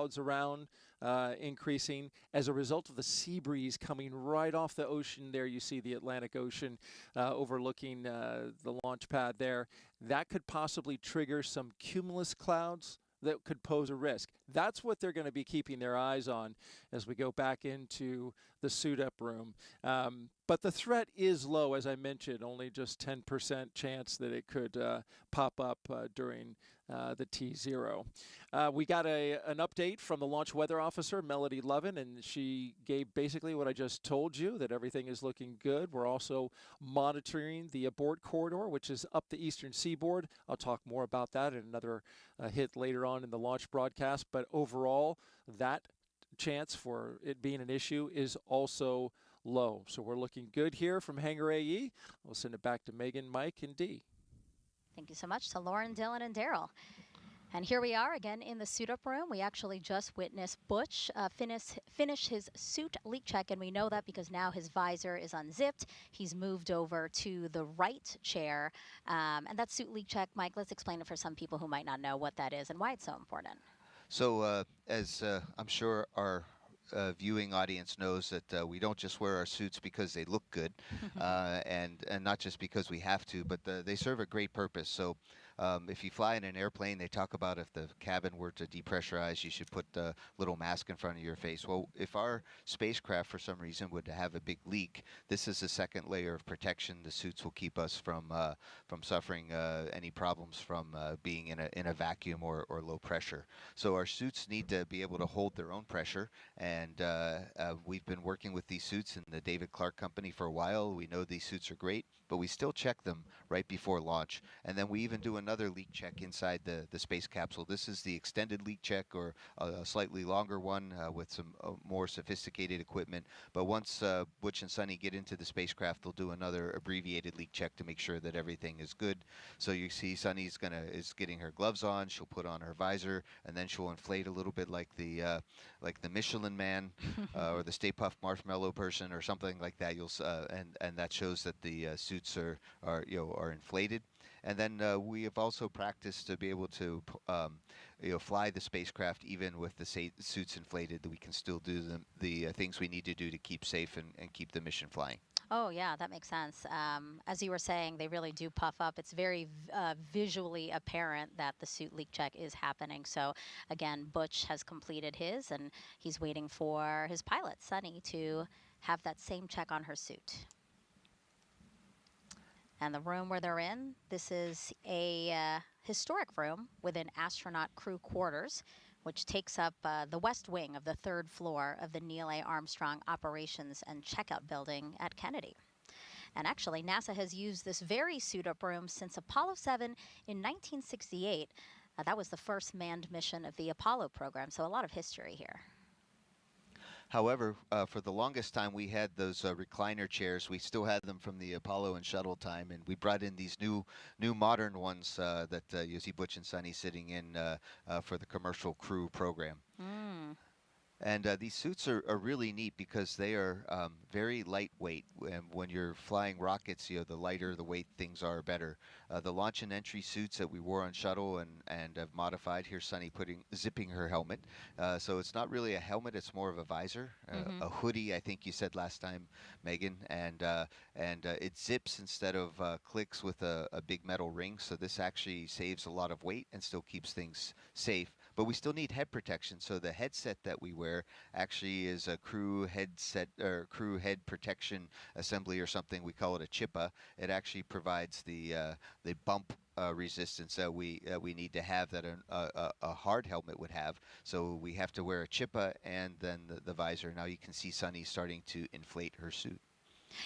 clouds around, increasing as a result of the sea breeze coming right off the ocean. There you see the Atlantic Ocean overlooking the launch pad there. That could possibly trigger some cumulus clouds that could pose a risk. That's what they're going to be keeping their eyes on as we go back into the suit-up room. But the threat is low, as I mentioned, only just 10% chance that it could pop up during the T0. We got an update from the launch weather officer, Melody Lovin, and she gave basically what I just told you, that everything is looking good. We're also monitoring the abort corridor, which is up the eastern seaboard. I'll talk more about that in another hit later on in the launch broadcast. But overall, that chance for it being an issue is also low. So we're looking good here from Hangar AE. We'll send it back to Megan, Mike, and Dee. Thank you so much to Lauren, Dylan, and Daryl. And here we are again in the suit-up room. We actually just witnessed Butch finish his suit leak check, and we know that because now his visor is unzipped. He's moved over to the right chair. And that suit leak check, Mike, let's explain it for some people who might not know what that is and why it's so important. So as I'm sure our viewing audience knows, that we don't just wear our suits because they look good, and not just because we have to, but they serve a great purpose. So if you fly in an airplane, they talk about if the cabin were to depressurize, you should put a little mask in front of your face. Well, if our spacecraft for some reason would have a big leak, this is a second layer of protection. The suits will keep us from suffering any problems from being in a vacuum or low pressure. So our suits need to be able to hold their own pressure, and we've been working with these suits in the David Clark Company for a while. We know these suits are great, but we still check them right before launch, and then we even do another leak check inside the space capsule. This is the extended leak check, or a slightly longer one with some more sophisticated equipment. But once Butch and Suni get into the spacecraft, they'll do another abbreviated leak check to make sure that everything is good. So you see Suni's is getting her gloves on. She'll put on her visor, and then she'll inflate a little bit like the Michelin Man or the Stay Puft Marshmallow person or something like that. You'll and that shows that the suits are inflated. And then we have also practiced to be able to fly the spacecraft even with the suits inflated, that we can still do the things we need to do to keep safe and keep the mission flying. Oh, yeah, that makes sense. As you were saying, they really do puff up. It's very visually apparent that the suit leak check is happening. So, again, Butch has completed his, and he's waiting for his pilot, Suni, to have that same check on her suit. And the room where they're in, this is a historic room within astronaut crew quarters, which takes up the west wing of the third floor of the Neil A. Armstrong Operations and Checkout Building at Kennedy. And actually, NASA has used this very suit-up room since Apollo 7 in 1968. That was the first manned mission of the Apollo program, so a lot of history here. However, for the longest time, we had those recliner chairs. We still had them from the Apollo and shuttle time, and we brought in these new modern ones that you see Butch and Suni sitting in for the commercial crew program. Mm. And these suits are really neat because they are very lightweight. And when you're flying rockets, the lighter the weight things are, better. The launch and entry suits that we wore on shuttle and have modified. Here's Suni zipping her helmet. So it's not really a helmet; it's more of a visor, a hoodie. I think you said last time, Megan. And it zips instead of clicks with a big metal ring. So this actually saves a lot of weight and still keeps things safe. But we still need head protection, so the headset that we wear actually is a crew headset or crew head protection assembly or something. We call it a chippa. It actually provides the bump resistance that we need to have, that a hard helmet would have. So we have to wear a chippa and then the visor. Now you can see Suni starting to inflate her suit.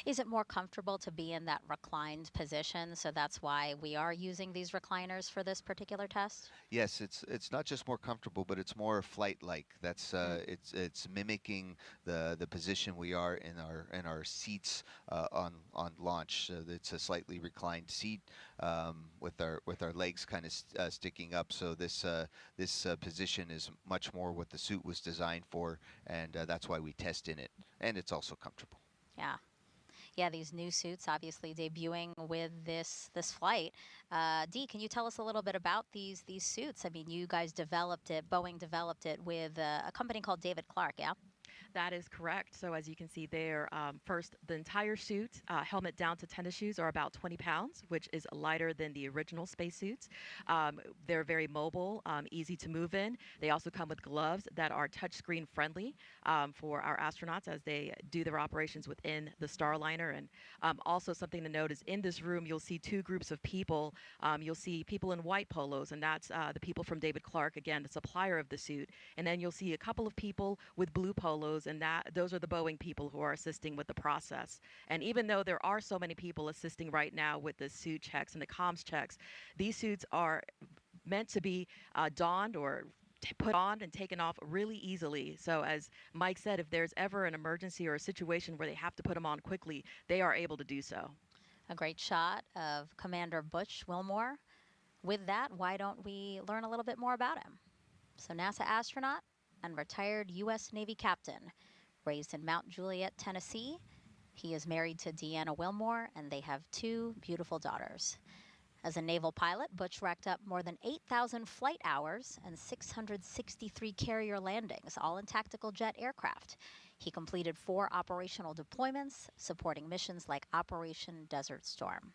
Is it more comfortable to be in that reclined position? So that's why we are using these recliners for this particular test? Yes, it's not just more comfortable, but it's more flight-like. That's it's mimicking the position we are in our seats on launch. It's a slightly reclined seat with our legs kind of sticking up. So this position is much more what the suit was designed for, and that's why we test in it. And it's also comfortable. Yeah. Yeah, these new suits obviously debuting with this flight. Dee, can you tell us a little bit about these suits? I mean, you guys developed it, Boeing developed it with a company called David Clark, yeah? That is correct. So as you can see there, first, the entire suit, helmet down to tennis shoes, are about 20 pounds, which is lighter than the original spacesuits. They're very mobile, easy to move in. They also come with gloves that are touchscreen friendly for our astronauts as they do their operations within the Starliner. And also something to note is in this room, you'll see two groups of people. You'll see people in white polos, and that's the people from David Clark, again, the supplier of the suit. And then you'll see a couple of people with blue polos, and those are the Boeing people who are assisting with the process. And even though there are so many people assisting right now with the suit checks and the comms checks, these suits are meant to be donned or put on and taken off really easily. So as Mike said, if there's ever an emergency or a situation where they have to put them on quickly, they are able to do so. A great shot of Commander Butch Wilmore. With that, why don't we learn a little bit more about him? So NASA astronaut and retired U.S. Navy captain, raised in Mount Juliet, Tennessee. He is married to Deanna Wilmore, and they have two beautiful daughters. As a naval pilot, Butch racked up more than 8,000 flight hours and 663 carrier landings, all in tactical jet aircraft. He completed 4 operational deployments, supporting missions like Operation Desert Storm.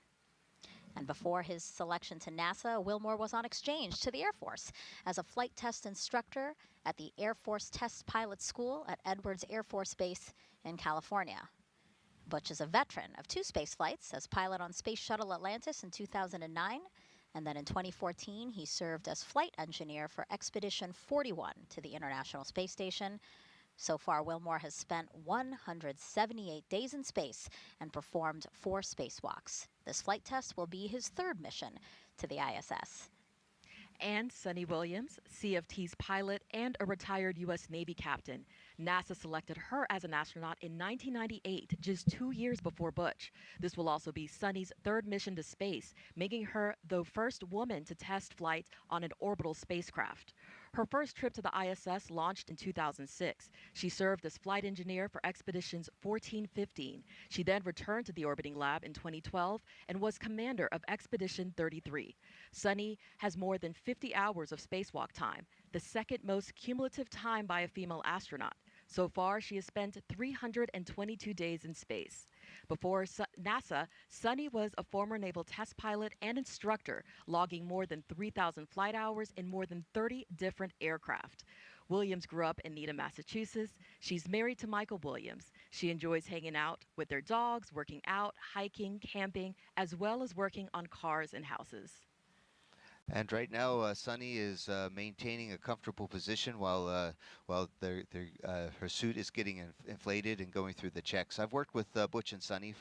And before his selection to NASA, Wilmore was on exchange to the Air Force as a flight test instructor at the Air Force Test Pilot School at Edwards Air Force Base in California. Butch is a veteran of 2 space flights as pilot on Space Shuttle Atlantis in 2009, and then in 2014 he served as flight engineer for Expedition 41 to the International Space Station. So far, Wilmore has spent 178 days in space and performed 4 spacewalks. This flight test will be his 3rd mission to the ISS. And Suni Williams, CFT's pilot and a retired U.S. Navy captain. NASA selected her as an astronaut in 1998, just 2 years before Butch. This will also be Suni's 3rd mission to space, making her the first woman to test flight on an orbital spacecraft. Her first trip to the ISS launched in 2006. She served as flight engineer for Expeditions 14-15. She then returned to the orbiting lab in 2012 and was commander of Expedition 33. Suni has more than 50 hours of spacewalk time, the 2nd most cumulative time by a female astronaut. So far, she has spent 322 days in space. Before NASA, Suni was a former naval test pilot and instructor, logging more than 3,000 flight hours in more than 30 different aircraft. Williams grew up in Needham, Massachusetts. She's married to Michael Williams. She enjoys hanging out with their dogs, working out, hiking, camping, as well as working on cars and houses. And right now, Suni is maintaining a comfortable position while her suit is getting inflated and going through the checks. I've worked with Butch and Suni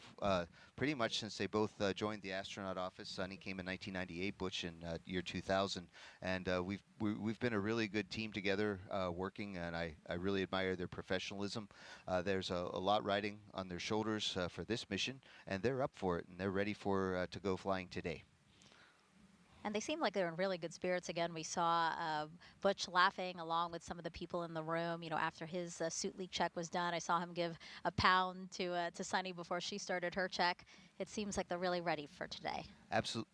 pretty much since they both joined the astronaut office. Suni came in 1998, Butch in year 2000, and we've been a really good team together working, and I really admire their professionalism. There's a lot riding on their shoulders for this mission, and they're up for it, and they're ready for to go flying today. And they seem like they're in really good spirits. Again, we saw Butch laughing along with some of the people in the room. You know, after his suit leak check was done, I saw him give a pound to Suni before she started her check. It seems like they're really ready for today. Absolutely.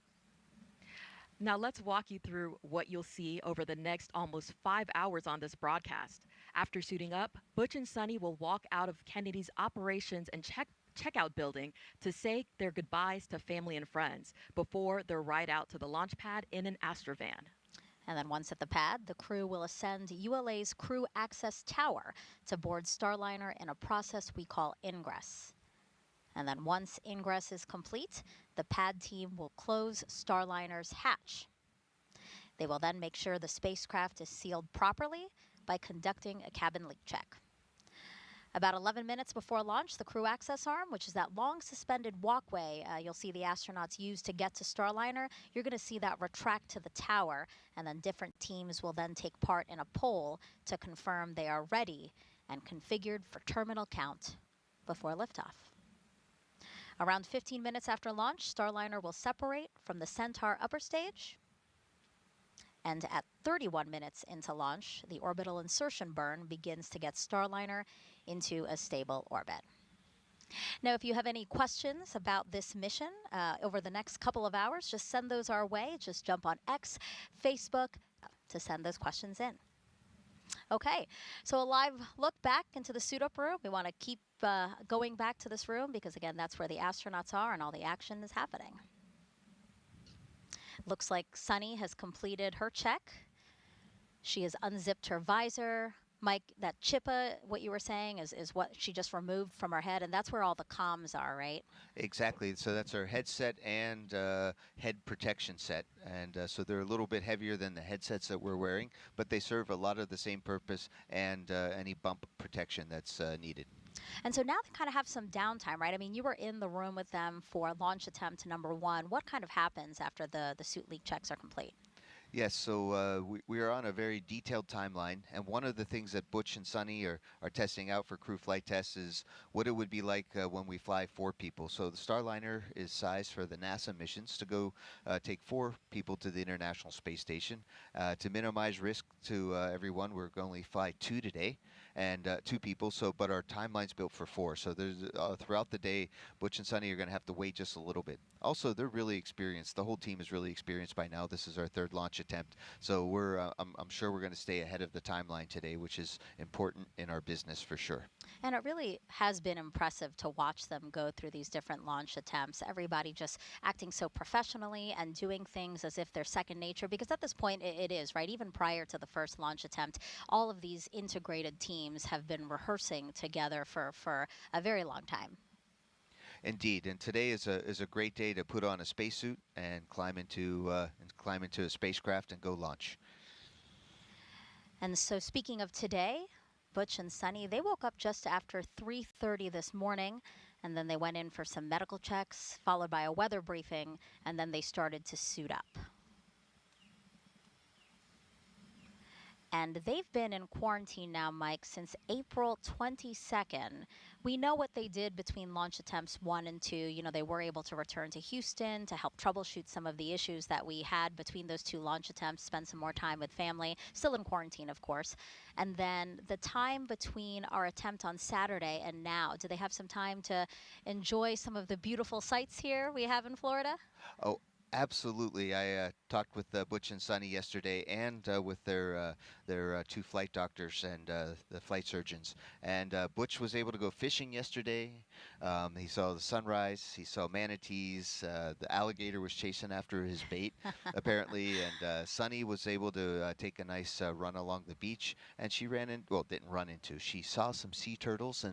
Now let's walk you through what you'll see over the next almost 5 hours on this broadcast. After suiting up, Butch and Suni will walk out of Kennedy's operations and checkout building to say their goodbyes to family and friends before their ride out to the launch pad in an Astrovan. And then once at the pad, the crew will ascend ULA's Crew Access Tower to board Starliner in a process we call ingress. And then once ingress is complete, the pad team will close Starliner's hatch. They will then make sure the spacecraft is sealed properly by conducting a cabin leak check. About 11 minutes before launch, the crew access arm, which is that long suspended walkway you'll see the astronauts use to get to Starliner, you're going to see that retract to the tower, and then different teams will then take part in a poll to confirm they are ready and configured for terminal count before liftoff. Around 15 minutes after launch, Starliner will separate from the Centaur upper stage. And at 31 minutes into launch, the orbital insertion burn begins to get Starliner into a stable orbit. Now, if you have any questions about this mission over the next couple of hours, just send those our way. Just jump on X, Facebook to send those questions in. Okay, so a live look back into the suit-up room. We want to keep going back to this room because, again, that's where the astronauts are and all the action is happening. Looks like Suni has completed her check. She has unzipped her visor. Mike, that chippa, what you were saying, is what she just removed from her head, and that's where all the comms are, right? Exactly. So that's our headset and head protection set. And so they're a little bit heavier than the headsets that we're wearing, but they serve a lot of the same purpose and any bump protection that's needed. And so now they kind of have some downtime, right? I mean, you were in the room with them for launch attempt number 1. What kind of happens after the suit leak checks are complete? Yes, so we are on a very detailed timeline, and one of the things that Butch and Suni are testing out for crew flight tests is what it would be like when we fly 4 people. So the Starliner is sized for the NASA missions to go take 4 people to the International Space Station. To minimize risk to everyone, we're going to only fly 2 today, and 2 people. So, but our timeline's built for 4. So there's throughout the day, Butch and Suni are going to have to wait just a little bit. Also, they're really experienced. The whole team is really experienced by now. This is our 3rd launch attempt, so we're I'm sure we're going to stay ahead of the timeline today, which is important in our business for sure. And it really has been impressive to watch them go through these different launch attempts. Everybody just acting so professionally and doing things as if they're second nature, because at this point it is, right? Even prior to the first launch attempt, all of these integrated teams have been rehearsing together for a very long time. Indeed, and today is a great day to put on a spacesuit and climb into a spacecraft and go launch. And so, speaking of today, Butch and Suni, they woke up just after 3:30 this morning, and then they went in for some medical checks, followed by a weather briefing, and then they started to suit up. And they've been in quarantine now, Mike, since April 22nd. We know what they did between launch attempts 1 and 2. You know, they were able to return to Houston to help troubleshoot some of the issues that we had between those 2 launch attempts, spend some more time with family, still in quarantine, of course. And then the time between our attempt on Saturday and now, do they have some time to enjoy some of the beautiful sights here we have in Florida? Oh, absolutely. I talked with Butch and Suni yesterday, and with their 2 flight doctors and the flight surgeons. And Butch was able to go fishing yesterday. He saw the sunrise. He saw manatees. The alligator was chasing after his bait, apparently. And Suni was able to take a nice run along the beach. And she didn't run into. She saw some sea turtles,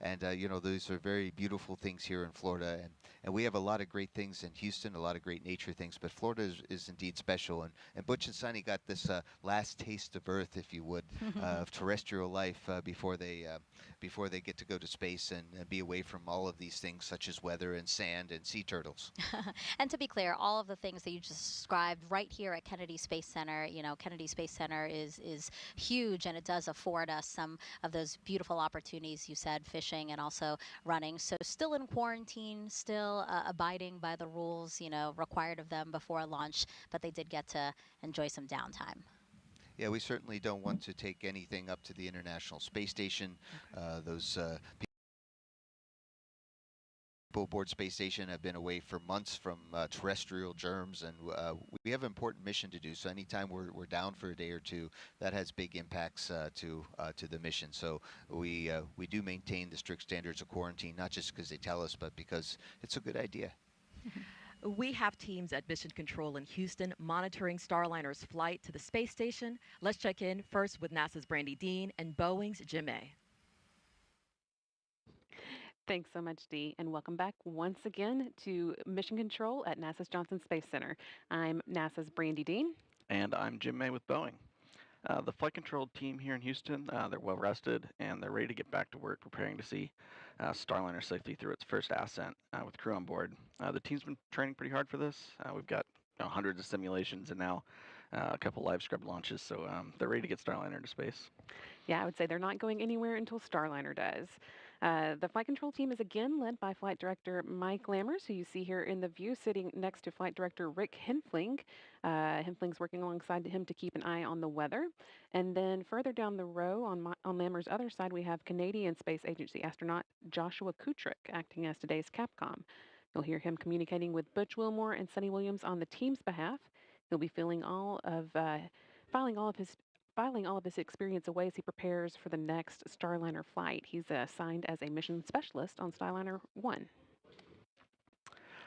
and you know, those are very beautiful things here in Florida. And we have a lot of great things in Houston, a lot of great nature things, but Florida is indeed special. And Butch and Suni got this last taste of Earth, if you would, of terrestrial life before they get to go to space and be away from all of these things such as weather and sand and sea turtles. And to be clear, all of the things that you just described right here at Kennedy Space Center, you know, Kennedy Space Center is huge, and it does afford us some of those beautiful opportunities you said, fishing and also running. So still in quarantine, still abiding by the rules, you know, required of them before launch, but they did get to enjoy some downtime. Yeah, we certainly don't want to take anything up to the International Space Station. Those people aboard Space Station have been away for months from terrestrial germs, and we have an important mission to do. So anytime we're down for a day or 2, that has big impacts to the mission. So we do maintain the strict standards of quarantine, not just because they tell us, but because it's a good idea. We have teams at Mission Control in Houston monitoring Starliner's flight to the space station. Let's check in first with NASA's Brandy Dean and Boeing's Jim May. Thanks so much, Dee, and welcome back once again to Mission Control at NASA's Johnson Space Center. I'm NASA's Brandy Dean. And I'm Jim May with Boeing. The flight control team here in Houston, they're well rested and they're ready to get back to work, preparing to see Starliner safely through its first ascent with crew on board. The team's been training pretty hard for this. We've got hundreds of simulations and now a couple live scrub launches, so they're ready to get Starliner into space. Yeah, I would say they're not going anywhere until Starliner does. The flight control team is again led by Flight Director Mike Lammers, who you see here in the view sitting next to Flight Director Rick Henfling. Henfling's working alongside him to keep an eye on the weather. And then further down the row on Lammers' other side, we have Canadian Space Agency astronaut Joshua Kutrick acting as today's Capcom. You'll hear him communicating with Butch Wilmore and Sonny Williams on the team's behalf. He'll be filing all of his experience away as he prepares for the next Starliner flight. He's assigned as a mission specialist on Starliner 1.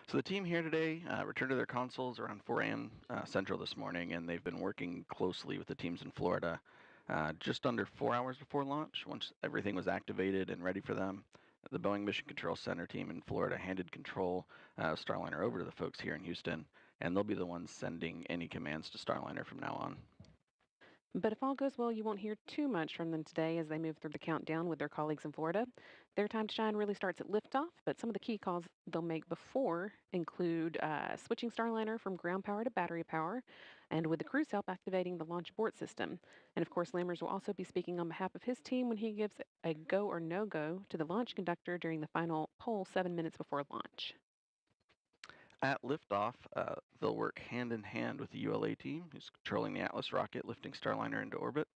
So the team here today returned to their consoles around 4 a.m. Central this morning, and they've been working closely with the teams in Florida just under 4 hours before launch. Once everything was activated and ready for them, the Boeing Mission Control Center team in Florida handed control of Starliner over to the folks here in Houston, and they'll be the ones sending any commands to Starliner from now on. But if all goes well, you won't hear too much from them today as they move through the countdown with their colleagues in Florida. Their time to shine really starts at liftoff, but some of the key calls they'll make before include switching Starliner from ground power to battery power, and with the crew's help, activating the launch abort system. And of course, Lammers will also be speaking on behalf of his team when he gives a go or no-go to the launch conductor during the final poll 7 minutes before launch. At liftoff, they'll work hand-in-hand with the ULA team, who's controlling the Atlas rocket, lifting Starliner into orbit.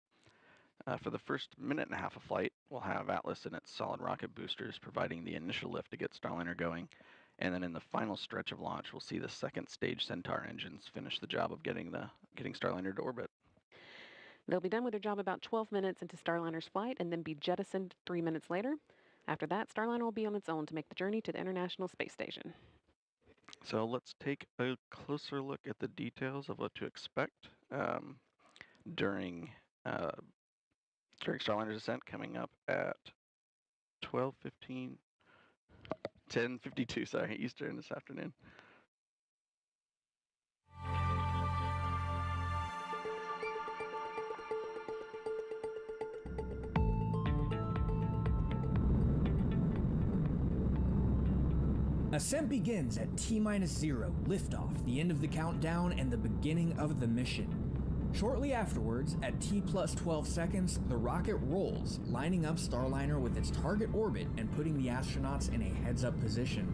For the first minute and a half of flight, we'll have Atlas and its solid rocket boosters providing the initial lift to get Starliner going. And then in the final stretch of launch, we'll see the second stage Centaur engines finish the job of getting Starliner to orbit. They'll be done with their job about 12 minutes into Starliner's flight and then be jettisoned 3 minutes later. After that, Starliner will be on its own to make the journey to the International Space Station. So let's take a closer look at the details of what to expect during Starliner's descent, coming up at 10:52, Eastern this afternoon. Ascent begins at T-0, liftoff, the end of the countdown, and the beginning of the mission. Shortly afterwards, at T+12 seconds, the rocket rolls, lining up Starliner with its target orbit and putting the astronauts in a heads-up position.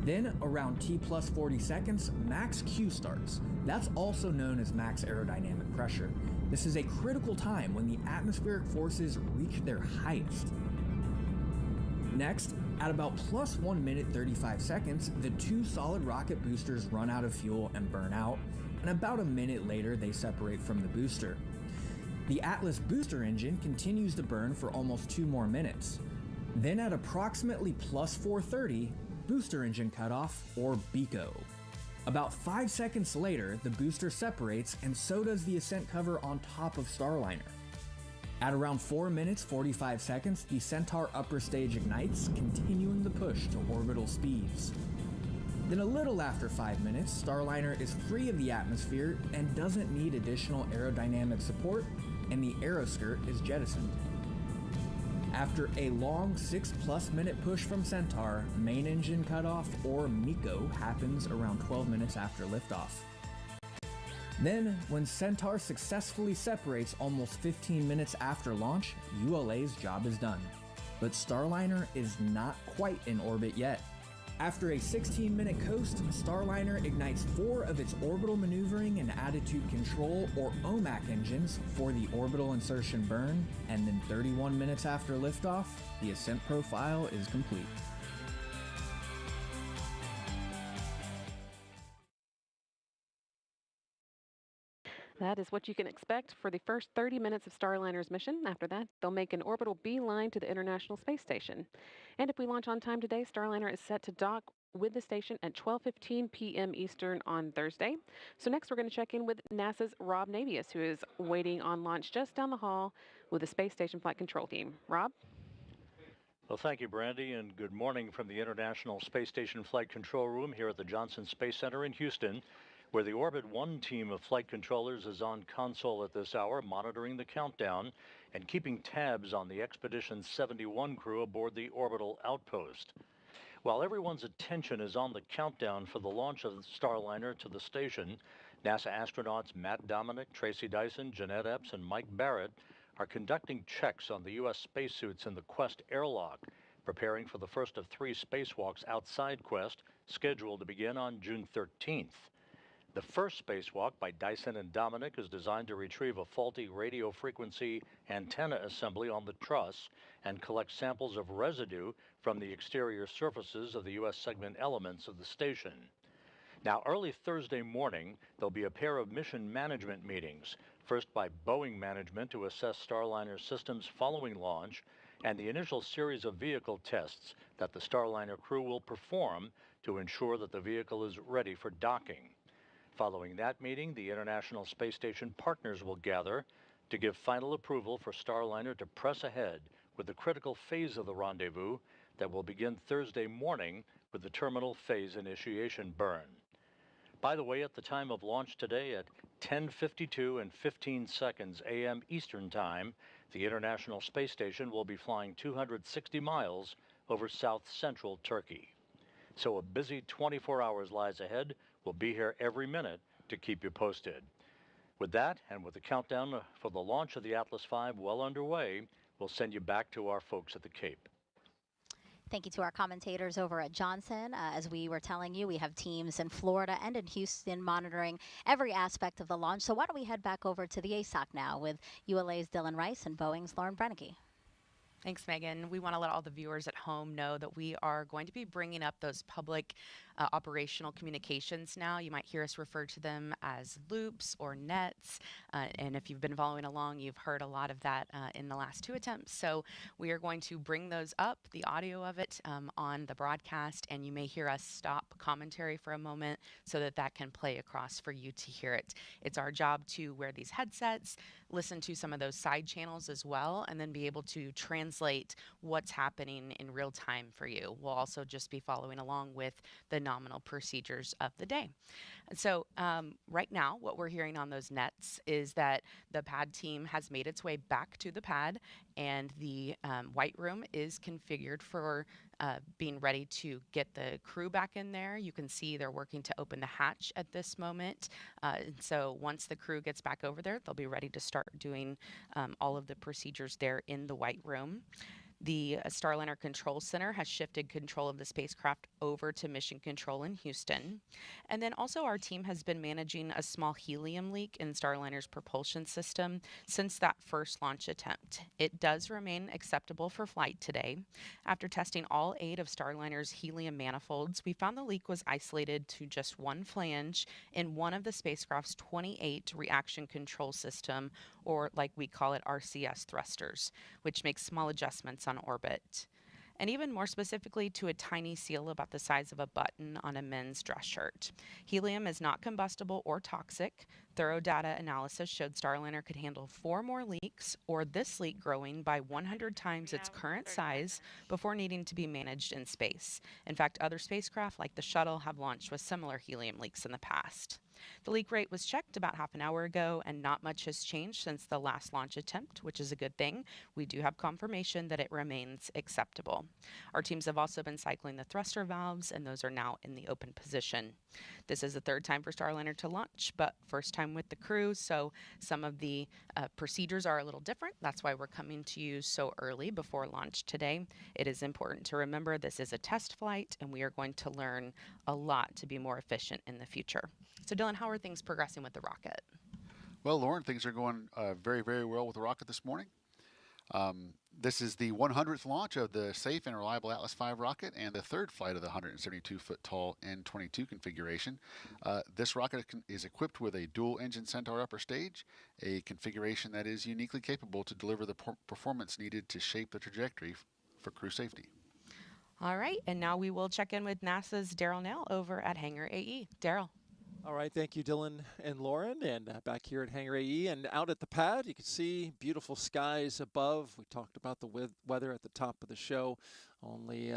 Then, around T+40 seconds, max Q starts. That's also known as max aerodynamic pressure. This is a critical time when the atmospheric forces reach their highest. Next, at about +1 minute 35 seconds, the two solid rocket boosters run out of fuel and burn out, and about a minute later they separate from the booster. The Atlas booster engine continues to burn for almost 2 more minutes. Then at approximately +430, booster engine cutoff, or BECO. About 5 seconds later, the booster separates, and so does the ascent cover on top of Starliner. At around 4 minutes 45 seconds, the Centaur upper stage ignites, continuing the push to orbital speeds. Then a little after 5 minutes, Starliner is free of the atmosphere and doesn't need additional aerodynamic support, and the aeroskirt is jettisoned. After a long 6+ minute push from Centaur, main engine cutoff, or MECO, happens around 12 minutes after liftoff. Then, when Centaur successfully separates almost 15 minutes after launch, ULA's job is done. But Starliner is not quite in orbit yet. After a 16-minute coast, Starliner ignites 4 of its orbital maneuvering and attitude control, or OMAC engines, for the orbital insertion burn, and then 31 minutes after liftoff, the ascent profile is complete. That is what you can expect for the first 30 minutes of Starliner's mission. After that, they'll make an orbital beeline to the International Space Station. And if we launch on time today, Starliner is set to dock with the station at 12:15 p.m. Eastern on Thursday. So next we're going to check in with NASA's Rob Navius, who is waiting on launch just down the hall with the Space Station Flight Control Team. Rob? Well, thank you, Brandy, and good morning from the International Space Station Flight Control Room here at the Johnson Space Center in Houston, where the Orbit 1 team of flight controllers is on console at this hour, monitoring the countdown and keeping tabs on the Expedition 71 crew aboard the orbital outpost. While everyone's attention is on the countdown for the launch of Starliner to the station, NASA astronauts Matt Dominic, Tracy Dyson, Jeanette Epps, and Mike Barrett are conducting checks on the U.S. spacesuits in the Quest airlock, preparing for the first of 3 spacewalks outside Quest, scheduled to begin on June 13th. The first spacewalk by Dyson and Dominic is designed to retrieve a faulty radio frequency antenna assembly on the truss and collect samples of residue from the exterior surfaces of the U.S. segment elements of the station. Now, early Thursday morning, there'll be a pair of mission management meetings, first by Boeing management to assess Starliner systems following launch, and the initial series of vehicle tests that the Starliner crew will perform to ensure that the vehicle is ready for docking. Following that meeting, the International Space Station partners will gather to give final approval for Starliner to press ahead with the critical phase of the rendezvous that will begin Thursday morning with the terminal phase initiation burn. By the way, at the time of launch today at 10:52 and 15 seconds a.m. Eastern Time, the International Space Station will be flying 260 miles over south-central Turkey. So a busy 24 hours lies ahead. We'll be here every minute to keep you posted. With that, and with the countdown for the launch of the Atlas V well underway, we'll send you back to our folks at the Cape. Thank you to our commentators over at Johnson. As we were telling you, we have teams in Florida and in Houston monitoring every aspect of the launch. So why don't we head back over to the ASOC now with ULA's Dylan Rice and Boeing's Lauren Brennicke. Thanks, Megan. We want to let all the viewers at home know that we are going to be bringing up those public operational communications now. You might hear us refer to them as loops or nets. And if you've been following along, you've heard a lot of that in the last 2 attempts. So we are going to bring those up, the audio of it, on the broadcast. And you may hear us stop commentary for a moment so that that can play across for you to hear it. It's our job to wear these headsets, listen to some of those side channels as well, and then be able to translate what's happening in real time for you. We'll also just be following along with the nominal procedures of the day. So right now, what we're hearing on those nets is that the pad team has made its way back to the pad, and the white room is configured for being ready to get the crew back in there. You can see they're working to open the hatch at this moment. And so once the crew gets back over there, they'll be ready to start doing all of the procedures there in the white room. The Starliner Control Center has shifted control of the spacecraft over to Mission Control in Houston. And then also our team has been managing a small helium leak in Starliner's propulsion system since that first launch attempt. It does remain acceptable for flight today. After testing all 8 of Starliner's helium manifolds, we found the leak was isolated to just one flange in one of the spacecraft's 28 reaction control system, or like we call it, RCS thrusters, which makes small adjustments on orbit. And even more specifically to a tiny seal about the size of a button on a men's dress shirt. Helium is not combustible or toxic. Thorough data analysis showed Starliner could handle 4 more leaks, or this leak growing by 100 times its current size before needing to be managed in space. In fact, other spacecraft like the shuttle have launched with similar helium leaks in the past. The leak rate was checked about half an hour ago, and not much has changed since the last launch attempt, which is a good thing. We do have confirmation that it remains acceptable. Our teams have also been cycling the thruster valves, and those are now in the open position. This is the 3rd time for Starliner to launch, but first time with the crew, so some of the procedures are a little different. That's why we're coming to you so early before launch today. It is important to remember this is a test flight, and we are going to learn a lot to be more efficient in the future. So Dylan, how are things progressing with the rocket? Well, Lauren, things are going very, very well with the rocket this morning. This is the 100th launch of the safe and reliable Atlas V rocket and the 3rd flight of the 172-foot tall N-22 configuration. This rocket is equipped with a dual-engine Centaur upper stage, a configuration that is uniquely capable to deliver the performance needed to shape the trajectory for crew safety. All right, and now we will check in with NASA's Daryl Nell over at Hangar AE. Daryl. All right, thank you, Dylan and Lauren. And back here at Hangar AE and out at the pad, you can see beautiful skies above. We talked about the weather at the top of the show. Only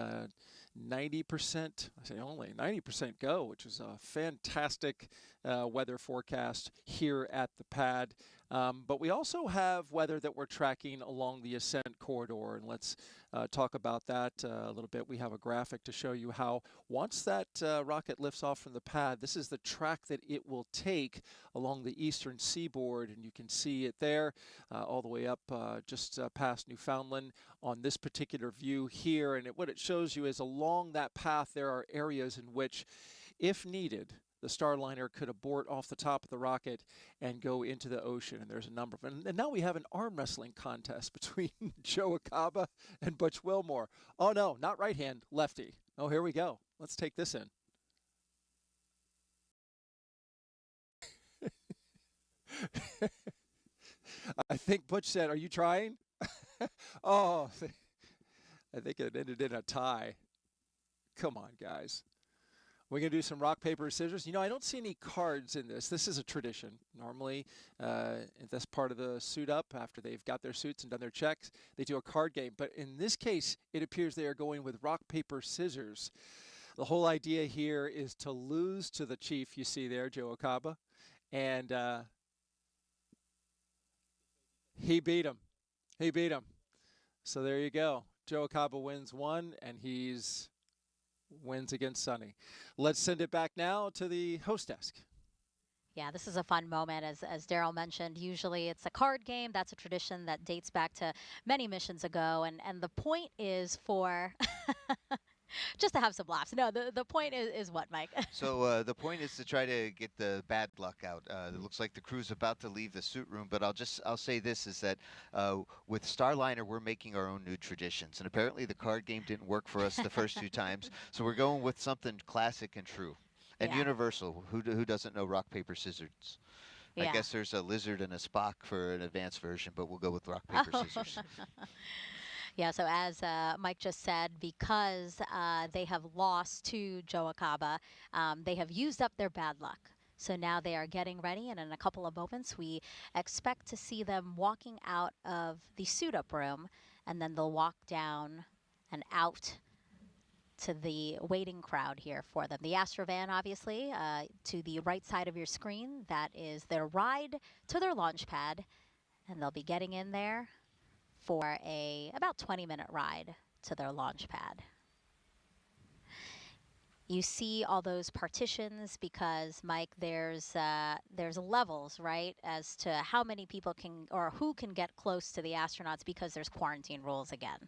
90%, I say only 90% go, which is a fantastic weather forecast here at the pad. But we also have weather that we're tracking along the ascent corridor, and let's talk about that a little bit. We have a graphic to show you how once that rocket lifts off from the pad, this is the track that it will take along the eastern seaboard, and you can see it there all the way up just past Newfoundland on this particular view here. And what it shows you is along that path there are areas in which, if needed, the Starliner could abort off the top of the rocket and go into the ocean. And there's a number of them. And now we have an arm wrestling contest between Joe Acaba and Butch Wilmore. Oh, no, not right hand, lefty. Oh, here we go. Let's take this in. I think Butch said, "Are you trying?" Oh, I think it ended in a tie. Come on, guys. We're going to do some rock, paper, scissors. You know, I don't see any cards in this. This is a tradition. Normally, that's part of the suit up. After they've got their suits and done their checks, they do a card game. But in this case, it appears they are going with rock, paper, scissors. The whole idea here is to lose to the chief you see there, Joe Acaba. And he beat him. He beat him. So there you go. Joe Acaba wins one, and he's wins against Suni. Let's send it back now to the host desk. Yeah, this is a fun moment. As Daryl mentioned, usually it's a card game. That's a tradition that dates back to many missions ago. And the point is for just to have some laughs. No, the point is what, Mike? So the point is to try to get the bad luck out. It looks like the crew's about to leave the suit room, but I'll say this is that with Starliner, we're making our own new traditions. And apparently the card game didn't work for us the first two times. So we're going with something classic and true. And universal. Who doesn't know rock, paper, scissors? Yeah. I guess there's a lizard and a Spock for an advanced version, but we'll go with rock, paper, scissors. Yeah, so as Mike just said, because they have lost to Joe Acaba, they have used up their bad luck. So now they are getting ready, and in a couple of moments, we expect to see them walking out of the suit-up room, and then they'll walk down and out to the waiting crowd here for them. The Astrovan, obviously, to the right side of your screen, that is their ride to their launch pad, and they'll be getting in there for a about 20-minute ride to their launch pad. You see all those partitions because, Mike, there's levels, right, as to how many people can or who can get close to the astronauts because there's quarantine rules again.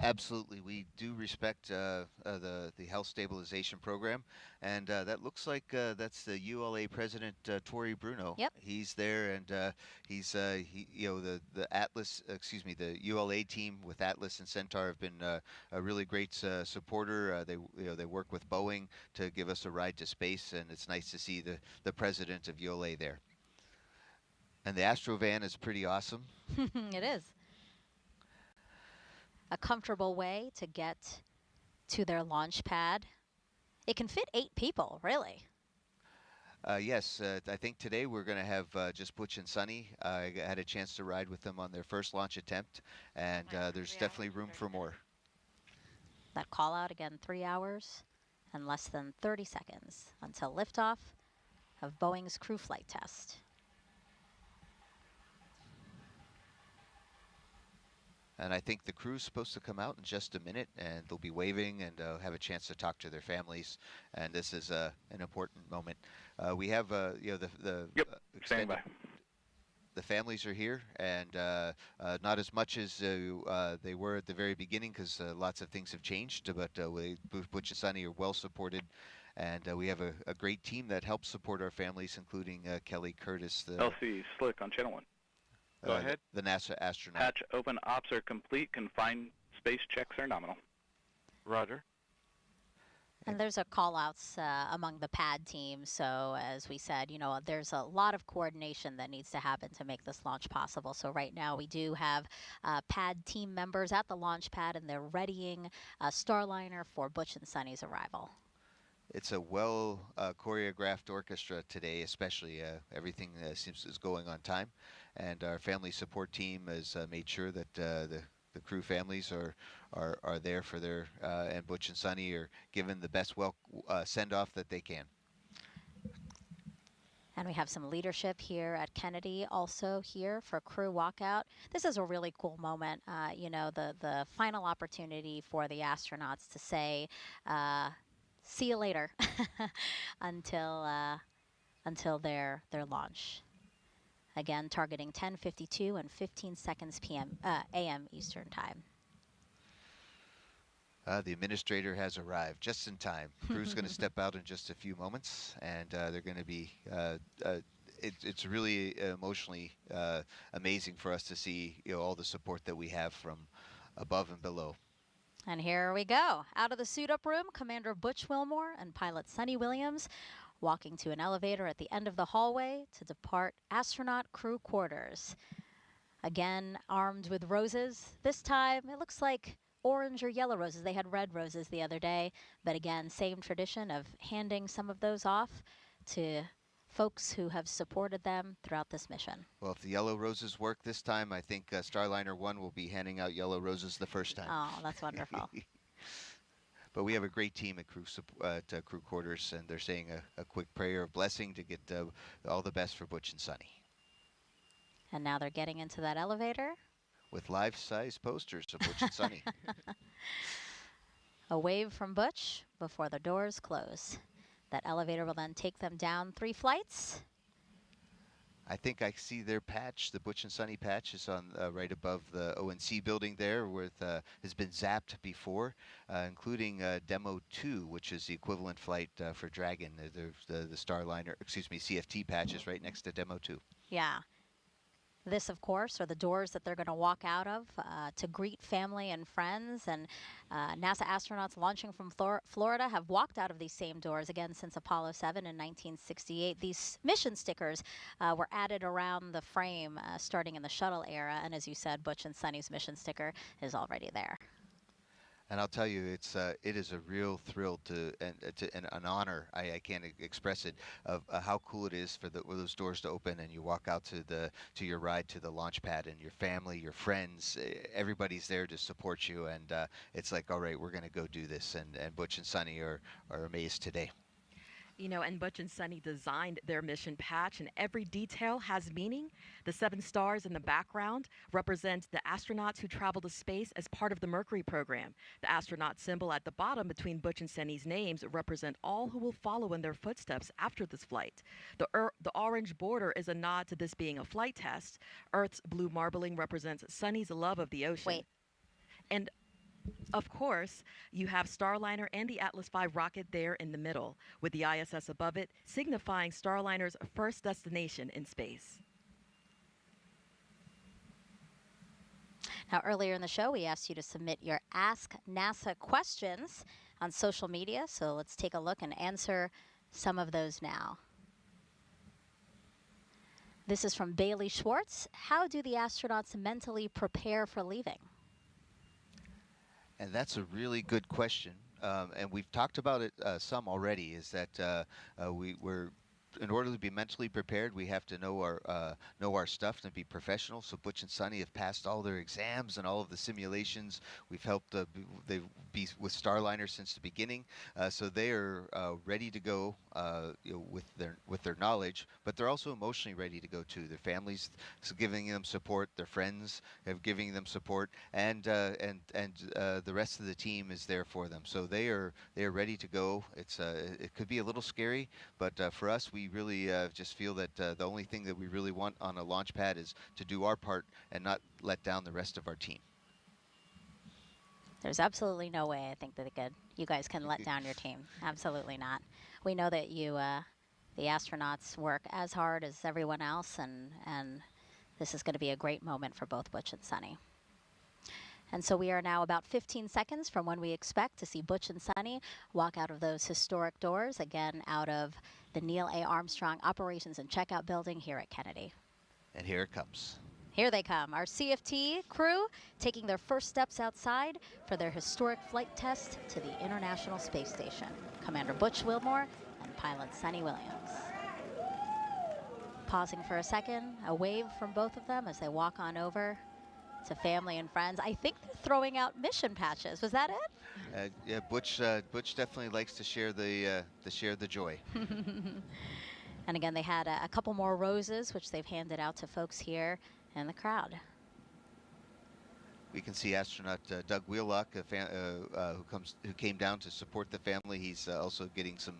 Absolutely, we do respect the health stabilization program, and that looks like that's the ULA president Tori Bruno. Yep. He's there, and he's the Atlas, the ULA team with Atlas and Centaur have been a really great supporter. They work with Boeing to give us a ride to space, and it's nice to see the president of ULA there. And the Astrovan is pretty awesome. It is. A comfortable way to get to their launch pad. It can fit 8 people, really. Yes, I think today we're going to have just Butch and Suni. I had a chance to ride with them on their first launch attempt, and there's definitely room for more. That call out again, 3 hours and less than 30 seconds until liftoff of Boeing's crew flight test. And I think the crew's supposed to come out in just a minute, and they'll be waving and have a chance to talk to their families. And this is an important moment. We have, Standing by. The families are here, and not as much as they were at the very beginning, because lots of things have changed. But Butch and Suni are well supported, and we have a great team that helps support our families, including Kelly Curtis. LC Slick on channel 1. Go ahead. The NASA astronaut. Hatch open, ops are complete, confined space checks are nominal. Roger. And there's a call-outs among the pad team. So as we said, there's a lot of coordination that needs to happen to make this launch possible. So right now we do have pad team members at the launch pad, and they're readying Starliner for Butch and Suni's arrival. It's a well choreographed orchestra today, especially everything seems is going on time, and our family support team has made sure that the crew families are there for their and Butch and Suni are given the best send off that they can. And we have some leadership here at Kennedy also here for crew walkout. This is a really cool moment, you know, the final opportunity for the astronauts to say, see you later until their launch. Again, targeting 10:52 and 15 seconds a.m. Eastern Time. The administrator has arrived just in time. Crew's going to step out in just a few moments, and they're going to be. It's really emotionally amazing for us to see, you know, all the support that we have from above and below. And here we go. Out of the suit-up room, Commander Butch Wilmore and pilot Suni Williams walking to an elevator at the end of the hallway to depart astronaut crew quarters. Again, armed with roses. This time, it looks like orange or yellow roses. They had red roses the other day, but again, same tradition of handing some of those off to folks who have supported them throughout this mission. Well, if the yellow roses work this time, I think Starliner 1 will be handing out yellow roses the first time. Oh, that's wonderful. But we have a great team at crew quarters, and they're saying a quick prayer of blessing to get all the best for Butch and Suni. And now they're getting into that elevator. With life-size posters of Butch and Suni. A wave from Butch before the doors close. That elevator will then take them down 3 flights. I think I see their patch. The Butch and Suni patch is on right above the ONC building there, where it has been zapped before, including Demo 2, which is the equivalent flight for Dragon. The Starliner, excuse me, CFT patch is right next to Demo 2. Yeah. This, of course, are the doors that they're going to walk out of to greet family and friends. And NASA astronauts launching from Florida have walked out of these same doors again since Apollo 7 in 1968. These mission stickers were added around the frame starting in the shuttle era. And as you said, Butch and Suni's mission sticker is already there. And I'll tell you, it is a real thrill and an honor. I can't express it of how cool it is for those doors to open and you walk out to your ride to the launch pad, and your family, your friends, everybody's there to support you. And it's like, all right, we're going to go do this. And Butch and Suni are amazed today. You know, and Butch and Suni designed their mission patch, and every detail has meaning. The 7 stars in the background represent the astronauts who travel to space as part of the Mercury program. The astronaut symbol at the bottom between Butch and Suni's names represent all who will follow in their footsteps after this flight. The orange border is a nod to this being a flight test. Earth's blue marbling represents Suni's love of the ocean. Wait. And of course, you have Starliner and the Atlas V rocket there in the middle, with the ISS above it, signifying Starliner's first destination in space. Now, earlier in the show, we asked you to submit your Ask NASA questions on social media, so let's take a look and answer some of those now. This is from Bailey Schwartz. How do the astronauts mentally prepare for leaving? And that's a really good question, and we've talked about it some already. Is that we're in order to be mentally prepared, we have to know our stuff and be professional. So Butch and Suni have passed all their exams and all of the simulations. We've helped they be with Starliner since the beginning, so they are ready to go with their knowledge. But they're also emotionally ready to go too. Their families giving them support, their friends have giving them support, and the rest of the team is there for them. So they are ready to go. It could be a little scary, but for us, we really just feel that the only thing that we really want on a launch pad is to do our part and not let down the rest of our team. There's absolutely no way I think that you guys can let down your team. Absolutely not. We know that you, the astronauts, work as hard as everyone else, and this is going to be a great moment for both Butch and Suni. And so we are now about 15 seconds from when we expect to see Butch and Suni walk out of those historic doors, again out of the Neil A. Armstrong Operations and Checkout Building here at Kennedy. And here it comes. Here they come, our CFT crew taking their first steps outside for their historic flight test to the International Space Station. Commander Butch Wilmore and pilot Suni Williams. Pausing for a second, a wave from both of them as they walk on over to family and friends. I think they're throwing out mission patches. Was that it? Yeah, Butch definitely likes to share the joy. And again, they had a couple more roses, which they've handed out to folks here in the crowd. We can see astronaut Doug Wheelock, who came down to support the family. He's also getting some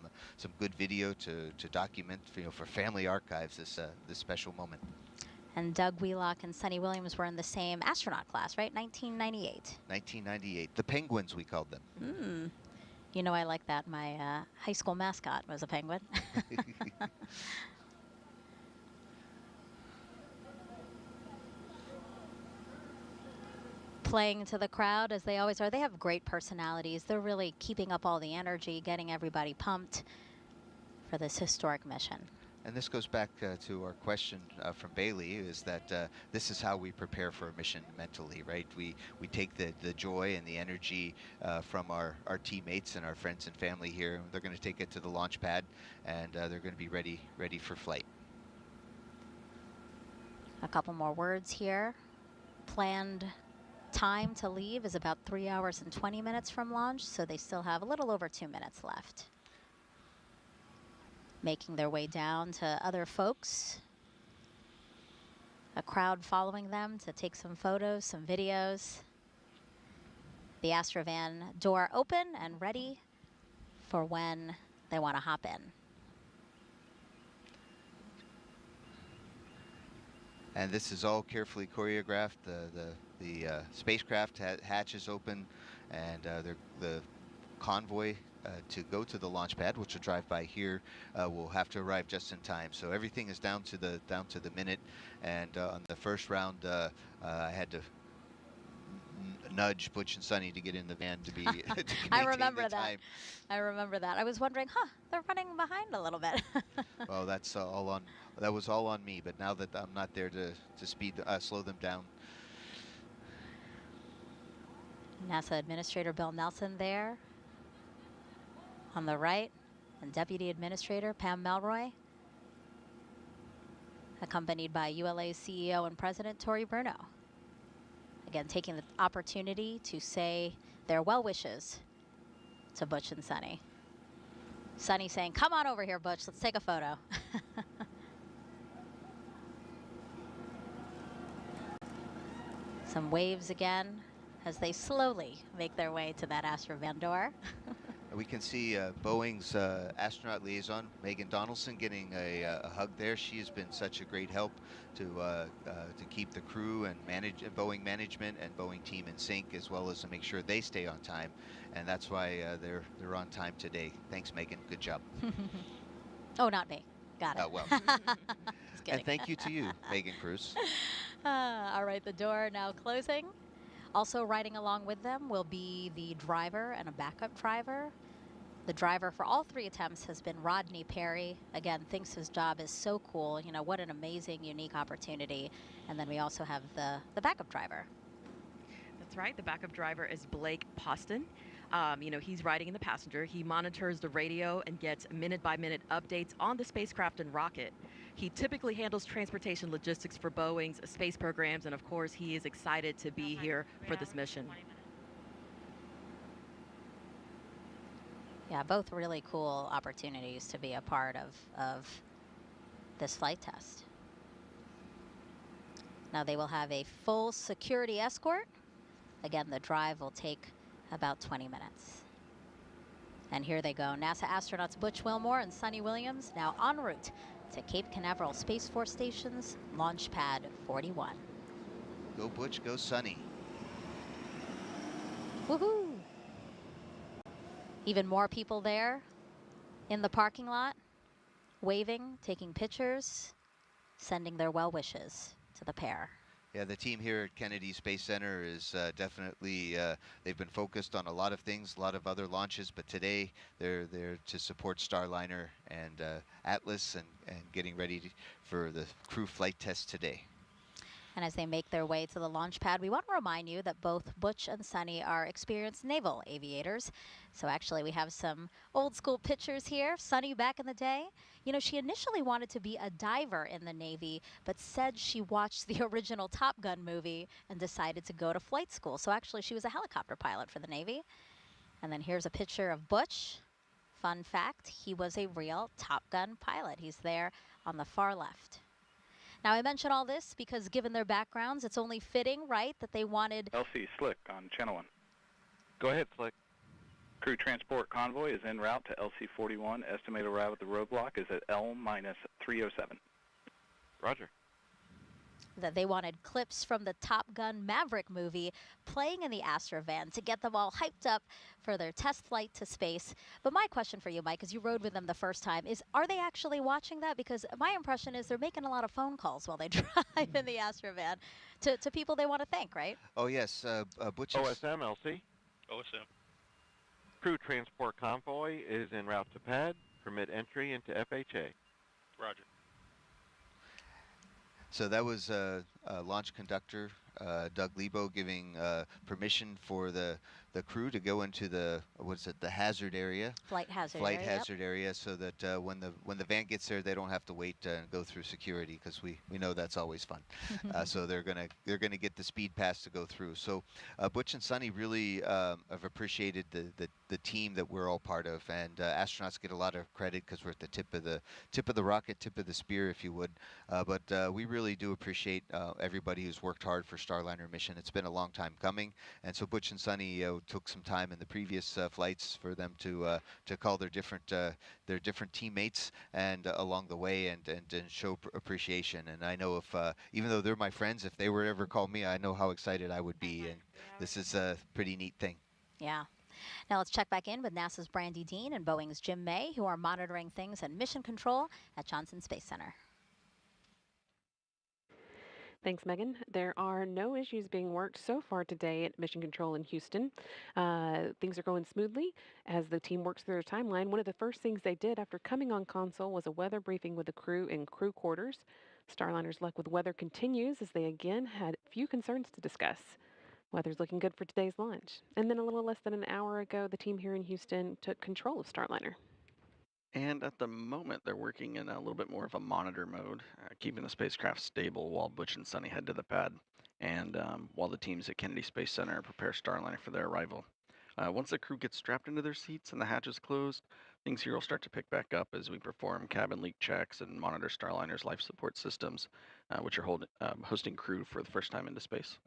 good video to document, for family archives this special moment. And Doug Wheelock and Suni Williams were in the same astronaut class, right? 1998. 1998. The Penguins, we called them. You know, I like that. My high school mascot was a penguin. Playing to the crowd, as they always are. They have great personalities. They're really keeping up all the energy, getting everybody pumped for this historic mission. And this goes back to our question from Bailey, is that this is how we prepare for a mission mentally, right? We take the joy and the energy from our teammates and our friends and family here. They're going to take it to the launch pad, and they're going to be ready for flight. A couple more words here. Planned time to leave is about 3 hours and 20 minutes from launch, so they still have a little over 2 minutes left. Making their way down to other folks. A crowd following them to take some photos, some videos. The Astrovan door open and ready for when they want to hop in. And this is all carefully choreographed. The spacecraft hatch is open, and the convoy to go to the launch pad, which will drive by here, will have to arrive just in time. So everything is down to the minute. And on the first round, I had to nudge Butch and Suni to get in the van to be. To I remember that. time. I remember that. I was wondering, they're running behind a little bit. Well, that's all on. That was all on me. But now that I'm not there to slow them down. NASA Administrator Bill Nelson there on the right, and Deputy Administrator Pam Melroy, accompanied by ULA's CEO and President Tori Bruno. Again, taking the opportunity to say their well wishes to Butch and Suni. Suni saying, "Come on over here, Butch, let's take a photo." Some waves again as they slowly make their way to that Astrovan door. We can see Boeing's astronaut liaison, Megan Donaldson, getting a hug there. She has been such a great help to keep the crew and Boeing management and Boeing team in sync, as well as to make sure they stay on time. And that's why they're on time today. Thanks, Megan. Good job. Oh, not me. Got it. Oh, well. And thank you to you, Megan Cruz. All right, the door now closing. Also riding along with them will be the driver and a backup driver. The driver for all three attempts has been Rodney Perry. Again, thinks his job is so cool. You know, what an amazing, unique opportunity. And then we also have the backup driver. That's right. The backup driver is Blake Poston. He's riding in the passenger. He monitors the radio and gets minute-by-minute updates on the spacecraft and rocket. He typically handles transportation logistics for Boeing's space programs, and of course, he is excited to be here for this mission. Yeah, both really cool opportunities to be a part of this flight test. Now they will have a full security escort. Again, the drive will take about 20 minutes. And here they go. NASA astronauts Butch Wilmore and Suni Williams now en route to Cape Canaveral Space Force Station's Launch Pad 41. Go Butch, go Suni. Woohoo! Even more people there in the parking lot, waving, taking pictures, sending their well wishes to the pair. Yeah, the team here at Kennedy Space Center is definitely, they've been focused on a lot of things, a lot of other launches, but today they're there to support Starliner and Atlas and getting ready for the crew flight test today. And as they make their way to the launch pad, we want to remind you that both Butch and Suni are experienced naval aviators. So actually we have some old school pictures here. Suni back in the day, you know, she initially wanted to be a diver in the Navy, but said she watched the original Top Gun movie and decided to go to flight school. So actually she was a helicopter pilot for the Navy. And then here's a picture of Butch Fun fact, he was a real Top Gun pilot. He's there on the far left. Now, I mention all this because given their backgrounds, it's only fitting, right, that they wanted... LC Slick on Channel 1. Go ahead, Slick. Crew transport convoy is en route to LC-41. Estimated arrival at the roadblock is at L-307. Roger. That they wanted clips from the Top Gun Maverick movie playing in the Astrovan to get them all hyped up for their test flight to space. But my question for you, Mike, as you rode with them the first time, is are they actually watching that? Because my impression is they're making a lot of phone calls while they drive in the Astrovan to people they want to thank, right? Oh, yes. Butch. OSM, LC. OSM. Crew transport convoy is en route to pad. Permit entry into FHA. Roger. So that was launch conductor Doug Lebo giving permission for the crew to go into the the hazard area, flight hazard area, so that when the van gets there, they don't have to wait and go through security, because we know that's always fun. So they're gonna get the speed pass to go through. So Butch and Suni really have appreciated the team that we're all part of, and astronauts get a lot of credit because we're at the tip of the rocket, tip of the spear, if you would. But we really do appreciate everybody who's worked hard for Starliner mission. It's been a long time coming, and so Butch and Suni took some time in the previous flights for them to call their different teammates and along the way and show appreciation. And I know if even though they're my friends, if they were to ever call me, I know how excited I would be. And this is a pretty neat thing. Yeah. Now let's check back in with NASA's Brandy Dean and Boeing's Jim May, who are monitoring things in mission control at Johnson Space Center. Thanks, Megan. There are no issues being worked so far today at Mission Control in Houston. Things are going smoothly as the team works through their timeline. One of the first things they did after coming on console was a weather briefing with the crew in crew quarters. Starliner's luck with weather continues as they again had a few concerns to discuss. Weather's looking good for today's launch. And then a little less than an hour ago, the team here in Houston took control of Starliner. And at the moment, they're working in a little bit more of a monitor mode, keeping the spacecraft stable while Butch and Suni head to the pad, and while the teams at Kennedy Space Center prepare Starliner for their arrival. Once the crew gets strapped into their seats and the hatches closed, things here will start to pick back up as we perform cabin leak checks and monitor Starliner's life support systems, which are hosting crew for the first time into space.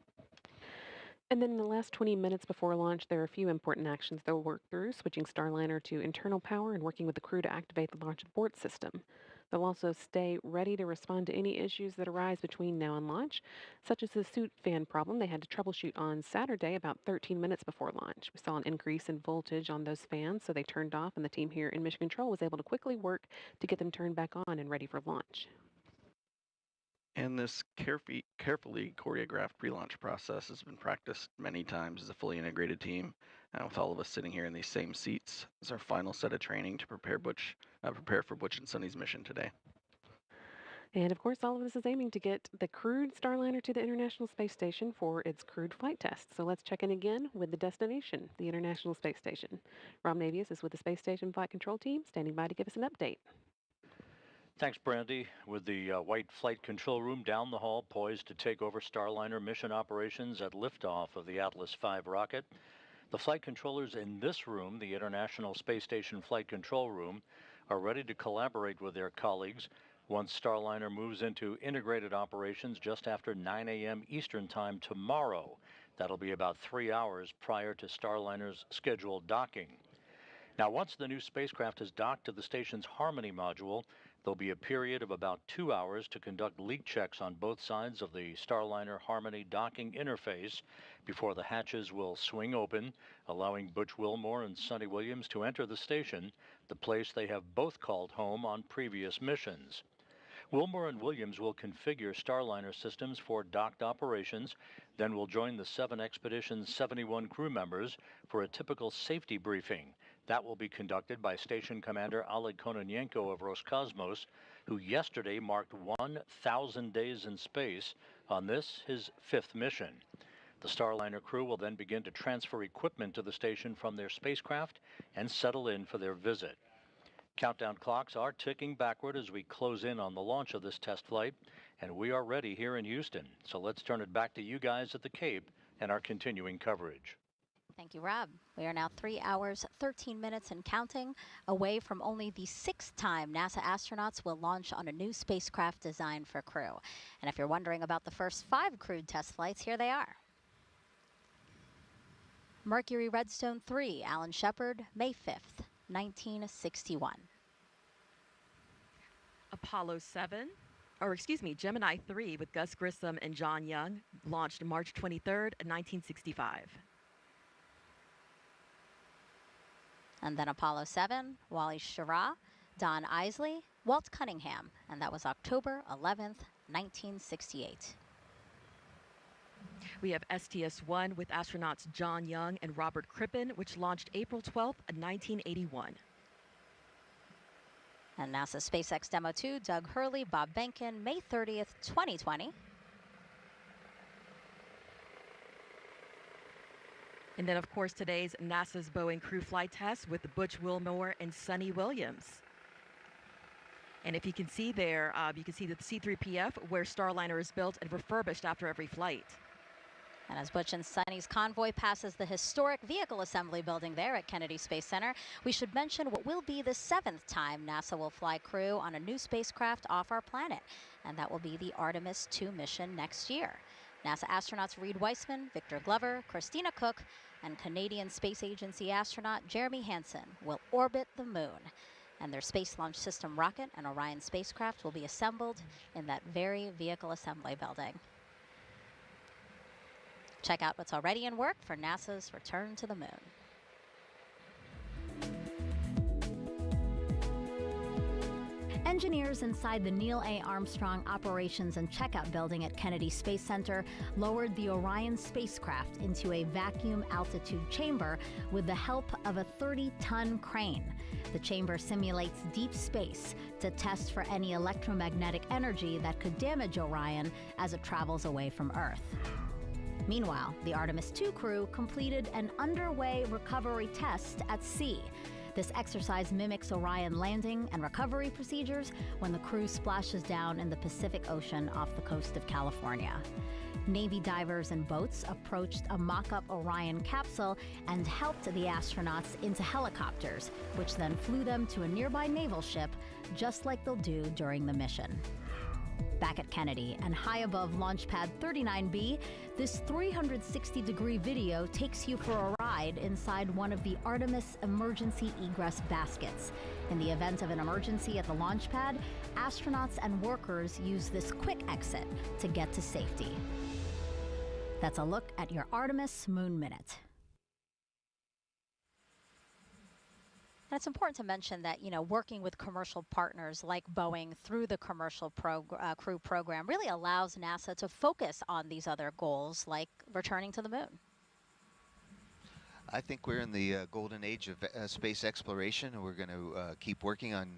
And then in the last 20 minutes before launch, there are a few important actions they'll work through, switching Starliner to internal power and working with the crew to activate the launch abort system. They'll also stay ready to respond to any issues that arise between now and launch, such as the suit fan problem they had to troubleshoot on Saturday about 13 minutes before launch. We saw an increase in voltage on those fans, so they turned off, and the team here in Mission Control was able to quickly work to get them turned back on and ready for launch. And this carefully choreographed pre-launch process has been practiced many times as a fully integrated team, with all of us sitting here in these same seats as our final set of training to prepare for Butch and Suni's mission today. And of course, all of this is aiming to get the crewed Starliner to the International Space Station for its crewed flight test. So let's check in again with the destination, the International Space Station. Rob Navius is with the Space Station Flight Control Team, standing by to give us an update. Thanks, Brandy. With the white flight control room down the hall, poised to take over Starliner mission operations at liftoff of the Atlas V rocket, the flight controllers in this room, the International Space Station Flight Control Room, are ready to collaborate with their colleagues once Starliner moves into integrated operations just after 9 a.m. Eastern Time tomorrow. That'll be about 3 hours prior to Starliner's scheduled docking. Now, once the new spacecraft is docked to the station's Harmony module, there'll be a period of about 2 hours to conduct leak checks on both sides of the Starliner Harmony docking interface before the hatches will swing open, allowing Butch Wilmore and Suni Williams to enter the station, the place they have both called home on previous missions. Wilmore and Williams will configure Starliner systems for docked operations, then will join the 7 Expedition's 71 crew members for a typical safety briefing. That will be conducted by Station Commander Oleg Kononenko of Roscosmos, who yesterday marked 1,000 days in space on this, his 5th mission. The Starliner crew will then begin to transfer equipment to the station from their spacecraft and settle in for their visit. Countdown clocks are ticking backward as we close in on the launch of this test flight, and we are ready here in Houston. So let's turn it back to you guys at the Cape and our continuing coverage. Thank you, Rob. We are now 3 hours, 13 minutes and counting away from only the 6th time NASA astronauts will launch on a new spacecraft designed for crew. And if you're wondering about the first 5 crewed test flights, here they are. Mercury Redstone 3, Alan Shepard, May 5th, 1961. Apollo 7, or excuse me, Gemini 3 with Gus Grissom and John Young, launched March 23rd, 1965. And then Apollo 7, Wally Schirra, Don Isley, Walt Cunningham, and that was October 11th, 1968. We have STS-1 with astronauts John Young and Robert Crippen, which launched April 12th, 1981. And NASA SpaceX Demo 2, Doug Hurley, Bob Behnken, May 30th, 2020. And then, of course, today's NASA's Boeing crew flight test with Butch Wilmore and Suni Williams. And if you can see there, you can see the C-3PF where Starliner is built and refurbished after every flight. And as Butch and Suni's convoy passes the historic vehicle assembly building there at Kennedy Space Center, we should mention what will be the 7th time NASA will fly crew on a new spacecraft off our planet. And that will be the Artemis 2 mission next year. NASA astronauts Reed Weissman, Victor Glover, Christina Cook, and Canadian Space Agency astronaut Jeremy Hansen will orbit the moon. And their Space Launch System rocket and Orion spacecraft will be assembled in that very vehicle assembly building. Check out what's already in work for NASA's return to the moon. Engineers inside the Neil A. Armstrong Operations and Checkout Building at Kennedy Space Center lowered the Orion spacecraft into a vacuum altitude chamber with the help of a 30-ton crane. The chamber simulates deep space to test for any electromagnetic energy that could damage Orion as it travels away from Earth. Meanwhile, the Artemis 2 crew completed an underway recovery test at sea. This exercise mimics Orion landing and recovery procedures when the crew splashes down in the Pacific Ocean off the coast of California. Navy divers and boats approached a mock-up Orion capsule and helped the astronauts into helicopters, which then flew them to a nearby naval ship, just like they'll do during the mission. Back at Kennedy and high above Launch Pad 39B, this 360-degree video takes you for a ride inside one of the Artemis emergency egress baskets. In the event of an emergency at the launch pad, astronauts and workers use this quick exit to get to safety. That's a look at your Artemis Moon Minute. And it's important to mention that, working with commercial partners like Boeing through the commercial crew program really allows NASA to focus on these other goals like returning to the moon. I think we're in the golden age of space exploration, and we're going to keep working on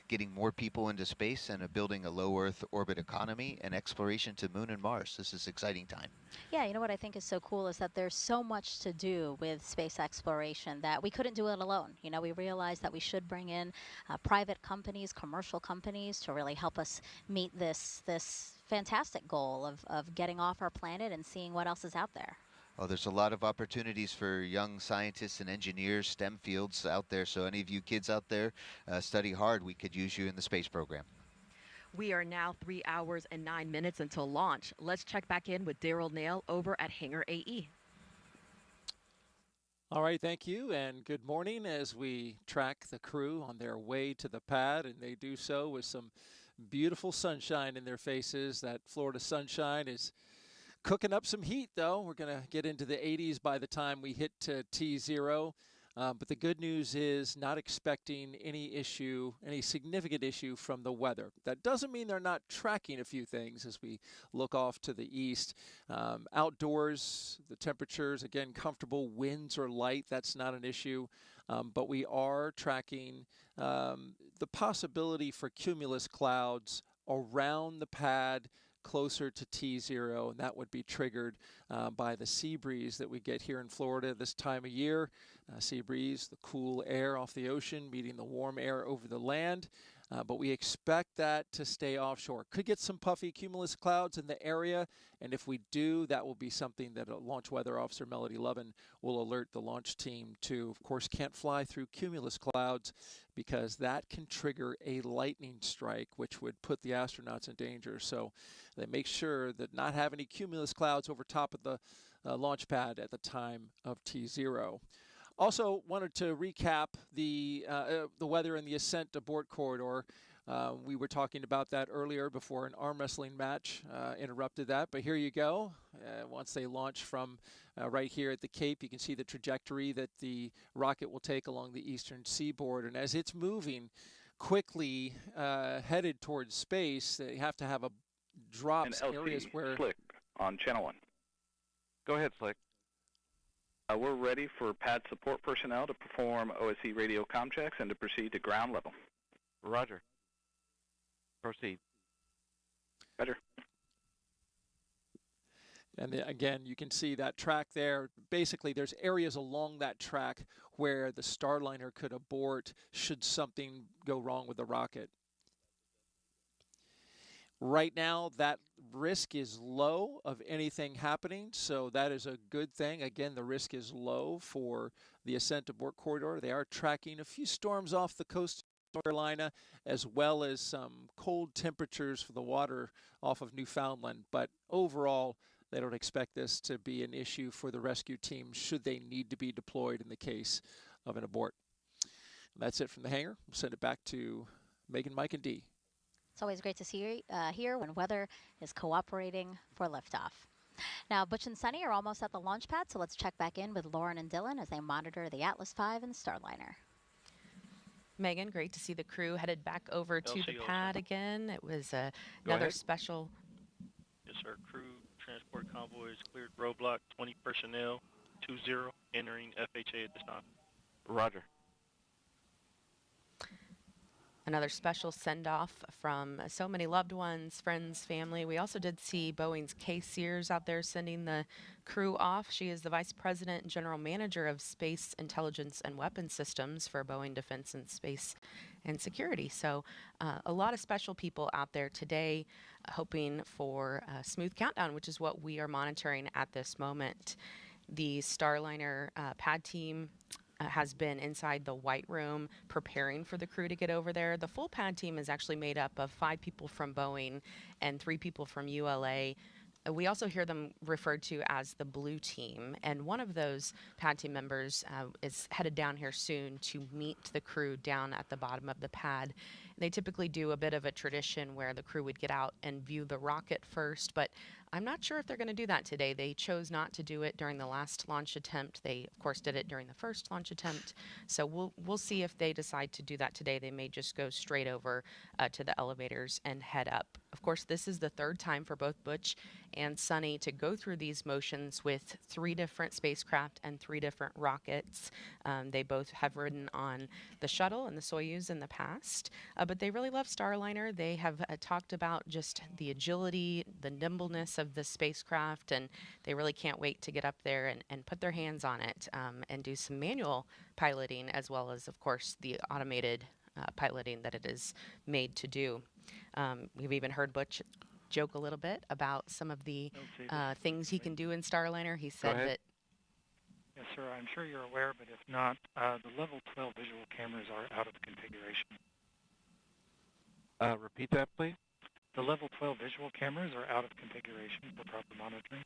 getting more people into space and building a low Earth orbit economy and exploration to Moon and Mars. This is an exciting time. Yeah, what I think is so cool is that there's so much to do with space exploration that we couldn't do it alone. We realized that we should bring in private companies, commercial companies to really help us meet this fantastic goal of getting off our planet and seeing what else is out there. Oh, there's a lot of opportunities for young scientists and engineers, STEM fields out there. So any of you kids out there, study hard. We could use you in the space program. We are now 3 hours and 9 minutes until launch. Let's check back in with Daryl Nail over at Hangar AE. All right, thank you, and good morning as we track the crew on their way to the pad, and they do so with some beautiful sunshine in their faces. That Florida sunshine is cooking up some heat, though. We're going to get into the 80s by the time we hit T0. But the good news is not expecting any significant issue from the weather. That doesn't mean they're not tracking a few things as we look off to the east. Outdoors, the temperatures, again, comfortable. Winds are light. That's not an issue. But we are tracking the possibility for cumulus clouds around the pad closer to T0, and that would be triggered by the sea breeze that we get here in Florida this time of year. Sea breeze, the cool air off the ocean meeting the warm air over the land. but we expect that to stay offshore. Could get some puffy cumulus clouds in the area, and if we do, that will be something that Launch Weather Officer Melody Lovin will alert the launch team to. Of course, can't fly through cumulus clouds because that can trigger a lightning strike, which would put the astronauts in danger. So they make sure that not have any cumulus clouds over top of the launch pad at the time of T0. Also wanted to recap the weather in the ascent abort corridor. We were talking about that earlier before an arm wrestling match interrupted that, but here you go. Once they launch from right here at the Cape, you can see the trajectory that the rocket will take along the eastern seaboard. And as it's moving quickly headed towards space, they have to have a drops areas where... Slick on channel 1. Go ahead, Slick. We're ready for pad support personnel to perform OSE radio comm checks and to proceed to ground level. Roger. Proceed. Roger. And again, you can see that track there. Basically, there's areas along that track where the Starliner could abort should something go wrong with the rocket. Right now, that risk is low of anything happening, so that is a good thing. Again, the risk is low for the ascent abort corridor. They are tracking a few storms off the coast of North Carolina, as well as some cold temperatures for the water off of Newfoundland. But overall, they don't expect this to be an issue for the rescue team should they need to be deployed in the case of an abort. And that's it from the hangar. We'll send it back to Megan, Mike, and Dee. It's always great to see here when weather is cooperating for liftoff. Now, Butch and Suni are almost at the launch pad, so let's check back in with Lauren and Dylan as they monitor the Atlas V and Starliner. Megan, great to see the crew headed back over to the pad again. It was another special. Yes, sir. Crew transport convoys cleared roadblock 20 personnel, 20 entering FHA at this time. Roger. Another special send-off from so many loved ones, friends, family. We also did see Boeing's Kay Sears out there sending the crew off. She is the Vice President and General Manager of Space Intelligence and Weapons Systems for Boeing Defense and Space and Security. So a lot of special people out there today hoping for a smooth countdown, which is what we are monitoring at this moment. The Starliner pad team has been inside the White Room preparing for the crew to get over there. The full pad team is actually made up of 5 people from Boeing and 3 people from ULA. We also hear them referred to as the Blue Team, and one of those pad team members is headed down here soon to meet the crew down at the bottom of the pad. They typically do a bit of a tradition where the crew would get out and view the rocket first, but I'm not sure if they're going to do that today. They chose not to do it during the last launch attempt. They, of course, did it during the first launch attempt. So we'll see if they decide to do that today. They may just go straight over to the elevators and head up. Of course, this is the 3rd time for both Butch and Suni to go through these motions with 3 different spacecraft and 3 different rockets. They both have ridden on the shuttle and the Soyuz in the past, but they really love Starliner. They have talked about just the agility, the nimbleness of the spacecraft, and they really can't wait to get up there and put their hands on it and do some manual piloting, as well as, of course, the automated piloting that it is made to do. We've even heard Butch joke a little bit about some of the things he can do in Starliner. He said that... Yes, sir. I'm sure you're aware, but if not, the level 12 visual cameras are out of configuration. Repeat that, please. The level 12 visual cameras are out of configuration for proper monitoring.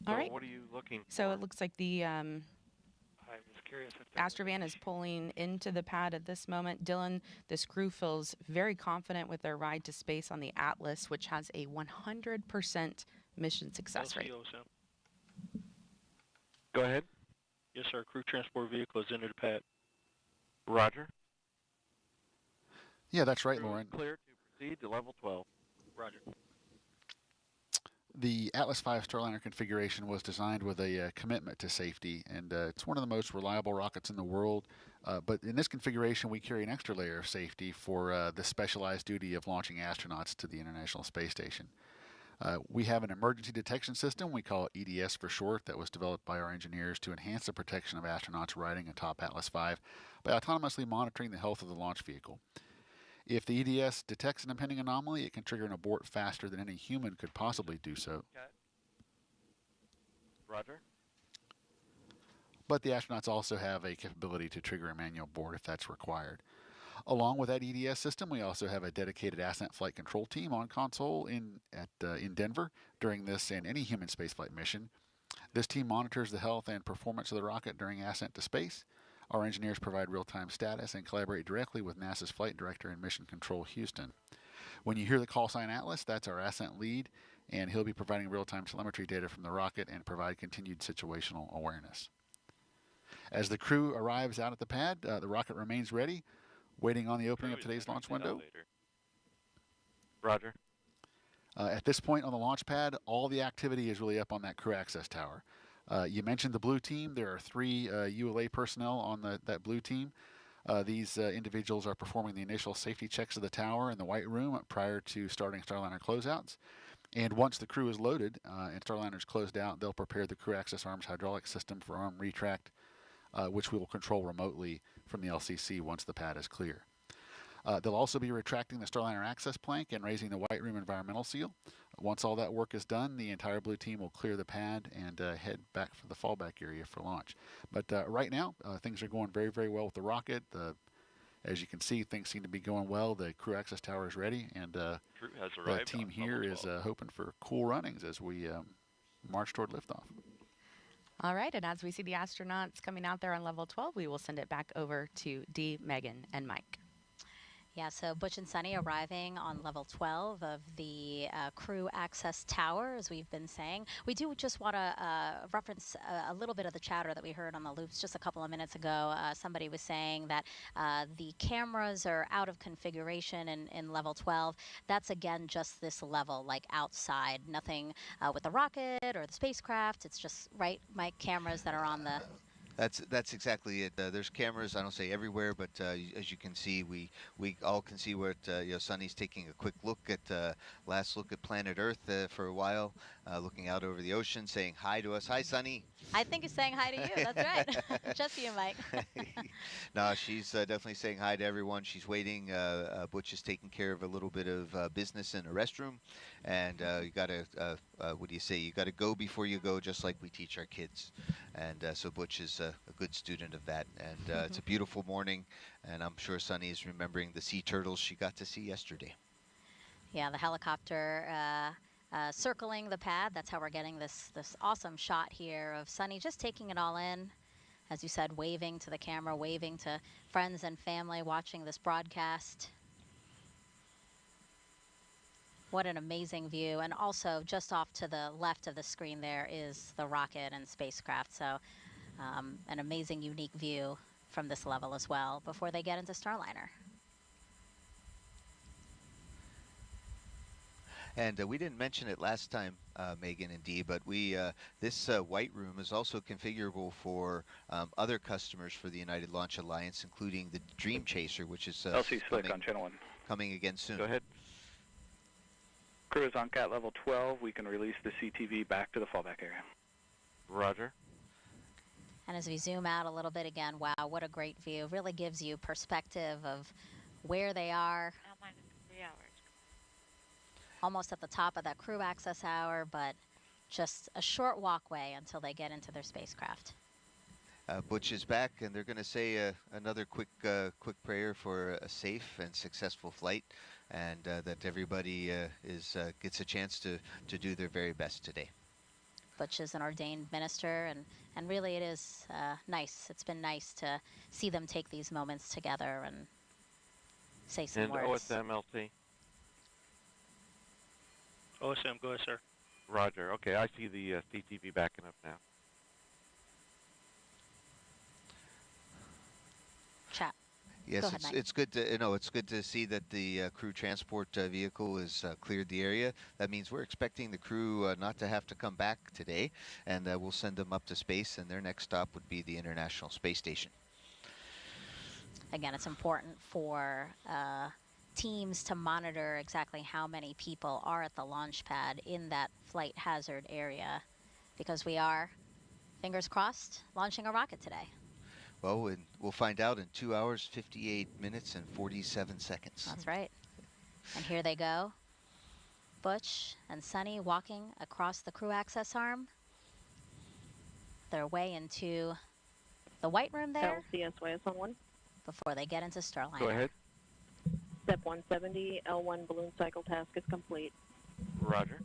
All right. What are you looking for? So it looks like the I was curious if Astrovan is pulling into the pad at this moment. Dylan, this crew feels very confident with their ride to space on the Atlas, which has a 100% mission success rate. Go ahead. Yes, sir. Crew transport vehicle is entered the pad. Roger. Yeah, that's right, Crew Lauren. Clear to proceed to level 12. Roger. The Atlas V Starliner configuration was designed with a commitment to safety, and it's one of the most reliable rockets in the world. But in this configuration, we carry an extra layer of safety for the specialized duty of launching astronauts to the International Space Station. We have an emergency detection system, we call it EDS for short, that was developed by our engineers to enhance the protection of astronauts riding atop Atlas V by autonomously monitoring the health of the launch vehicle. If the EDS detects an impending anomaly, it can trigger an abort faster than any human could possibly do so. Roger. But the astronauts also have a capability to trigger a manual abort if that's required. Along with that EDS system, we also have a dedicated ascent flight control team on console in Denver during this and any human spaceflight mission. This team monitors the health and performance of the rocket during ascent to space. Our engineers provide real-time status and collaborate directly with NASA's flight director and mission control Houston. When you hear the call sign Atlas, that's our ascent lead, and he'll be providing real-time telemetry data from the rocket and provide continued situational awareness. As the crew arrives out at the pad, the rocket remains ready, waiting on the opening of today's launch window. Roger. At this point on the launch pad, all the activity is really up on that crew access tower. You mentioned the blue team. There are 3 ULA personnel on that blue team. These individuals are performing the initial safety checks of the tower in the White Room prior to starting Starliner closeouts. And once the crew is loaded and Starliner is closed out, they'll prepare the crew access arms hydraulic system for arm retract, which we will control remotely from the LCC once the pad is clear. They'll also be retracting the Starliner access plank and raising the White Room environmental seal. Once all that work is done, the entire blue team will clear the pad and head back for the fallback area for launch. But right now, things are going very, very well with the rocket. As you can see, things seem to be going well. The crew access tower is ready, and the team here is hoping for cool runnings as we march toward liftoff. All right, and as we see the astronauts coming out there on level 12, we will send it back over to Dee, Megan, and Mike. Yeah, so Butch and Suni arriving on level 12 of the crew access tower, as we've been saying. We do just want to reference a little bit of the chatter that we heard on the loops just a couple of minutes ago. Somebody was saying that the cameras are out of configuration in level 12. That's, again, just this level, like outside. Nothing with the rocket or the spacecraft. It's just, right, Mike, cameras that are on the... That's exactly it. There's cameras, I don't say everywhere, but as you can see, we all can see where Suni's taking a quick look at last look at planet Earth for a while, looking out over the ocean, saying hi to us. Hi, Suni. I think he's saying hi to you. That's right. Just you, Mike. No, she's definitely saying hi to everyone. She's waiting. Butch is taking care of a little bit of business in a restroom, and you got to, what do you say? You got to go before you go, just like we teach our kids. And so Butch is a good student of that. And it's a beautiful morning, and I'm sure Suni is remembering the sea turtles she got to see yesterday. Yeah, the helicopter circling the pad. That's how we're getting this awesome shot here of Suni just taking it all in. As you said, waving to the camera, waving to friends and family watching this broadcast. What an amazing view. And also just off to the left of the screen there is the rocket and spacecraft. So an amazing, unique view from this level as well before they get into Starliner. And we didn't mention it last time, Megan and Dee, but this White Room is also configurable for other customers for the United Launch Alliance, including the Dream Chaser, which is LC Slick on Channel 1. Coming again soon. Go ahead. Crew is on CAT level 12. We can release the CTV back to the fallback area. Roger. And as we zoom out a little bit again, wow, what a great view. Really gives you perspective of where they are. Almost at the top of that crew access hour, but just a short walkway until they get into their spacecraft. Butch is back, and they're going to say another quick prayer for a safe and successful flight, and that everybody gets a chance to do their very best today. Butch is an ordained minister, and really it is nice. It's been nice to see them take these moments together and say some words. And OSM LT. OSM, go ahead, sir. Roger. Okay, I see the CTV backing up now. Chat. Yes, ahead, it's good to it's good to see that the crew transport vehicle has cleared the area. That means we're expecting the crew not to have to come back today, and we'll send them up to space. And their next stop would be the International Space Station. Again, it's important for teams to monitor exactly how many people are at the launch pad in that flight hazard area, because we are, fingers crossed, launching a rocket today. Well, we'll find out in 2 hours, 58 minutes, and 47 seconds. That's right. And here they go. Butch and Suni walking across the crew access arm. Their way into the white room there. LCSYS-11. Before they get into Starliner. Go ahead. Step 170, L1 balloon cycle task is complete. Roger.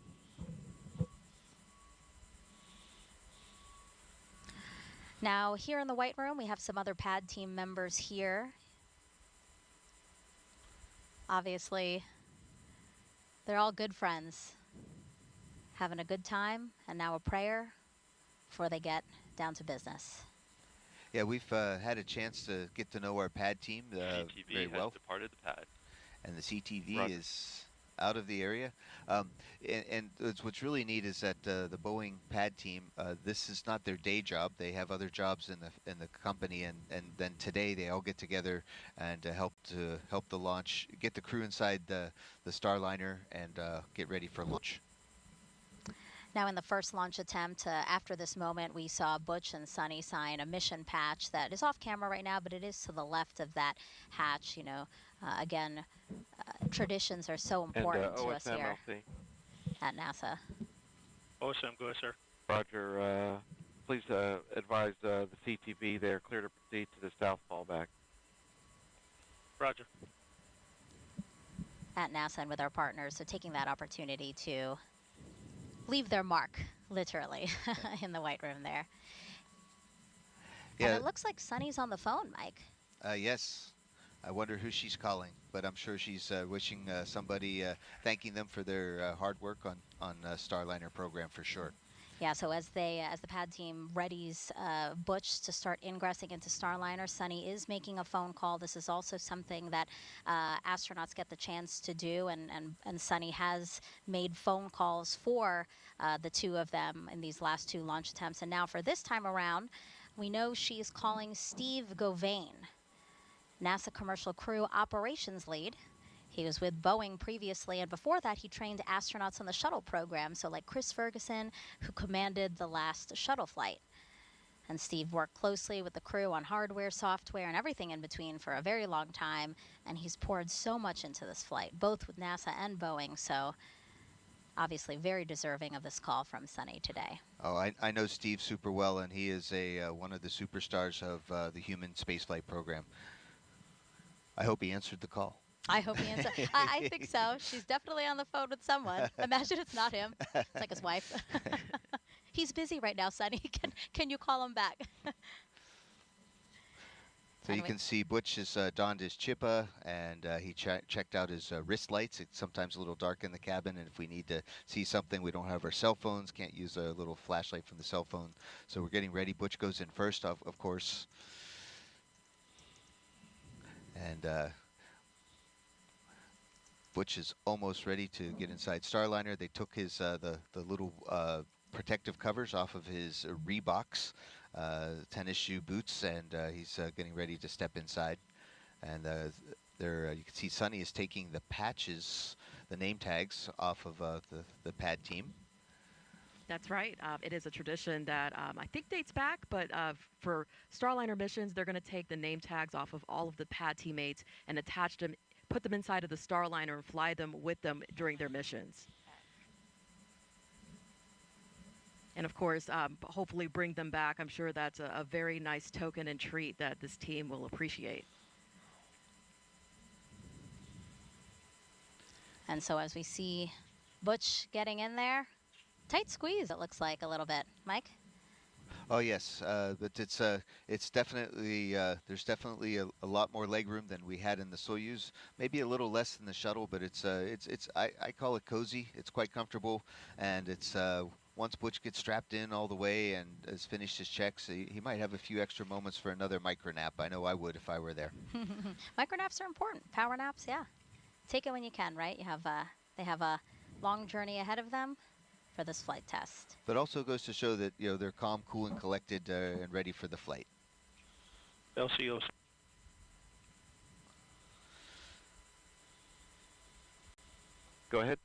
Now, here in the white room, we have some other pad team members here. Obviously, they're all good friends, having a good time, and now a prayer before they get down to business. Yeah, we've had a chance to get to know our pad team very well. has departed the pad. And the CTV is out of the area. And what's really neat is that the Boeing pad team, this is not their day job. They have other jobs in the company, and then today they all get together and help the launch, get the crew inside the Starliner, and get ready for launch. Now, in the first launch attempt, after this moment, we saw Butch and Suni sign a mission patch that is off camera right now, but it is to the left of that hatch. You know, again, traditions are so important to us here at NASA. OSM, go ahead, sir. Roger. Please advise the CTV they're clear to proceed to the south fallback. Roger. At NASA and with our partners, so taking that opportunity to leave their mark, literally, in the white room there. Yeah. And it looks like Suni's on the phone, Mike. Yes. I wonder who she's calling, but I'm sure she's wishing somebody, thanking them for their hard work on Starliner program for sure. Yeah, so as the pad team readies Butch to start ingressing into Starliner, Suni is making a phone call. This is also something that astronauts get the chance to do, and Suni has made phone calls for the two of them in these last two launch attempts. And now for this time around, we know she's calling Steve Govain, NASA Commercial Crew Operations Lead. He was with Boeing previously, and before that, he trained astronauts on the shuttle program, so like Chris Ferguson, who commanded the last shuttle flight. And Steve worked closely with the crew on hardware, software, and everything in between for a very long time, and he's poured so much into this flight, both with NASA and Boeing, so obviously very deserving of this call from Suni today. Oh, I know Steve super well, and he is one of the superstars of the human spaceflight program. I hope he answered the call. I hope he answers. I think so. She's definitely on the phone with someone. Imagine it's not him. It's like his wife. He's busy right now, Suni. Can you call him back? So you can see Butch has donned his chippa, and he checked out his wrist lights. It's sometimes a little dark in the cabin, and if we need to see something, we don't have our cell phones, can't use a little flashlight from the cell phone. So we're getting ready. Butch goes in first, of course. And Butch is almost ready to get inside Starliner. They took his the little protective covers off of his Reeboks tennis shoe boots, and he's getting ready to step inside. And there you can see Suni is taking the patches, the name tags, off of the pad team. That's right. It is a tradition that I think dates back, but for Starliner missions, they're going to take the name tags off of all of the pad teammates and attach them, put them inside of the Starliner and fly them with them during their missions. And of course, hopefully bring them back. I'm sure that's a very nice token and treat that this team will appreciate. And so as we see Butch getting in there, tight squeeze, it looks like a little bit. Mike? Oh yes, but it's definitely there's definitely a lot more leg room than we had in the Soyuz. Maybe a little less than the shuttle, but I call it cozy. It's quite comfortable, and it's once Butch gets strapped in all the way and has finished his checks, he might have a few extra moments for another micro nap. I know I would if I were there. Micro naps are important. Power naps, yeah. Take it when you can, right? They have a long journey ahead of them for this flight test. But also goes to show that they're calm, cool, and collected, and ready for the flight. LCOs. Go ahead.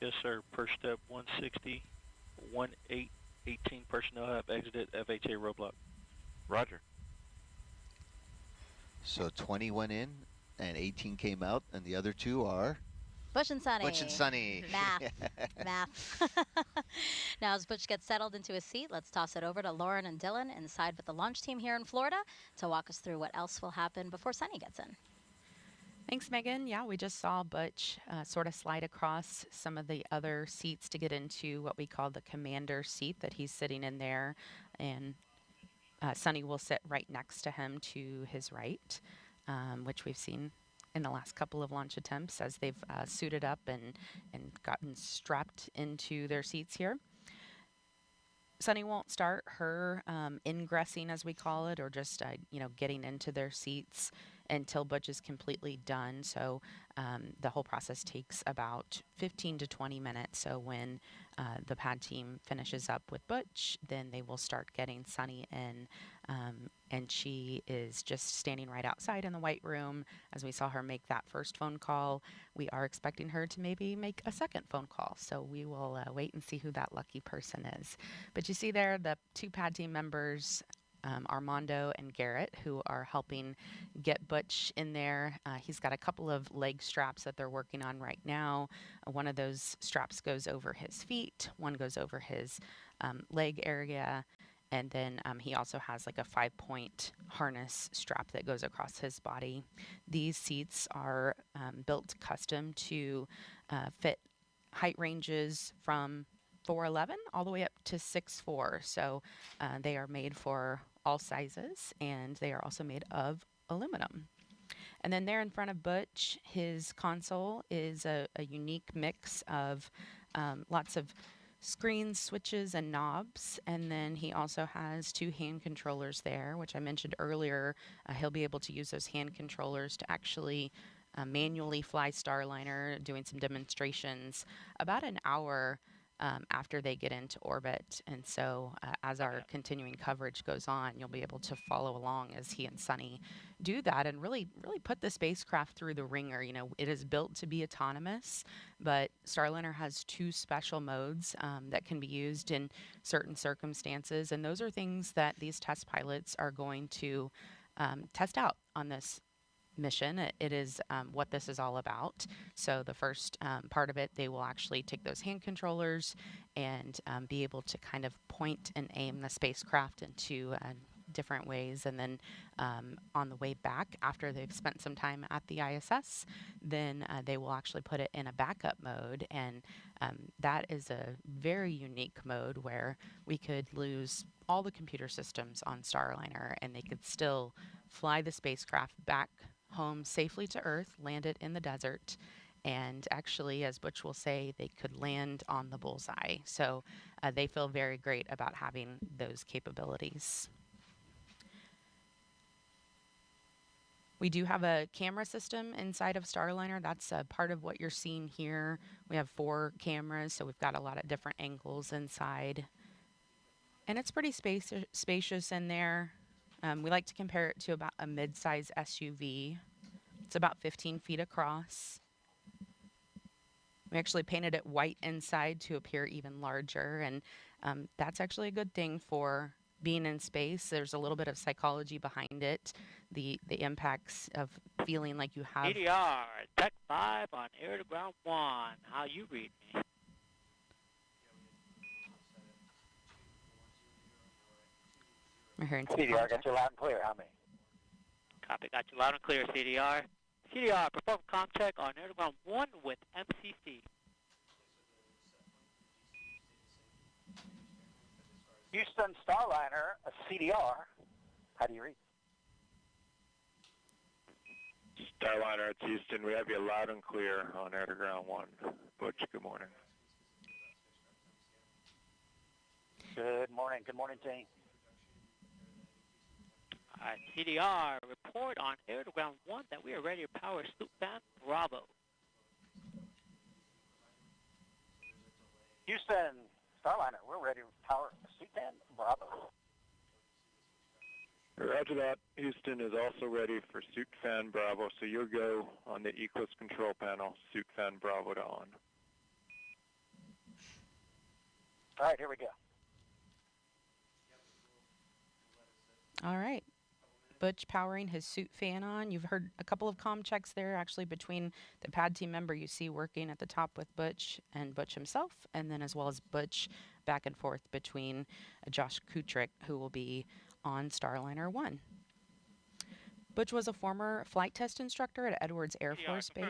Yes, sir. Per step 160, 18 personnel have exited FHA roadblock. Roger. So 20 went in and 18 came out, and the other 2 are? Butch and Suni. Butch and Suni. Math. Now, as Butch gets settled into his seat, let's toss it over to Lauren and Dylan inside with the launch team here in Florida to walk us through what else will happen before Suni gets in. Thanks, Megan. Yeah, we just saw Butch sort of slide across some of the other seats to get into what we call the commander seat that he's sitting in there. And Suni will sit right next to him to his right, which we've seen in the last couple of launch attempts as they've suited up and gotten strapped into their seats here. Suni won't start her ingressing, as we call it, or just getting into their seats until Butch is completely done. So the whole process takes about 15 to 20 minutes. So when the pad team finishes up with Butch, then they will start getting Suni in. And she is just standing right outside in the white room. As we saw her make that first phone call, we are expecting her to maybe make a second phone call. So we will wait and see who that lucky person is. But you see there the 2 pad team members, Armando and Garrett, who are helping get Butch in there. He's got a couple of leg straps that they're working on right now. One of those straps goes over his feet, one goes over his leg area, and then he also has like a 5-point harness strap that goes across his body. These seats are built custom to fit height ranges from 4'11" all the way up to 6'4". So they are made for all sizes, and they are also made of aluminum. And then there in front of Butch, his console is a unique mix of lots of screens, switches, and knobs. And then he also has 2 hand controllers there, which I mentioned earlier. He'll be able to use those hand controllers to actually manually fly Starliner, doing some demonstrations about an hour after they get into orbit. And so as our continuing coverage goes on, you'll be able to follow along as he and Suni do that and really put the spacecraft through the ringer. You know, it is built to be autonomous, but Starliner has 2 special modes that can be used in certain circumstances. And those are things that these test pilots are going to test out on this mission. It is what this is all about. So the first part of it, they will actually take those hand controllers and be able to kind of point and aim the spacecraft into different ways. And then on the way back, after they've spent some time at the ISS, then they will actually put it in a backup mode. And that is a very unique mode where we could lose all the computer systems on Starliner and they could still fly the spacecraft back home safely to Earth, land it in the desert, and actually, as Butch will say, they could land on the bullseye. So they feel very great about having those capabilities. We do have a camera system inside of Starliner. That's a part of what you're seeing here. We have 4 cameras, so we've got a lot of different angles inside. And it's pretty spacious in there. We like to compare it to about a mid-size SUV. It's about 15 feet across. We actually painted it white inside to appear even larger, and that's actually a good thing for being in space. There's a little bit of psychology behind it, the impacts of feeling like you have... CDR, Tech 5 on air to ground 1. How you read me? We're hearing CDR, got you loud and clear. How many? Copy, got you loud and clear, CDR. CDR, perform comm check on air to ground 1 with MCC. Houston Starliner, a CDR. How do you read? Starliner, it's Houston. We have you loud and clear on air to ground 1. Butch, good morning. Good morning. Good morning, team. CDR, report on air to ground 1 that we are ready to power sloop fan Bravo. Houston Starliner, we're ready to power sloop fan Bravo. Roger that. Houston is also ready for suit fan Bravo, so you'll go on the Eclipse control panel, suit fan Bravo to on. All right, here we go. All right. Butch powering his suit fan on. You've heard a couple of comm checks there, actually, between the pad team member you see working at the top with Butch and Butch himself, and then as well as Butch back and forth between Josh Kutrick, who will be on Starliner 1. Butch was a former flight test instructor at Edwards Air Force Base.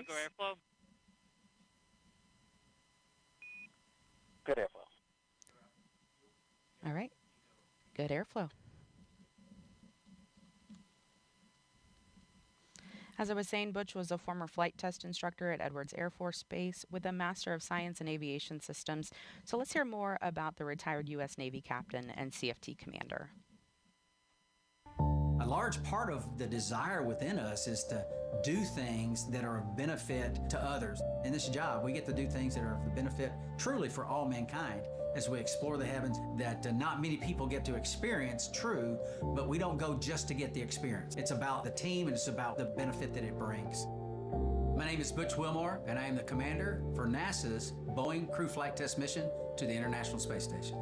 Good airflow. All right. Good airflow. As I was saying, Butch was a former flight test instructor at Edwards Air Force Base with a Master of Science in Aviation Systems. So let's hear more about the retired U.S. Navy captain and CFT commander. A large part of the desire within us is to do things that are of benefit to others. In this job, we get to do things that are of benefit truly for all mankind as we explore the heavens that not many people get to experience, true, but we don't go just to get the experience. It's about the team and it's about the benefit that it brings. My name is Butch Wilmore, and I am the commander for NASA's Boeing Crew Flight Test Mission to the International Space Station.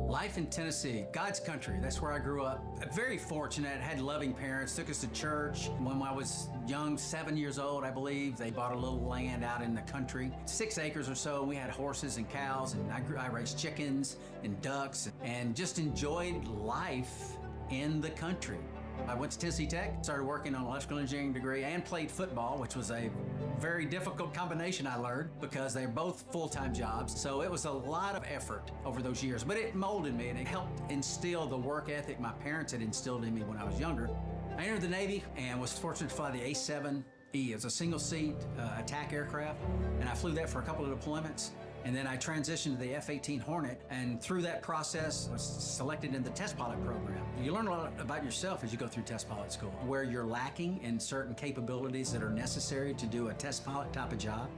Life in Tennessee, God's country, that's where I grew up. Very fortunate, had loving parents, took us to church. When I was young, 7 years old, I believe, they bought a little land out in the country, 6 acres or so. We had horses and cows, and I raised chickens and ducks, and just enjoyed life in the country. I went to Tennessee Tech, started working on an electrical engineering degree, and played football, which was a very difficult combination, I learned, because they're both full-time jobs. So it was a lot of effort over those years, but it molded me and it helped instill the work ethic my parents had instilled in me when I was younger. I entered the Navy and was fortunate to fly the A-7E. It was a single-seat attack aircraft, and I flew that for a couple of deployments. And then I transitioned to the F-18 Hornet, and through that process, was selected in the test pilot program. You learn a lot about yourself as you go through test pilot school, where you're lacking in certain capabilities that are necessary to do a test pilot type of job.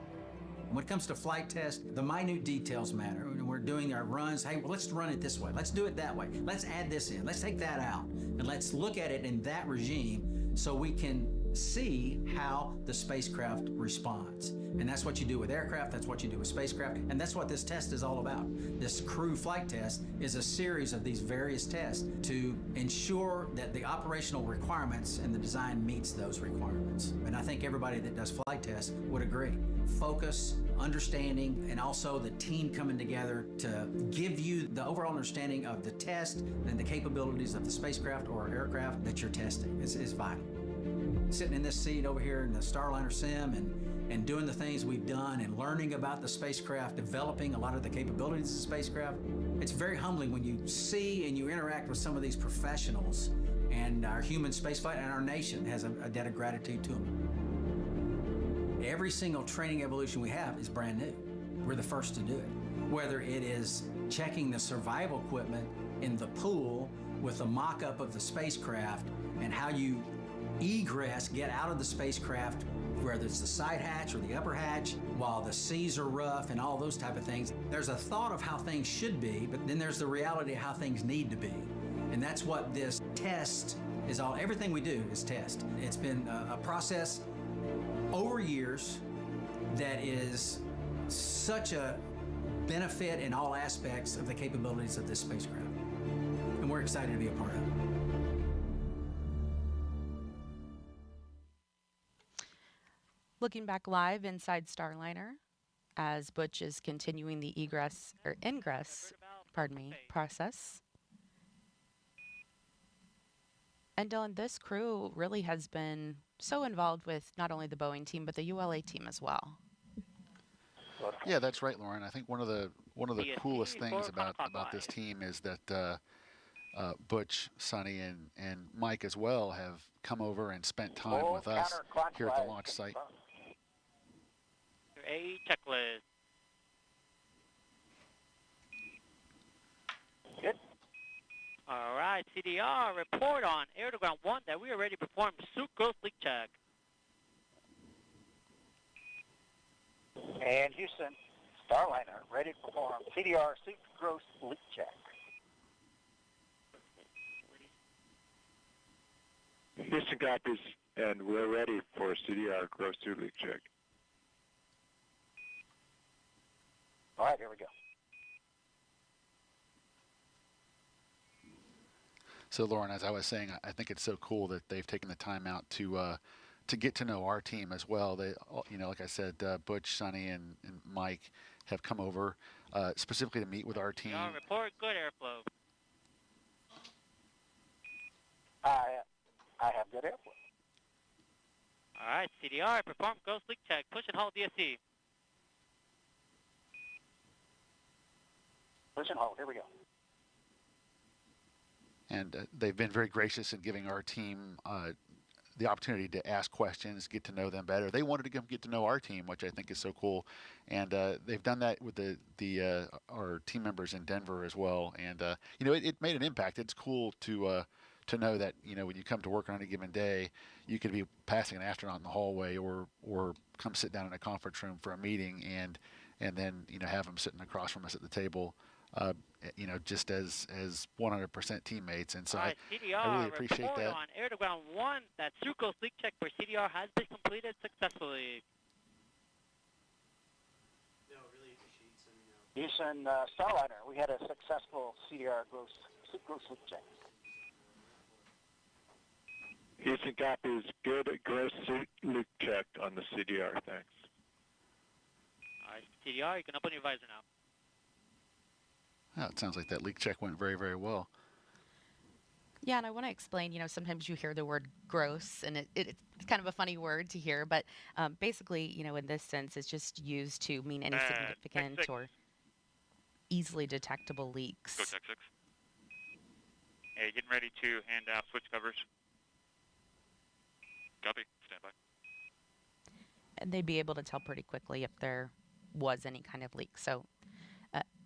When it comes to flight test, the minute details matter. When we're doing our runs, hey, well, let's run it this way. Let's do it that way. Let's add this in. Let's take that out. And let's look at it in that regime so we can see how the spacecraft responds. And that's what you do with aircraft, that's what you do with spacecraft, and that's what this test is all about. This crew flight test is a series of these various tests to ensure that the operational requirements and the design meets those requirements. And I think everybody that does flight tests would agree. Focus, understanding, and also the team coming together to give you the overall understanding of the test and the capabilities of the spacecraft or aircraft that you're testing is vital. Sitting in this seat over here in the Starliner sim and doing the things we've done and learning about the spacecraft, developing a lot of the capabilities of the spacecraft, it's very humbling when you see and you interact with some of these professionals, and our human spaceflight and our nation has a debt of gratitude to them. Every single training evolution we have is brand new. We're the first to do it. Whether it is checking the survival equipment in the pool with a mock-up of the spacecraft and how you egress, get out of the spacecraft, whether it's the side hatch or the upper hatch, while the seas are rough and all those type of things. There's a thought of how things should be, but then there's the reality of how things need to be. And that's what this test is all, everything we do is test. It's been a process over years that is such a benefit in all aspects of the capabilities of this spacecraft. And we're excited to be a part of it. Looking back live inside Starliner as Butch is continuing the ingress process. And Dylan, this crew really has been so involved with not only the Boeing team, but the ULA team as well. Yeah, that's right, Lauren. I think one of the coolest things about this team is that Butch, Suni, and Mike as well have come over and spent time with us here at the launch site. A checklist. Good. All right, CDR, report on air to ground 1 that we are ready to perform sucrose leak check. And Houston, Starliner, ready to perform CDR sucrose leak check. Houston copies, and we're ready for CDR gross suit leak check. All right, here we go. So, Lauren, as I was saying, I think it's so cool that they've taken the time out to get to know our team as well. They, like I said, Butch, Suni, and Mike have come over specifically to meet with our team. Report good airflow. I have good airflow. All right, CDR, perform gross leak check. Push and hold DSC. Push and hold, here we go. And they've been very gracious in giving our team the opportunity to ask questions, get to know them better. They wanted to come get to know our team, which I think is so cool. And they've done that with our team members in Denver as well. And it made an impact. It's cool to know that when you come to work on any given day, you could be passing an astronaut in the hallway or come sit down in a conference room for a meeting and then have them sitting across from us at the table. Just as 100% teammates, and so right, I really appreciate that. On air to ground 1, that sucrose leak check for CDR has been completed successfully. Houston Starliner, we had a successful CDR gross leak check. Houston copies, good gross suit leak check on the CDR, thanks. All right, CDR, you can open your visor now. Oh, it sounds like that leak check went very, very well. Yeah, and I want to explain, sometimes you hear the word gross, and it's kind of a funny word to hear, but basically, in this sense, it's just used to mean any significant or easily detectable leaks. Go Tech 6. Hey, getting ready to hand out switch covers. Copy. Stand by. And they'd be able to tell pretty quickly if there was any kind of leak. So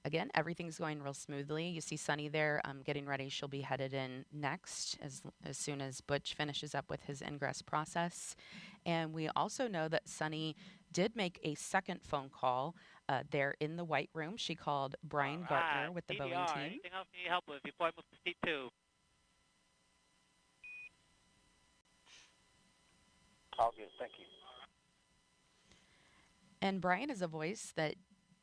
again, everything's going real smoothly. You see Suni there getting ready. She'll be headed in next as soon as Butch finishes up with his ingress process. And we also know that Suni did make a second phone call there in the White Room. She called Brian Gartner with the Boeing team. Anything else you need help with before I move to seat 2? All good, thank you. And Brian is a voice that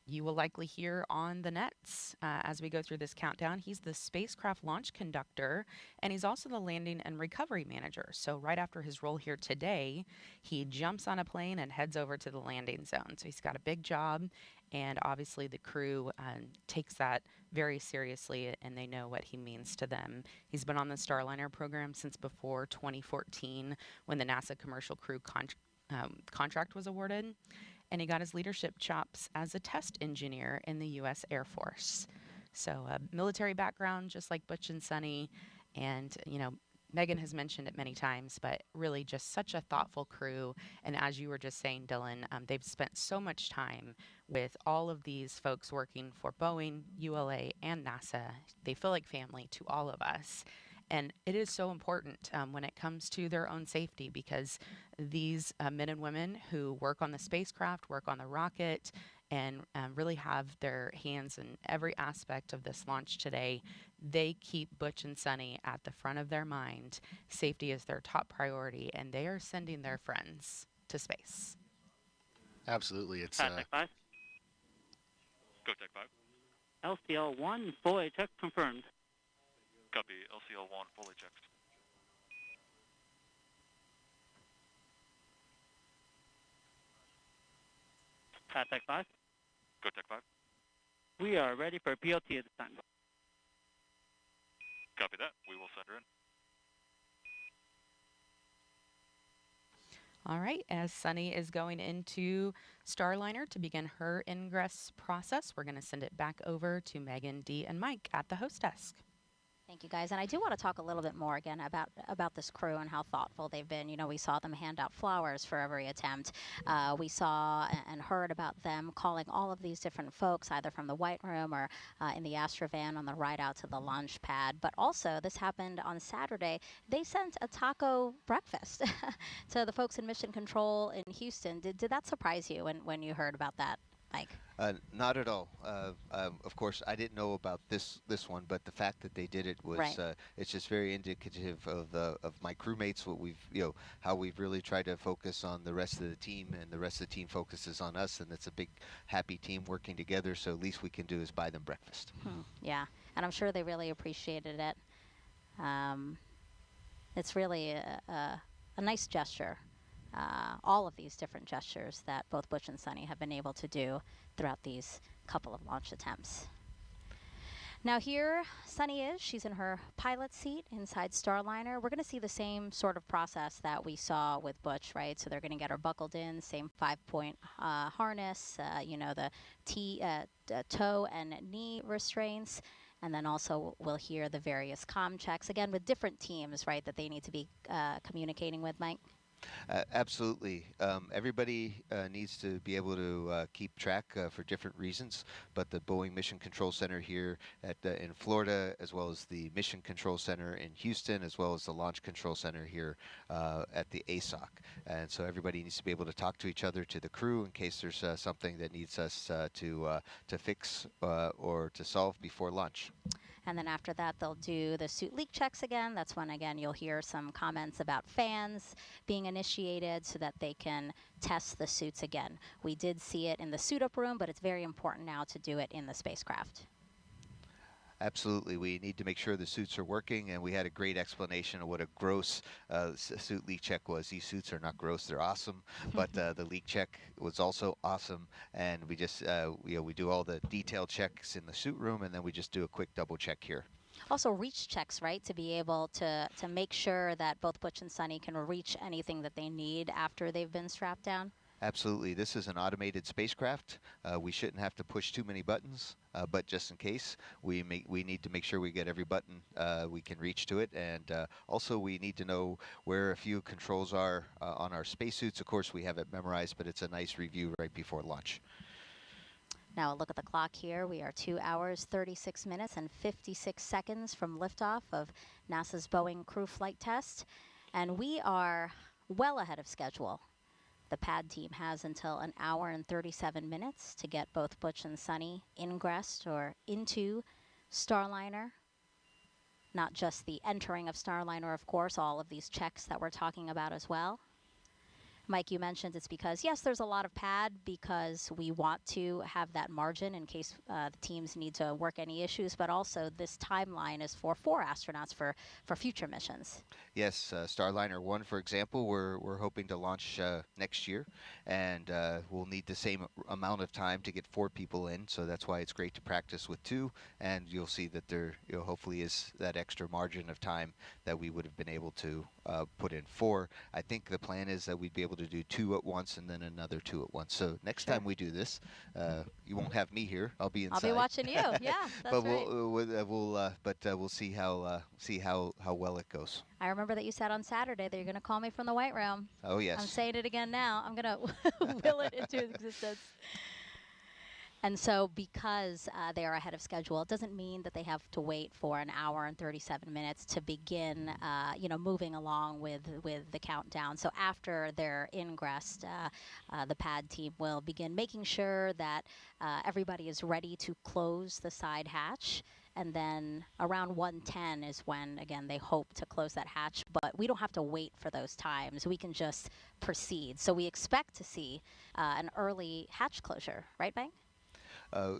you will likely hear on the nets as we go through this countdown. He's the spacecraft launch conductor, and he's also the landing and recovery manager. So right after his role here today, he jumps on a plane and heads over to the landing zone. So he's got a big job, and obviously the crew takes that very seriously, and they know what he means to them. He's been on the Starliner program since before 2014 when the NASA Commercial Crew contract was awarded. And he got his leadership chops as a test engineer in the U.S. Air Force. So a military background, just like Butch and Suni. And, Megan has mentioned it many times, but really just such a thoughtful crew. And as you were just saying, Dylan, they've spent so much time with all of these folks working for Boeing, ULA, and NASA. They feel like family to all of us. And it is so important when it comes to their own safety, because these men and women who work on the spacecraft, work on the rocket, and really have their hands in every aspect of this launch today, they keep Butch and Suni at the front of their mind. Safety is their top priority, and they are sending their friends to space. Absolutely. It's Tech 5. Go Tech 5. LCL-1, fully check confirmed. Copy. LCL-1 fully checked. Tech 5. Go Tech 5. We are ready for PLT at this time. Copy that. We will send her in. All right, as Suni is going into Starliner to begin her ingress process, we're going to send it back over to Megan, Dee, and Mike at the host desk. Thank you, guys. And I do want to talk a little bit more again about this crew and how thoughtful they've been. We saw them hand out flowers for every attempt. We saw and heard about them calling all of these different folks, either from the White Room or in the Astrovan on the ride out to the launch pad. But also, this happened on Saturday. They sent a taco breakfast to the folks in Mission Control in Houston. Did that surprise you when you heard about that? Mike? Not at all. Of course, I didn't know about this one, but the fact that they did it was it's just very indicative of my crewmates. What we've how we've really tried to focus on the rest of the team, and the rest of the team focuses on us, and it's a big happy team working together. So least we can do is buy them breakfast. Yeah, and I'm sure they really appreciated it. It's really a nice gesture. All of these different gestures that both Butch and Suni have been able to do throughout these couple of launch attempts. Now here, Suni is. She's in her pilot seat inside Starliner. We're going to see the same sort of process that we saw with Butch, right? So they're going to get her buckled in, same 5-point harness, the toe and knee restraints. And then also we'll hear the various comm checks, again, with different teams, right, that they need to be communicating with, Mike? Absolutely. Everybody needs to be able to keep track for different reasons, but the Boeing Mission Control Center here in Florida, as well as the Mission Control Center in Houston, as well as the Launch Control Center here at the ASOC. And so everybody needs to be able to talk to each other, to the crew, in case there's something that needs us to fix or to solve before launch. And then after that, they'll do the suit leak checks again. That's when, again, you'll hear some comments about fans being initiated so that they can test the suits again. We did see it in the suit-up room, but it's very important now to do it in the spacecraft. Absolutely. We need to make sure the suits are working, and we had a great explanation of what a gross suit leak check was. These suits are not gross, they're awesome, but the leak check was also awesome, and we just, we do all the detailed checks in the suit room, and then we just do a quick double check here. Also reach checks, right, to be able to make sure that both Butch and Suni can reach anything that they need after they've been strapped down. Absolutely. This is an automated spacecraft. We shouldn't have to push too many buttons, but just in case, we need to make sure we get every button we can reach to it. And also, we need to know where a few controls are on our spacesuits. Of course, we have it memorized, but it's a nice review right before launch. Now, look at the clock here. We are 2 hours, 36 minutes, and 56 seconds from liftoff of NASA's Boeing crew flight test. And we are well ahead of schedule. The pad team has until 1 hour and 37 minutes to get both Butch and Suni ingressed or into Starliner. Not just the entering of Starliner, of course, all of these checks that we're talking about as well. Mike, you mentioned it's because, yes, there's a lot of pad because we want to have that margin in case the teams need to work any issues, but also this timeline is for 4 astronauts for future missions. Yes, Starliner 1, for example, we're hoping to launch next year, and we'll need the same amount of time to get 4 people in, so that's why it's great to practice with 2, and you'll see that there hopefully is that extra margin of time that we would have been able to put in 4. I think the plan is that we'd be able to do 2 at once and then another 2 at once. So next time we do this, you won't have me here. I'll be inside. I'll be watching you. Yeah, that's but right. We'll see how well it goes. I remember that you said on Saturday that you're going to call me from the White Room. Oh yes. I'm saying it again now. I'm going to will it into existence. And so because they are ahead of schedule, it doesn't mean that they have to wait for 1 hour and 37 minutes to begin, moving along with the countdown. So after they're ingressed, the pad team will begin making sure that everybody is ready to close the side hatch. And then around 1:10 is when, again, they hope to close that hatch. But we don't have to wait for those times. We can just proceed. So we expect to see an early hatch closure. Right, Bang?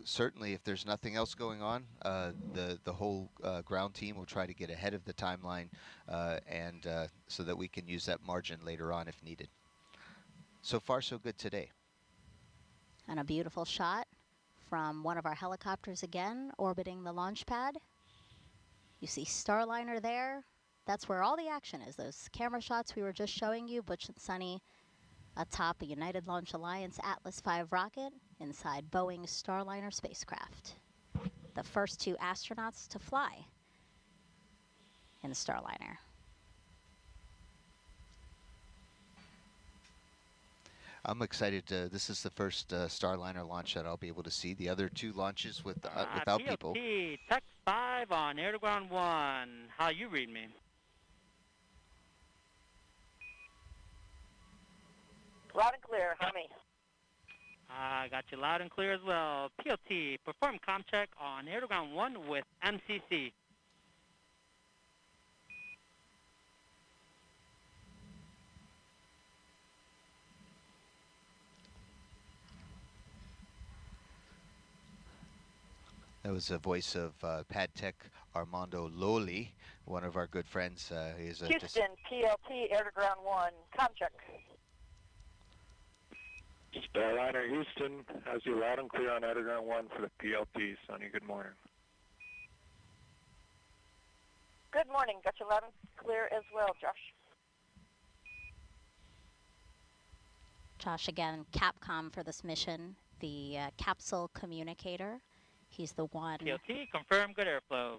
Certainly, if there's nothing else going on, the whole ground team will try to get ahead of the timeline, and so that we can use that margin later on if needed. So far, so good today. And a beautiful shot from one of our helicopters again, orbiting the launch pad. You see Starliner there. That's where all the action is. Those camera shots we were just showing you, Butch and Suni atop a United Launch Alliance Atlas V rocket inside Boeing Starliner spacecraft. The first 2 astronauts to fly in the Starliner. I'm excited. This is the first Starliner launch that I'll be able to see. The other 2 launches without people. Tech 5 on air to ground 1. How you read me? Loud and clear. How me? I got you loud and clear as well. PLT, perform comm check on air to ground 1 with MCC. That was the voice of pad tech Armando Loli, one of our good friends. He's a Houston, PLT, air to ground 1, comm check. Starliner Houston has you loud and clear on air to ground 1 for the PLT. Sonny, good morning. Good morning. Got you loud and clear as well, Josh. Josh, again, Capcom for this mission, the capsule communicator. He's the one PLT, confirm good airflow.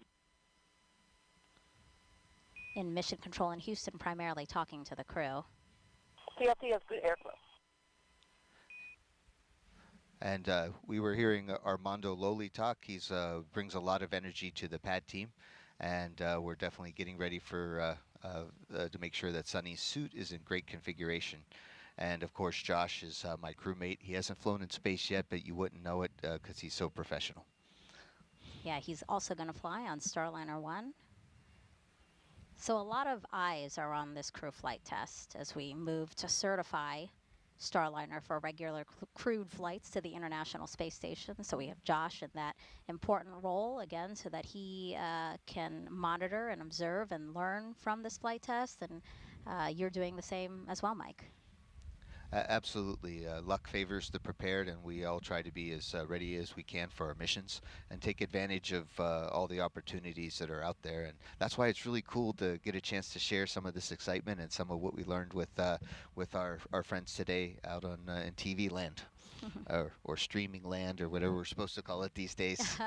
in mission control in Houston, primarily talking to the crew. PLT has good airflow. And we were hearing Armando Loli talk. He's brings a lot of energy to the pad team, and we're definitely getting ready for to make sure that Sonny's suit is in great configuration. And of course, Josh is my crewmate. He hasn't flown in space yet, but you wouldn't know it because he's so professional. Yeah, he's also going to fly on Starliner 1. So a lot of eyes are on this crew flight test as we move to certify Starliner for regular crewed flights to the International Space Station. So we have Josh in that important role, again, so that he can monitor and observe and learn from this flight test. And you're doing the same as well, Mike. Absolutely. Luck favors the prepared, and we all try to be as ready as we can for our missions and take advantage of all the opportunities that are out there. And that's why it's really cool to get a chance to share some of this excitement and some of what we learned with our friends today out on in TV land. Or streaming land, or whatever we're supposed to call it these days.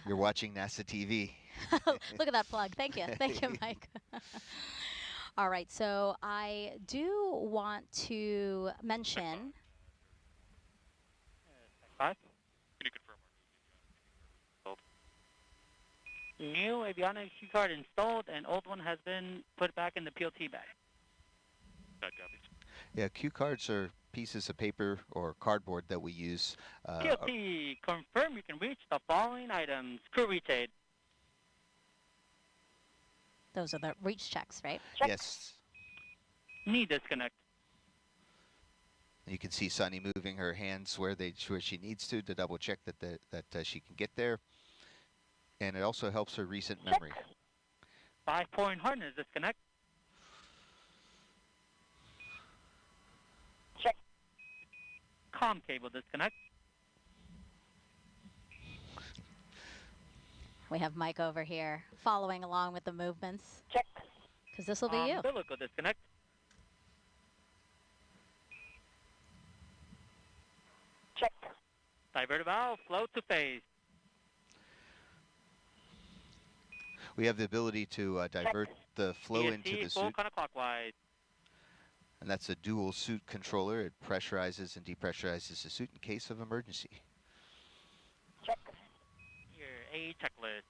You're watching NASA TV. Look at that plug. Thank you. Thank you, Mike. All right, so I do want to mention. Can you confirm? New avionics key card installed, and old one has been put back in the PLT bag. Yeah, cue cards are pieces of paper or cardboard that we use. PLT, confirm you can reach the following items. Crew reach aid. Those are the reach checks, right? Check. Yes. Knee disconnect. You can see Sunny moving her hands where she needs to double check that she can get there. And it also helps her recent memory. 5-point harness disconnect. Check. Comm cable disconnect. We have Mike over here following along with the movements. Check. Because this will be you. Umbilical disconnect. Check. Divert valve, flow to phase. We have the ability to divert the flow ESC into the full suit. counterclockwise. And that's a dual suit controller. It pressurizes and depressurizes the suit in case of emergency. Check. Your A checklist.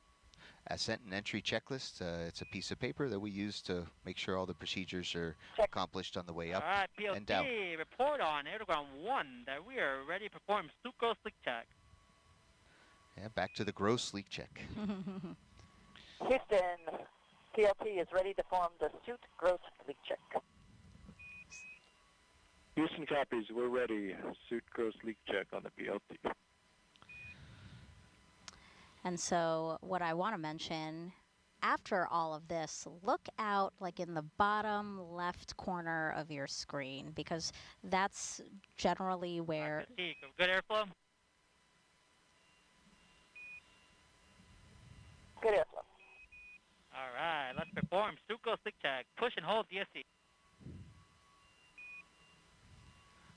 Ascent and entry checklist. It's a piece of paper that we use to make sure all the procedures are accomplished on the way up All right, PLT, and down. report on air to ground 1 that we are ready to perform sucrose leak check. Yeah, back to the gross leak check. Houston, PLT is ready to form the suit gross leak check. Houston copies, we're ready. Suit gross leak check on the PLT. And so what I want to mention, after all of this, look out like in the bottom left corner of your screen, because that's generally where... Good airflow? Good airflow. All right, let's perform sucrose leak check. Push and hold DSC.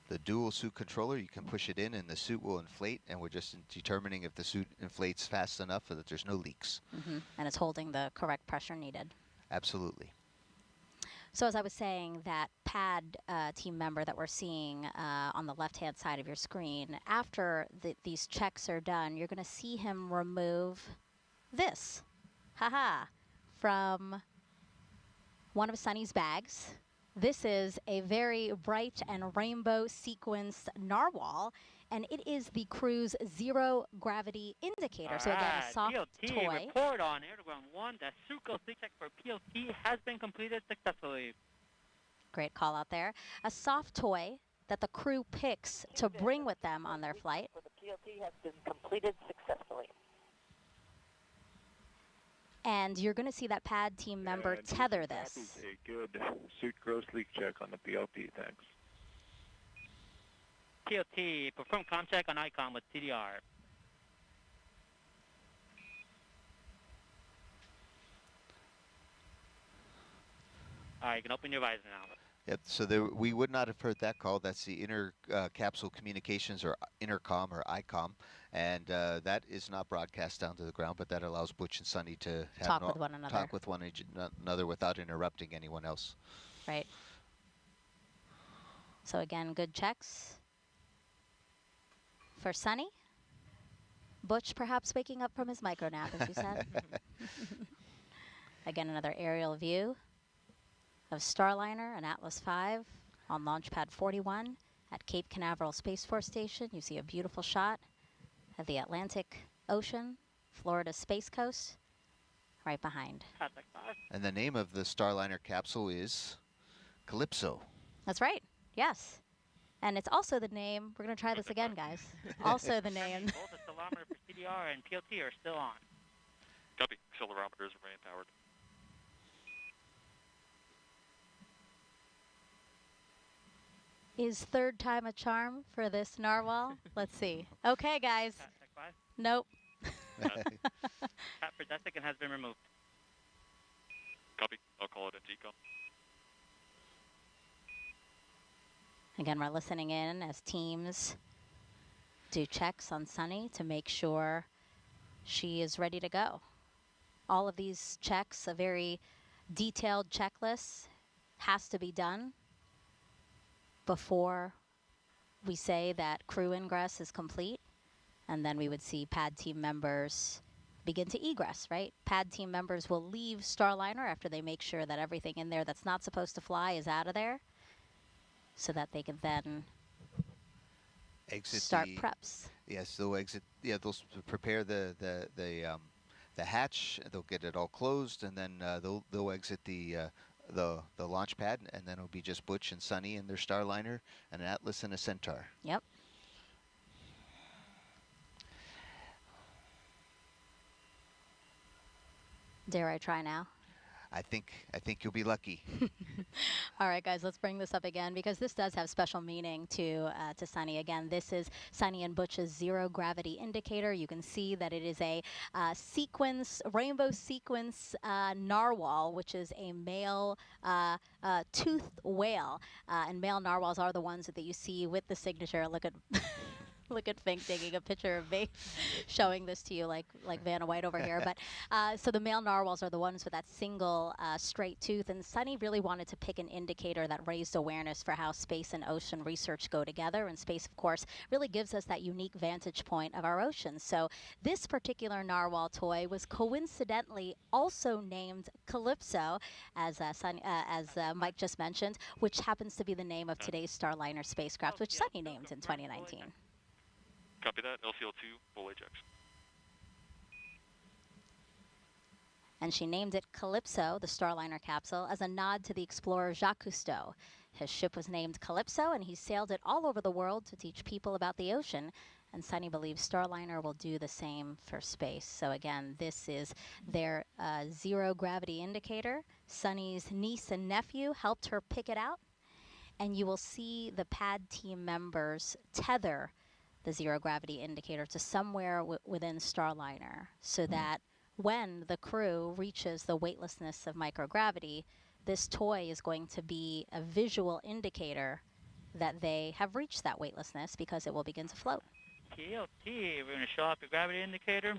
The dual suit controller, you can push it in and the suit will inflate, and we're just determining if the suit inflates fast enough so that there's no leaks. And it's holding the correct pressure needed. Absolutely. So as I was saying, that pad team member that we're seeing on the left-hand side of your screen, after these checks are done, you're going to see him remove this, from one of Sunny's bags. This is a very bright and rainbow sequenced narwhal. and it is the crew's zero gravity indicator. So again, a soft PLT, toy. report on Air to Ground 1. The Suco sleep check for PLT has been completed successfully. Great call out there. A soft toy that the crew picks to bring with them on their flight. For the PLT has been completed successfully. And you're going to see that pad team member tether this. A good suit gross leak check on the PLT, thanks. PLT, perform contact on ICOM with CDR. All right, you can open your visor now. Yep, so we would not have heard that call. That's the inter capsule communications, or intercom, or ICOM, and that is not broadcast down to the ground, but that allows Butch and Suni to have talk with one another. Talk with one another without interrupting anyone else. Right. So again, good checks for Suni. Butch perhaps waking up from his micro nap, as you said. Again, another aerial view of Starliner and Atlas V on Launch Pad 41 at Cape Canaveral Space Force Station. You see a beautiful shot of the Atlantic Ocean, Florida Space Coast, right behind. And the name of the Starliner capsule is Calypso. That's right, yes. And it's also the name, we're going to try this again, guys. Also the name. Both the accelerometer for CDR and PLT are still on. Copy. Accelerometers remain powered. Is third time a charm for this narwhal? Let's see. Okay, guys. Nope. Pat for Jessica has been removed. Copy. I'll call it a TCOM. Again, we're listening in as teams do checks on Suni to make sure she is ready to go. All of these checks, a very detailed checklist, has to be done before we say that crew ingress is complete, and then we would see pad team members begin to egress, right? Pad team members will leave Starliner after they make sure that everything in there that's not supposed to fly is out of there, so that they can then start preps. Yes, they'll exit. Yeah, they'll prepare the hatch. They'll get it all closed, and then they'll exit the launch pad, and then it'll be just Butch and Suni and their Starliner, and an Atlas and a Centaur. Yep. Dare I try now? I think you'll be lucky. All right, guys, let's bring this up again, because this does have special meaning to Suni. Again, this is Suni and Butch's zero gravity indicator. You can see that it is a rainbow sequence narwhal, which is a male toothed whale. And male narwhals are the ones that you see with the signature. Look at Look at Fink taking a picture of me, showing this to you like Vanna White over here. But so the male narwhals are the ones with that single straight tooth. And Suni really wanted to pick an indicator that raised awareness for how space and ocean research go together. And space, of course, really gives us that unique vantage point of our oceans. So this particular narwhal toy was coincidentally also named Calypso, as Mike just mentioned, which happens to be the name of today's Starliner spacecraft, which Suni named in 2019. Copy that. LCL2, full Ajax. And she named it Calypso, the Starliner capsule, as a nod to the explorer Jacques Cousteau. His ship was named Calypso, and he sailed it all over the world to teach people about the ocean. And Suni believes Starliner will do the same for space. So again, this is their zero gravity indicator. Suni's niece and nephew helped her pick it out. And you will see the pad team members tether the zero gravity indicator to somewhere within Starliner, so that when the crew reaches the weightlessness of microgravity, this toy is going to be a visual indicator that they have reached that weightlessness, because it will begin to float. TLT, we're going to show off the gravity indicator.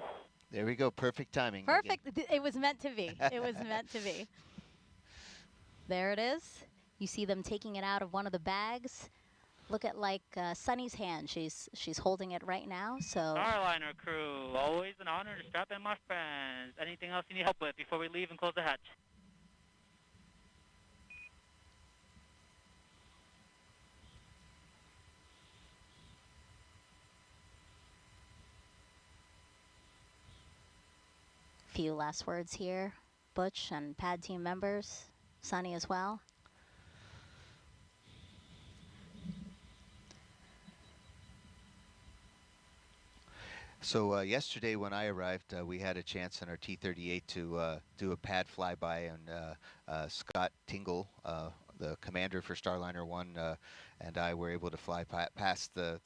There we go. Perfect timing. Perfect. It was meant to be. It was meant to be. There it is. You see them taking it out of one of the bags. Look at Suni's hand. She's holding it right now. So Starliner crew, always an honor to strap in, my friends. Anything else you need help with before we leave and close the hatch? few last words here, Butch and pad team members, Suni as well. So yesterday when I arrived, we had a chance in our T-38 to do a pad flyby, and Scott Tingle, the commander for Starliner 1, and I were able to fly past the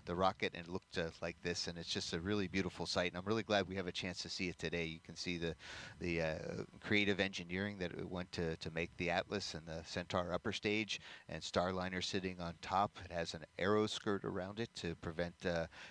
rocket, and it looked like this, and it's just a really beautiful sight, and I'm really glad we have a chance to see it today. You can see the creative engineering that it went to make the Atlas and the Centaur upper stage, and Starliner sitting on top. It has an aero skirt around it to prevent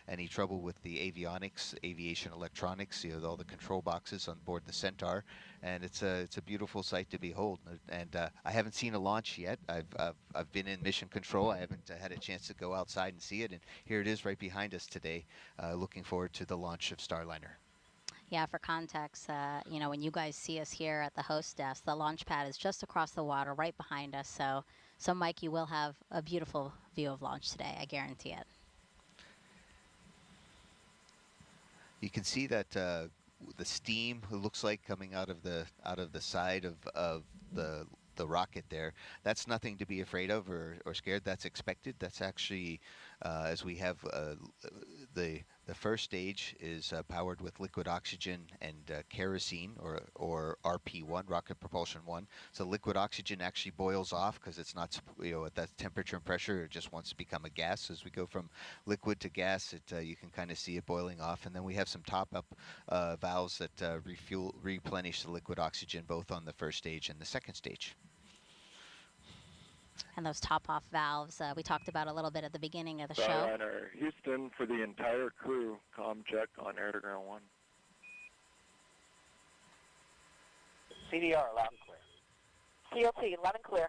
any trouble with the avionics, aviation electronics, all the control boxes on board the Centaur, and it's a beautiful sight to behold. And I haven't seen a launch yet. I've been in mission control. I haven't had a chance to go outside and see it, and here it is right behind us today. Looking forward to the launch of Starliner. Yeah, for context, when you guys see us here at the host desk, the launch pad is just across the water right behind us. So Mike, you will have a beautiful view of launch today. I guarantee it. You can see that the steam, it looks like, coming out of the side of the rocket there. That's nothing to be afraid of or scared. That's expected. That's actually, as we have the first stage is powered with liquid oxygen and kerosene, or RP1, rocket propulsion 1. So liquid oxygen actually boils off because it's not, at that temperature and pressure, it just wants to become a gas. As we go from liquid to gas, you can kind of see it boiling off. And then we have some top-up valves that replenish the liquid oxygen both on the first stage and the second stage. And those top-off valves we talked about a little bit at the beginning of the show. Starliner Houston, for the entire crew, comm check on air to ground 1. CDR, loud and clear. CLT, loud and clear.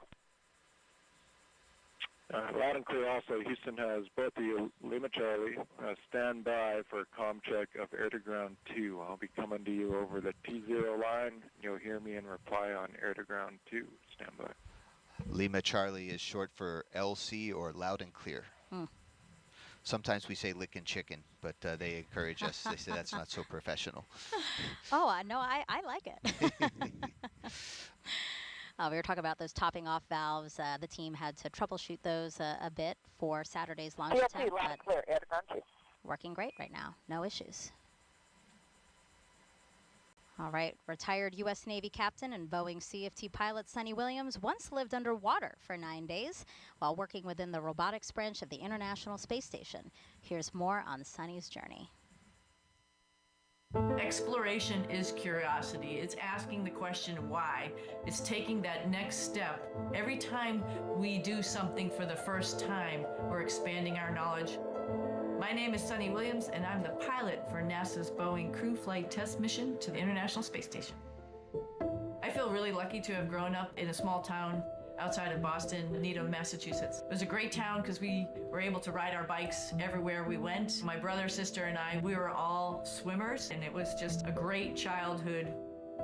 Loud and clear also. Houston has both of you, Lima Charlie, stand by for comm check of air to ground 2. I'll be coming to you over the T0 line. You'll hear me in reply on air to ground 2. Stand by. Lima Charlie is short for LC, or loud and clear. Sometimes we say lick and chicken, but they encourage us. They say that's not so professional. Oh, no, I like it. We were talking about those topping off valves. The team had to troubleshoot those a bit for Saturday's launch attempt, but working great right now. No issues. All right, retired U.S. Navy captain and Boeing CFT pilot Suni Williams once lived underwater for 9 days while working within the robotics branch of the International Space Station. Here's more on Suni's journey. Exploration is curiosity. It's asking the question why. It's taking that next step. Every time we do something for the first time, we're expanding our knowledge. My name is Suni Williams, and I'm the pilot for NASA's Boeing Crew Flight Test Mission to the International Space Station. I feel really lucky to have grown up in a small town outside of Boston, Needham, Massachusetts. It was a great town because we were able to ride our bikes everywhere we went. My brother, sister, and I, we were all swimmers, and it was just a great childhood.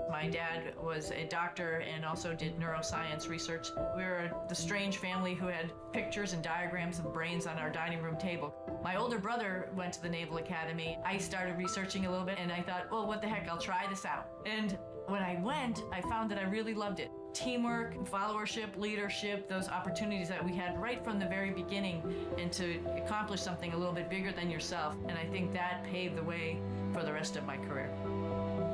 My dad was a doctor and also did neuroscience research. We were the strange family who had pictures and diagrams of brains on our dining room table. My older brother went to the Naval Academy. I started researching a little bit, and I thought, well, what the heck, I'll try this out. And when I went, I found that I really loved it. Teamwork, followership, leadership, those opportunities that we had right from the very beginning, and to accomplish something a little bit bigger than yourself. And I think that paved the way for the rest of my career.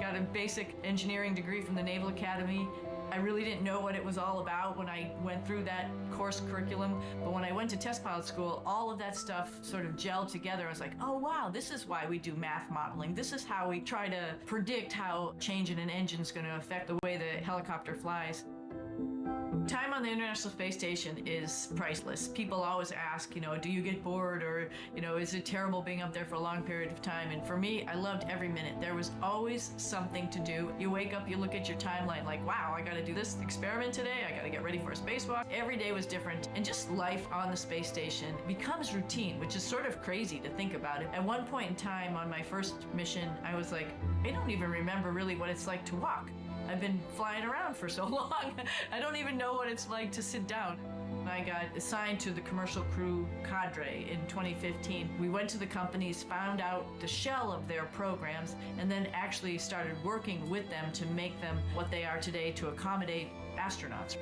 Got a basic engineering degree from the Naval Academy. I really didn't know what it was all about when I went through that course curriculum, but when I went to test pilot school, all of that stuff sort of gelled together. I was like, oh wow, this is why we do math modeling. This is how we try to predict how changing an engine is going to affect the way the helicopter flies. Time on the International Space Station is priceless. People always ask, do you get bored, or, is it terrible being up there for a long period of time? And for me, I loved every minute. There was always something to do. You wake up, you look at your timeline like, wow, I got to do this experiment today. I got to get ready for a spacewalk. Every day was different. And just life on the space station becomes routine, which is sort of crazy to think about it. At one point in time on my first mission, I was like, I don't even remember really what it's like to walk. I've been flying around for so long. I don't even know what it's like to sit down. I got assigned to the commercial crew cadre in 2015. We went to the companies, found out the shell of their programs, and then actually started working with them to make them what they are today to accommodate astronauts.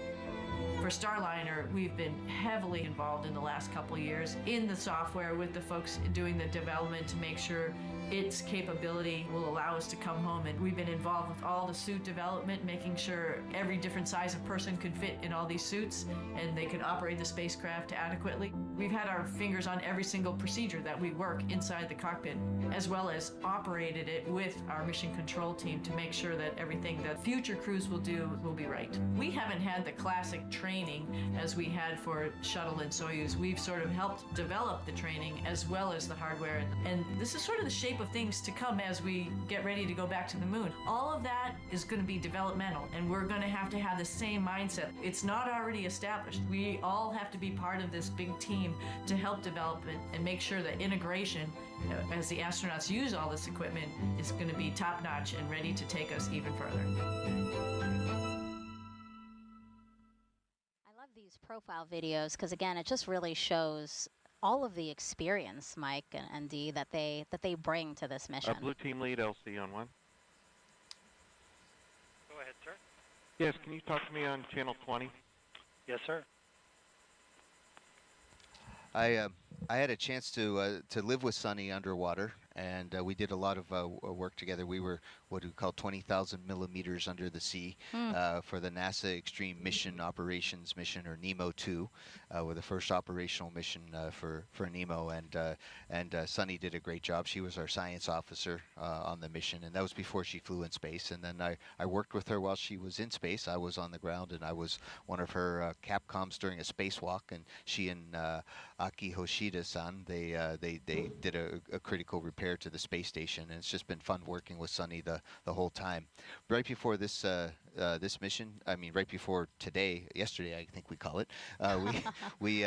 For Starliner, we've been heavily involved in the last couple of years in the software with the folks doing the development to make sure its capability will allow us to come home. And we've been involved with all the suit development, making sure every different size of person could fit in all these suits and they could operate the spacecraft adequately. We've had our fingers on every single procedure that we work inside the cockpit, as well as operated it with our mission control team to make sure that everything that future crews will do will be right. We haven't had the classic training as we had for Shuttle and Soyuz. We've sort of helped develop the training as well as the hardware. And this is sort of the shape of things to come as we get ready to go back to the moon. All of that is going to be developmental, and we're going to have the same mindset. It's not already established. We all have to be part of this big team to help develop it and make sure that integration, as the astronauts use all this equipment, is going to be top-notch and ready to take us even further. I love these profile videos because, again, it just really shows all of the experience, Mike and Dee, that they bring to this mission. Blue team lead, LC on 1. Go ahead, sir. Yes, can you talk to me on channel 20? Yes, sir. I had a chance to live with Suni underwater, and we did a lot of work together. We were what we call 20,000 millimeters under the sea for the NASA Extreme Mission Operations Mission, or NEMO-2, with the first operational mission for NEMO, and Suni did a great job. She was our science officer on the mission, and that was before she flew in space. And then I worked with her while she was in space. I was on the ground, and I was one of her capcoms during a spacewalk, and she and Aki Hoshida-san, they did a critical repair to the space station, and it's just been fun working with Suni the whole time. Right before this this mission, I mean, right before yesterday, I think we call it,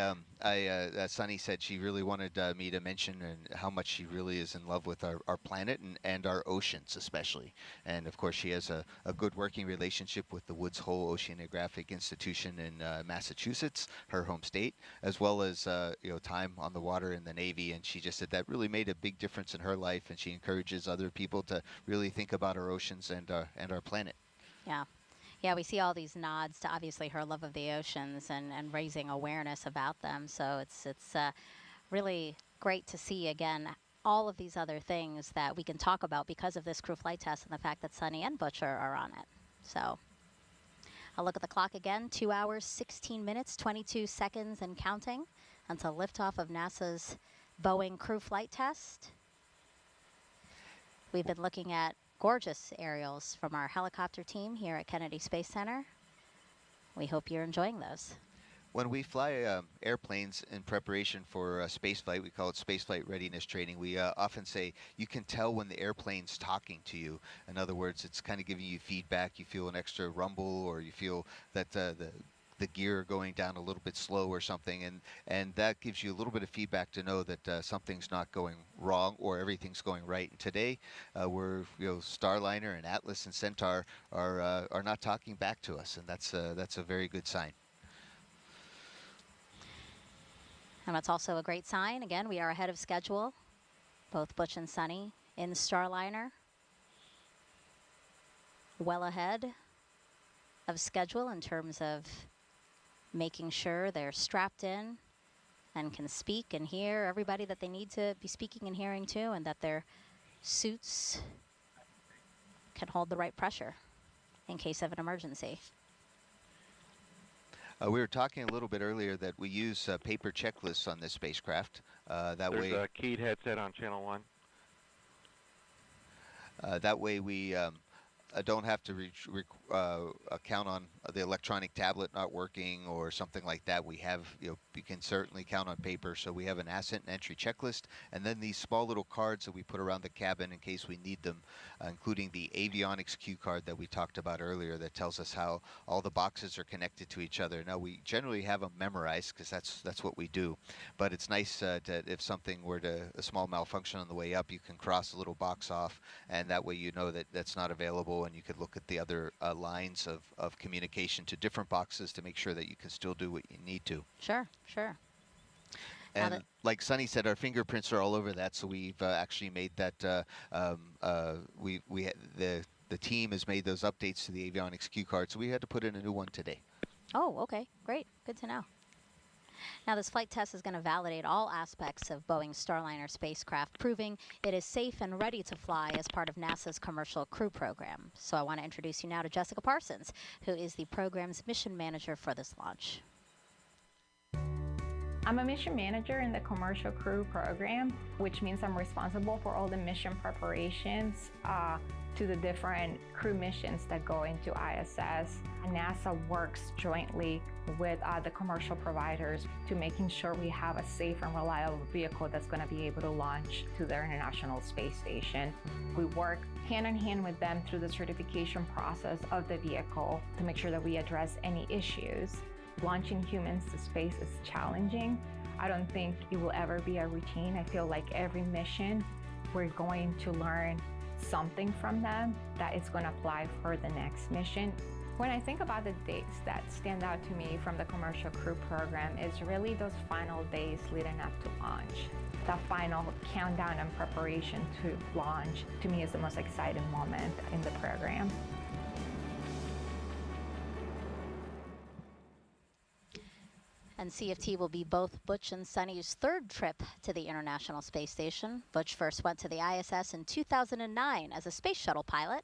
Suni said she really wanted me to mention how much she really is in love with our planet and our oceans especially. And of course, she has a good working relationship with the Woods Hole Oceanographic Institution in Massachusetts, her home state, as well as time on the water in the Navy. And she just said that really made a big difference in her life, and she encourages other people to really think about our oceans and our planet. Yeah, we see all these nods to obviously her love of the oceans and raising awareness about them. So it's really great to see, again, all of these other things that we can talk about because of this crew flight test and the fact that Suni and Butch are on it. So I'll look at the clock again, 2 hours, 16 minutes, 22 seconds and counting until liftoff of NASA's Boeing crew flight test. We've been looking at gorgeous aerials from our helicopter team here at Kennedy Space Center. We hope you're enjoying those. When we fly airplanes in preparation for spaceflight, we call it spaceflight readiness training. We often say you can tell when the airplane's talking to you. In other words, it's kind of giving you feedback. You feel an extra rumble, or you feel that the gear going down a little bit slow or something, and that gives you a little bit of feedback to know that something's not going wrong or everything's going right. And today, Starliner and Atlas and Centaur are not talking back to us, and that's a very good sign. And that's also a great sign. Again, we are ahead of schedule, both Butch and Suni in Starliner, well ahead of schedule in terms of making sure they're strapped in and can speak and hear everybody that they need to be speaking and hearing to, and that their suits can hold the right pressure in case of an emergency. We were talking a little bit earlier that we use paper checklists on this spacecraft. There's a keyed headset on channel 1. That way we don't have to count on the electronic tablet not working or something like that. We have, you can certainly count on paper. So we have an ascent and entry checklist, and then these small little cards that we put around the cabin in case we need them, including the avionics cue card that we talked about earlier that tells us how all the boxes are connected to each other. Now, we generally have them memorized because that's what we do, but it's nice that if something were a small malfunction on the way up, you can cross a little box off, and that way you know that that's not available, available, and you could look at the other lines of communication to different boxes to make sure that you can still do what you need to. Sure, sure. And like Sunny said, our fingerprints are all over that, so we've actually made that. The team has made those updates to the avionics cue card, so we had to put in a new one today. Oh, okay, great, good to know. Now, this flight test is going to validate all aspects of Boeing's Starliner spacecraft, proving it is safe and ready to fly as part of NASA's Commercial Crew Program. So I want to introduce you now to Jessica Parsons, who is the program's mission manager for this launch. I'm a mission manager in the Commercial Crew Program, which means I'm responsible for all the mission preparations to the different crew missions that go into ISS. NASA works jointly with the commercial providers to making sure we have a safe and reliable vehicle that's going to be able to launch to the International Space Station. We work hand in hand with them through the certification process of the vehicle to make sure that we address any issues. Launching humans to space is challenging. I don't think it will ever be a routine. I feel like every mission, we're going to learn something from them that is going to apply for the next mission. When I think about the dates that stand out to me from the Commercial Crew Program, is really those final days leading up to launch. The final countdown and preparation to launch, to me, is the most exciting moment in the program. And CFT will be both Butch and Suni's third trip to the International Space Station. Butch first went to the ISS in 2009 as a space shuttle pilot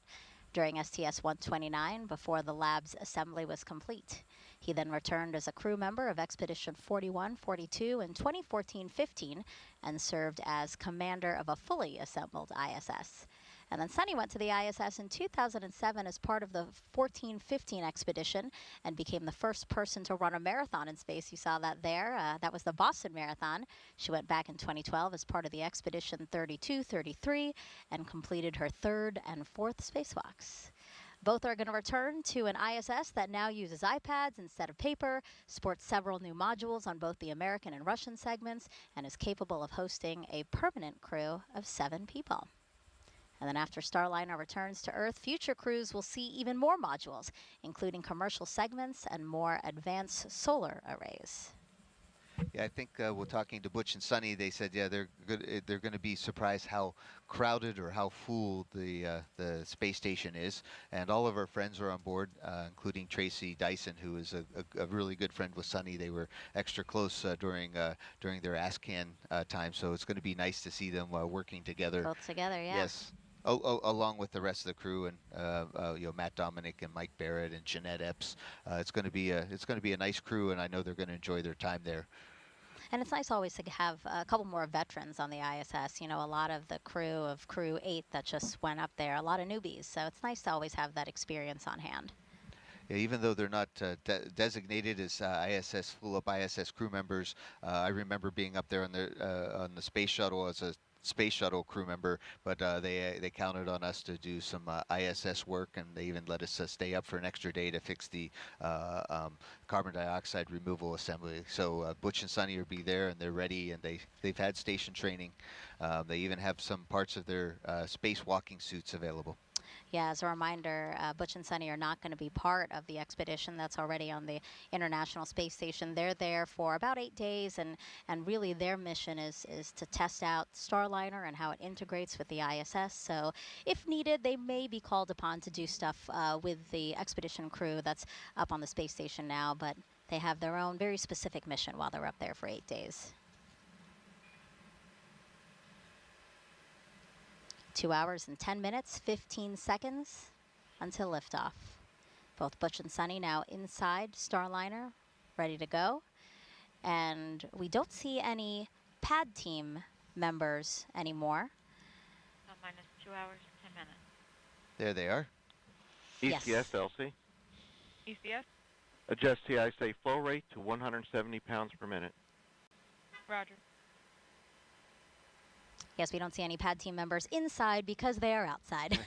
during STS-129 before the lab's assembly was complete. He then returned as a crew member of Expedition 41, 42, and 2014-15 and served as commander of a fully assembled ISS. And then Suni went to the ISS in 2007 as part of the 14-15 expedition and became the first person to run a marathon in space. You saw that there. That was the Boston Marathon. She went back in 2012 as part of the Expedition 32-33 and completed her third and fourth spacewalks. Both are going to return to an ISS that now uses iPads instead of paper, sports several new modules on both the American and Russian segments, and is capable of hosting a permanent crew of 7 people. And then after Starliner returns to Earth, future crews will see even more modules, including commercial segments and more advanced solar arrays. Yeah, I think we're talking to Butch and Suni. They said, yeah, they're going to be surprised how crowded or how full the space station is. And all of our friends are on board, including Tracy Dyson, who is a really good friend with Suni. They were extra close during their ASCAN time, so it's going to be nice to see them working together. Both together, yeah. Yes. Along with the rest of the crew and Matt Dominic and Mike Barrett and Jeanette Epps, it's going to be a nice crew, and I know they're going to enjoy their time there. And it's nice always to have a couple more veterans on the ISS. You know, a lot of the crew of Crew 8 that just went up there, a lot of newbies. So it's nice to always have that experience on hand. Yeah, even though they're not designated as ISS full-up ISS crew members, I remember being up there on the space shuttle as a space shuttle crew member, but they counted on us to do some ISS work, and they even let us stay up for an extra day to fix the carbon dioxide removal assembly. So Butch and Suni will be there, and they're ready, and they've had station training. They even have some parts of their spacewalking suits available. Yeah, as a reminder, Butch and Suni are not going to be part of the expedition that's already on the International Space Station. They're there for about 8 days, and really their mission is to test out Starliner and how it integrates with the ISS. So if needed, they may be called upon to do stuff with the expedition crew that's up on the space station now, but they have their own very specific mission while they're up there for 8 days. 2 hours and 10 minutes, 15 seconds until liftoff. Both Butch and Suni now inside Starliner, ready to go. And we don't see any pad team members anymore. Minus 2 hours, 10 minutes. There they are. ECS, Yes. Elsie. ECS? Adjust TI flow rate to 170 pounds per minute. Roger. Yes, we don't see any pad team members inside because they are outside.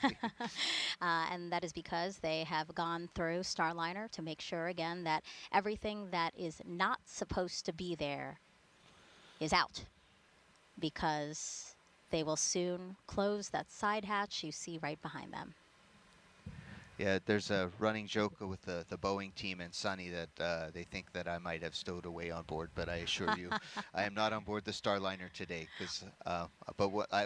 And that is because they have gone through Starliner to make sure, again, that everything that is not supposed to be there is out, because they will soon close that side hatch you see right behind them. Yeah, there's a running joke with the Boeing team and Suni that they think that I might have stowed away on board, but I assure you, I am not on board the Starliner today.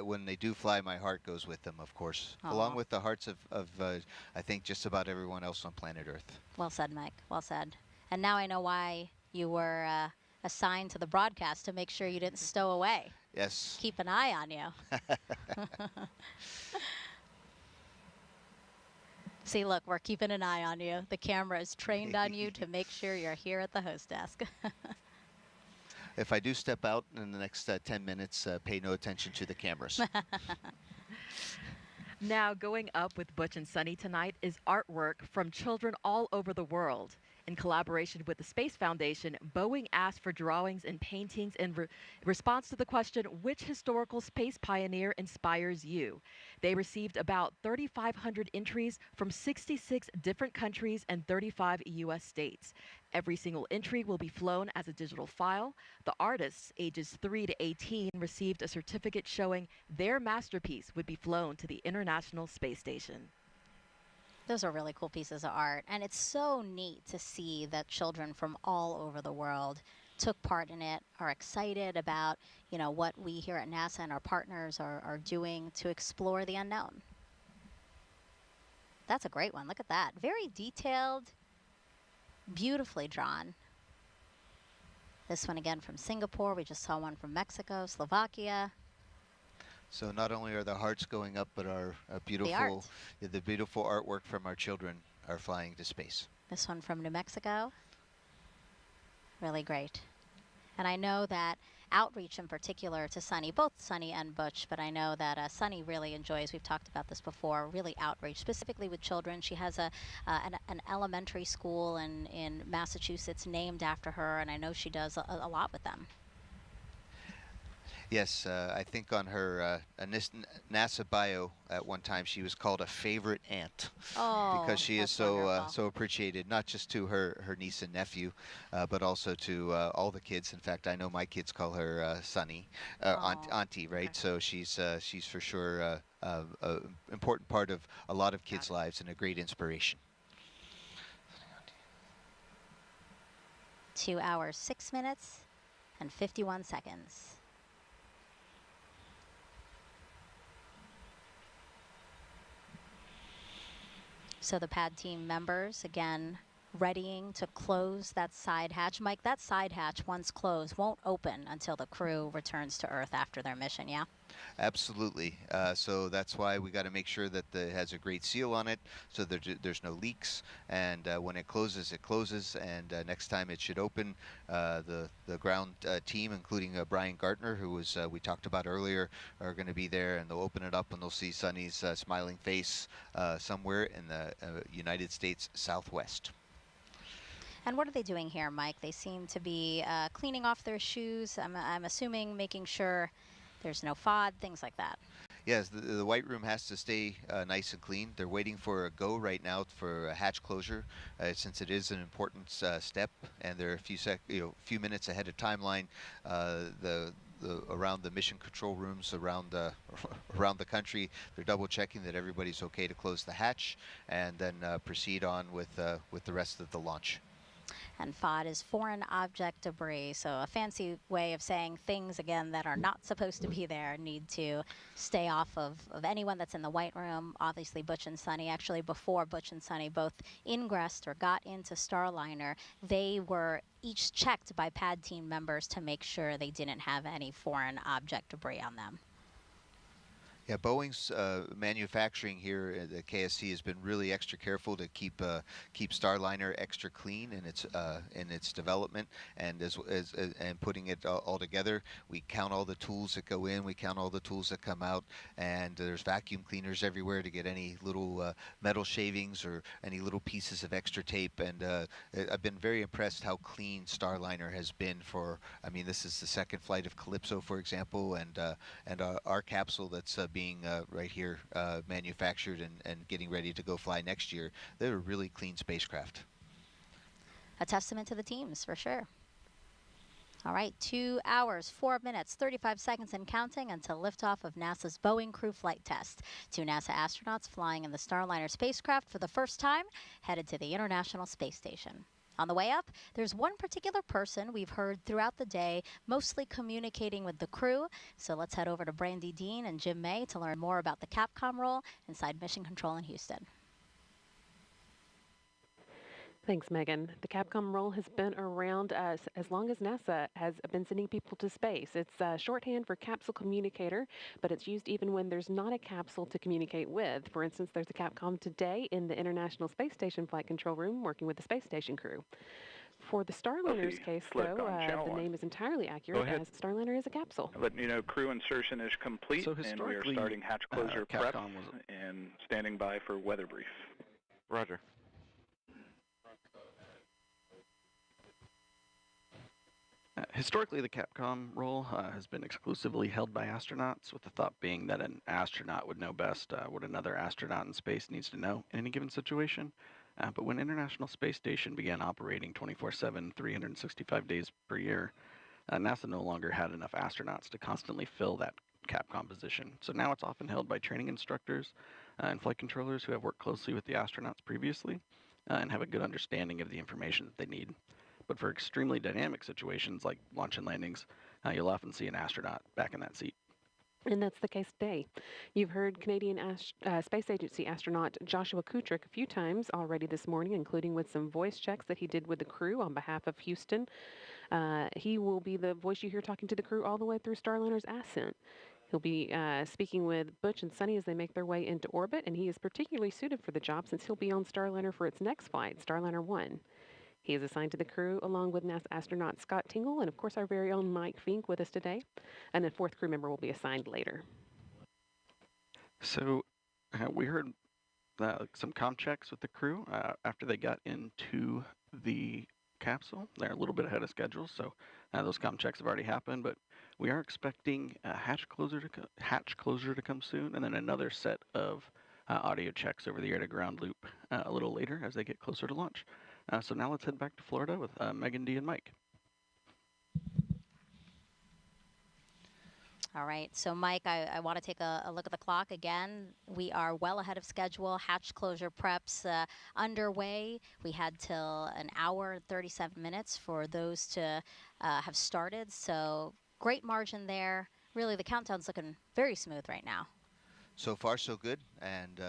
When they do fly, my heart goes with them, of course, along with the hearts of I think just about everyone else on planet Earth. Well said, Mike. Well said. And now I know why you were assigned to the broadcast, to make sure you didn't stow away. Yes. Keep an eye on you. See, look, we're keeping an eye on you. The camera is trained on you to make sure you're here at the host desk. If I do step out in the next 10 minutes, pay no attention to the cameras. Now, going up with Butch and Suni tonight is artwork from children all over the world. In collaboration with the Space Foundation, Boeing asked for drawings and paintings in response to the question, which historical space pioneer inspires you? They received about 3,500 entries from 66 different countries and 35 U.S. states. Every single entry will be flown as a digital file. The artists, ages 3 to 18, received a certificate showing their masterpiece would be flown to the International Space Station. Those are really cool pieces of art, and it's so neat to see that children from all over the world took part in it, are excited about, you know, what we here at NASA and our partners are doing to explore the unknown. That's a great one. Look at that. Very detailed, beautifully drawn. This one again from Singapore. We just saw one from Mexico, Slovakia. So not only are the hearts going up, but our beautiful, the beautiful artwork from our children are flying to space. This one from New Mexico. Really great. And I know that outreach in particular to Suni, both Suni and Butch, but I know that Suni really enjoys, we've talked about this before, really outreach, specifically with children. She has an elementary school in Massachusetts named after her, and I know she does a lot with them. Yes, I think on her NASA bio at one time she was called a favorite aunt, because she is so appreciated, not just to her niece and nephew, but also to all the kids. In fact, I know my kids call her Suni, auntie, right? Okay. So she's for sure an important part of a lot of kids' lives and a great inspiration. 2 hours, 6 minutes, and 51 seconds. So the pad team members, again, readying to close that side hatch. Mike, that side hatch, once closed, won't open until the crew returns to Earth after their mission, yeah? Absolutely. So that's why we got to make sure that it has a great seal on it, so there's no leaks. And when it closes, it closes. And next time it should open, the ground team, including Brian Gartner, who was we talked about earlier, are going to be there, and they'll open it up and they'll see Suni's smiling face somewhere in the United States Southwest. And what are they doing here, Mike? They seem to be cleaning off their shoes. I'm assuming making sure there's no FOD, things like that. Yes, the white room has to stay nice and clean. They're waiting for a go right now for a hatch closure, since it is an important step, and they're a few minutes ahead of timeline. Around the mission control rooms around the country, they're double checking that everybody's okay to close the hatch, and then proceed on with the rest of the launch. And FOD is foreign object debris, so a fancy way of saying things, again, that are not supposed to be there need to stay off of anyone that's in the white room. Obviously, Butch and Suni, actually before Butch and Suni both ingressed or got into Starliner, they were each checked by pad team members to make sure they didn't have any foreign object debris on them. Yeah, Boeing's manufacturing here at the KSC has been really extra careful to keep Starliner extra clean in its development, and and putting it all together. We count all the tools that go in, we count all the tools that come out, and there's vacuum cleaners everywhere to get any little metal shavings or any little pieces of extra tape. And I've been very impressed how clean Starliner has been for. I mean, this is the second flight of Calypso, for example, and our capsule that's being right here manufactured and getting ready to go fly next year. They're a really clean spacecraft. A testament to the teams, for sure. All right, 2 hours, 4 minutes, 35 seconds and counting until liftoff of NASA's Boeing crew flight test. 2 NASA astronauts flying in the Starliner spacecraft for the first time, headed to the International Space Station. On the way up, there's one particular person we've heard throughout the day, mostly communicating with the crew. So let's head over to Brandy Dean and Jim May to learn more about the Capcom role inside Mission Control in Houston. Thanks, Megan. The Capcom role has been around as long as NASA has been sending people to space. It's shorthand for capsule communicator, but it's used even when there's not a capsule to communicate with. For instance, there's a Capcom today in the International Space Station Flight Control Room working with the space station crew. For the Starliner's case, though, the name is entirely accurate as Starliner is a capsule. Letting you know crew insertion is complete, So and we are starting hatch closure prep and standing by for weather brief. Roger. Historically, the Capcom role has been exclusively held by astronauts, with the thought being that an astronaut would know best what another astronaut in space needs to know in any given situation. But when International Space Station began operating 24/7, 365 days per year, NASA no longer had enough astronauts to constantly fill that Capcom position. So now it's often held by training instructors and flight controllers who have worked closely with the astronauts previously and have a good understanding of the information that they need. But for extremely dynamic situations like launch and landings, you'll often see an astronaut back in that seat. And that's the case today. You've heard Canadian Space Agency astronaut Joshua Kutrick a few times already this morning, including with some voice checks that he did with the crew on behalf of Houston. He will be the voice you hear talking to the crew all the way through Starliner's ascent. He'll be speaking with Butch and Suni as they make their way into orbit, and he is particularly suited for the job since he'll be on Starliner for its next flight, Starliner 1. He is assigned to the crew along with NASA astronaut Scott Tingle and, of course, our very own Mike Fink with us today. And a fourth crew member will be assigned later. So we heard some comm checks with the crew after they got into the capsule. They're a little bit ahead of schedule, so those comm checks have already happened. But we are expecting hatch closure to come soon, and then another set of audio checks over the air-to-ground loop a little later as they get closer to launch. So now let's head back to Florida with Megan D. and Mike. All right, so Mike, I want to take a look at the clock again. We are well ahead of schedule. Hatch closure preps underway. We had till an hour and 37 minutes for those to have started. So great margin there. Really, the countdown's looking very smooth right now. So far, so good, and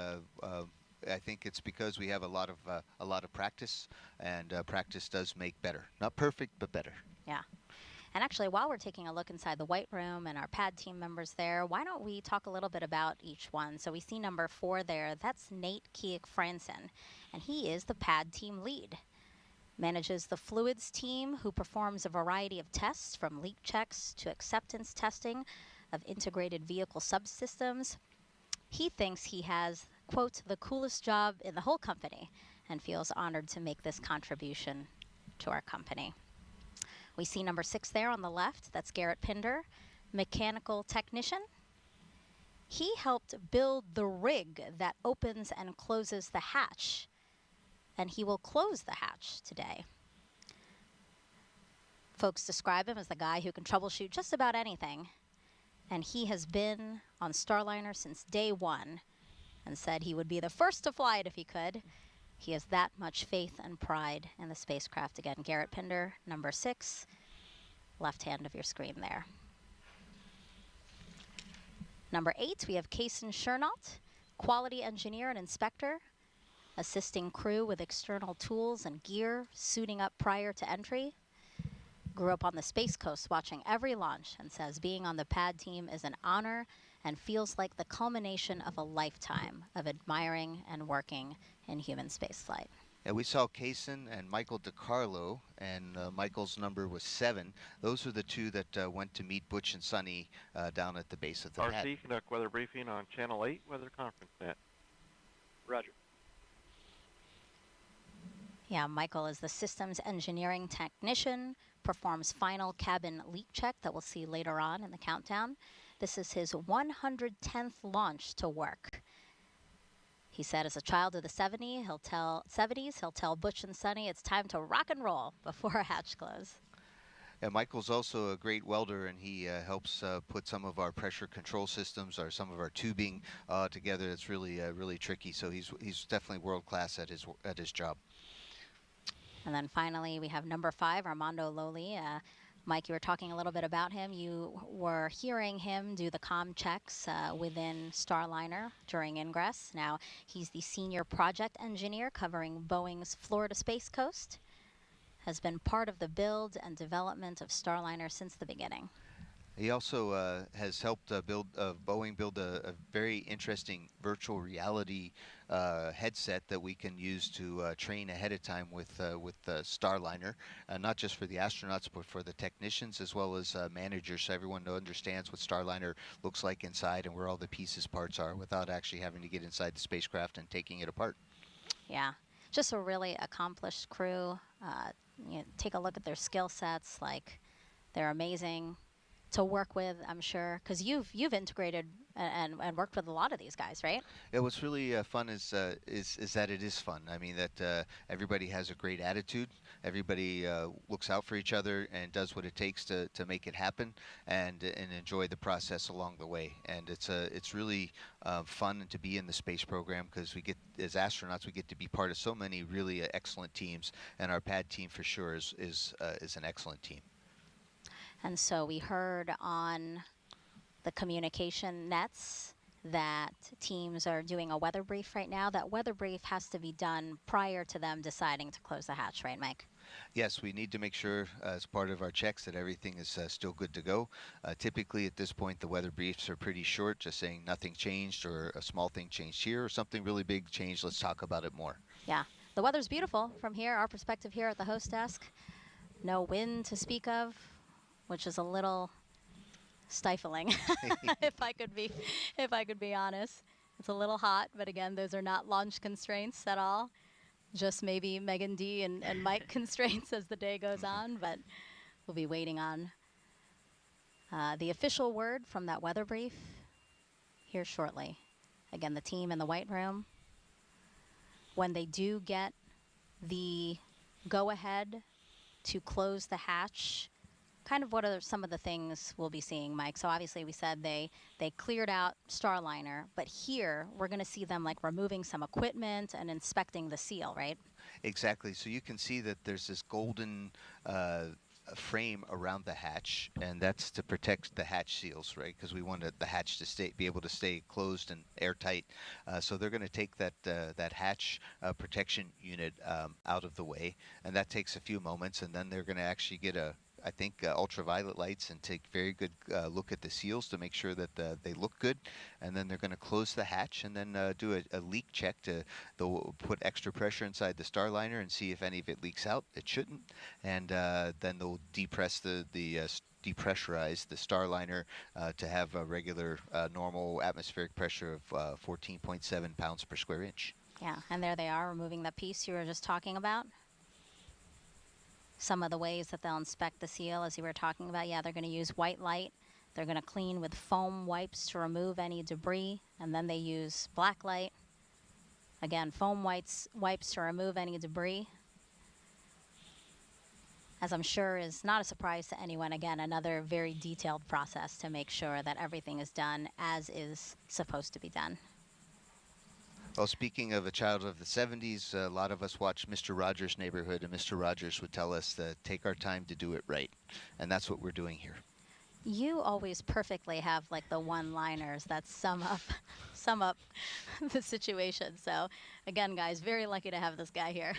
I think it's because we have a lot of practice, and practice does make better. Not perfect, but better. Yeah. And actually, while we're taking a look inside the White Room and our pad team members there, why don't we talk a little bit about each one? So we see number 4 there. That's Nate Keek-Franson, and he is the pad team lead. Manages the fluids team, who performs a variety of tests from leak checks to acceptance testing of integrated vehicle subsystems. He thinks he has, quote, the coolest job in the whole company, and feels honored to make this contribution to our company. We see number 6 there on the left. That's Garrett Pinder, mechanical technician. He helped build the rig that opens and closes the hatch, and he will close the hatch today. Folks describe him as the guy who can troubleshoot just about anything, and he has been on Starliner since day 1 and said he would be the first to fly it if he could. He has that much faith and pride in the spacecraft. Again, Garrett Pinder, number 6, left hand of your screen there. Number 8, we have Kaysen Chernault, quality engineer and inspector, assisting crew with external tools and gear, suiting up prior to entry. Grew up on the Space Coast watching every launch and says being on the pad team is an honor and feels like the culmination of a lifetime of admiring and working in human spaceflight. And we saw Kaysen and Michael DiCarlo, and Michael's number was 7. Those are the two that went to meet Butch and Suni down at the base of the pad. RC, conduct weather briefing on Channel 8 Weather Conference Net. Roger. Yeah, Michael is the systems engineering technician, performs final cabin leak check that we'll see later on in the countdown. This is his 110th launch to work. He said as a child of the 70s, he'll tell Butch and Suni it's time to rock and roll before a hatch close. And Michael's also a great welder, and he helps put some of our pressure control systems or some of our tubing together. It's really really tricky. So he's definitely world class at his job. And then finally, we have number 5, Armando Loli. Mike, you were talking a little bit about him. You were hearing him do the comm checks within Starliner during ingress. Now, he's the senior project engineer covering Boeing's Florida Space Coast. Has been part of the build and development of Starliner since the beginning. He also has helped Boeing build a very interesting virtual reality headset that we can use to train ahead of time with Starliner, not just for the astronauts, but for the technicians as well as managers, so everyone understands what Starliner looks like inside and where all the pieces, parts are, without actually having to get inside the spacecraft and taking it apart. Yeah, just a really accomplished crew. Take a look at their skill sets. Like, they're amazing to work with, I'm sure, because you've integrated and worked with a lot of these guys, right? Yeah, what's really fun is that it is fun. I mean, that everybody has a great attitude. Everybody looks out for each other and does what it takes to make it happen, and enjoy the process along the way. And it's really fun to be in the space program, because we get, as astronauts, we get to be part of so many really excellent teams, and our PAD team for sure is an excellent team. And so we heard on the communication nets that teams are doing a weather brief right now. That weather brief has to be done prior to them deciding to close the hatch, right, Mike? Yes, we need to make sure as part of our checks that everything is still good to go. Typically at this point, the weather briefs are pretty short, just saying nothing changed, or a small thing changed here, or something really big changed. Let's talk about it more. Yeah, the weather's beautiful from here, our perspective here at the host desk. No wind to speak of, which is a little stifling, if I could be honest. It's a little hot, but again, those are not launch constraints at all. Just maybe Megan D and Mike constraints as the day goes on, but we'll be waiting on the official word from that weather brief here shortly. Again, the team in the White Room, when they do get the go-ahead to close the hatch, kind of what are some of the things we'll be seeing, Mike? So obviously we said they cleared out Starliner, but here we're going to see them like removing some equipment and inspecting the seal, right? Exactly. So you can see that there's this golden frame around the hatch, and that's to protect the hatch seals, right? Because we wanted the hatch to be able to stay closed and airtight. So they're going to take that hatch protection unit out of the way, and that takes a few moments, and then they're going to actually get I think ultraviolet lights and take very good look at the seals to make sure that they look good, and then they're going to close the hatch and then do a leak check. They'll put extra pressure inside the Starliner and see if any of it leaks out. It shouldn't, and then they'll depress depressurize the Starliner to have a regular normal atmospheric pressure of 14.7 pounds per square inch. Yeah, and there they are removing the piece you were just talking about. Some of the ways that they'll inspect the seal, as you were talking about, yeah, they're going to use white light. They're going to clean with foam wipes to remove any debris, and then they use black light. Again, foam wipes to remove any debris. As I'm sure is not a surprise to anyone, again, another very detailed process to make sure that everything is done as is supposed to be done. Well, speaking of a child of the 70s, a lot of us watched Mr. Rogers' Neighborhood, and Mr. Rogers would tell us to take our time to do it right. And that's what we're doing here. You always perfectly have like the one-liners that sum up the situation. So again, guys, very lucky to have this guy here.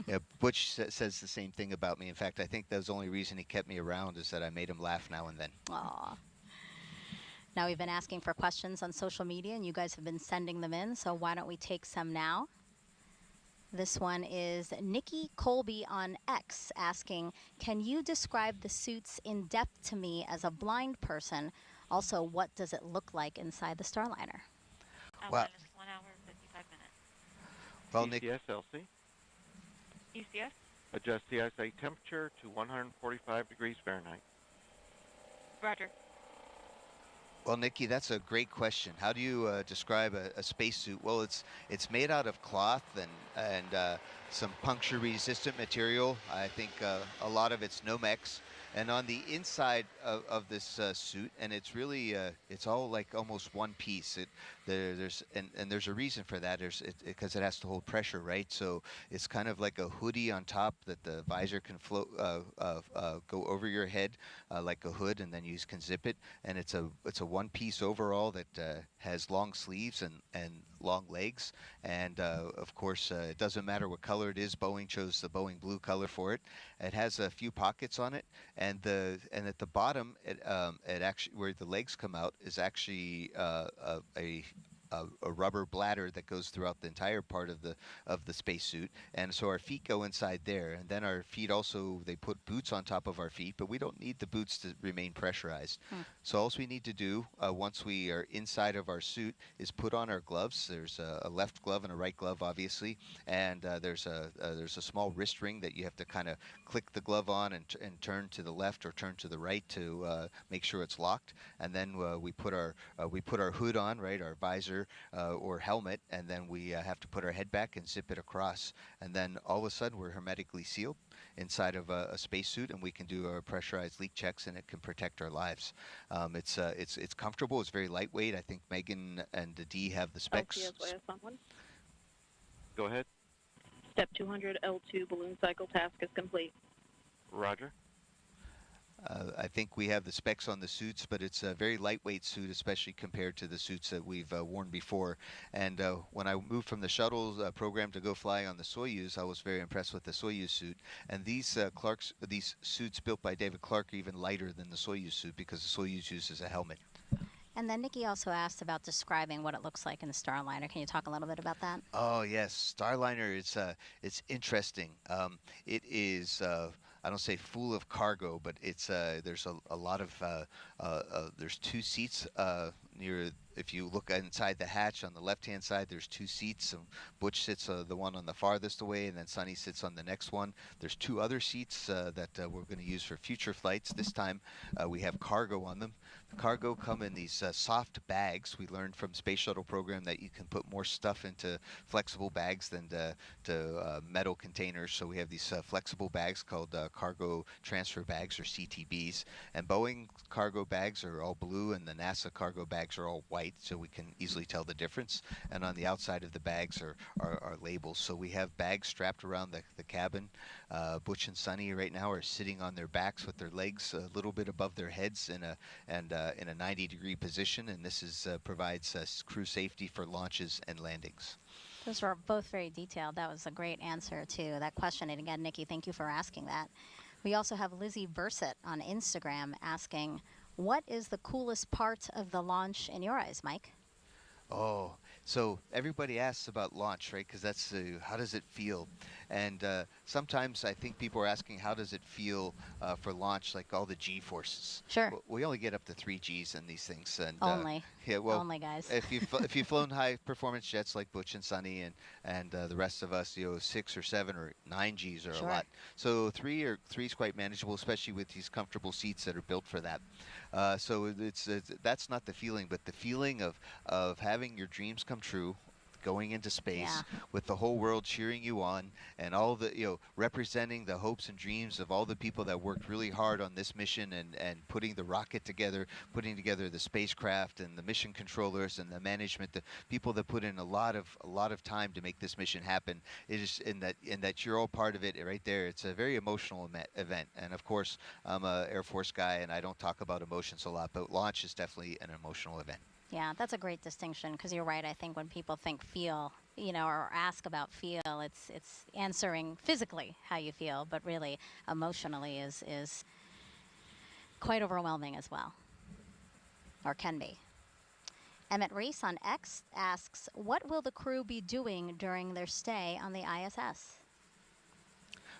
Yeah, Butch says the same thing about me. In fact, I think that's the only reason he kept me around, is that I made him laugh now and then. Aw. Now, we've been asking for questions on social media, and you guys have been sending them in, so why don't we take some now? This one is Nikki Colby on X asking, can you describe the suits in depth to me as a blind person? Also, what does it look like inside the Starliner? Well, 1 hour, 55 minutes. Well, Nick. ECS, Elsie. ECS? Adjust the ISA temperature to 145 degrees Fahrenheit. Roger. Well, Nikki, that's a great question. How do you describe a spacesuit? Well, it's made out of cloth and some puncture-resistant material. I think a lot of it's Nomex, And on the inside of this suit, and it's really, it's all like almost one piece. There's a reason for that. Because it has to hold pressure, right? So it's kind of like a hoodie on top that the visor can float, go over your head like a hood, and then you can zip it. And it's a one-piece overall that has long sleeves and long legs. And of course, it doesn't matter what color it is. Boeing chose the Boeing blue color for it. It has a few pockets on it, and at the bottom, it actually, where the legs come out, is actually a rubber bladder that goes throughout the entire part of the spacesuit, and so our feet go inside there, and then our feet also, they put boots on top of our feet, but we don't need the boots to remain pressurized. So all we need to do once we are inside of our suit is put on our gloves. There's a left glove and a right glove, obviously, and there's a small wrist ring that you have to kind of click the glove on and turn to the left or turn to the right to make sure it's locked, and then we put our hood on, right, our visor or helmet, and then we have to put our head back and zip it across, and then all of a sudden we're hermetically sealed inside of a spacesuit, and we can do our pressurized leak checks, and it can protect our lives. It's comfortable. It's very lightweight. I think Megan and Dee have the specs. Go ahead. Step 200 L2 balloon cycle task is complete. Roger. I think we have the specs on the suits, but it's a very lightweight suit, especially compared to the suits that we've worn before. And when I moved from the shuttle program to go fly on the Soyuz, I was very impressed with the Soyuz suit. And these these suits built by David Clark are even lighter than the Soyuz suit because the Soyuz uses a helmet. And then Nikki also asked about describing what it looks like in the Starliner. Can you talk a little bit about that? Oh yes, Starliner. It's interesting. It is. I don't say full of cargo, but it's there's a lot of there's two seats near. If you look inside the hatch on the left-hand side, there's two seats. Butch sits the one on the farthest away, and then Suni sits on the next one. There's two other seats that we're going to use for future flights. This time we have cargo on them. The cargo come in these soft bags. We learned from Space Shuttle program that you can put more stuff into flexible bags than to metal containers. So we have these flexible bags called cargo transfer bags, or CTBs. And Boeing cargo bags are all blue, and the NASA cargo bags are all white, so we can easily tell the difference. And on the outside of the bags are labels. So we have bags strapped around the cabin. Butch and Suni right now are sitting on their backs with their legs a little bit above their heads in a 90-degree position, and this provides crew safety for launches and landings. Those were both very detailed. That was a great answer to that question. And again, Nikki, thank you for asking that. We also have Lizzie Versett on Instagram asking, what is the coolest part of the launch in your eyes, Mike? Oh, so everybody asks about launch, right? Because that's how does it feel? And sometimes I think people are asking, how does it feel for launch, like all the G forces? Sure. Well, we only get up to 3 Gs in these things. And, only. Yeah, well, only, guys. if you've flown high performance jets like Butch and Suni and the rest of us, 6 or 7 or 9 Gs are a lot. So 3 is quite manageable, especially with these comfortable seats that are built for that. So that's not the feeling, but the feeling of having your dreams come true, going into space with the whole world cheering you on, and all the representing the hopes and dreams of all the people that worked really hard on this mission and putting the rocket together, putting together the spacecraft and the mission controllers and the management, the people that put in a lot of time to make this mission happen. It is in that you're all part of it right there. It's a very emotional event, and of course I'm a Air Force guy and I don't talk about emotions a lot, but launch is definitely an emotional event. Yeah, that's a great distinction, because you're right. I think when people think feel, or ask about feel, it's answering physically how you feel, but really emotionally is quite overwhelming as well, or can be. Emmett Reese on X asks, what will the crew be doing during their stay on the ISS?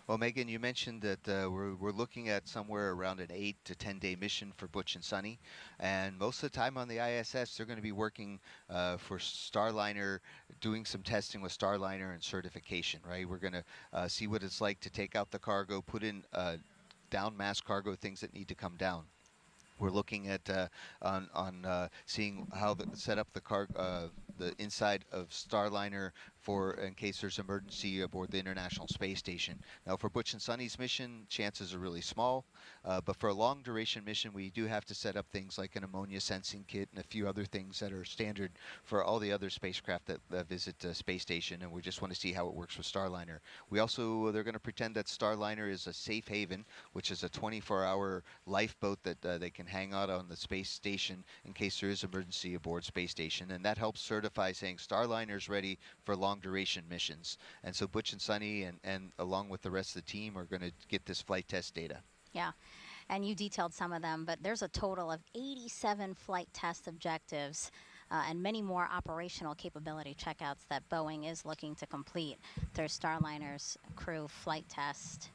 Well, Megan, you mentioned that we're looking at somewhere around an 8 to 10 day mission for Butch and Suni, and most of the time on the ISS they're going to be working for Starliner, doing some testing with Starliner and certification. Right, we're going to see what it's like to take out the cargo, put in down mass cargo, things that need to come down. We're looking at seeing how set up the inside of Starliner in case there's emergency aboard the International Space Station. Now, for Butch and Suni's mission, chances are really small, but for a long duration mission, we do have to set up things like an ammonia sensing kit and a few other things that are standard for all the other spacecraft that visit the space station, and we just want to see how it works with Starliner. They're going to pretend that Starliner is a safe haven, which is a 24-hour lifeboat that they can hang out on the space station in case there is emergency aboard space station, and that helps certify saying Starliner's ready for long duration missions. And so Butch and Suni and along with the rest of the team are going to get this flight test data. Yeah, and you detailed some of them, but there's a total of 87 flight test objectives and many more operational capability checkouts that Boeing is looking to complete. There's Starliner's crew flight test.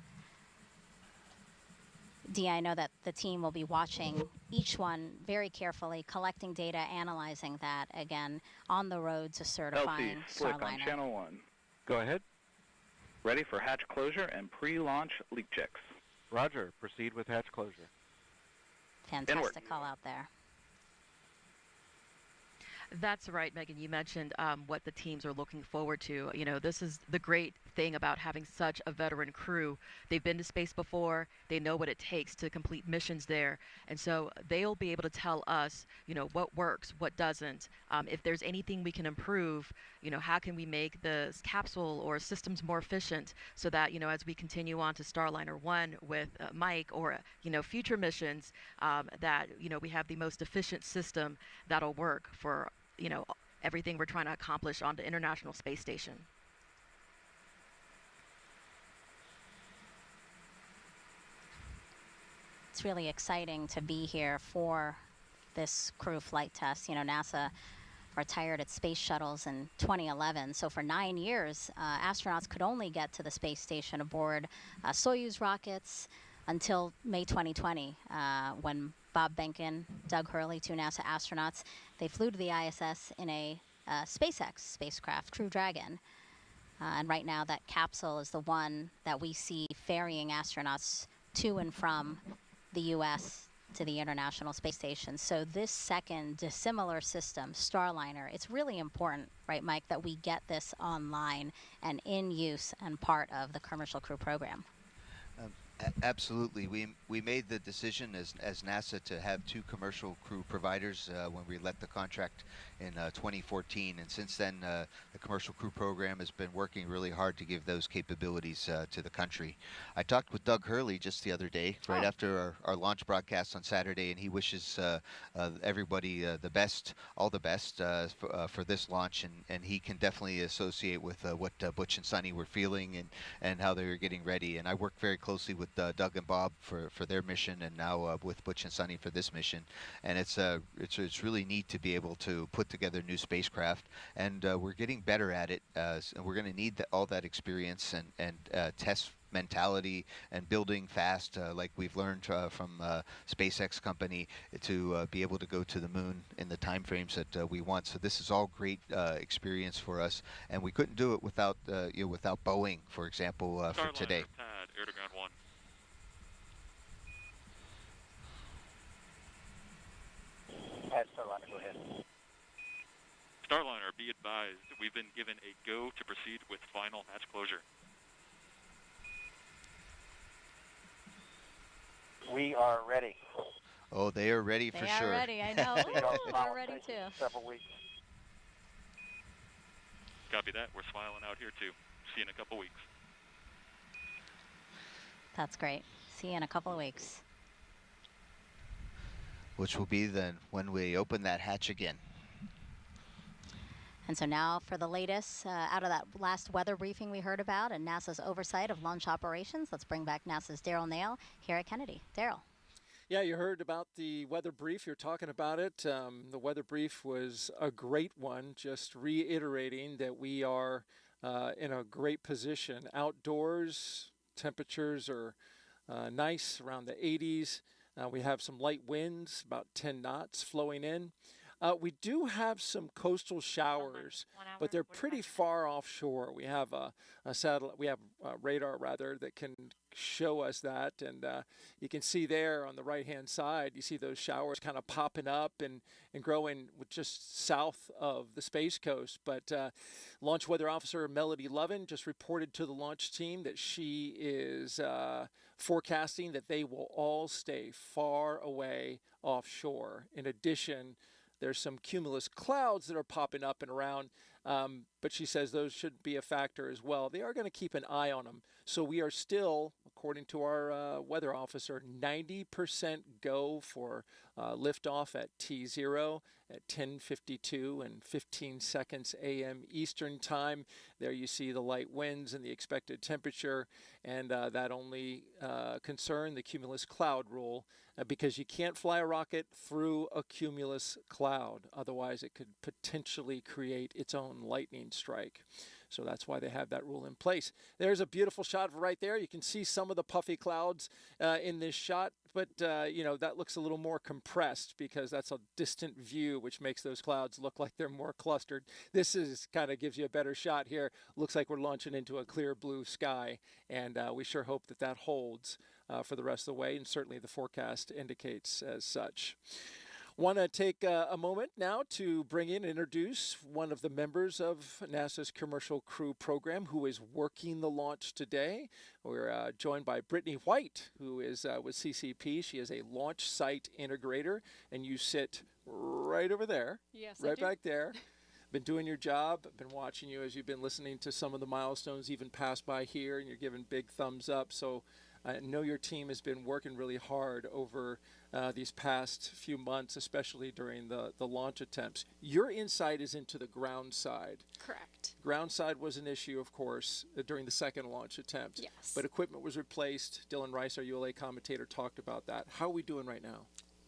Dee, I know that the team will be watching each one very carefully, collecting data, analyzing that, again, on the road to certifying LC, Slick on Starliner. channel 1. Go ahead. Ready for hatch closure and pre-launch leak checks. Roger. Proceed with hatch closure. Fantastic call out there. That's right, Megan. You mentioned what the teams are looking forward to. You know, this is the great thing about having such a veteran crew. They've been to space before. They know what it takes to complete missions there. And so they'll be able to tell us, you know, what works, what doesn't. If there's anything we can improve, you know, how can we make the capsule or systems more efficient so that, you know, as we continue on to Starliner 1 with Mike or, you know, future missions, that, you know, we have the most efficient system that'll work for, you know, everything we're trying to accomplish on the International Space Station. It's really exciting to be here for this crew flight test. You know, NASA retired its space shuttles in 2011. So for 9 years, astronauts could only get to the space station aboard Soyuz rockets until May 2020, when Bob Behnken, Doug Hurley, two NASA astronauts, they flew to the ISS in a SpaceX spacecraft, Crew Dragon. And right now that capsule is the one that we see ferrying astronauts to and from the U.S. to the International Space Station. So this second dissimilar system, Starliner, it's really important, right, Mike, that we get this online and in use and part of the commercial crew program. Absolutely. We made the decision as NASA to have two commercial crew providers when we let the contract in 2014, and since then the commercial crew program has been working really hard to give those capabilities to the country. I talked with Doug Hurley just the other day, right after our launch broadcast on Saturday, and he wishes everybody the best, all the best for this launch, and he can definitely associate with what Butch and Suni were feeling and how they were getting ready. And I worked very closely with Doug and Bob for their mission, and now with Butch and Suni for this mission. And it's really neat to be able to put together new spacecraft, and we're getting better at it. And we're going to need all that experience and test mentality and building fast, like we've learned from SpaceX company, to be able to go to the moon in the time frames that we want. So this is all great experience for us, and we couldn't do it without without Boeing, for example, for today. Pad, air to ground 1. Starliner, go ahead. Starliner, be advised, we've been given a go to proceed with final hatch closure. We are ready. Oh, they are ready for sure. They are ready, I know. We're ready too. Several weeks. Copy that. We're smiling out here too. See you in a couple weeks. That's great. See you in a couple of weeks. Which will be then when we open that hatch again. And so now for the latest out of that last weather briefing we heard about and NASA's oversight of launch operations, let's bring back NASA's Daryl Nail here at Kennedy. Daryl. Yeah, you heard about the weather brief. You're talking about it. The weather brief was a great one, just reiterating that we are in a great position. Outdoors, temperatures are nice, around the 80s. We have some light winds, about 10 knots flowing in. We do have some coastal showers, but they're pretty far offshore. We have a satellite, we have radar rather, that can show us that, and you can see there on the right-hand side, you see those showers kind of popping up and growing just south of the Space Coast. But Launch Weather Officer Melody Lovin just reported to the launch team that she is forecasting that they will all stay far away offshore. In addition, there's some cumulus clouds that are popping up and around, but she says those shouldn't be a factor as well. They are going to keep an eye on them. So we are still, according to our weather officer, 90% go for liftoff at T0 at 10:52 and 15 seconds a.m. Eastern Time. There you see the light winds and the expected temperature, and that only concern the cumulus cloud rule, because you can't fly a rocket through a cumulus cloud. Otherwise, it could potentially create its own lightning strike. So that's why they have that rule in place. There's a beautiful shot right there. You can see some of the puffy clouds in this shot, but that looks a little more compressed because that's a distant view, which makes those clouds look like they're more clustered. This is kind of gives you a better shot here. Looks like we're launching into a clear blue sky, and we sure hope that that holds for the rest of the way, and certainly the forecast indicates as such. Want to take a moment now to bring in and introduce one of the members of NASA's Commercial Crew Program who is working the launch today. We're joined by Brittany White, who is with CCP. She is a launch site integrator, and you sit right over there. Yes, right back there. Been doing your job. I've been watching you as you've been listening to some of the milestones even pass by here, and you're giving big thumbs up. So I know your team has been working really hard over these past few months, especially during the launch attempts. Your insight is into the ground side. Correct. Ground side was an issue, of course, during the second launch attempt. Yes. But equipment was replaced. Dylan Rice, our ULA commentator, talked about that. How are we doing right now?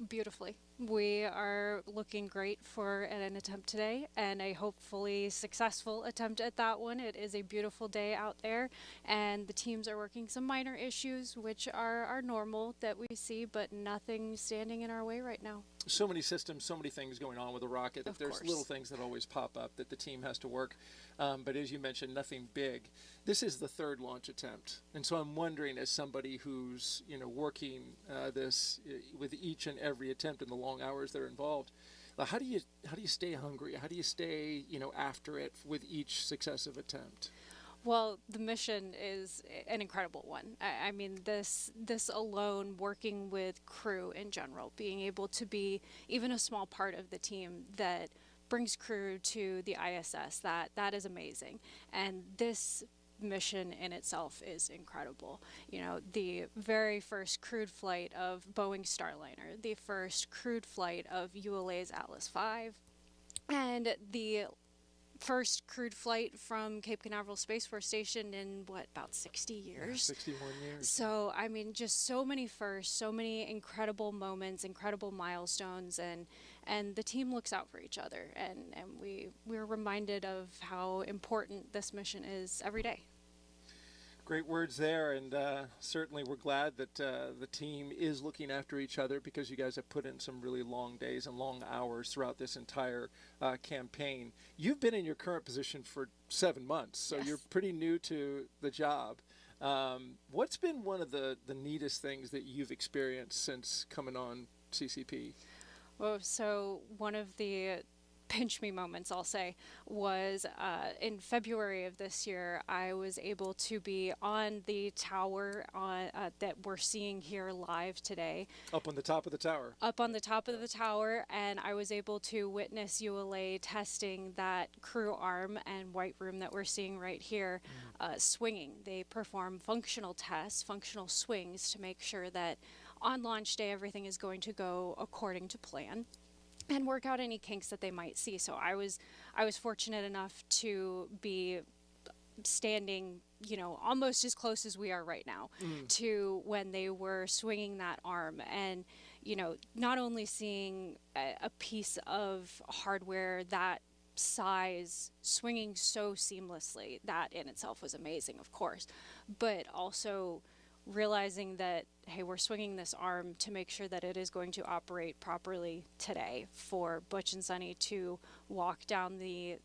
Beautifully. We are looking great for an attempt today, and a hopefully successful attempt at that one. It is a beautiful day out there, and the teams are working some minor issues, which are normal that we see, but nothing standing in our way right now. So many systems, so many things going on with a rocket that there's course. little things that always pop up that the team has to work. But as you mentioned, nothing big. This is the third launch attempt. And so I'm wondering, as somebody who's working this with each and every attempt in the long hours that are involved, how do you stay hungry? How do you stay after it with each successive attempt? Well, the mission is an incredible one. I mean, this alone, working with crew in general, being able to be even a small part of the team that brings crew to the ISS, that is amazing. And this mission in itself is incredible. The very first crewed flight of Boeing Starliner, the first crewed flight of ULA's Atlas V, and the first crewed flight from Cape Canaveral Space Force Station in about 60 years? Yeah, 61 years. So, I mean, just so many firsts, so many incredible moments, incredible milestones, and the team looks out for each other, and we're reminded of how important this mission is every day. Great words there, and certainly we're glad that the team is looking after each other, because you guys have put in some really long days and long hours throughout this entire campaign. You've been in your current position for 7 months, so Yes. you're pretty new to the job. What's been one of the neatest things that you've experienced since coming on CCP? Well, so one of the pinch me moments, I'll say, was in February of this year. I was able to be on the tower that we're seeing here live today. Up on the top of the tower. Up on the top of the tower, and I was able to witness ULA testing that crew arm and white room that we're seeing right here swinging. They perform functional tests, functional swings, to make sure that on launch day everything is going to go according to plan and work out any kinks that they might see. So I was fortunate enough to be standing, almost as close as we are right now to when they were swinging that arm, and not only seeing a piece of hardware that size swinging so seamlessly, that in itself was amazing, of course, but also realizing that, hey, we're swinging this arm to make sure that it is going to operate properly today for Butch and Suni to walk down the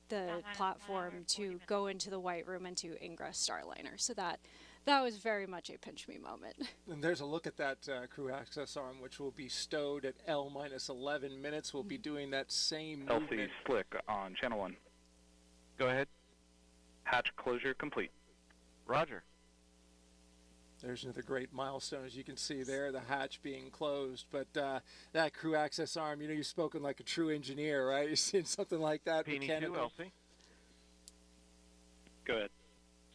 platform, to go into the white room, and to ingress Starliner. So that was very much a pinch me moment. And there's a look at that crew access arm, which will be stowed at L-11 minutes. We'll be doing that same LC movement. slick on channel 1. Go ahead. Hatch closure complete. Roger. There's another great milestone, as you can see there, the hatch being closed. But that crew access arm, you've spoken like a true engineer, right? You've seen something like that. P2 LC. Go ahead.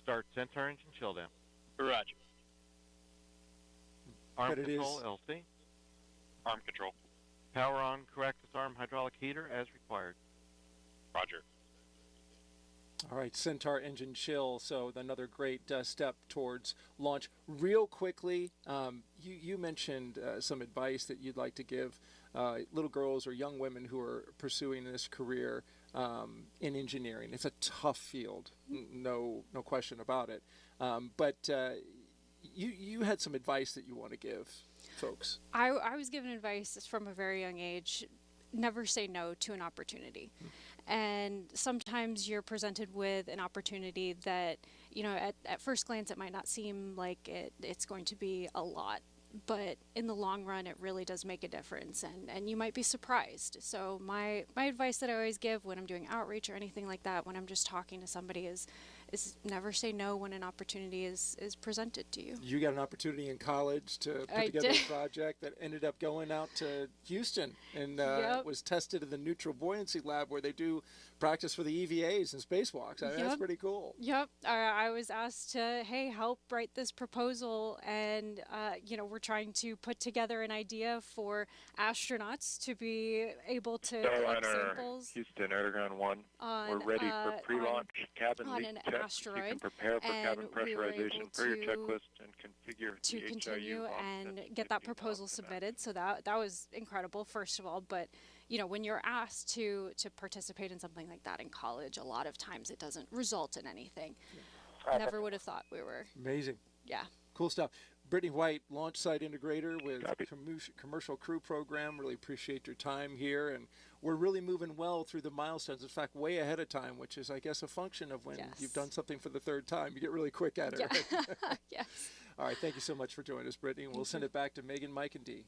Start center engine chill down. Roger. Arm But it control is- LC. Arm control. Power on crew access arm hydraulic heater as required. Roger. All right, Centaur engine chill, so another great step towards launch. Real quickly, you mentioned some advice that you'd like to give little girls or young women who are pursuing this career in engineering. It's a tough field, no question about it. But you had some advice that you want to give folks. I was given advice from a very young age. Never say no to an opportunity. And sometimes you're presented with an opportunity that, at first glance it might not seem like it's going to be a lot, but in the long run it really does make a difference, and you might be surprised. So my advice that I always give when I'm doing outreach or anything like that, when I'm just talking to somebody, is never say no when an opportunity is presented to you. You got an opportunity in college to put together a project that ended up going out to Houston and was tested in the neutral buoyancy lab, where they do practice for the EVAs and spacewalks. I mean, that's pretty cool. Yep. I was asked to, hey, help write this proposal, and we're trying to put together an idea for astronauts to be able to collect Starliner, samples. Houston, Underground 1. On, We're ready for pre-launch cabin on leak an check. asteroid, You can prepare for cabin and we were pressurization able per your to- checklist and configure to the continue HIU and get that proposal submitted. So that was incredible, first of all. But when you're asked to participate in something like that in college, a lot of times it doesn't result in anything. Never would have thought we were. Amazing. Yeah. Cool stuff. Brittany White, launch site integrator with commercial crew program. Really appreciate your time here, and we're really moving well through the milestones. In fact, way ahead of time, which is, I guess, a function of when you've done something for the third time. You get really quick at it. Yeah. Right? Yes. All right. Thank you so much for joining us, Brittany. And we'll send it back to Megan, Mike, and Dee.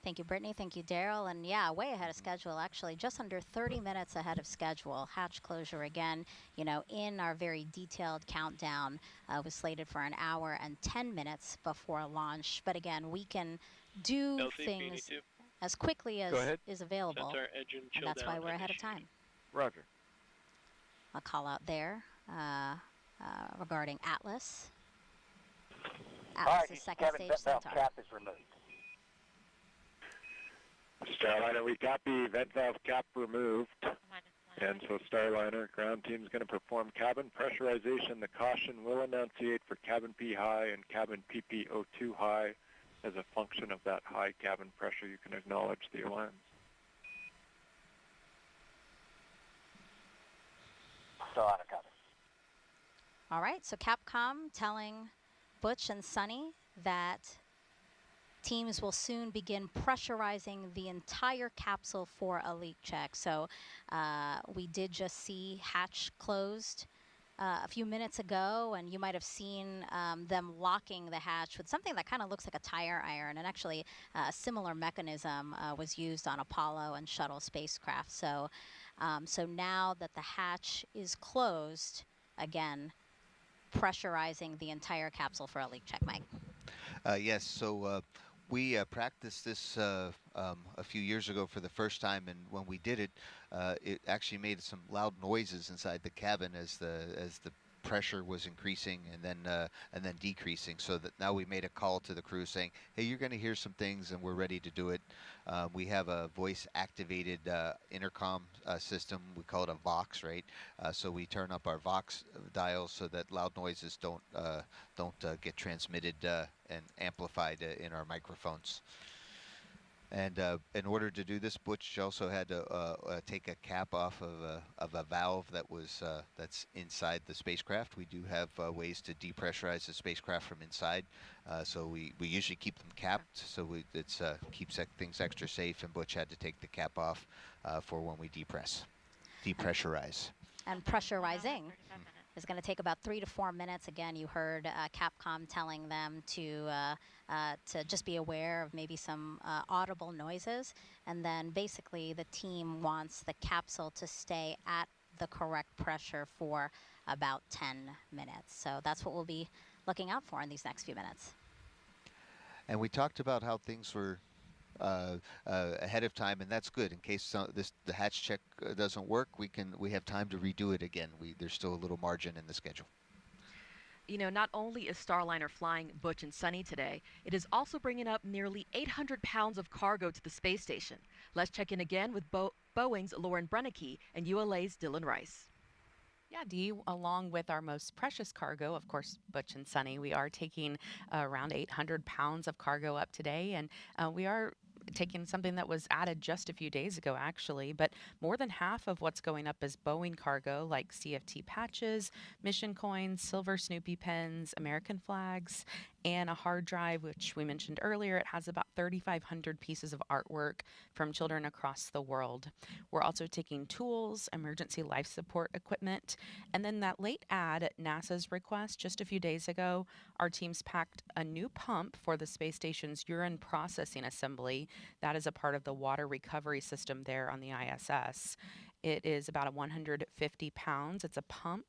Thank you, Brittany. Thank you, Daryl. And yeah, way ahead of schedule, actually, just under 30 minutes ahead of schedule. Hatch closure again, in our very detailed countdown, was slated for an hour and 10 minutes before launch. But again, we can do LC, things P2. as quickly as is available. Center engine And chill that's why down we're ahead of initiated. time. Roger. A call out there regarding Atlas. All right, Atlas' second Kevin, stage that valve Centaur. cap is removed. Starliner, we got the vent valve cap removed. And so Starliner, ground team's going to perform cabin pressurization. The caution will enunciate for cabin P high and cabin PPO2 high. As a function of that high cabin pressure, you can acknowledge the alarms. Starliner copy. All right, so Capcom telling Butch and Suni that teams will soon begin pressurizing the entire capsule for a leak check. So we did just see hatch closed a few minutes ago, and you might have seen them locking the hatch with something that kind of looks like a tire iron, and actually a similar mechanism was used on Apollo and shuttle spacecraft. So, so now that the hatch is closed, again, pressurizing the entire capsule for a leak check, Mike. Yes, so we practiced this a few years ago for the first time, and when we did it, it actually made some loud noises inside the cabin as the pressure was increasing and then decreasing. So that now we made a call to the crew saying, "Hey, you're going to hear some things, and we're ready to do it." We have a voice-activated intercom system. We call it a Vox, right? So we turn up our Vox dials so that loud noises don't get transmitted and amplified in our microphones. And in order to do this, Butch also had to take a cap off of a valve that was that's inside the spacecraft. We do have ways to depressurize the spacecraft from inside, so we usually keep them capped, so it keeps things extra safe. And Butch had to take the cap off for when we depressurize. And pressurizing is going to take about 3 to 4 minutes. Again, you heard Capcom telling them to just be aware of maybe some audible noises. And then basically the team wants the capsule to stay at the correct pressure for about 10 minutes. So that's what we'll be looking out for in these next few minutes. And we talked about how things were ahead of time, and that's good in case the hatch check doesn't work. We have time to redo it again. There's still a little margin in the schedule. You know, not only is Starliner flying Butch and Suni today, it is also bringing up nearly 800 pounds of cargo to the space station. Let's check in again with Boeing's Lauren Brennicke and ULA's Dylan Rice. Yeah, Dee, along with our most precious cargo, of course, Butch and Suni, we are taking around 800 pounds of cargo up today, and we are taking something that was added just a few days ago, actually, but more than half of what's going up is Boeing cargo, like CFT patches, mission coins, silver Snoopy pens, American flags, and a hard drive, which we mentioned earlier. It has about 3,500 pieces of artwork from children across the world. We're also taking tools, emergency life support equipment, and then that late add at NASA's request just a few days ago, our teams packed a new pump for the space station's urine processing assembly. That is a part of the water recovery system there on the ISS. It is about 150 pounds. It's a pump,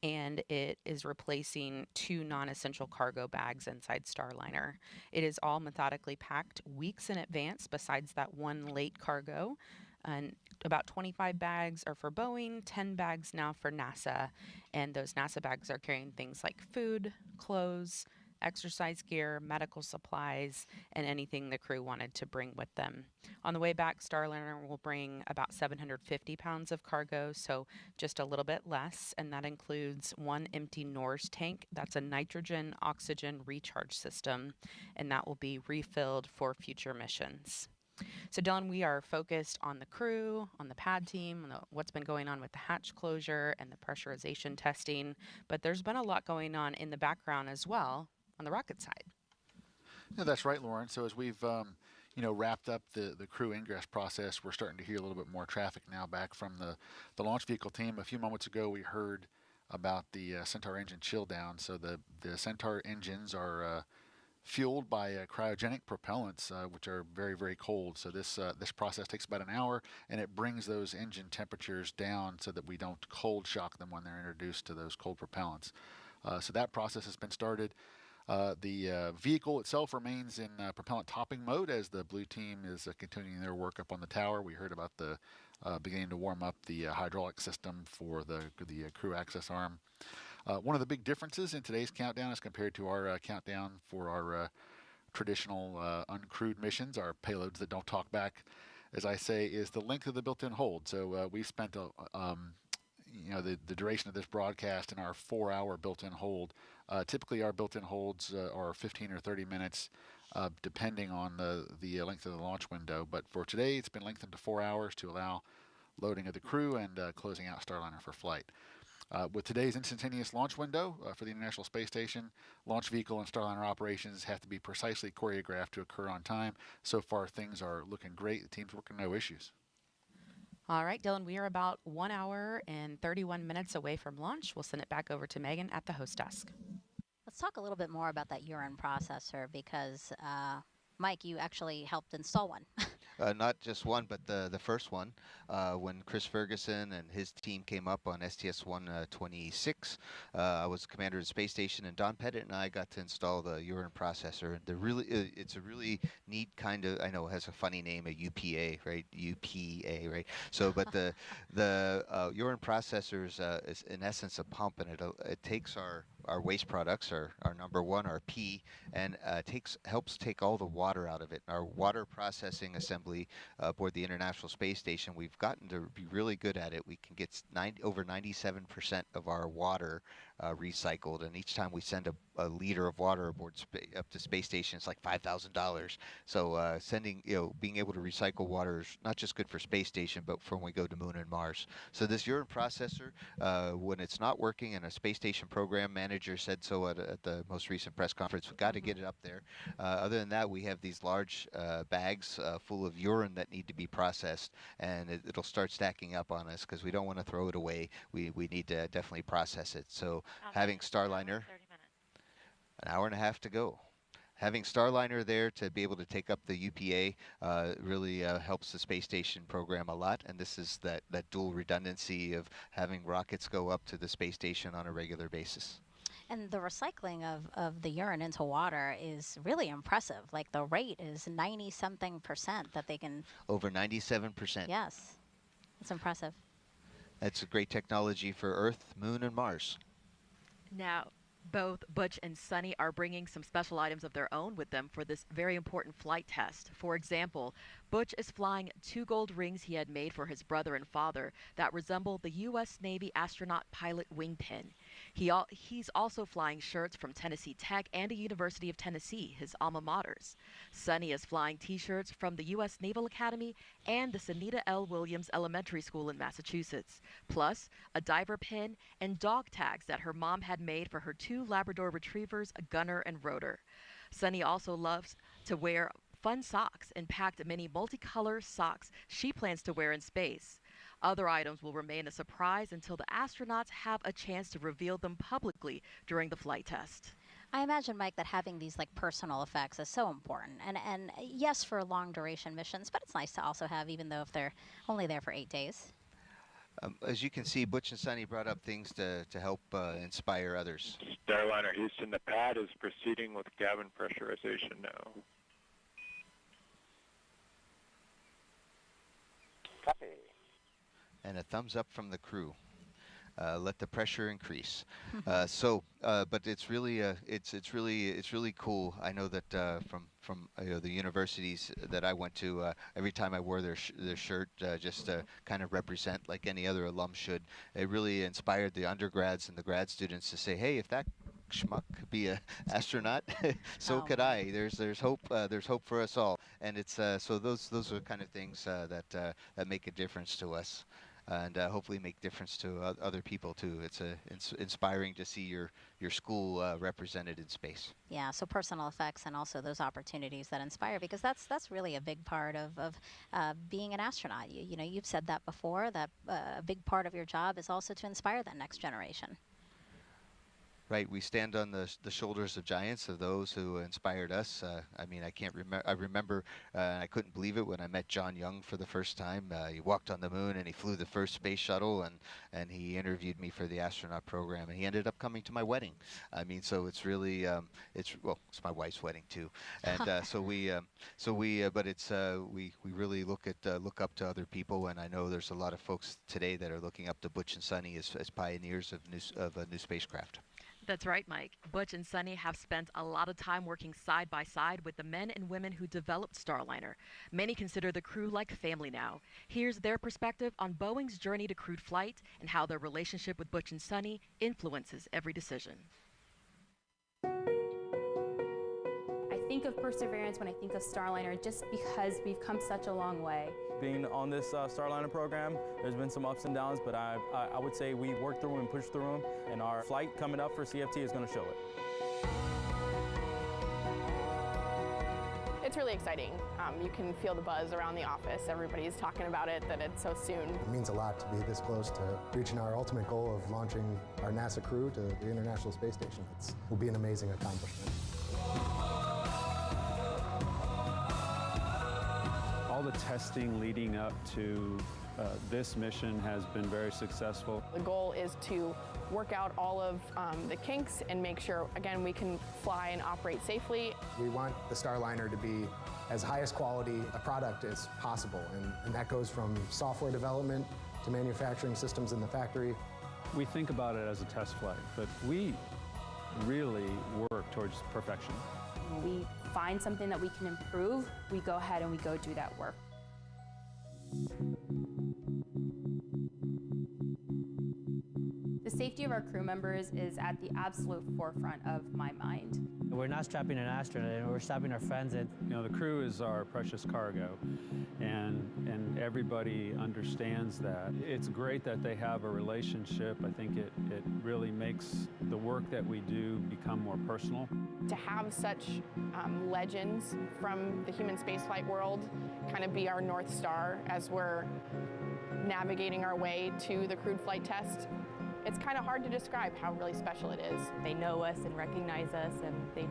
and it is replacing 2 non-essential cargo bags inside Starliner. It is all methodically packed weeks in advance, besides that one late cargo. And about 25 bags are for Boeing, 10 bags now for NASA. And those NASA bags are carrying things like food, clothes, exercise gear, medical supplies, and anything the crew wanted to bring with them. On the way back, Starliner will bring about 750 pounds of cargo, so just a little bit less, and that includes 1 empty NORS tank. That's a nitrogen oxygen recharge system, and that will be refilled for future missions. So, Dylan, we are focused on the crew, on the pad team, on what's been going on with the hatch closure and the pressurization testing, but there's been a lot going on in the background as well on the rocket side. Yeah, that's right, Lauren. So as we've wrapped up the crew ingress process, we're starting to hear a little bit more traffic now back from the launch vehicle team. A few moments ago, we heard about the Centaur engine chill down. So the Centaur engines are fueled by cryogenic propellants, which are very, very cold. So this process takes about an hour, and it brings those engine temperatures down so that we don't cold shock them when they're introduced to those cold propellants. So that process has been started. The vehicle itself remains in propellant topping mode as the blue team is continuing their work up on the tower. We heard about the beginning to warm up the hydraulic system for the crew access arm. One of the big differences in today's countdown as compared to our countdown for our traditional uncrewed missions, our payloads that don't talk back, as I say, is the length of the built-in hold. So we've spent the duration of this broadcast in our 4-hour built-in hold. Typically, our built-in holds are 15 or 30 minutes, depending on the length of the launch window. But for today, it's been lengthened to 4 hours to allow loading of the crew and closing out Starliner for flight. With today's instantaneous launch window for the International Space Station, launch vehicle and Starliner operations have to be precisely choreographed to occur on time. So far, things are looking great. The team's working no issues. All right, Dylan, we are about 1 hour and 31 minutes away from launch. We'll send it back over to Megan at the host desk. Let's talk a little bit more about that urine processor because, Mike, you actually helped install one. Not just one, but the first one. When Chris Ferguson and his team came up on STS-126, I was commander of the space station, and Don Pettit and I got to install the urine processor. And it's a really neat kind of, I know it has a funny name, a UPA, right? UPA, right? So, but the urine processor is in essence a pump, and it takes our waste products, our number one, our P, and helps take all the water out of it. Our water processing assembly assembly aboard the International Space Station. We've gotten to be really good at it. We can get over 97% of our water recycled, and each time we send a liter of water aboard up to space station, it's like $5,000. So being able to recycle water is not just good for space station, but for when we go to Moon and Mars. So this urine processor, when it's not working, and a space station program manager said so at the most recent press conference, we've got to get it up there. Other than that, we have these large bags full of urine that need to be processed, and it'll start stacking up on us because we don't want to throw it away. We need to definitely process it. So having Starliner, an hour and a half to go. Having Starliner there to be able to take up the UPA really helps the space station program a lot, and this is that dual redundancy of having rockets go up to the space station on a regular basis. And the recycling of the urine into water is really impressive. Like the rate is 90-something% that they can... Over 97%. Yes, it's impressive. That's a great technology for Earth, Moon, and Mars. Now, both Butch and Suni are bringing some special items of their own with them for this very important flight test. For example, Butch is flying 2 gold rings he had made for his brother and father that resemble the U.S. Navy astronaut pilot wingpin. He's also flying shirts from Tennessee Tech and the University of Tennessee, his alma maters. Suni is flying T-shirts from the U.S. Naval Academy and the Sunita L. Williams Elementary School in Massachusetts, plus a diver pin and dog tags that her mom had made for her 2 Labrador retrievers, Gunner and Rotor. Suni also loves to wear fun socks and packed many multicolor socks she plans to wear in space. Other items will remain a surprise until the astronauts have a chance to reveal them publicly during the flight test. I imagine, Mike, that having these personal effects is so important. And yes, for long duration missions, but it's nice to also have, even though if they're only there for 8 days. As you can see, Butch and Suni brought up things to help inspire others. Starliner Houston, the pad is proceeding with cabin pressurization now. Copy. And a thumbs up from the crew. Let the pressure increase. But it's really it's really cool. I know that from the universities that I went to, every time I wore their shirt, just to kind of represent like any other alum should, it really inspired the undergrads and the grad students to say, hey, if that schmuck could be an astronaut, so could I. There's hope. There's hope for us all. And it's so those are kind of things that make a difference to us. And hopefully make difference to other people too. It's inspiring to see your school represented in space. Yeah, so personal effects and also those opportunities that inspire, because that's really a big part of being an astronaut. You know, you've said that before, that a big part of your job is also to inspire that next generation. Right, we stand on the shoulders of giants, of those who inspired us. I mean, I remember, I couldn't believe it when I met John Young for the first time. He walked on the moon and he flew the first space shuttle, and he interviewed me for the astronaut program, and he ended up coming to my wedding. I mean, so it's really, it's my wife's wedding too, and we really look up to other people, and I know there's a lot of folks today that are looking up to Butch and Suni as pioneers of a new spacecraft. That's right, Mike. Butch and Suni have spent a lot of time working side by side with the men and women who developed Starliner. Many consider the crew like family now. Here's their perspective on Boeing's journey to crewed flight and how their relationship with Butch and Suni influences every decision. I think of perseverance when I think of Starliner, just because we've come such a long way. Being on this Starliner program, there's been some ups and downs, but I would say we worked through and pushed through them, and our flight coming up for CFT is going to show it. It's really exciting. You can feel the buzz around the office. Everybody's talking about it, that it's so soon. It means a lot to be this close to reaching our ultimate goal of launching our NASA crew to the International Space Station. It will be an amazing accomplishment. All the testing leading up to this mission has been very successful. The goal is to work out all of the kinks and make sure, again, we can fly and operate safely. We want the Starliner to be as highest quality a product as possible, and that goes from software development to manufacturing systems in the factory. We think about it as a test flight, but we really work towards perfection. When we find something that we can improve, we go ahead and we go do that work. The safety of our crew members is at the absolute forefront of my mind. We're not strapping an astronaut, we're strapping our friends in. You know, the crew is our precious cargo, and everybody understands that. It's great that they have a relationship. I think it really makes the work that we do become more personal. To have such legends from the human spaceflight world kind of be our North Star as we're navigating our way to the crewed flight test, it's kind of hard to describe how really special it is. They know us and recognize us, and they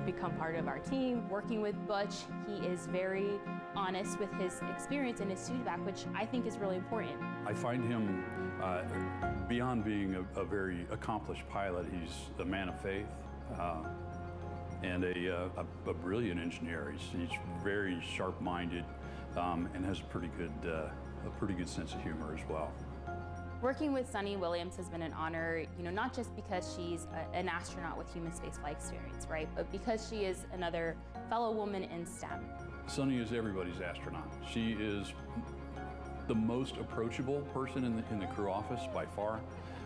become part of our team. Working with Butch, he is very honest with his experience and his feedback, which I think is really important. I find him, beyond being a very accomplished pilot, he's a man of faith and a brilliant engineer. He's very sharp-minded and has a pretty good sense of humor as well. Working with Suni Williams has been an honor, not just because she's an astronaut with human spaceflight experience, right? But because she is another fellow woman in STEM. Suni is everybody's astronaut. She is the most approachable person in the crew office by far.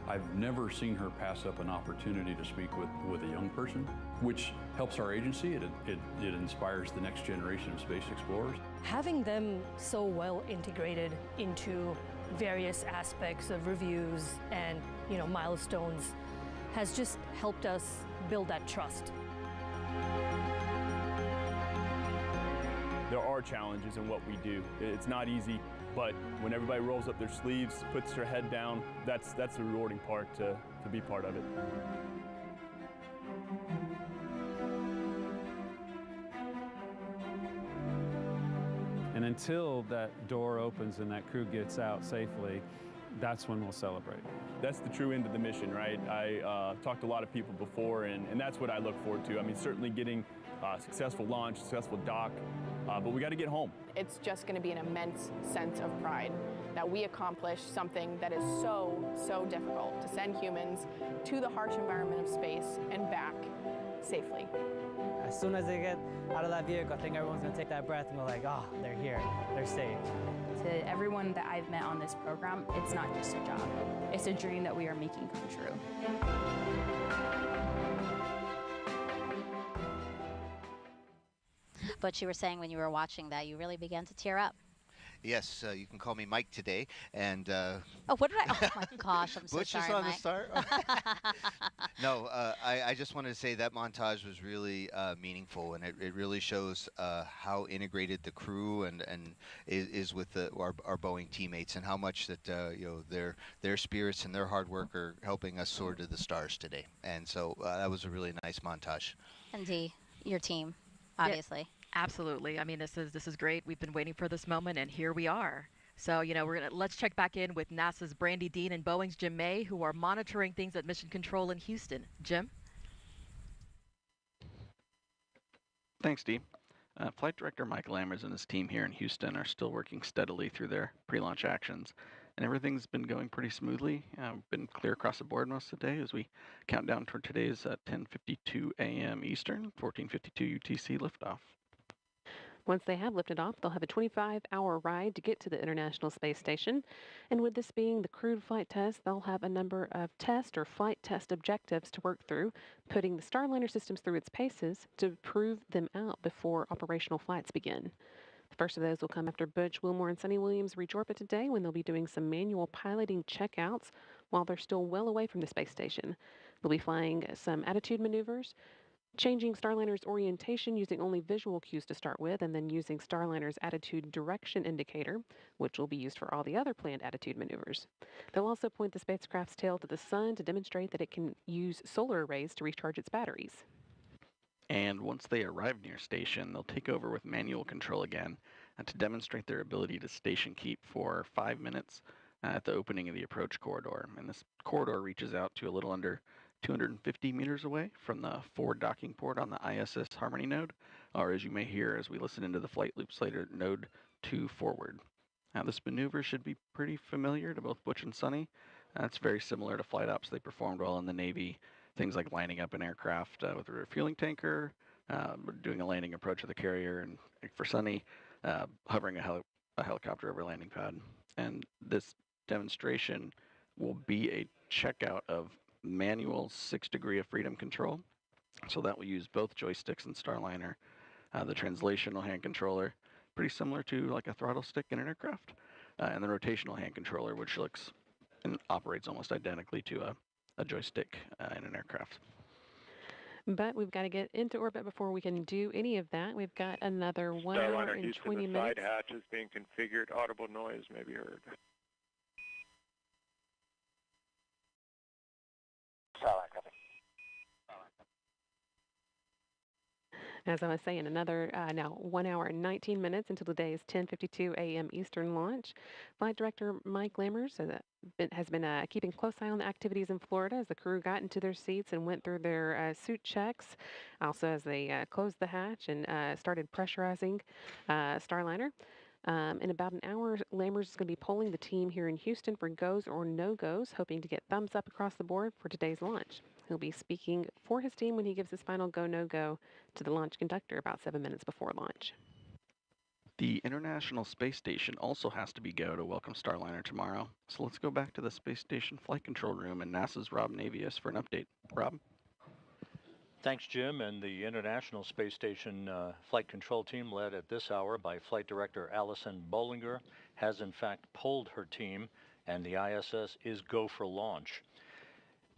I've never seen her pass up an opportunity to speak with a young person, which helps our agency. It inspires the next generation of space explorers. Having them so well integrated into various aspects of reviews and milestones has just helped us build that trust. There are challenges in what we do. It's not easy, but when everybody rolls up their sleeves, puts their head down, that's the rewarding part to be part of it. And until that door opens and that crew gets out safely, that's when we'll celebrate. That's the true end of the mission, right? I talked to a lot of people before, and that's what I look forward to. I mean, certainly getting successful launch, successful dock, but we got to get home. It's just going to be an immense sense of pride that we accomplished something that is so, so difficult, to send humans to the harsh environment of space and back safely. As soon as they get out of that vehicle, I think everyone's going to take that breath and go like, oh, they're here, they're safe. To everyone that I've met on this program, it's not just a job. It's a dream that we are making come true. But you were saying when you were watching that, you really began to tear up. Yes, you can call me Mike today. And oh, what did I? Oh my gosh, I'm so Butch sorry, is on Mike. the start. No, I just wanted to say that montage was really meaningful, and it really shows how integrated the crew and is with our Boeing teammates, and how much that their spirits and their hard work are helping us soar to the stars today. And so that was a really nice montage. And Dee, your team, obviously. Yeah. Absolutely. I mean, this is great. We've been waiting for this moment, and here we are. So, let's check back in with NASA's Brandy Dean and Boeing's Jim May, who are monitoring things at Mission Control in Houston. Jim? Thanks, Dee. Flight Director Mike Lammers and his team here in Houston are still working steadily through their pre-launch actions, and everything's been going pretty smoothly. Been clear across the board most of the day as we count down toward today's 10:52 a.m. Eastern, 14:52 UTC liftoff. Once they have lifted off, they'll have a 25-hour ride to get to the International Space Station. And with this being the crewed flight test, they'll have a number of test or flight test objectives to work through, putting the Starliner systems through its paces to prove them out before operational flights begin. The first of those will come after Butch, Wilmore, and Suni Williams reach orbit today, when they'll be doing some manual piloting checkouts while they're still well away from the space station. They'll be flying some attitude maneuvers, changing Starliner's orientation using only visual cues to start with, and then using Starliner's attitude direction indicator, which will be used for all the other planned attitude maneuvers. They'll also point the spacecraft's tail to the sun to demonstrate that it can use solar arrays to recharge its batteries. And once they arrive near station, they'll take over with manual control again to demonstrate their ability to station keep for 5 minutes at the opening of the approach corridor. And this corridor reaches out to a little under 250 meters away from the forward docking port on the ISS Harmony node, or as you may hear as we listen into the flight loops later, node 2 forward. Now this maneuver should be pretty familiar to both Butch and Suni. It's very similar to flight ops they performed while in the Navy, things like lining up an aircraft with a refueling tanker, doing a landing approach of the carrier, and for Suni, hovering a a helicopter over landing pad. And this demonstration will be a checkout of manual 6 degree of freedom control. So that will use both joysticks and Starliner. The translational hand controller, pretty similar to like a throttle stick in an aircraft. And the rotational hand controller, which looks and operates almost identically to a joystick in an aircraft. But we've got to get into orbit before we can do any of that. We've got another 1 hour Starliner and Houston, 20 the minutes. side hatch is being configured. Audible noise may be heard. Starliner, copy. As I was saying, another now 1 hour and 19 minutes until today's 10:52 a.m. Eastern launch. Flight Director Mike Lammers has been keeping close eye on the activities in Florida as the crew got into their seats and went through their suit checks. Also, as they closed the hatch and started pressurizing Starliner. In about an hour, Lammers is going to be polling the team here in Houston for goes or no-goes, hoping to get thumbs up across the board for today's launch. He'll be speaking for his team when he gives his final go, no-go to the launch conductor about 7 minutes before launch. The International Space Station also has to be go to welcome Starliner tomorrow. So let's go back to the Space Station Flight Control Room and NASA's Rob Navius for an update. Rob? Thanks, Jim. And the International Space Station Flight Control Team, led at this hour by Flight Director Allison Bollinger, has in fact polled her team, and the ISS is go for launch.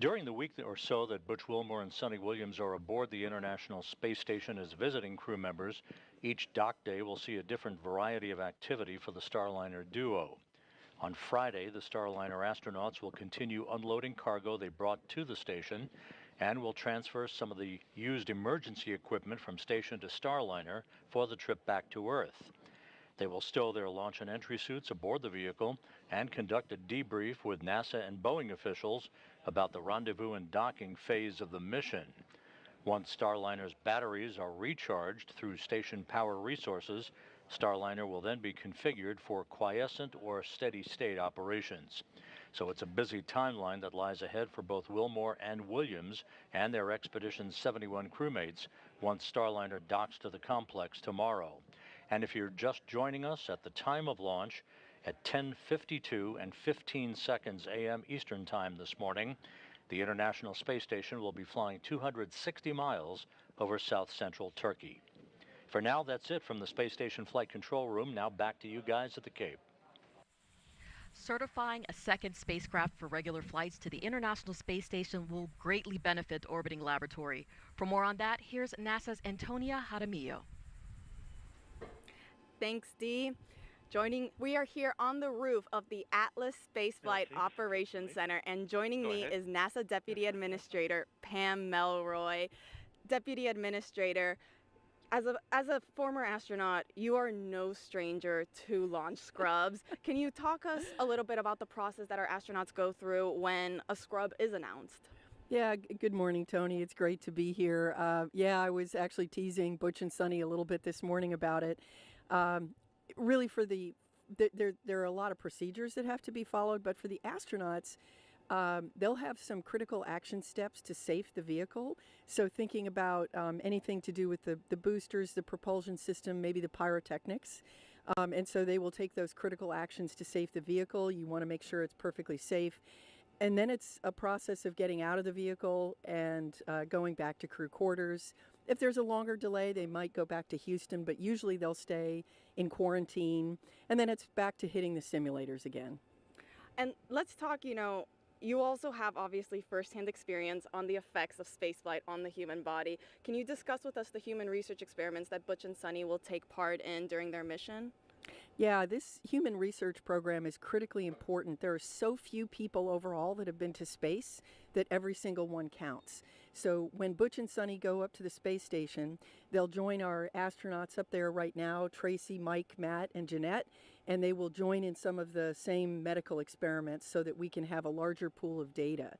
During the week or so that Butch Wilmore and Suni Williams are aboard the International Space Station as visiting crew members, each dock day will see a different variety of activity for the Starliner duo. On Friday, the Starliner astronauts will continue unloading cargo they brought to the station and will transfer some of the used emergency equipment from station to Starliner for the trip back to Earth. They will stow their launch and entry suits aboard the vehicle and conduct a debrief with NASA and Boeing officials about the rendezvous and docking phase of the mission. Once Starliner's batteries are recharged through station power resources, Starliner will then be configured for quiescent or steady state operations. So it's a busy timeline that lies ahead for both Wilmore and Williams and their Expedition 71 crewmates once Starliner docks to the complex tomorrow. And if you're just joining us at the time of launch, at 10:52 and 15 seconds a.m. Eastern Time this morning, the International Space Station will be flying 260 miles over south-central Turkey. For now, that's it from the Space Station Flight Control Room. Now back to you guys at the Cape. Certifying a second spacecraft for regular flights to the International Space Station will greatly benefit the orbiting laboratory. For more on that, here's NASA's Antonia Jaramillo. Thanks, Dee. We are here on the roof of the Atlas Spaceflight Operations Center, and joining me is NASA Deputy Administrator Pam Melroy. Deputy Administrator, as a former astronaut, you are no stranger to launch scrubs. Can you talk us a little bit about the process that our astronauts go through when a scrub is announced? Yeah, good morning, Tony. It's great to be here. I was actually teasing Butch and Suni a little bit this morning about it. Really, there are a lot of procedures that have to be followed, but for the astronauts, they'll have some critical action steps to safe the vehicle. So thinking about anything to do with the boosters, the propulsion system, maybe the pyrotechnics. And so they will take those critical actions to safe the vehicle. You want to make sure it's perfectly safe. And then it's a process of getting out of the vehicle and going back to crew quarters. If there's a longer delay, they might go back to Houston, but usually they'll stay in quarantine. And then it's back to hitting the simulators again. And let's talk, you also have obviously firsthand experience on the effects of spaceflight on the human body. Can you discuss with us the human research experiments that Butch and Suni will take part in during their mission? Yeah, this human research program is critically important. There are so few people overall that have been to space that every single one counts. So when Butch and Suni go up to the space station, they'll join our astronauts up there right now, Tracy, Mike, Matt, and Jeanette, and they will join in some of the same medical experiments so that we can have a larger pool of data.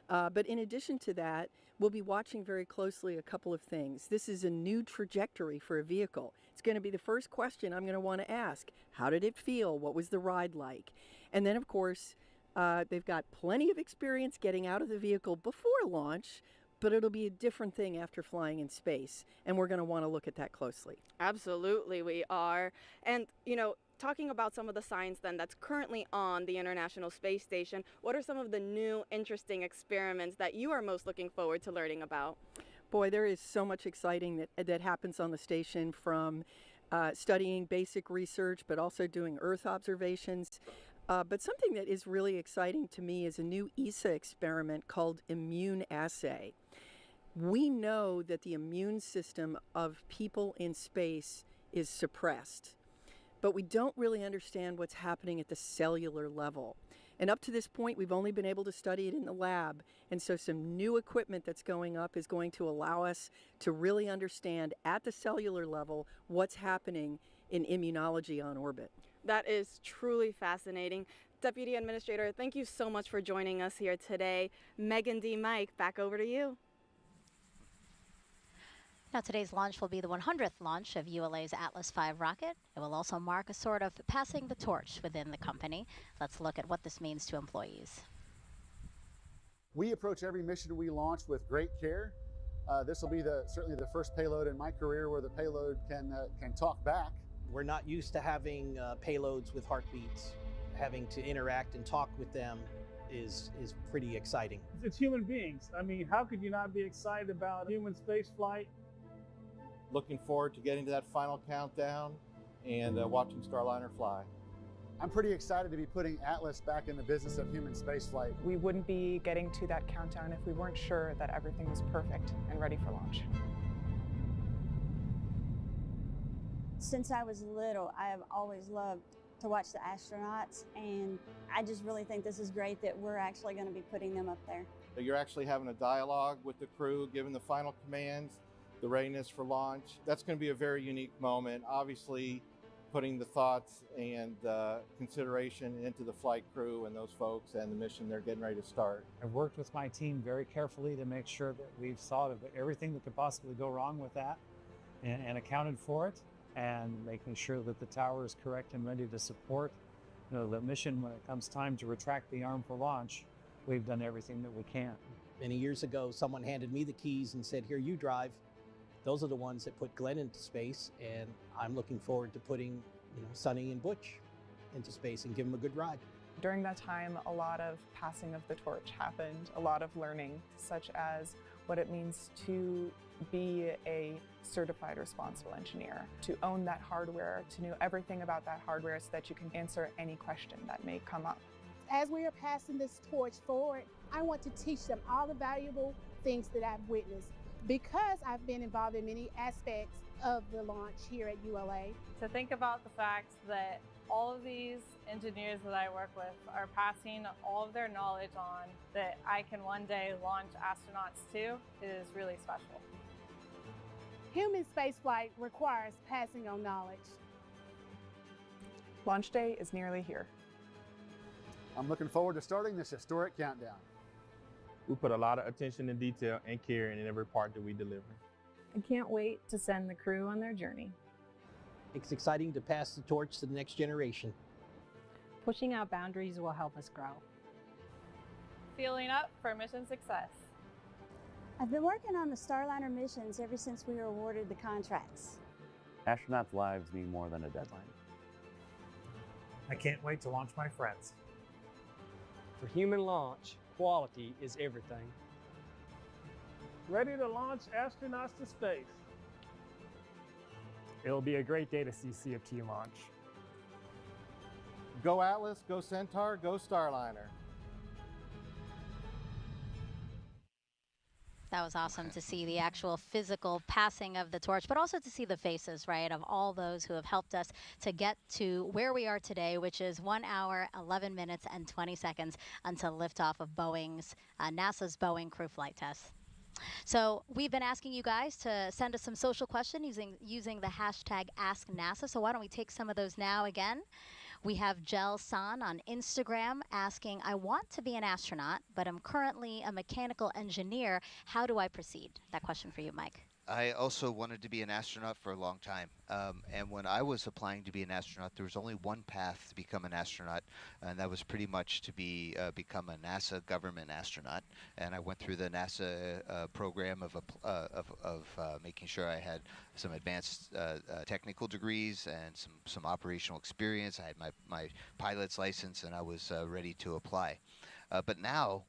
But in addition to that, we'll be watching very closely a couple of things. This is a new trajectory for a vehicle. It's going to be the first question I'm going to want to ask. How did it feel? What was the ride like? And then, of course, they've got plenty of experience getting out of the vehicle before launch, but it'll be a different thing after flying in space, and we're going to want to look at that closely. Absolutely, we are. And, talking about some of the science then that's currently on the International Space Station, what are some of the new interesting experiments that you are most looking forward to learning about? Boy, there is so much exciting that happens on the station, from studying basic research, but also doing Earth observations. But something that is really exciting to me is a new ESA experiment called immune assay. We know that the immune system of people in space is suppressed, but we don't really understand what's happening at the cellular level. And up to this point, we've only been able to study it in the lab. And so some new equipment that's going up is going to allow us to really understand at the cellular level what's happening in immunology on orbit. That is truly fascinating. Deputy Administrator, thank you so much for joining us here today. Megan D. Mike, back over to you. Now, today's launch will be the 100th launch of ULA's Atlas V rocket. It will also mark a sort of passing the torch within the company. Let's look at what this means to employees. We approach every mission we launch with great care. This will be certainly the first payload in my career where the payload can talk back. We're not used to having payloads with heartbeats. Having to interact and talk with them is pretty exciting. It's human beings. I mean, how could you not be excited about human space flight? Looking forward to getting to that final countdown and watching Starliner fly. I'm pretty excited to be putting Atlas back in the business of human spaceflight. We wouldn't be getting to that countdown if we weren't sure that everything was perfect and ready for launch. Since I was little, I have always loved to watch the astronauts, and I just really think this is great that we're actually going to be putting them up there. You're actually having a dialogue with the crew, giving the final commands, the readiness for launch. That's going to be a very unique moment. Obviously, putting the thoughts and consideration into the flight crew and those folks and the mission they're getting ready to start. I've worked with my team very carefully to make sure that we've thought of everything that could possibly go wrong with that and accounted for it, and making sure that the tower is correct and ready to support the mission when it comes time to retract the arm for launch. We've done everything that we can. Many years ago, someone handed me the keys and said, "Here, you drive." Those are the ones that put Glenn into space, and I'm looking forward to putting Suni and Butch into space and give them a good ride. During that time, a lot of passing of the torch happened, a lot of learning, such as what it means to be a certified responsible engineer, to own that hardware, to know everything about that hardware so that you can answer any question that may come up. As we are passing this torch forward, I want to teach them all the valuable things that I've witnessed, because I've been involved in many aspects of the launch here at ULA. To think about the fact that all of these engineers that I work with are passing all of their knowledge on that I can one day launch astronauts too is really special. Human spaceflight requires passing on knowledge. Launch day is nearly here. I'm looking forward to starting this historic countdown. We put a lot of attention and detail and care in every part that we deliver. I can't wait to send the crew on their journey. It's exciting to pass the torch to the next generation. Pushing out boundaries will help us grow. Feeling up for mission success. I've been working on the Starliner missions ever since we were awarded the contracts. Astronauts' lives mean more than a deadline. I can't wait to launch my friends. For human launch, quality is everything. Ready to launch astronauts to space. It'll be a great day to see CFT launch. Go Atlas, go Centaur, go Starliner. That was awesome to see the actual physical passing of the torch, but also to see the faces, right, of all those who have helped us to get to where we are today, which is 1 hour, 11 minutes, and 20 seconds until liftoff of NASA's Boeing crew flight test. So we've been asking you guys to send us some social questions using the hashtag AskNASA. So why don't we take some of those now again? We have Jel San on Instagram asking, I want to be an astronaut, but I'm currently a mechanical engineer. How do I proceed? That question for you, Mike. I also wanted to be an astronaut for a long time. And when I was applying to be an astronaut, there was only one path to become an astronaut, and that was pretty much to become a NASA government astronaut. And I went through the NASA program of making sure I had some advanced technical degrees and some operational experience. I had my pilot's license, and I was ready to apply. But now,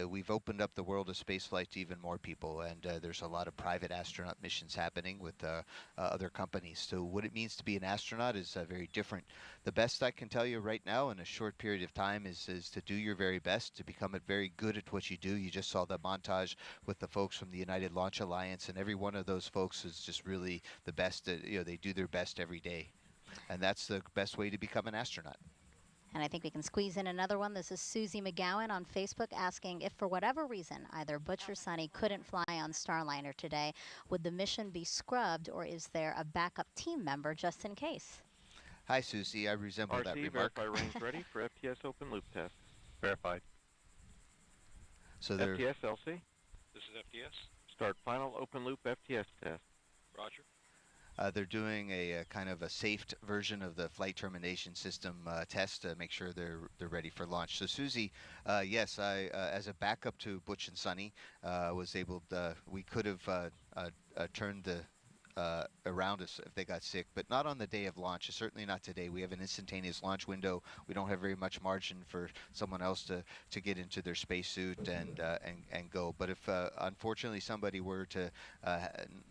we've opened up the world of spaceflight to even more people, and there's a lot of private astronaut missions happening with other companies. So what it means to be an astronaut is very different. The best I can tell you right now in a short period of time is to do your very best, to become very good at what you do. You just saw the montage with the folks from the United Launch Alliance, and every one of those folks is just really the best. They do their best every day, and that's the best way to become an astronaut. And I think we can squeeze in another one. This is Susie McGowan on Facebook asking if for whatever reason either Butch or Suni couldn't fly on Starliner today, would the mission be scrubbed, or is there a backup team member just in case? Hi, Susie. I resemble that remark. Verify range ready for FTS open loop test. Verified. So they're FTS LC. This is FTS. Start final open loop FTS test. Roger. They're doing a kind of a safe version of the flight termination system test to make sure they're ready for launch. So Susie, yes, I as a backup to Butch and Suni, was able to, we could have turned the around us if they got sick, but not on the day of launch. Certainly not today. We have an instantaneous launch window. We don't have very much margin for someone else to get into their spacesuit and go. But if unfortunately somebody were to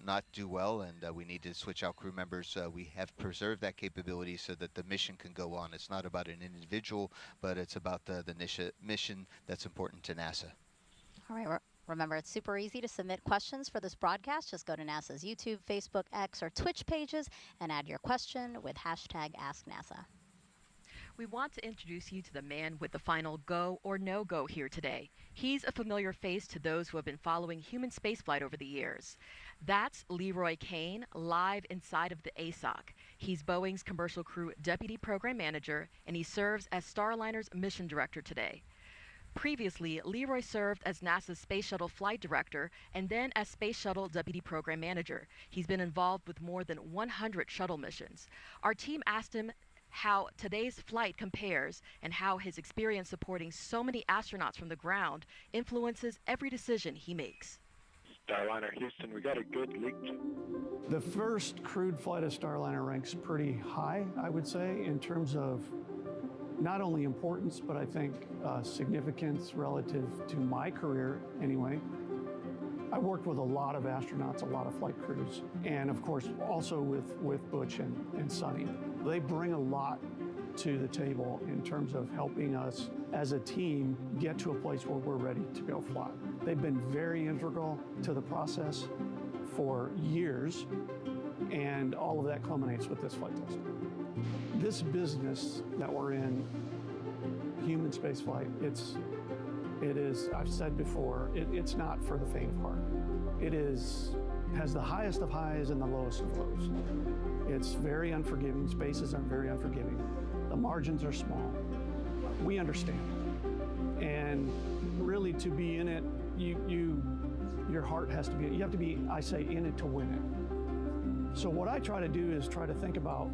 not do well and we need to switch out crew members, we have preserved that capability so that the mission can go on. It's not about an individual, but it's about the mission that's important to NASA. All right. Remember, it's super easy to submit questions for this broadcast. Just go to NASA's YouTube, Facebook, X, or Twitch pages and add your question with hashtag AskNASA. We want to introduce you to the man with the final go or no-go here today. He's a familiar face to those who have been following human spaceflight over the years. That's Leroy Kane, live inside of the ASOC. He's Boeing's Commercial Crew Deputy Program Manager, and he serves as Starliner's Mission Director today. Previously, Leroy served as NASA's Space Shuttle Flight Director and then as Space Shuttle Deputy Program Manager. He's been involved with more than 100 shuttle missions. Our team asked him how today's flight compares and how his experience supporting so many astronauts from the ground influences every decision he makes. Starliner Houston, we got a good leak. The first crewed flight of Starliner ranks pretty high, I would say, in terms of not only importance, but I think significance relative to my career anyway. I worked with a lot of astronauts, a lot of flight crews, and of course also with Butch and Suni. They bring a lot to the table in terms of helping us as a team get to a place where we're ready to go fly. They've been very integral to the process for years, and all of that culminates with this flight test. This business that we're in, human spaceflight, it is, I've said before, it's not for the faint of heart. It has the highest of highs and the lowest of lows. It's very unforgiving. Spaces are very unforgiving. The margins are small. We understand. And really to be in it, your heart has to be, you have to be, I say, in it to win it. So what I try to do is try to think about,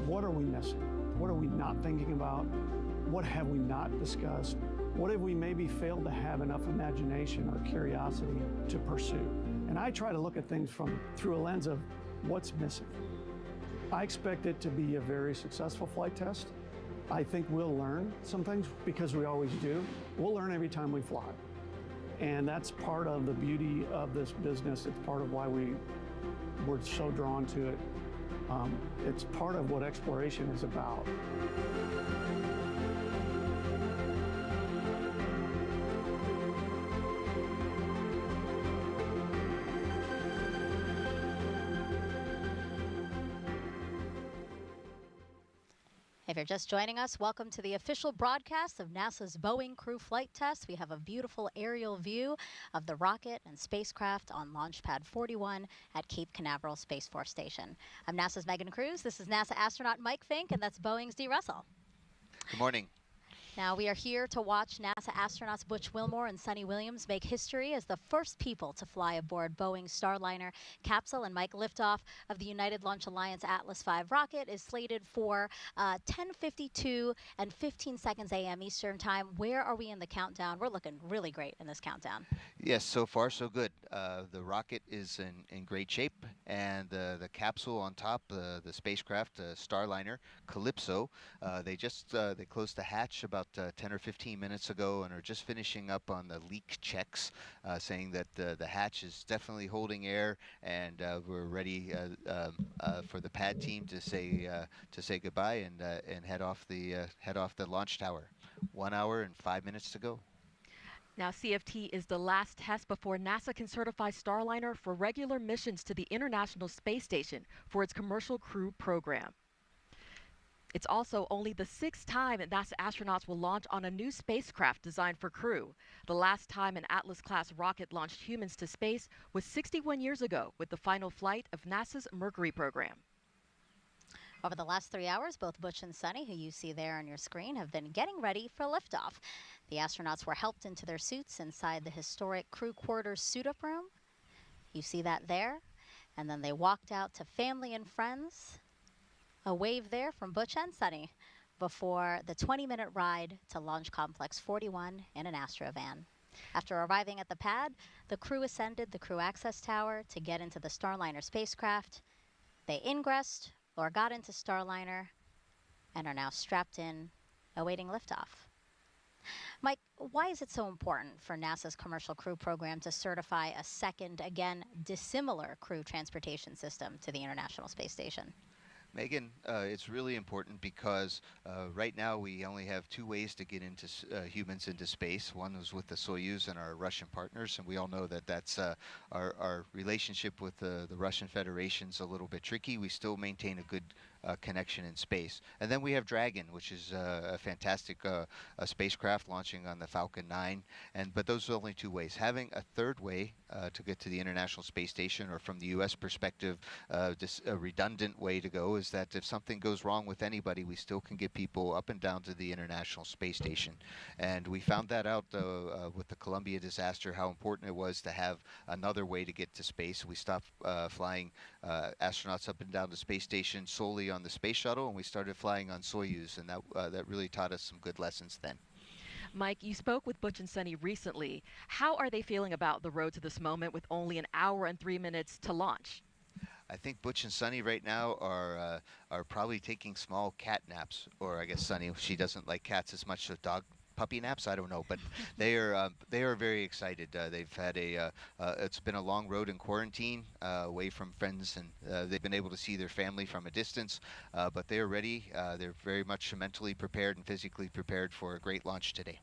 what are we missing? What are we not thinking about? What have we not discussed? What have we maybe failed to have enough imagination or curiosity to pursue? And I try to look at things through a lens of what's missing. I expect it to be a very successful flight test. I think we'll learn some things because we always do. We'll learn every time we fly. And that's part of the beauty of this business. It's part of why we're so drawn to it. It's part of what exploration is about. If you're just joining us, welcome to the official broadcast of NASA's Boeing Crew Flight Test. We have a beautiful aerial view of the rocket and spacecraft on Launch Pad 41 at Cape Canaveral Space Force Station. I'm NASA's Megan Cruz. This is NASA astronaut Mike Fink, and that's Boeing's Dee Russell. Good morning. Now we are here to watch NASA astronauts Butch Wilmore and Suni Williams make history as the first people to fly aboard Boeing Starliner capsule. And Mike, liftoff of the United Launch Alliance Atlas V rocket is slated for 10:52 and 15 seconds a.m. Eastern Time. Where are we in the countdown? We're looking really great in this countdown. Yes, so far so good. The rocket is in great shape, and the capsule on top, the spacecraft, Starliner, Calypso, they closed the hatch about 10 or 15 minutes ago and are just finishing up on the leak checks, saying that the hatch is definitely holding air, and we're ready for the pad team to say goodbye and head off the launch tower. 1 hour and 5 minutes to go. Now, CFT is the last test before NASA can certify Starliner for regular missions to the International Space Station for its commercial crew program. It's also only the 6th time that NASA astronauts will launch on a new spacecraft designed for crew. The last time an Atlas-class rocket launched humans to space was 61 years ago with the final flight of NASA's Mercury program. Over the last 3 hours, both Butch and Suni, who you see there on your screen, have been getting ready for liftoff. The astronauts were helped into their suits inside the historic crew quarters suit-up room. You see that there. And then they walked out to family and friends. A wave there from Butch and Suni before the 20-minute ride to Launch Complex 41 in an Astrovan. After arriving at the pad, the crew ascended the crew access tower to get into the Starliner spacecraft. They ingressed or got into Starliner and are now strapped in, awaiting liftoff. Mike, why is it so important for NASA's commercial crew program to certify a second, again, dissimilar crew transportation system to the International Space Station? Megan, it's really important because right now we only have 2 ways to get into humans into space. One is with the Soyuz and our Russian partners, and we all know that that's our relationship with the Russian Federation's a little bit tricky. We still maintain a good connection in space. And then we have Dragon, which is a fantastic spacecraft launching on the Falcon 9. But those are only 2 ways. Having a third way to get to the International Space Station, or from the U.S. perspective, a redundant way to go, is that if something goes wrong with anybody, we still can get people up and down to the International Space Station. And we found that out with the Columbia disaster, how important it was to have another way to get to space. We stopped flying astronauts up and down the space station solely on the space shuttle, and we started flying on Soyuz, and that really taught us some good lessons then. Mike, you spoke with Butch and Suni recently. How are they feeling about the road to this moment with only 1 hour and 3 minutes to launch? I think Butch and Suni right now are probably taking small cat naps, or I guess Suni, she doesn't like cats as much as puppy naps, I don't know, but they are very excited. They've had it's been a long road in quarantine, away from friends, and they've been able to see their family from a distance, but they're ready. They're very much mentally prepared and physically prepared for a great launch today.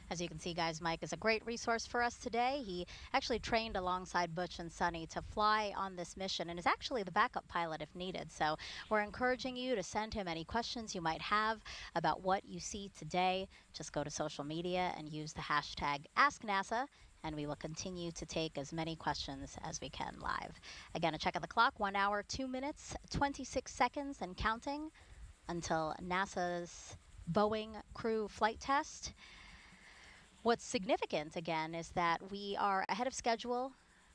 As you can see, guys, Mike is a great resource for us today. He actually trained alongside Butch and Suni to fly on this mission and is actually the backup pilot if needed. So we're encouraging you to send him any questions you might have about what you see today. Just go to social media and use the hashtag AskNASA, and we will continue to take as many questions as we can live. Again, a check of the clock, 1 hour, 2 minutes, 26 seconds and counting until NASA's Boeing crew flight test. What's significant, again, is that we are ahead of schedule.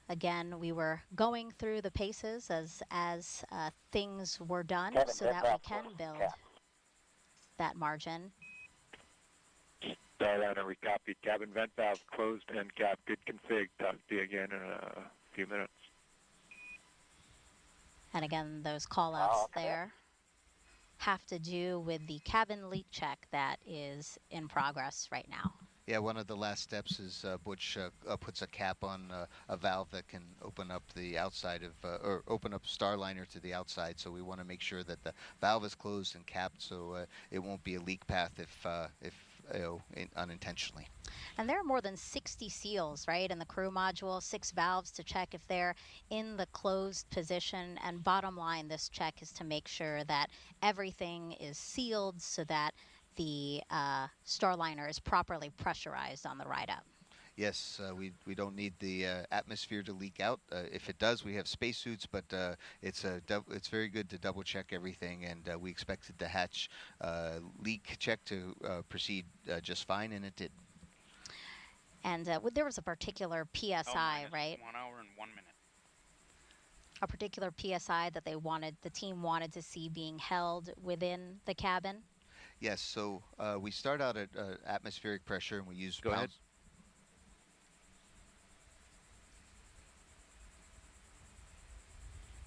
Again, we were going through the paces as things were done so that we can build that margin. Starliner, we copied. Cabin vent valve closed and cap. Good config. Talk to you again in a few minutes. And again, those call-outs there have to do with the cabin leak check that is in progress right now. Yeah, one of the last steps is Butch puts a cap on a valve that can open up the outside of, or open up Starliner to the outside. So we want to make sure that the valve is closed and capped, so it won't be a leak path if unintentionally. And there are more than 60 seals, right, in the crew module, 6 valves to check if they're in the closed position. And bottom line, this check is to make sure that everything is sealed so that the Starliner is properly pressurized on the ride up. Yes, we don't need the atmosphere to leak out. If it does, we have spacesuits, but it's very good to double check everything, and we expected the hatch leak check to proceed just fine, and it did. And there was a particular PSI, right? 1 hour and 1 minute. A particular PSI that the team wanted to see being held within the cabin. Yes, so we start out at atmospheric pressure, and we use Go ahead.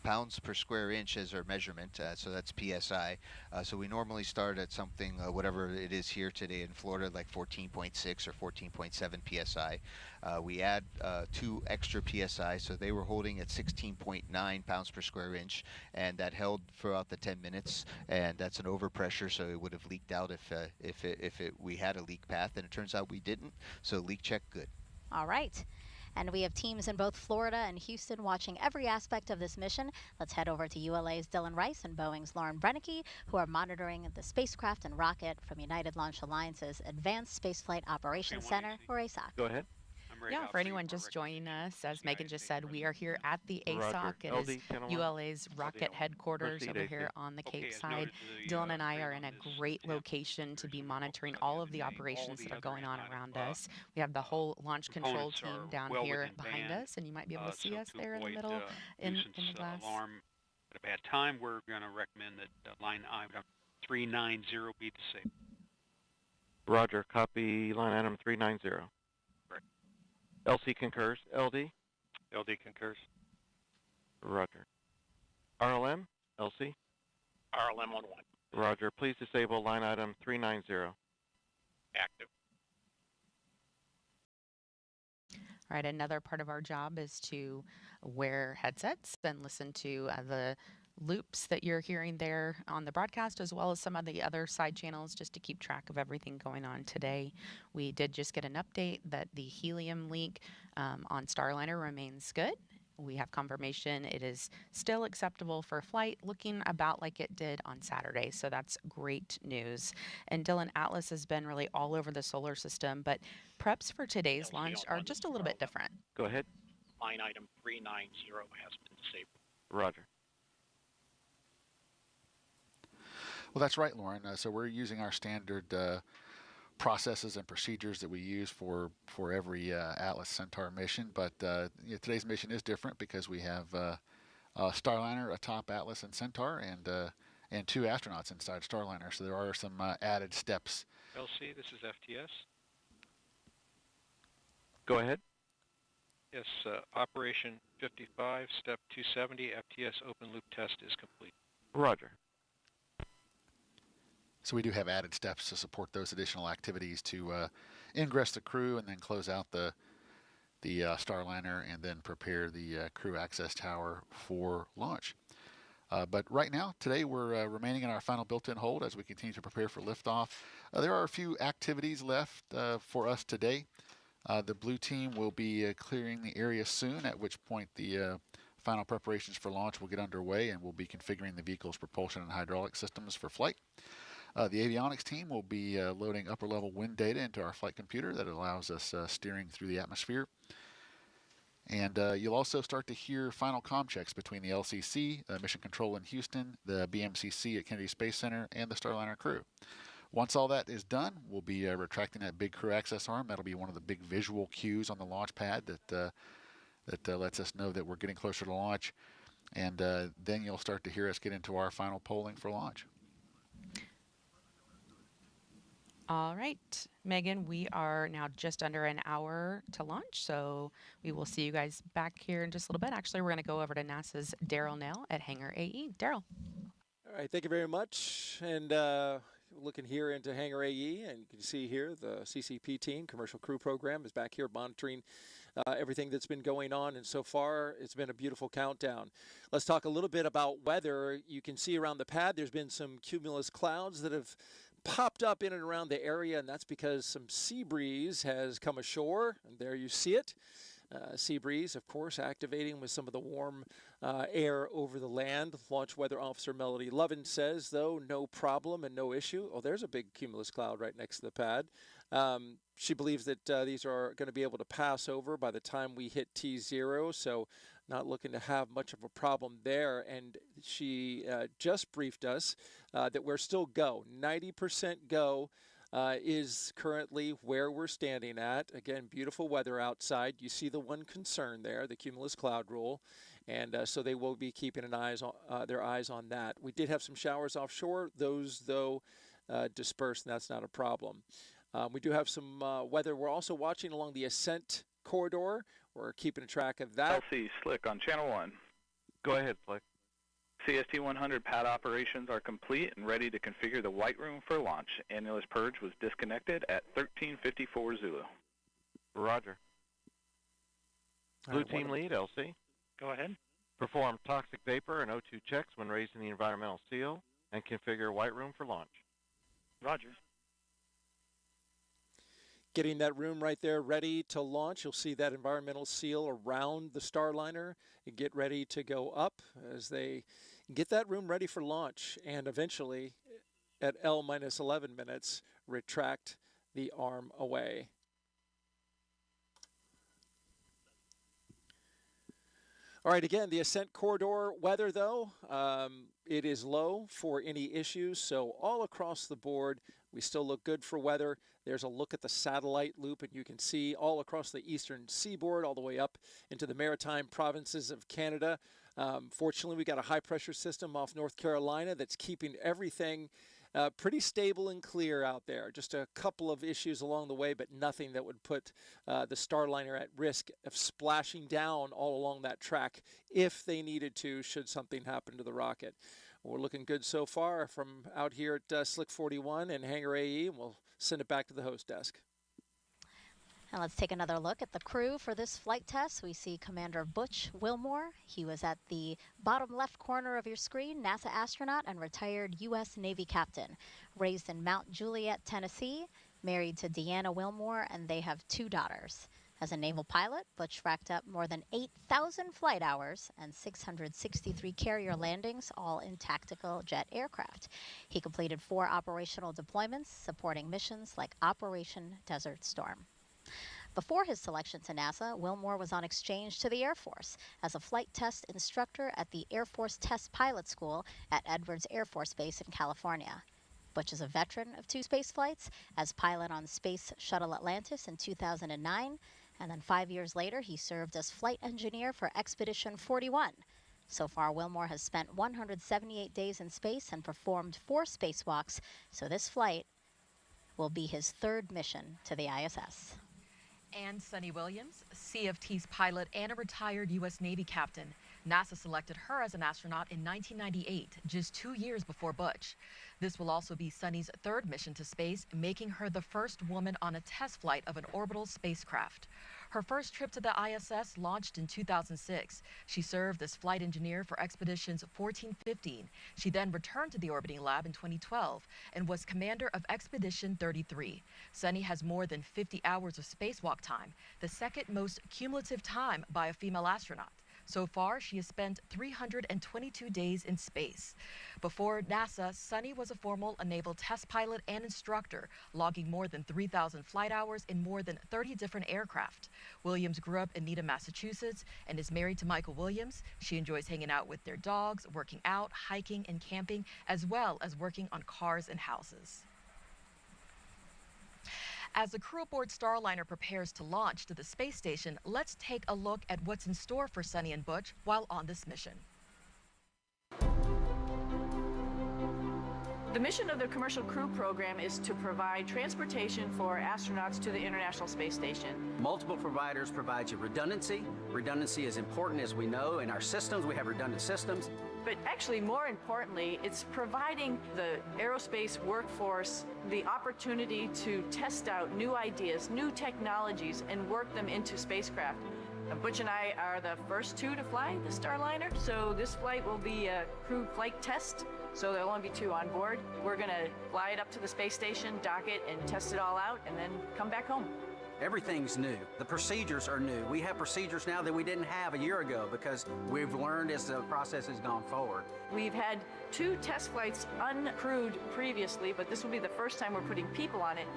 pounds per square inch as our measurement, so that's PSI. So we normally start at something, whatever it is here today in Florida, like 14.6 or 14.7 PSI. We add 2 extra PSI, so they were holding at 16.9 pounds per square inch, and that held throughout the 10 minutes, and that's an overpressure, so it would have leaked out if we had a leak path, and it turns out we didn't, so leak check good. All right. And we have teams in both Florida and Houston watching every aspect of this mission. Let's head over to ULA's Dylan Rice and Boeing's Lauren Brennicke, who are monitoring the spacecraft and rocket from United Launch Alliance's Advanced Spaceflight Operations Center, or ASOC. Go ahead. Yeah, for anyone just joining us, as Megan just said, we are here at the ASOC. It is ULA's rocket headquarters over here on the Cape side. Dylan and I are in a great location to be monitoring all of the operations that are going on around us. We have the whole launch control team down here behind us, and you might be able to see us there in the middle in the glass. Alarm at a bad time, we're going to recommend that line item 390 be disabled. Roger, copy line item 390. LC concurs. LD? LD concurs. Roger. RLM? LC? RLM on 1. Roger, please disable line item 390. Active. All right, another part of our job is to wear headsets and listen to the loops that you're hearing there on the broadcast, as well as some of the other side channels, just to keep track of everything going on today. We did just get an update that the helium leak on Starliner remains good. We have confirmation it is still acceptable for flight, looking about like it did on Saturday, so that's great news. And Dylan, Atlas has been really all over the solar system, but preps for today's launch are just a little bit different. Go ahead. Line item 390 has been disabled. Roger. Well, that's right, Lauren. So we're using our standard processes and procedures that we use for every Atlas Centaur mission. But today's mission is different because we have a Starliner atop Atlas and Centaur, and 2 astronauts inside Starliner. So there are some added steps. LC, this is FTS. Go ahead. Yes, Operation 55, Step 270, FTS open loop test is complete. Roger. So we do have added steps to support those additional activities to ingress the crew and then close out the Starliner and then prepare the crew access tower for launch. But right now, today, we're remaining in our final built-in hold as we continue to prepare for liftoff. There are a few activities left for us today. The blue team will be clearing the area soon, at which point the final preparations for launch will get underway, and we'll be configuring the vehicle's propulsion and hydraulic systems for flight. The avionics team will be loading upper-level wind data into our flight computer that allows us steering through the atmosphere. And you'll also start to hear final comm checks between the LCC, Mission Control in Houston, the BMCC at Kennedy Space Center, and the Starliner crew. Once all that is done, we'll be retracting that big crew access arm. That'll be one of the big visual cues on the launch pad that lets us know that we're getting closer to launch. And then you'll start to hear us get into our final polling for launch. All right, Megan, we are now just under an hour to launch, so we will see you guys back here in just a little bit. Actually, we're going to go over to NASA's Daryl Nell at Hangar AE. Daryl. All right, thank you very much. And looking here into Hangar AE, and you can see here the CCP team, Commercial Crew Program, is back here monitoring everything that's been going on. And so far, it's been a beautiful countdown. Let's talk a little bit about weather. You can see around the pad, there's been some cumulus clouds that have popped up in and around the area, and that's because some sea breeze has come ashore, and there you see it. Sea breeze, of course, activating with some of the warm air over the land. Launch Weather Officer Melody Lovin says, though, no problem and no issue. Oh, there's a big cumulus cloud right next to the pad. She believes that these are going to be able to pass over by the time we hit T0, so not looking to have much of a problem there. And she just briefed us that we're still go. 90% go is currently where we're standing at. Again, beautiful weather outside. You see the one concern there, the cumulus cloud rule. And so they will be keeping their eyes on that. We did have some showers offshore. Those, though, dispersed, and that's not a problem. We do have some weather. We're also watching along the ascent corridor. We're keeping track of that. LC, Slick on Channel 1. Go ahead, Slick. CST 100 pad operations are complete and ready to configure the white room for launch. Annulus purge was disconnected at 13:54 Zulu. Roger. Blue team lead, LC. Go ahead. Perform toxic vapor and O2 checks when raising the environmental seal and configure white room for launch. Roger. Getting that room right there ready to launch. You'll see that environmental seal around the Starliner and get ready to go up as they get that room ready for launch, and eventually at L-11 minutes retract the arm away. All right, again, the ascent corridor weather, though, it is low for any issues. So all across the board, we still look good for weather. There's a look at the satellite loop, and you can see all across the eastern seaboard, all the way up into the maritime provinces of Canada. Fortunately, we got a high-pressure system off North Carolina that's keeping everything pretty stable and clear out there. Just a couple of issues along the way, but nothing that would put the Starliner at risk of splashing down all along that track if they needed to, should something happen to the rocket. We're looking good so far from out here at Slick 41 and Hangar AE, and we'll send it back to the host desk. Now let's take another look at the crew for this flight test. We see Commander Butch Wilmore. He was at the bottom left corner of your screen, NASA astronaut and retired U.S. Navy captain. Raised in Mount Juliet, Tennessee, married to Deanna Wilmore, and they have 2 daughters. As a naval pilot, Butch racked up more than 8,000 flight hours and 663 carrier landings, all in tactical jet aircraft. He completed 4 operational deployments supporting missions like Operation Desert Storm. Before his selection to NASA, Wilmore was on exchange to the Air Force as a flight test instructor at the Air Force Test Pilot School at Edwards Air Force Base in California. Butch is a veteran of 2 space flights as pilot on Space Shuttle Atlantis in 2009, and then 5 years later he served as flight engineer for Expedition 41. So far, Wilmore has spent 178 days in space and performed 4 spacewalks, so this flight will be his 3rd mission to the ISS. And Suni Williams, CFT's pilot and a retired U.S. Navy captain. NASA selected her as an astronaut in 1998, just 2 years before Butch. This will also be Suni's 3rd mission to space, making her the first woman on a test flight of an orbital spacecraft. Her first trip to the ISS launched in 2006. She served as flight engineer for Expeditions 14-15. She then returned to the orbiting lab in 2012 and was commander of Expedition 33. Suni has more than 50 hours of spacewalk time, the 2nd most cumulative time by a female astronaut. So far, she has spent 322 days in space. Before NASA, Suni was a former naval test pilot and instructor, logging more than 3,000 flight hours in more than 30 different aircraft. Williams grew up in Needham, Massachusetts, and is married to Michael Williams. She enjoys hanging out with their dogs, working out, hiking, and camping, as well as working on cars and houses. As the crew aboard Starliner prepares to launch to the space station, let's take a look at what's in store for Suni and Butch while on this mission. The mission of the Commercial Crew Program is to provide transportation for astronauts to the International Space Station. Multiple providers provide you redundancy. Redundancy is important, as we know. In our systems, we have redundant systems. But actually, more importantly, it's providing the aerospace workforce the opportunity to test out new ideas, new technologies, and work them into spacecraft. Butch and I are the first 2 to fly the Starliner, so this flight will be a crew flight test, so there'll only be 2 on board. We're going to fly it up to the space station, dock it, and test it all out, and then come back home. Everything's new. The procedures are new. We have procedures now that we didn't have a year ago because we've learned as the process has gone forward. We've had 2 test flights uncrewed previously, but this will be the first time we're putting people on it.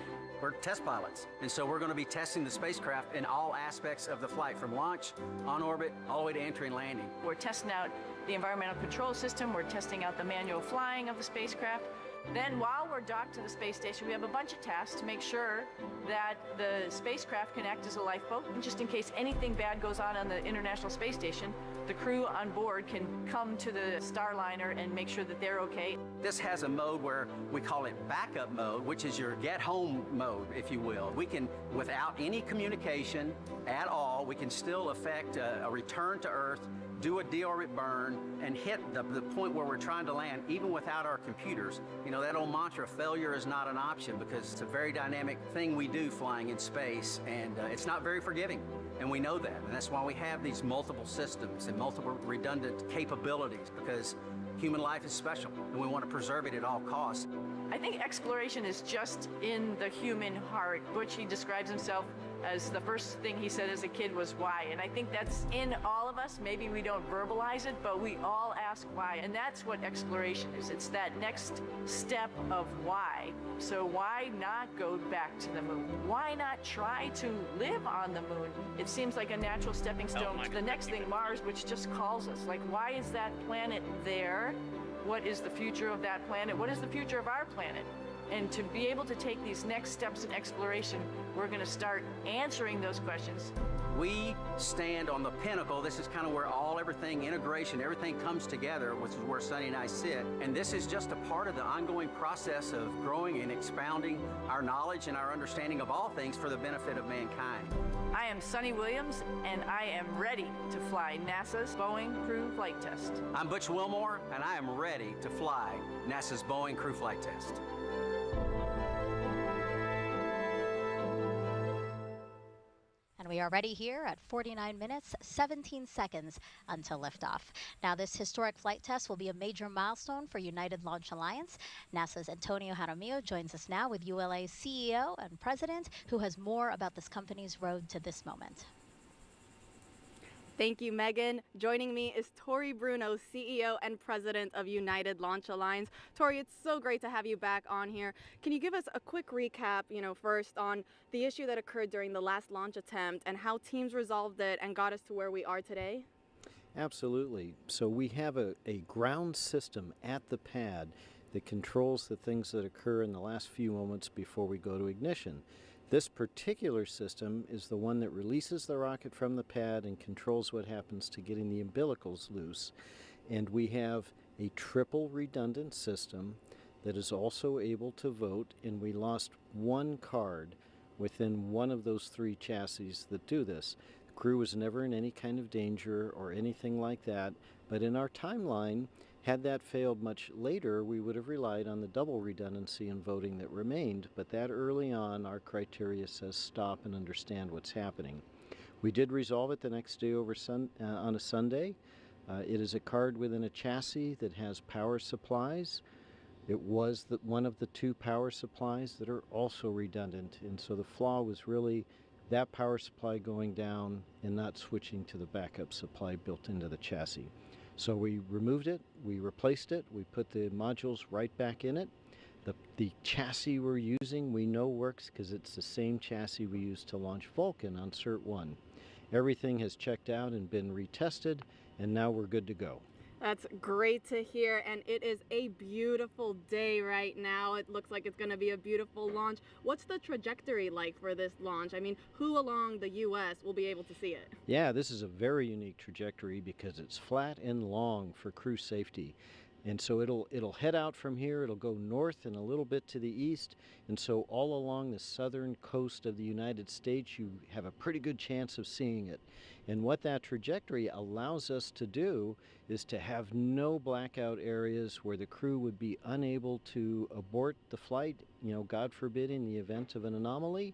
We're test pilots, and so we're going to be testing the spacecraft in all aspects of the flight, from launch, on orbit, all the way to entry and landing. We're testing out the environmental control system. We're testing out the manual flying of the spacecraft. Then while we're docked to the space station, we have a bunch of tasks to make sure that the spacecraft can act as a lifeboat. And just in case anything bad goes on the International Space Station, the crew on board can come to the Starliner and make sure that they're okay. This has a mode where we call it backup mode, which is your get home mode, if you will. We can, without any communication at all, we can still effect a return to Earth, do a deorbit burn, and hit the point where we're trying to land, even without our computers. You know, that old mantra, failure is not an option, because it's a very dynamic thing we do flying in space, and it's not very forgiving, and we know that. And that's why we have these multiple systems and multiple redundant capabilities, because human life is special, and we want to preserve it at all costs. I think exploration is just in the human heart. Butch, he describes himself as the first thing he said as a kid was why. And I think that's in all of us. Maybe we don't verbalize it, but we all ask why. And that's what exploration is. It's that next step of why. So why not go back to the moon? Why not try to live on the moon? It seems like a natural stepping stone to the next thing, Mars, which just calls us. Like, why is that planet there? What is the future of that planet? What is the future of our planet? And to be able to take these next steps in exploration, we're going to start answering those questions. We stand on the pinnacle. This is kind of where everything, integration, everything comes together, which is where Suni and I sit. And this is just a part of the ongoing process of growing and expounding our knowledge and our understanding of all things for the benefit of mankind. I am Suni Williams, and I am ready to fly NASA's Boeing Crew Flight Test. I'm Butch Wilmore, and I am ready to fly NASA's Boeing Crew Flight Test. And we are ready here at 49 minutes, 17 seconds until liftoff. Now, this historic flight test will be a major milestone for United Launch Alliance. NASA's Antonio Jaramillo joins us now with ULA's CEO and president, who has more about this company's road to this moment. Thank you, Megan. Joining me is Tori Bruno, CEO and President of United Launch Alliance. Tori, it's so great to have you back on here. Can you give us a quick recap, first on the issue that occurred during the last launch attempt and how teams resolved it and got us to where we are today? Absolutely. So we have a ground system at the pad that controls the things that occur in the last few moments before we go to ignition. This particular system is the one that releases the rocket from the pad and controls what happens to getting the umbilicals loose. And we have a triple redundant system that is also able to vote, and we lost one card within one of those 3 chassis that do this. The crew was never in any kind of danger or anything like that, but in our timeline, had that failed much later, we would have relied on the double redundancy in voting that remained, but that early on, our criteria says stop and understand what's happening. We did resolve it the next day on a Sunday. It is a card within a chassis that has power supplies. It was one of the 2 power supplies that are also redundant, and so the flaw was really that power supply going down and not switching to the backup supply built into the chassis. So we removed it, we replaced it, we put the modules right back in it. The chassis we're using we know works because it's the same chassis we used to launch Vulcan on Cert 1. Everything has checked out and been retested, and now we're good to go. That's great to hear, and it is a beautiful day right now. It looks like it's going to be a beautiful launch. What's the trajectory like for this launch? I mean, who along the U.S. will be able to see it? Yeah, this is a very unique trajectory because it's flat and long for crew safety. And so it'll head out from here, it'll go north and a little bit to the east, and so all along the southern coast of the United States you have a pretty good chance of seeing it. And what that trajectory allows us to do is to have no blackout areas where the crew would be unable to abort the flight, God forbid, in the event of an anomaly.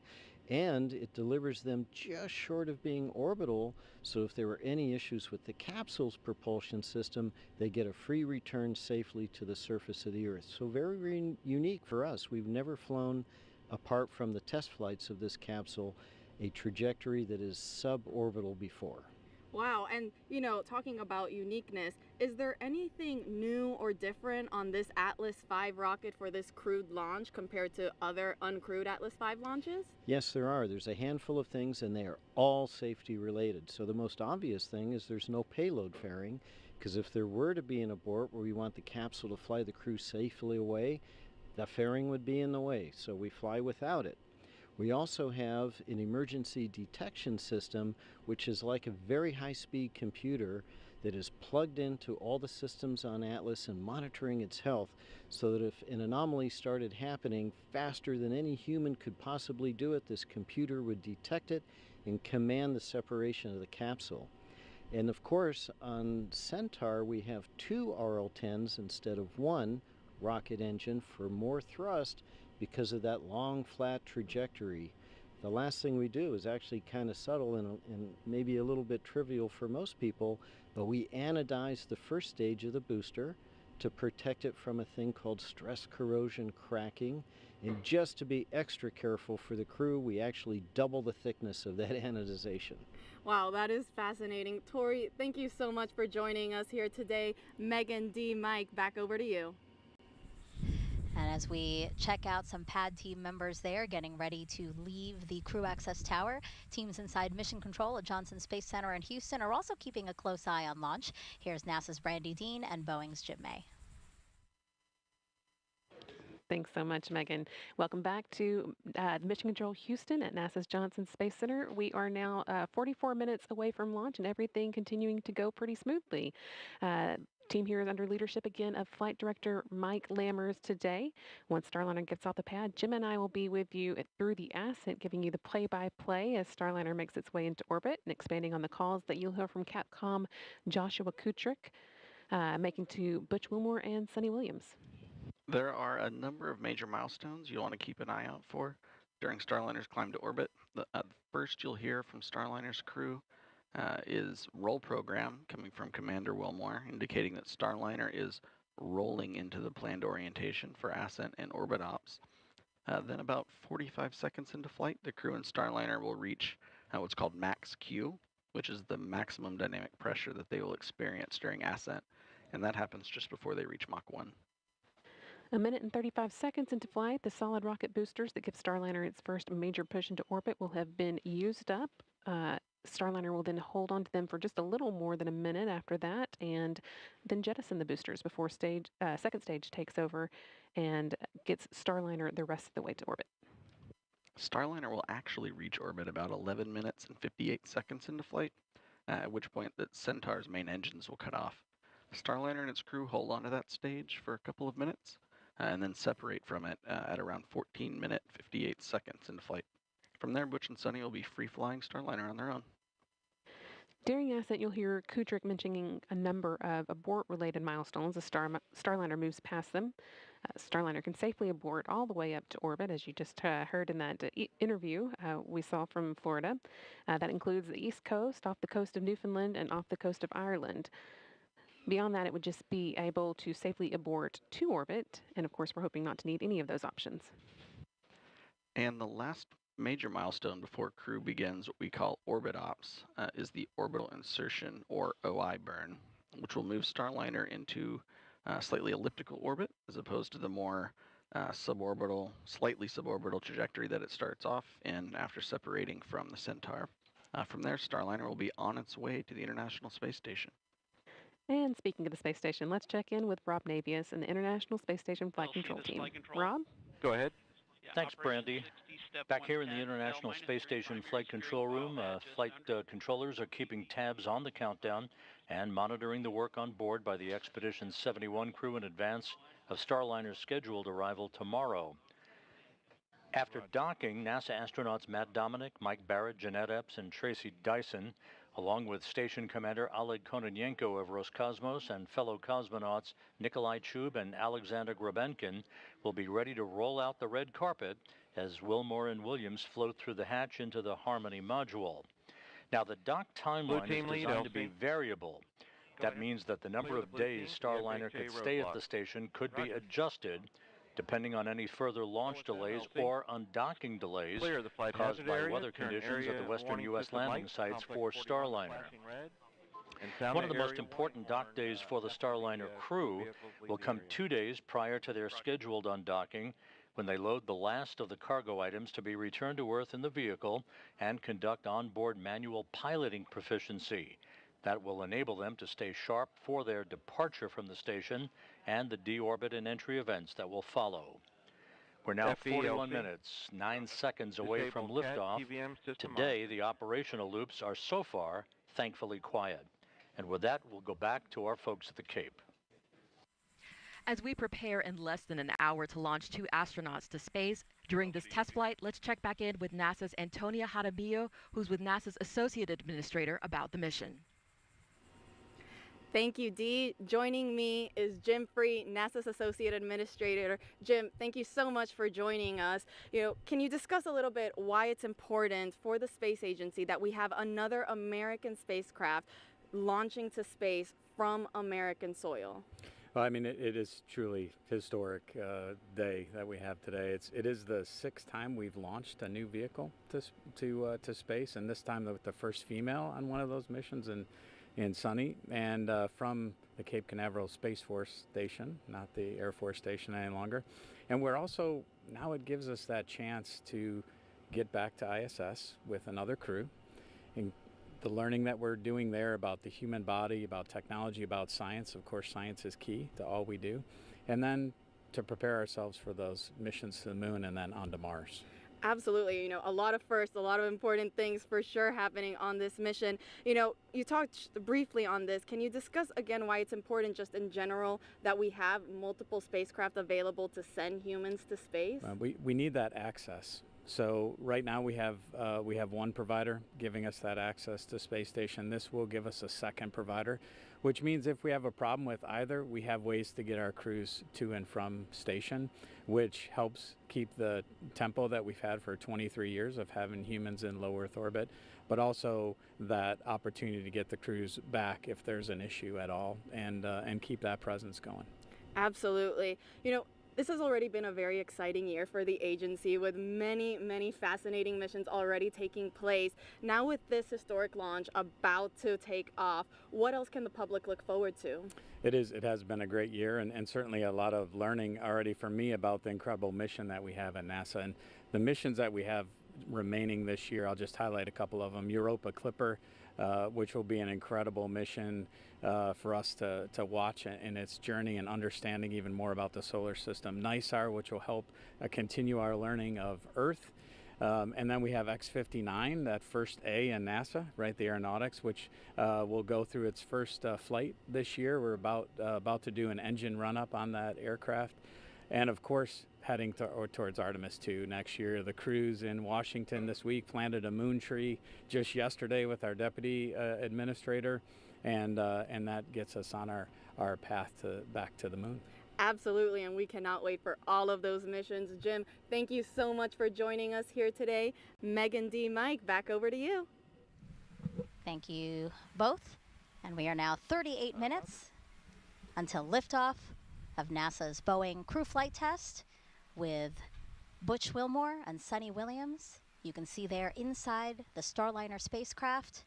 And it delivers them just short of being orbital, so if there were any issues with the capsule's propulsion system, they get a free return safely to the surface of the Earth. So very unique for us. We've never flown apart from the test flights of this capsule a trajectory that is suborbital before. Wow, and talking about uniqueness, is there anything new or different on this Atlas V rocket for this crewed launch compared to other uncrewed Atlas V launches? Yes, there are. There's a handful of things, and they are all safety related. So the most obvious thing is there's no payload fairing, because if there were to be an abort where we want the capsule to fly the crew safely away, the fairing would be in the way, so we fly without it. We also have an emergency detection system, which is like a very high-speed computer that is plugged into all the systems on Atlas and monitoring its health, so that if an anomaly started happening faster than any human could possibly do it, this computer would detect it and command the separation of the capsule. And of course, on Centaur, we have 2 RL-10s instead of 1 rocket engine for more thrust, because of that long, flat trajectory. The last thing we do is actually kind of subtle and maybe a little bit trivial for most people, but we anodize the first stage of the booster to protect it from a thing called stress corrosion cracking. And just to be extra careful for the crew, we actually double the thickness of that anodization. Wow, that is fascinating. Tori, thank you so much for joining us here today. Megan, D, Mike, back over to you. And as we check out some pad team members there getting ready to leave the crew access tower, teams inside mission control at Johnson Space Center in Houston are also keeping a close eye on launch. Here's NASA's Brandy Dean and Boeing's Jim May. Thanks so much, Megan. Welcome back to Mission Control Houston at NASA's Johnson Space Center. We are now 44 minutes away from launch and everything continuing to go pretty smoothly. Team here is under leadership again of Flight Director Mike Lammers today. Once Starliner gets off the pad, Jim and I will be with you through the ascent, giving you the play-by-play as Starliner makes its way into orbit and expanding on the calls that you'll hear from Capcom Joshua Kutrick, making to Butch Wilmore and Suni Williams. There are a number of major milestones you'll want to keep an eye out for during Starliner's climb to orbit. The first you'll hear from Starliner's crew is roll program coming from Commander Wilmore, indicating that Starliner is rolling into the planned orientation for ascent and orbit ops. Then about 45 seconds into flight, the crew and Starliner will reach what's called max Q, which is the maximum dynamic pressure that they will experience during ascent, and that happens just before they reach Mach 1. A minute and 35 seconds into flight, the solid rocket boosters that give Starliner its first major push into orbit will have been used up. Starliner will then hold on to them for just a little more than a minute after that, and then jettison the boosters before second stage takes over and gets Starliner the rest of the way to orbit. Starliner will actually reach orbit about 11 minutes and 58 seconds into flight, at which point the Centaur's main engines will cut off. Starliner and its crew hold on to that stage for a couple of minutes, and then separate from it at around 14 minutes, 58 seconds into flight. From there, Butch and Suni will be free-flying Starliner on their own. During ascent, you'll hear Kutrick mentioning a number of abort-related milestones as Starliner moves past them. Starliner can safely abort all the way up to orbit, as you just heard in that interview we saw from Florida. That includes the East Coast, off the coast of Newfoundland, and off the coast of Ireland. Beyond that, it would just be able to safely abort to orbit, and of course, we're hoping not to need any of those options. And the last major milestone before crew begins what we call orbit ops is the orbital insertion, or OI burn, which will move Starliner into slightly elliptical orbit as opposed to the more slightly suborbital trajectory that it starts off in after separating from the Centaur. From there, Starliner will be on its way to the International Space Station. And speaking of the space station, let's check in with Rob Navius and the International Space Station Flight Control Team. Rob? Go ahead. Thanks, Brandy. Back here in the International Space Station Flight Control Room, flight controllers are keeping tabs on the countdown and monitoring the work on board by the Expedition 71 crew in advance of Starliner's scheduled arrival tomorrow. After docking, NASA astronauts Matt Dominic, Mike Barrett, Jeanette Epps, and Tracy Dyson, along with Station Commander Oleg Kononenko of Roscosmos and fellow cosmonauts Nikolai Chub and Alexander Grabenkin, will be ready to roll out the red carpet as Wilmore and Williams float through the hatch into the Harmony module. Now, the dock timeline is designed to be variable. That means that the number of days Starliner could stay at the station could be adjusted Depending on any further launch delays or undocking delays Clear the flight caused hazard by area, weather turn conditions at area the western warning U.S. system landing lights, sites complex for 41 Starliner. flashing red, and sound One of the most area important dock days for the Starliner crew will come 2 days prior to their scheduled undocking, when they load the last of the cargo items to be returned to Earth in the vehicle and conduct onboard manual piloting proficiency. That will enable them to stay sharp for their departure from the station and the deorbit and entry events that will follow. We're now 41 minutes, 9 seconds away from Disabled CAT liftoff. TVM system Today, the operational loops are so far, thankfully, quiet. And with that, we'll go back to our folks at the Cape. As we prepare in less than an hour to launch 2 astronauts to space, during this test flight, let's check back in with NASA's Antonia Jaramillo, who's with NASA's Associate Administrator, about the mission. Thank you, Dee. Joining me is Jim Free, NASA's Associate Administrator. Jim, thank you so much for joining us. Can you discuss a little bit why it's important for the space agency that we have another American spacecraft launching to space from American soil? Well, I mean, it is truly historic day that we have today. It is the 6th time we've launched a new vehicle to space, and this time with the first female on one of those missions in Suni, and from the Cape Canaveral Space Force Station, not the Air Force Station any longer. And we're also, now it gives us that chance to get back to ISS with another crew. And the learning that we're doing there about the human body, about technology, about science, of course science is key to all we do. And then to prepare ourselves for those missions to the moon and then on to Mars. Absolutely. A lot of firsts, a lot of important things for sure happening on this mission. You talked briefly on this. Can you discuss again why it's important just in general that we have multiple spacecraft available to send humans to space? We need that access. So right now we have one provider giving us that access to space station. This will give us a second provider, which means if we have a problem with either, we have ways to get our crews to and from station, which helps keep the tempo that we've had for 23 years of having humans in low Earth orbit, but also that opportunity to get the crews back if there's an issue at all, and keep that presence going. Absolutely. This has already been a very exciting year for the agency, with many, many fascinating missions already taking place. Now with this historic launch about to take off, what else can the public look forward to? It has been a great year, and certainly a lot of learning already for me about the incredible mission that we have at NASA. And the missions that we have remaining this year, I'll just highlight a couple of them. Europa Clipper, which will be an incredible mission for us to watch in its journey and understanding even more about the solar system. NISAR, which will help continue our learning of Earth. And then we have X-59, that first A in NASA, right, the aeronautics, which will go through its first flight this year. We're about to do an engine run-up on that aircraft. And of course, heading towards Artemis 2 next year. The crews in Washington this week planted a moon tree just yesterday with our deputy administrator, and that gets us on our path back to the moon. Absolutely, and we cannot wait for all of those missions. Jim, thank you so much for joining us here today. Megan, D, Mike, back over to you. Thank you both. And we are now 38 minutes until liftoff of NASA's Boeing crew flight test with Butch Wilmore and Suni Williams. You can see there inside the Starliner spacecraft,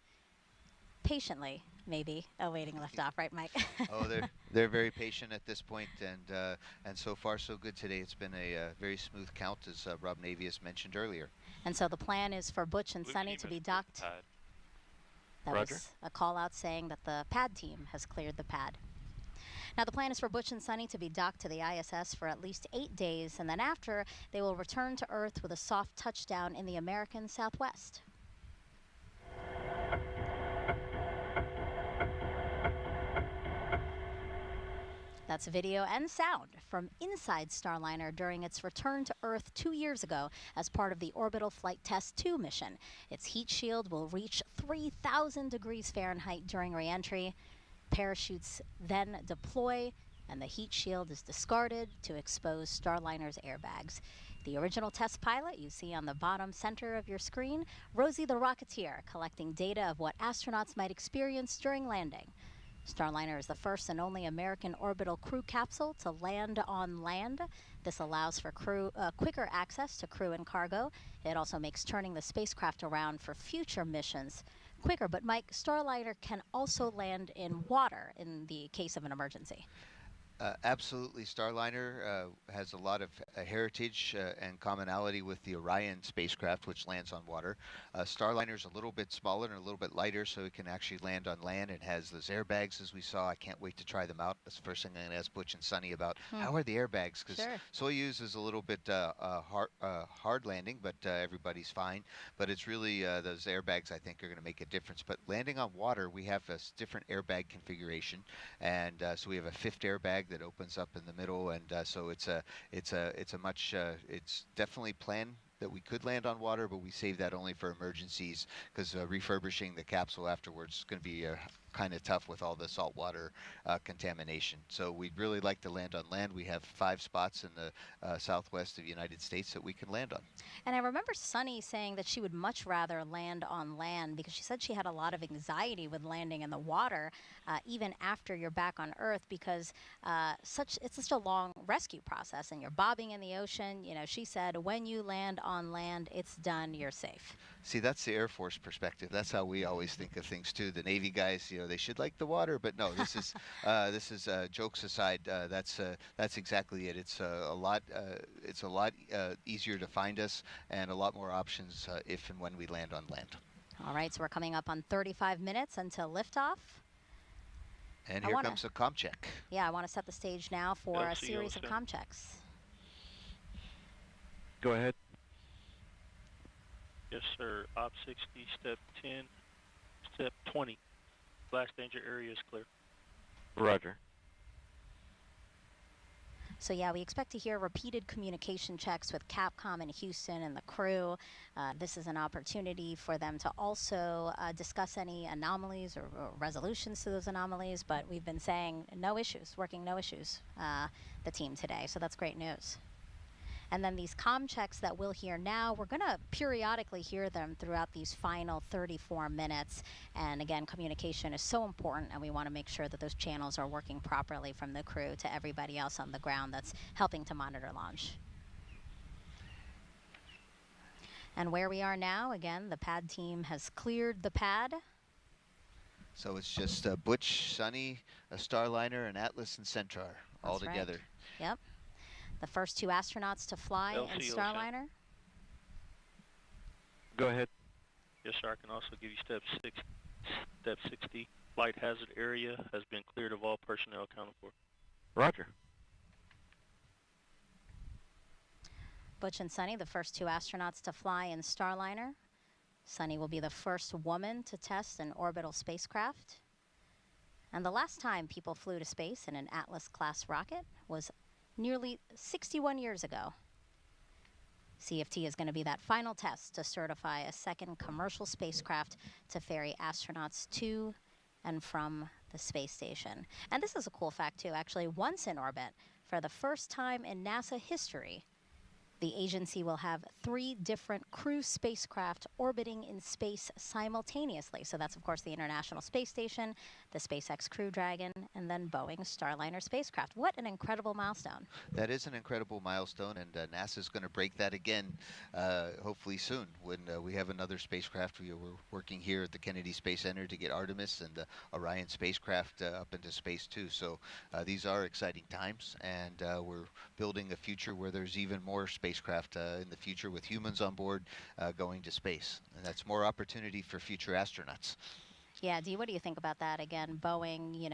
patiently, maybe, awaiting liftoff, right, Mike? Oh, they're very patient at this point, and so far so good today. It's been a very smooth count, as Rob Navius mentioned earlier. And so the plan is for Butch and Suni to be docked. That was a call out saying that the pad team has cleared the pad. Now the plan is for Butch and Suni to be docked to the ISS for at least 8 days, and then after, they will return to Earth with a soft touchdown in the American Southwest. That's video and sound from inside Starliner during its return to Earth 2 years ago as part of the Orbital Flight Test 2 mission. Its heat shield will reach 3,000 degrees Fahrenheit during re-entry. Parachutes then deploy, and the heat shield is discarded to expose Starliner's airbags. The original test pilot you see on the bottom center of your screen, Rosie the Rocketeer, collecting data of what astronauts might experience during landing. Starliner is the first and only American orbital crew capsule to land on land. This allows for quicker access to crew and cargo. It also makes turning the spacecraft around for future missions quicker. But Mike, Starliner can also land in water in the case of an emergency. Absolutely. Starliner has a lot of heritage and commonality with the Orion spacecraft, which lands on water. Starliner is a little bit smaller and a little bit lighter, so it can actually land on land. It has those airbags, as we saw. I can't wait to try them out. That's the first thing I'm going to ask Butch and Suni about. How are the airbags? Because Soyuz is a little bit hard landing, but everybody's fine. But it's really those airbags, I think, are going to make a difference. But landing on water, we have a different airbag configuration, and so we have a fifth airbag that opens up in the middle, and so it's definitely planned that we could land on water, but we save that only for emergencies because refurbishing the capsule afterwards is going to be kind of tough with all the saltwater contamination. So we'd really like to land on land. We have 5 spots in the southwest of the United States that we can land on. And I remember Suni saying that she would much rather land on land because she said she had a lot of anxiety with landing in the water, even after you're back on Earth, because it's such a long rescue process and you're bobbing in the ocean. You know, she said when you land on land, it's done, you're safe. See, that's the Air Force perspective. That's how we always think of things too. The Navy guys, you know, they should like the water, but no, this is jokes aside. That's exactly it. It's a lot easier to find us and a lot more options if and when we land on land. All right, so we're coming up on 35 minutes until liftoff. And here comes a comm check. Yeah, I want to set the stage now for a series of comm checks. Go ahead. Yes, sir. Op 60, step 10, step 20. Blast danger area is clear. Roger. So yeah, we expect to hear repeated communication checks with Capcom in Houston and the crew. This is an opportunity for them to also discuss any anomalies or resolutions to those anomalies, but we've been saying no issues, the team today, so that's great news. And then these comm checks that we'll hear now, we're going to periodically hear them throughout these final 34 minutes. And again, communication is so important, and we want to make sure that those channels are working properly from the crew to everybody else on the ground that's helping to monitor launch. And where we are now, again, the pad team has cleared the pad. So it's just Butch, Suni, a Starliner, and Atlas and Centaur all together. Right. Yep. The first 2 astronauts to fly in Starliner. Go ahead. Yes, sir. I can also give you step 60. Flight hazard area has been cleared of all personnel accounted for. Roger. Butch and Suni, the first 2 astronauts to fly in Starliner. Suni will be the first woman to test an orbital spacecraft. And the last time people flew to space in an Atlas-class rocket was nearly 61 years ago. CFT is going to be that final test to certify a second commercial spacecraft to ferry astronauts to and from the space station. And this is a cool fact too, actually. Once in orbit, for the first time in NASA history, the agency will have 3 different crew spacecraft orbiting in space simultaneously. So that's, of course, the International Space Station, the SpaceX Crew Dragon, and then Boeing Starliner spacecraft. What an incredible milestone. That is an incredible milestone, and NASA's going to break that again, hopefully soon, when we have another spacecraft. We're working here at the Kennedy Space Center to get Artemis and the Orion spacecraft up into space, too. So these are exciting times, and we're building a future where there's even more spacecraft in the future with humans on board going to space. And that's more opportunity for future astronauts. Yeah, Dee, what do you think about that? Again, Boeing,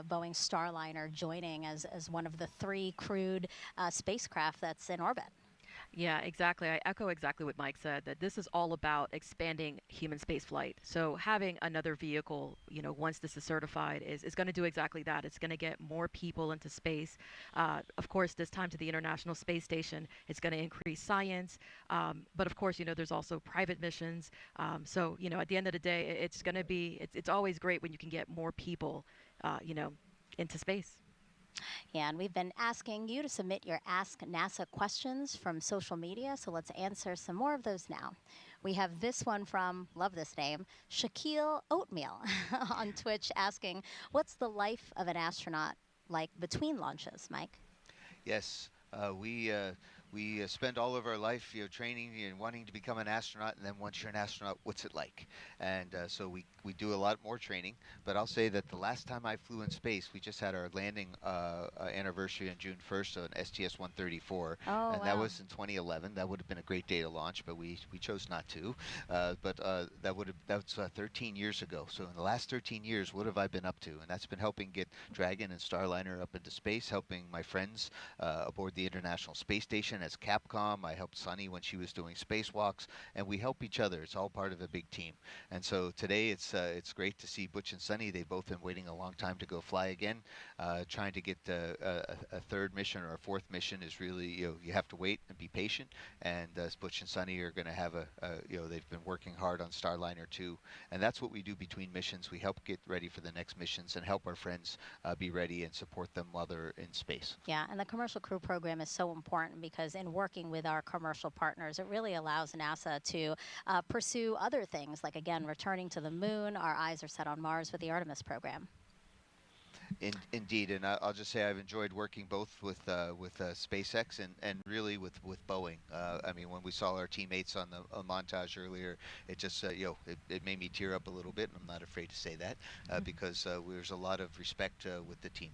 Boeing Starliner joining as one of the 3 crewed spacecraft that's in orbit. Yeah, exactly. I echo exactly what Mike said, that this is all about expanding human spaceflight. So having another vehicle, once this is certified, is going to do exactly that. It's going to get more people into space. Of course, this time to the International Space Station, it's going to increase science. But of course, there's also private missions. So, at the end of the day, it's going to be, it's always great when you can get more people, into space. Yeah, and we've been asking you to submit your Ask NASA questions from social media, so let's answer some more of those now. We have this one from, love this name, Shaquille Oatmeal on Twitch asking, what's the life of an astronaut like between launches, Mike? Yes, we spend all of our life, training and wanting to become an astronaut, and then once you're an astronaut, what's it like? And so we do a lot more training. But I'll say that the last time I flew in space, we just had our landing anniversary on June 1st on STS-134, and that was in 2011. That would have been a great day to launch, but we chose not to. That's 13 years ago. So in the last 13 years, what have I been up to? And that's been helping get Dragon and Starliner up into space, helping my friends aboard the International Space Station as Capcom. I helped Suni when she was doing spacewalks, and we help each other. It's all part of a big team. And so today it's great to see Butch and Suni. They've both been waiting a long time to go fly again. Trying to get a third mission or a fourth mission is really, you have to wait and be patient. And Butch and Suni are going to have they've been working hard on Starliner too. And that's what we do between missions. We help get ready for the next missions and help our friends be ready and support them while they're in space. Yeah, and the Commercial Crew Program is so important because in working with our commercial partners, it really allows NASA to pursue other things, like, again, returning to the moon. Our eyes are set on Mars with the Artemis program. Indeed, and I'll just say I've enjoyed working both with SpaceX and really with Boeing. I mean, when we saw our teammates on the montage earlier, it just it made me tear up a little bit, and I'm not afraid to say that because there's a lot of respect with the team.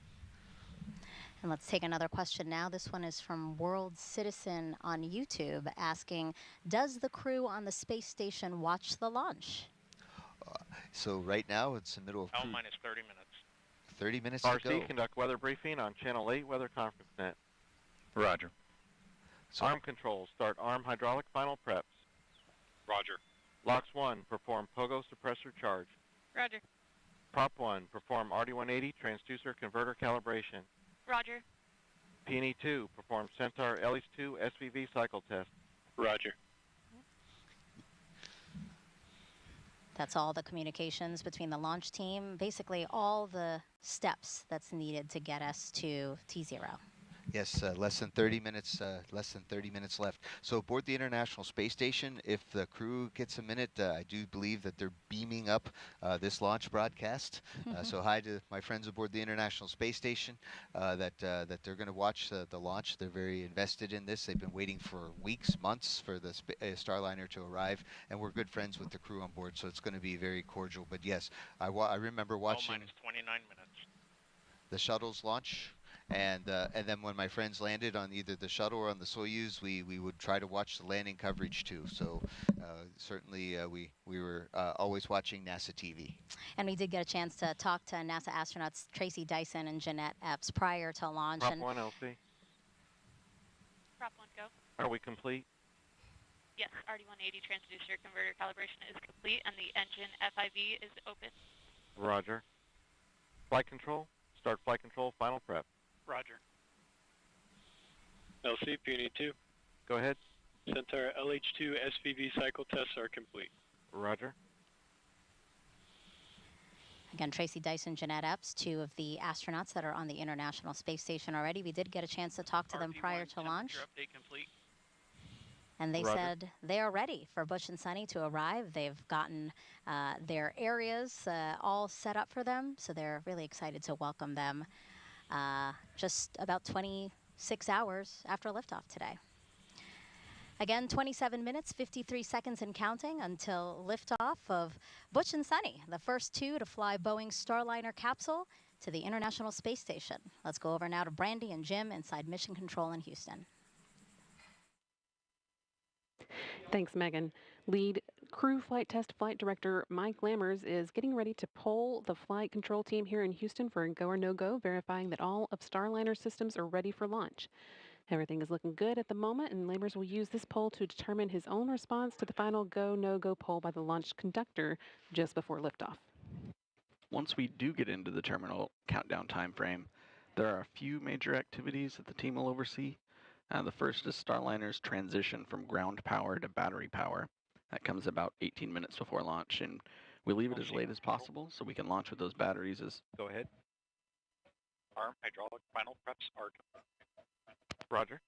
And let's take another question now. This one is from World Citizen on YouTube asking, does the crew on the space station watch the launch? So right now it's the middle of L minus 30 minutes. 30 minutes to go. RC, conduct weather briefing on Channel 8 Weather Conference Net. Roger. So arm controls, start arm hydraulic final preps. Roger. LOX 1, perform pogo suppressor charge. Roger. Prop 1, perform RD-180 transducer converter calibration. Roger. P&E 2, perform Centaur LH2 SVV cycle test. Roger. That's all the communications between the launch team, basically all the steps that's needed to get us to T0. Yes, less than 30 minutes left. So aboard the International Space Station, if the crew gets a minute, I do believe that they're beaming up this launch broadcast. So hi to my friends aboard the International Space Station that they're going to watch the launch. They're very invested in this. They've been waiting for weeks, months for the Starliner to arrive, and we're good friends with the crew on board, so it's going to be very cordial. But yes, I remember watching L minus 29 minutes. the shuttle's launch. And then when my friends landed on either the shuttle or on the Soyuz, we would try to watch the landing coverage too. So certainly we were always watching NASA TV. And we did get a chance to talk to NASA astronauts Tracy Dyson and Jeanette Epps prior to launch. Prop 1, LC. Prop 1, go. Are we complete? Yes, RD-180 transducer converter calibration is complete and the engine FIV is open. Roger. Flight control, start flight control final prep. Roger. LC, P&E 2. Go ahead. Centaur LH2 SVV cycle tests are complete. Roger. Again, Tracy Dyson, Jeanette Epps, two of the astronauts that are on the International Space Station already. We did get a chance to talk to them prior to launch. Update complete. And they Roger. said they are ready for Butch and Suni to arrive. They've gotten their areas all set up for them, so they're really excited to welcome them just about 26 hours after liftoff today. Again, 27 minutes, 53 seconds and counting until liftoff of Butch and Suni, the first two to fly Boeing Starliner capsule to the International Space Station. Let's go over now to Brandy and Jim inside Mission Control in Houston. Thanks, Megan. Lead crew flight test flight director Mike Lammers is getting ready to poll the flight control team here in Houston for a go or no-go, verifying that all of Starliner systems are ready for launch. Everything is looking good at the moment, and Lammers will use this poll to determine his own response to the final go, no-go poll by the launch conductor just before liftoff. Once we do get into the terminal countdown time frame, there are a few major activities that the team will oversee. The first is Starliner's transition from ground power to battery power. That comes about 18 minutes before launch, and we leave it as late as possible so we can launch with those batteries as... Go ahead. Arm hydraulic final preps are complete. Roger.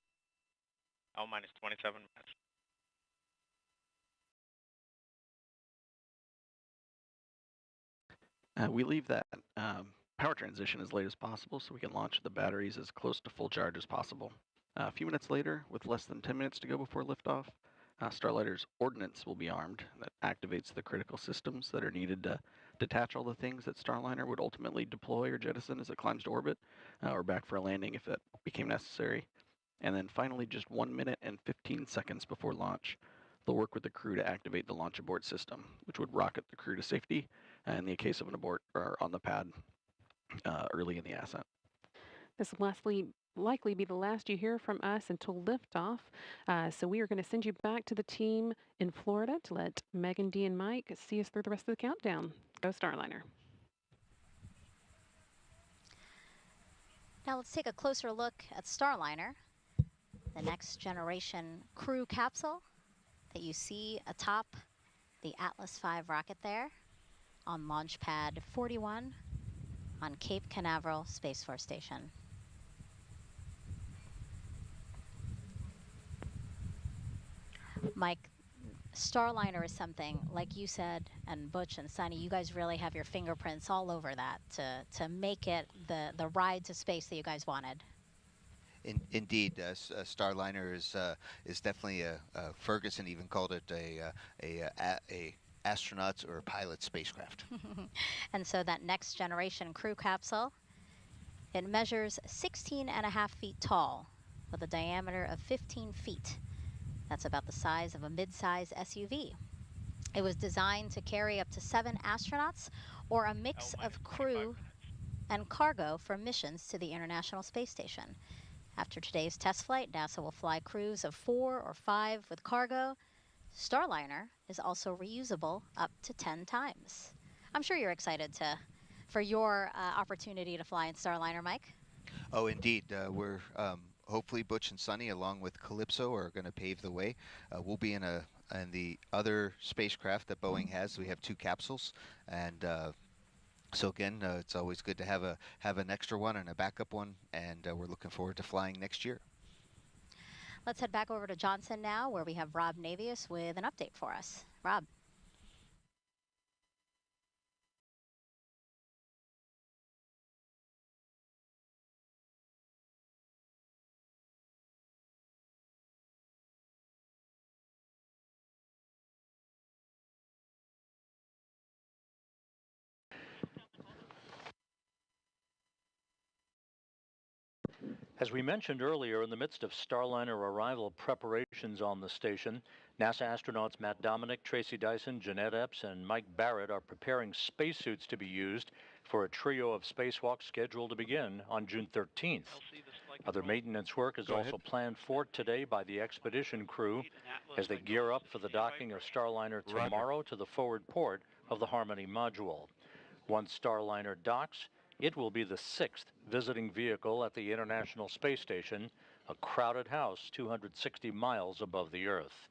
L minus 27 minutes. We leave that power transition as late as possible so we can launch the batteries as close to full charge as possible. A few minutes later, with less than 10 minutes to go before liftoff, Starliner's ordnance will be armed. That activates the critical systems that are needed to detach all the things that Starliner would ultimately deploy or jettison as it climbs to orbit, or back for a landing if that became necessary. And then finally, just 1 minute and 15 seconds before launch, they'll work with the crew to activate the launch abort system, which would rocket the crew to safety in the case of an abort or on the pad early in the ascent. This will likely be the last you hear from us until liftoff. So we are going to send you back to the team in Florida to let Megan, Dee, and Mike see us through the rest of the countdown. Go Starliner. Now let's take a closer look at Starliner, the next generation crew capsule that you see atop the Atlas V rocket there on Launch Pad 41 on Cape Canaveral Space Force Station. Mike, Starliner is something, like you said, and Butch and Suni, you guys really have your fingerprints all over that to make it the ride to space that you guys wanted. Indeed, Starliner is definitely Ferguson even called it a astronaut or pilot spacecraft. And so that next generation crew capsule, it measures 16.5 feet tall with a diameter of 15 feet. That's about the size of a mid-size SUV. It was designed to carry up to 7 astronauts or a mix of crew and cargo for missions to the International Space Station. After today's test flight, NASA will fly crews of 4 or 5 with cargo. Starliner is also reusable up to 10 times. I'm sure you're excited for your opportunity to fly in Starliner, Mike. Oh, indeed. We're hopefully Butch and Suni, along with Calypso, are going to pave the way. We'll be in the other spacecraft that Boeing has. We have 2 capsules, and so again, it's always good to have an extra one and a backup one, and we're looking forward to flying next year. Let's head back over to Johnson now, where we have Rob Navius with an update for us. Rob. As we mentioned earlier, in the midst of Starliner arrival preparations on the station, NASA astronauts Matt Dominic, Tracy Dyson, Jeanette Epps, and Mike Barrett are preparing spacesuits to be used for a trio of spacewalks scheduled to begin on June 13th. Other maintenance work is also planned for today by the expedition crew as they gear up for the docking of Starliner tomorrow to the forward port of the Harmony module. Once Starliner docks, it will be the 6th visiting vehicle at the International Space Station, a crowded house 260 miles above the Earth.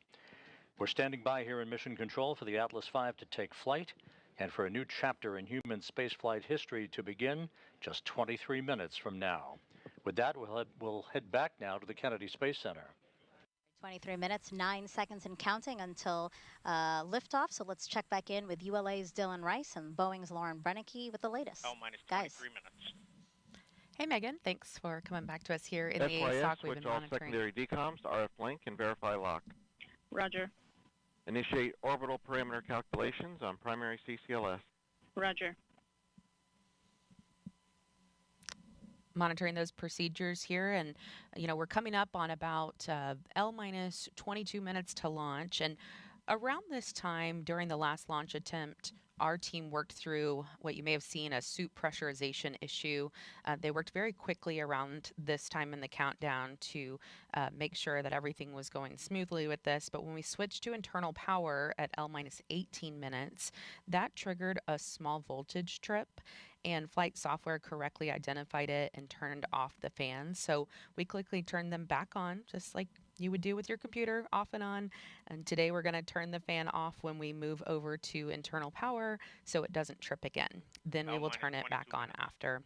We're standing by here in Mission Control for the Atlas V to take flight and for a new chapter in human spaceflight history to begin just 23 minutes from now. With that, we'll head back now to the Kennedy Space Center. 23 minutes, 9 seconds and counting until liftoff. So let's check back in with ULA's Dylan Rice and Boeing's Lauren Brennicke with the latest. Guys. 23 minutes. Hey, Megan. Thanks for coming back to us here in the SYS, ASOC. We've switch been all monitoring. secondary decoms to RF link and verify lock. Roger. Initiate orbital parameter calculations on primary CCLS. Roger. Monitoring those procedures here, and we're coming up on about L minus 22 minutes to launch. And around this time during the last launch attempt, our team worked through what you may have seen a suit pressurization issue. They worked very quickly around this time in the countdown to make sure that everything was going smoothly with this. But when we switched to internal power at L minus 18 minutes, that triggered a small voltage trip, and flight software correctly identified it and turned off the fans. So we quickly turned them back on, just like you would do with your computer, off and on. And today we're going to turn the fan off when we move over to internal power so it doesn't trip again. Then we will turn it back on after.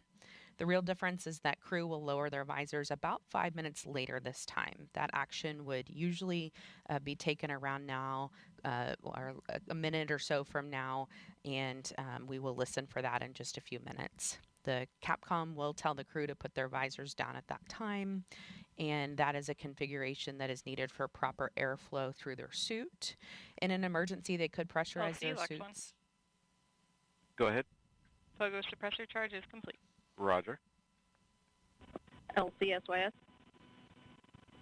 The real difference is that crew will lower their visors about 5 minutes later this time. That action would usually be taken around now or a minute or so from now, and we will listen for that in just a few minutes. The Capcom will tell the crew to put their visors down at that time, and that is a configuration that is needed for proper airflow through their suit. In an emergency, they could pressurize their suits. Go ahead. Pogo suppressor charge is complete. Roger. LCSYS.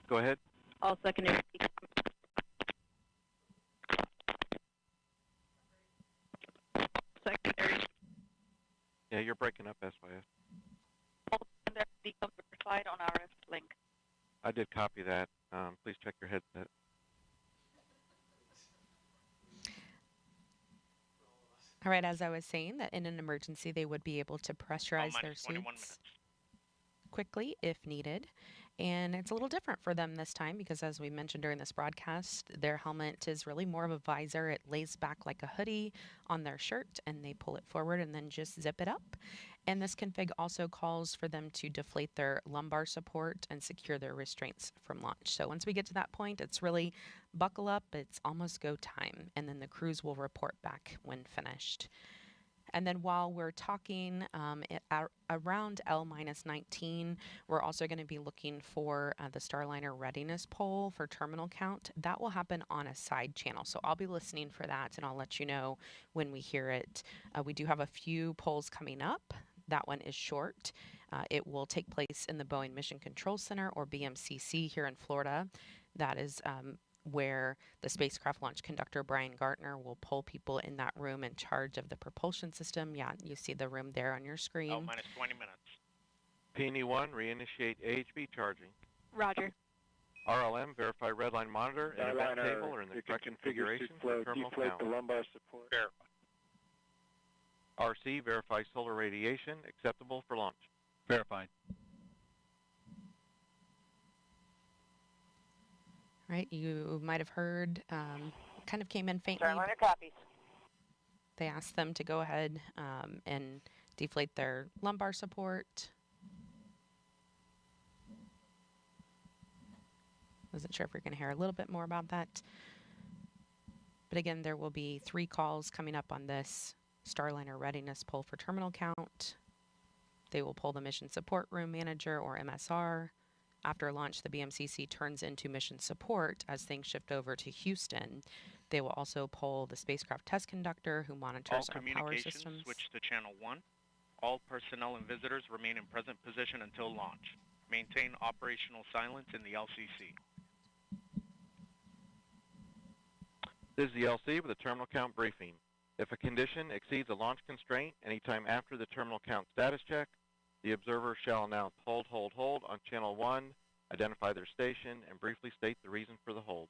Go ahead. All secondary. Secondary. Yeah, you're breaking up, SYS. All secondary comes verified on our link. I did copy that. Please check your headset. All right, as I was saying, that in an emergency, they would be able to pressurize their suits quickly if needed. And it's a little different for them this time because, as we mentioned during this broadcast, their helmet is really more of a visor. It lays back like a hoodie on their shirt, and they pull it forward and then just zip it up. And this config also calls for them to deflate their lumbar support and secure their restraints from launch. So once we get to that point, it's really buckle up, it's almost go time, and then the crews will report back when finished. And then while we're talking around L-19, we're also going to be looking for the Starliner readiness poll for terminal count. That will happen on a side channel. So I'll be listening for that, and I'll let you know when we hear it. We do have a few polls coming up. That one is short. It will take place in the Boeing Mission Control Center, or BMCC, here in Florida. That is where the spacecraft launch conductor, Brian Gartner, will pull people in that room in charge of the propulsion system. Yeah, you see the room there on your screen. Oh, minus 20 minutes. P&E-1, reinitiate AHB charging. Roger. RLM, verify redline monitor and event table are in the correct configuration for terminal count. The lumbar support. Verify. RC, verify solar radiation, acceptable for launch. Verified. Right, you might have heard, kind of came in faintly. Starliner copies. They asked them to go ahead and deflate their lumbar support. Wasn't sure if we're going to hear a little bit more about that. But again, there will be 3 calls coming up on this Starliner readiness poll for terminal count. They will pull the mission support room manager, or MSR. After launch, the BMCC turns into mission support as things shift over to Houston. They will also poll the spacecraft test conductor, who monitors our power systems. Switch to channel 1. All personnel and visitors remain in present position until launch. Maintain operational silence in the LCC. This is the LC with a terminal count briefing. If a condition exceeds a launch constraint anytime after the terminal count status check, the observer shall announce hold, hold, hold on channel 1, identify their station, and briefly state the reason for the hold.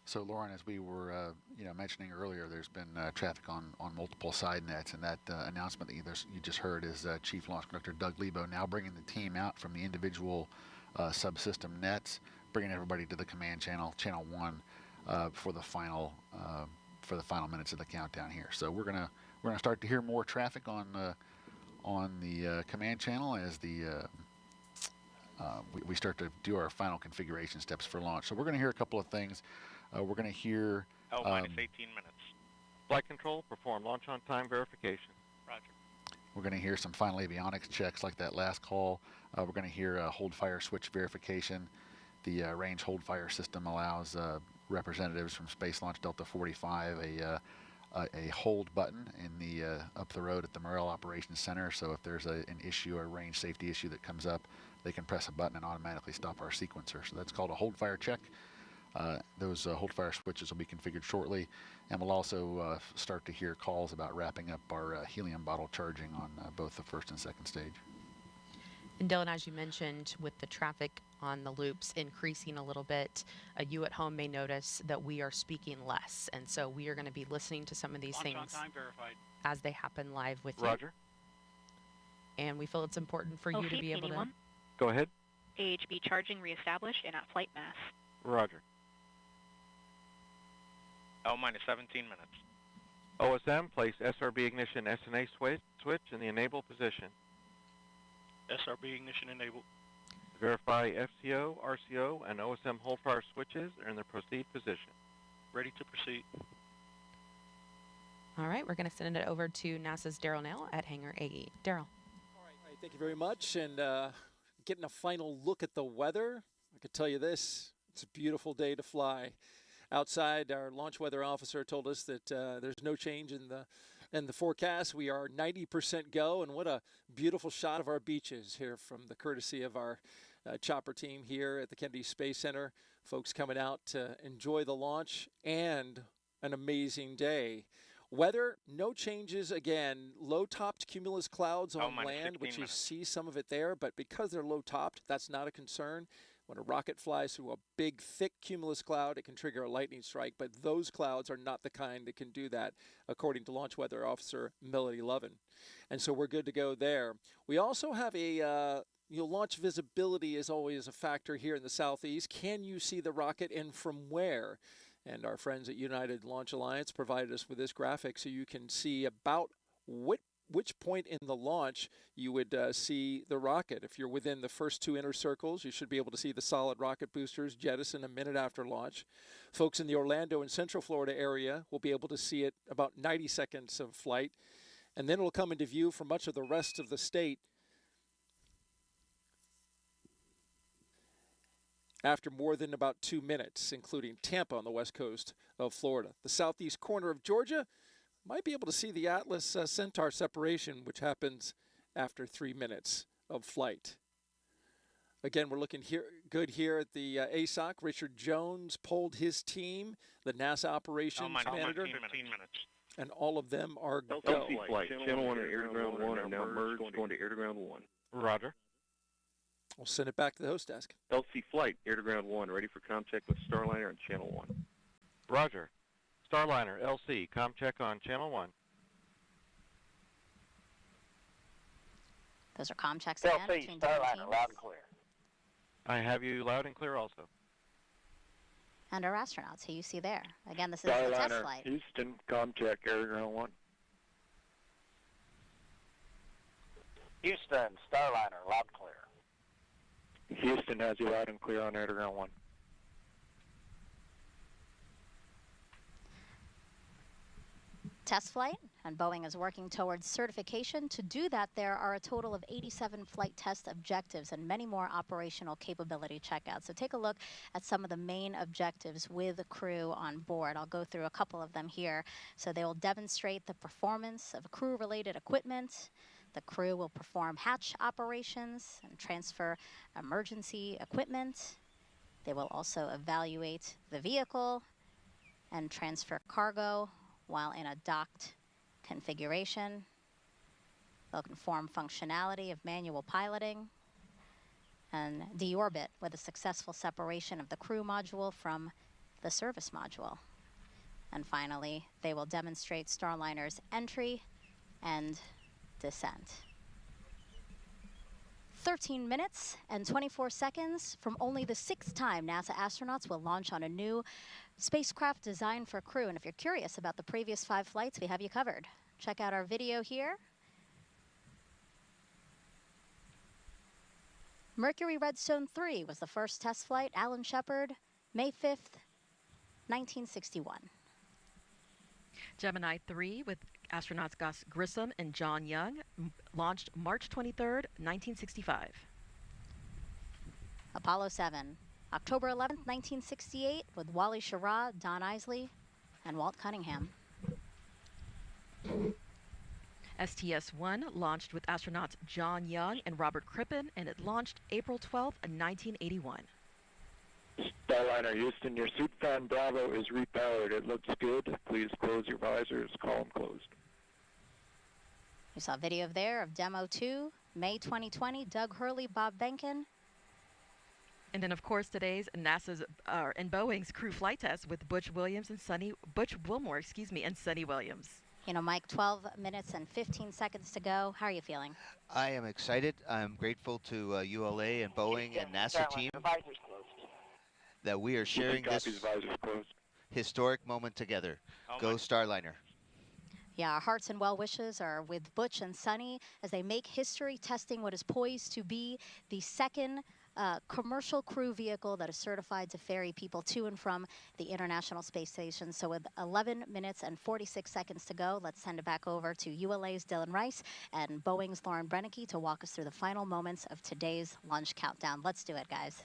So, Lauren, as we were mentioning earlier, there's been traffic on multiple side nets, and that announcement that you just heard is Chief Launch Conductor Doug Lebo now bringing the team out from the individual subsystem nets, bringing everybody to the command channel, channel 1, for the final minutes of the countdown here. So we're gonna start to hear more traffic on the command channel as we start to do our final configuration steps for launch. So we're gonna hear a couple of things. We're gonna hear minus 18 minutes. Flight control, perform launch on time verification. Roger. We're gonna hear some final avionics checks like that last call. We're gonna hear hold fire switch verification. The range hold fire system allows representatives from Space Launch Delta 45 a hold button in the up the road at the Morrell Operations Center. So if there's an issue, a range safety issue that comes up, they can press a button and automatically stop our sequencer. So that's called a hold fire check. Those hold fire switches will be configured shortly, and we'll also start to hear calls about wrapping up our helium bottle charging on both the first and second stage. And Dylan, as you mentioned, with the traffic on the loops increasing a little bit, you at home may notice that we are speaking less. And so we are going to be listening to some of these Launch things on time verified. as they happen live with Roger. you. And we feel it's important for you to be able to... Go ahead. AHB charging reestablished and at flight mass. Roger. L minus 17 minutes. OSM, place SRB ignition SNA switch in the enable position. SRB ignition enabled. Verify FCO, RCO, and OSM hold fire switches are in the proceed position. Ready to proceed. All right, we're going to send it over to NASA's Daryl Nail at Hangar AE. Daryl. All right, thank you very much. And getting a final look at the weather, I could tell you this, it's a beautiful day to fly. Outside, our launch weather officer told us that there's no change in the forecast. We are 90% go, and what a beautiful shot of our beaches here from the courtesy of our chopper team here at the Kennedy Space Center. Folks coming out to enjoy the launch and an amazing day. Weather, no changes again. Low-topped cumulus clouds on land, which you see some of it there, but because they're low-topped, that's not a concern. When a rocket flies through a big, thick cumulus cloud, it can trigger a lightning strike, but those clouds are not the kind that can do that, according to Launch Weather Officer Melody Lovin. And so we're good to go there. We also have a launch visibility is always a factor here in the southeast. Can you see the rocket and from where? And our friends at United Launch Alliance provided us with this graphic so you can see about which point in the launch you would see the rocket. If you're within the first two inner circles, you should be able to see the solid rocket boosters jettison a minute after launch. Folks in the Orlando and Central Florida area will be able to see it about 90 seconds of flight. And then it will come into view for much of the rest of the state after more than about 2 minutes, including Tampa on the west coast of Florida. The southeast corner of Georgia might be able to see the Atlas Centaur separation, which happens after 3 minutes of flight. Again, we're looking good here at the ASOC. Richard Jones polled his team, the NASA operations manager. 15 minutes. And all of them are go. LC flight, channel 1 and air to ground 1 are now merged, going to air to ground 1. Roger. We'll send it back to the host desk. LC flight, air to ground 1, ready for contact with Starliner on channel 1. Roger. Starliner, LC, com check on channel 1. Those are comm checks again between different teams. Loud and clear. I have you loud and clear also. And our astronauts, who you see there. Again, this is the test flight. Houston, com check, air to ground 1. Houston, Starliner, loud and clear. Houston has you loud and clear on air to ground 1. Test flight, and Boeing is working towards certification. To do that, there are a total of 87 flight test objectives and many more operational capability checkouts. So take a look at some of the main objectives with the crew on board. I'll go through a couple of them here. So they will demonstrate the performance of crew-related equipment. The crew will perform hatch operations and transfer emergency equipment. They will also evaluate the vehicle and transfer cargo while in a docked configuration. They'll conform functionality of manual piloting and deorbit with a successful separation of the crew module from the service module. And finally, they will demonstrate Starliner's entry and descent. 13 minutes and 24 seconds from only the 6th time NASA astronauts will launch on a new spacecraft designed for crew. And if you're curious about the previous 5 flights, we have you covered. Check out our video here. Mercury Redstone 3 was the first test flight. Alan Shepard, May 5th, 1961. Gemini 3 with astronauts Gus Grissom and John Young launched March 23rd, 1965. Apollo 7, October 11th, 1968, with Wally Schirra, Don Isley, and Walt Cunningham. STS-1 launched with astronauts John Young and Robert Crippen, and it launched April 12th, 1981. Starliner Houston, your suit fan Bravo is repowered. It looks good. Please close your visors. Column closed. You saw video there of Demo 2, May 2020, Doug Hurley, Bob Benkin. And then, of course, today's NASA's and Boeing's crew flight test with Butch Wilmore, and Sonny Williams. You know, Mike, 12 minutes and 15 seconds to go. How are you feeling? I am excited. I'm grateful to ULA and Boeing and NASA team that we are sharing this historic moment together. Go Starliner. Yeah, our hearts and well wishes are with Butch and Suni as they make history testing what is poised to be the second commercial crew vehicle that is certified to ferry people to and from the International Space Station. So with 11 minutes and 46 seconds to go, let's send it back over to ULA's Dylan Rice and Boeing's Lauren Brennicke to walk us through the final moments of today's launch countdown. Let's do it, guys.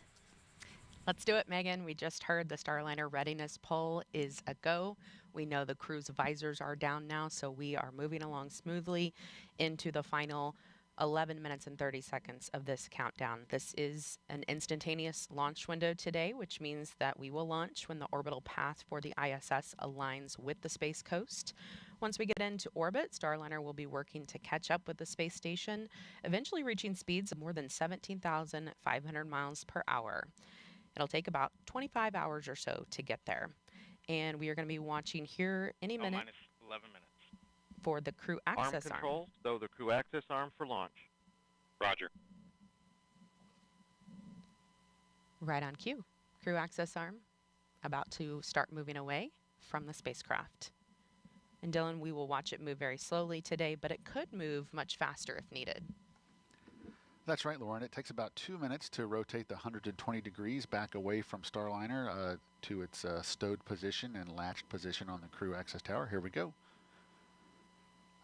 Let's do it, Megan. We just heard the Starliner readiness poll is a go. We know the crew's visors are down now, so we are moving along smoothly into the final 11 minutes and 30 seconds of this countdown. This is an instantaneous launch window today, which means that we will launch when the orbital path for the ISS aligns with the Space Coast. Once we get into orbit, Starliner will be working to catch up with the space station, eventually reaching speeds of more than 17,500 miles per hour. It'll take about 25 hours or so to get there. And we are going to be watching here any minute minus 11 minutes. For the crew access arm. Control, so the crew access arm for launch. Roger. Right on cue. Crew access arm about to start moving away from the spacecraft. And Dylan, we will watch it move very slowly today, but it could move much faster if needed. That's right, Lauren. It takes about 2 minutes to rotate the 120 degrees back away from Starliner to its stowed position and latched position on the crew access tower. Here we go.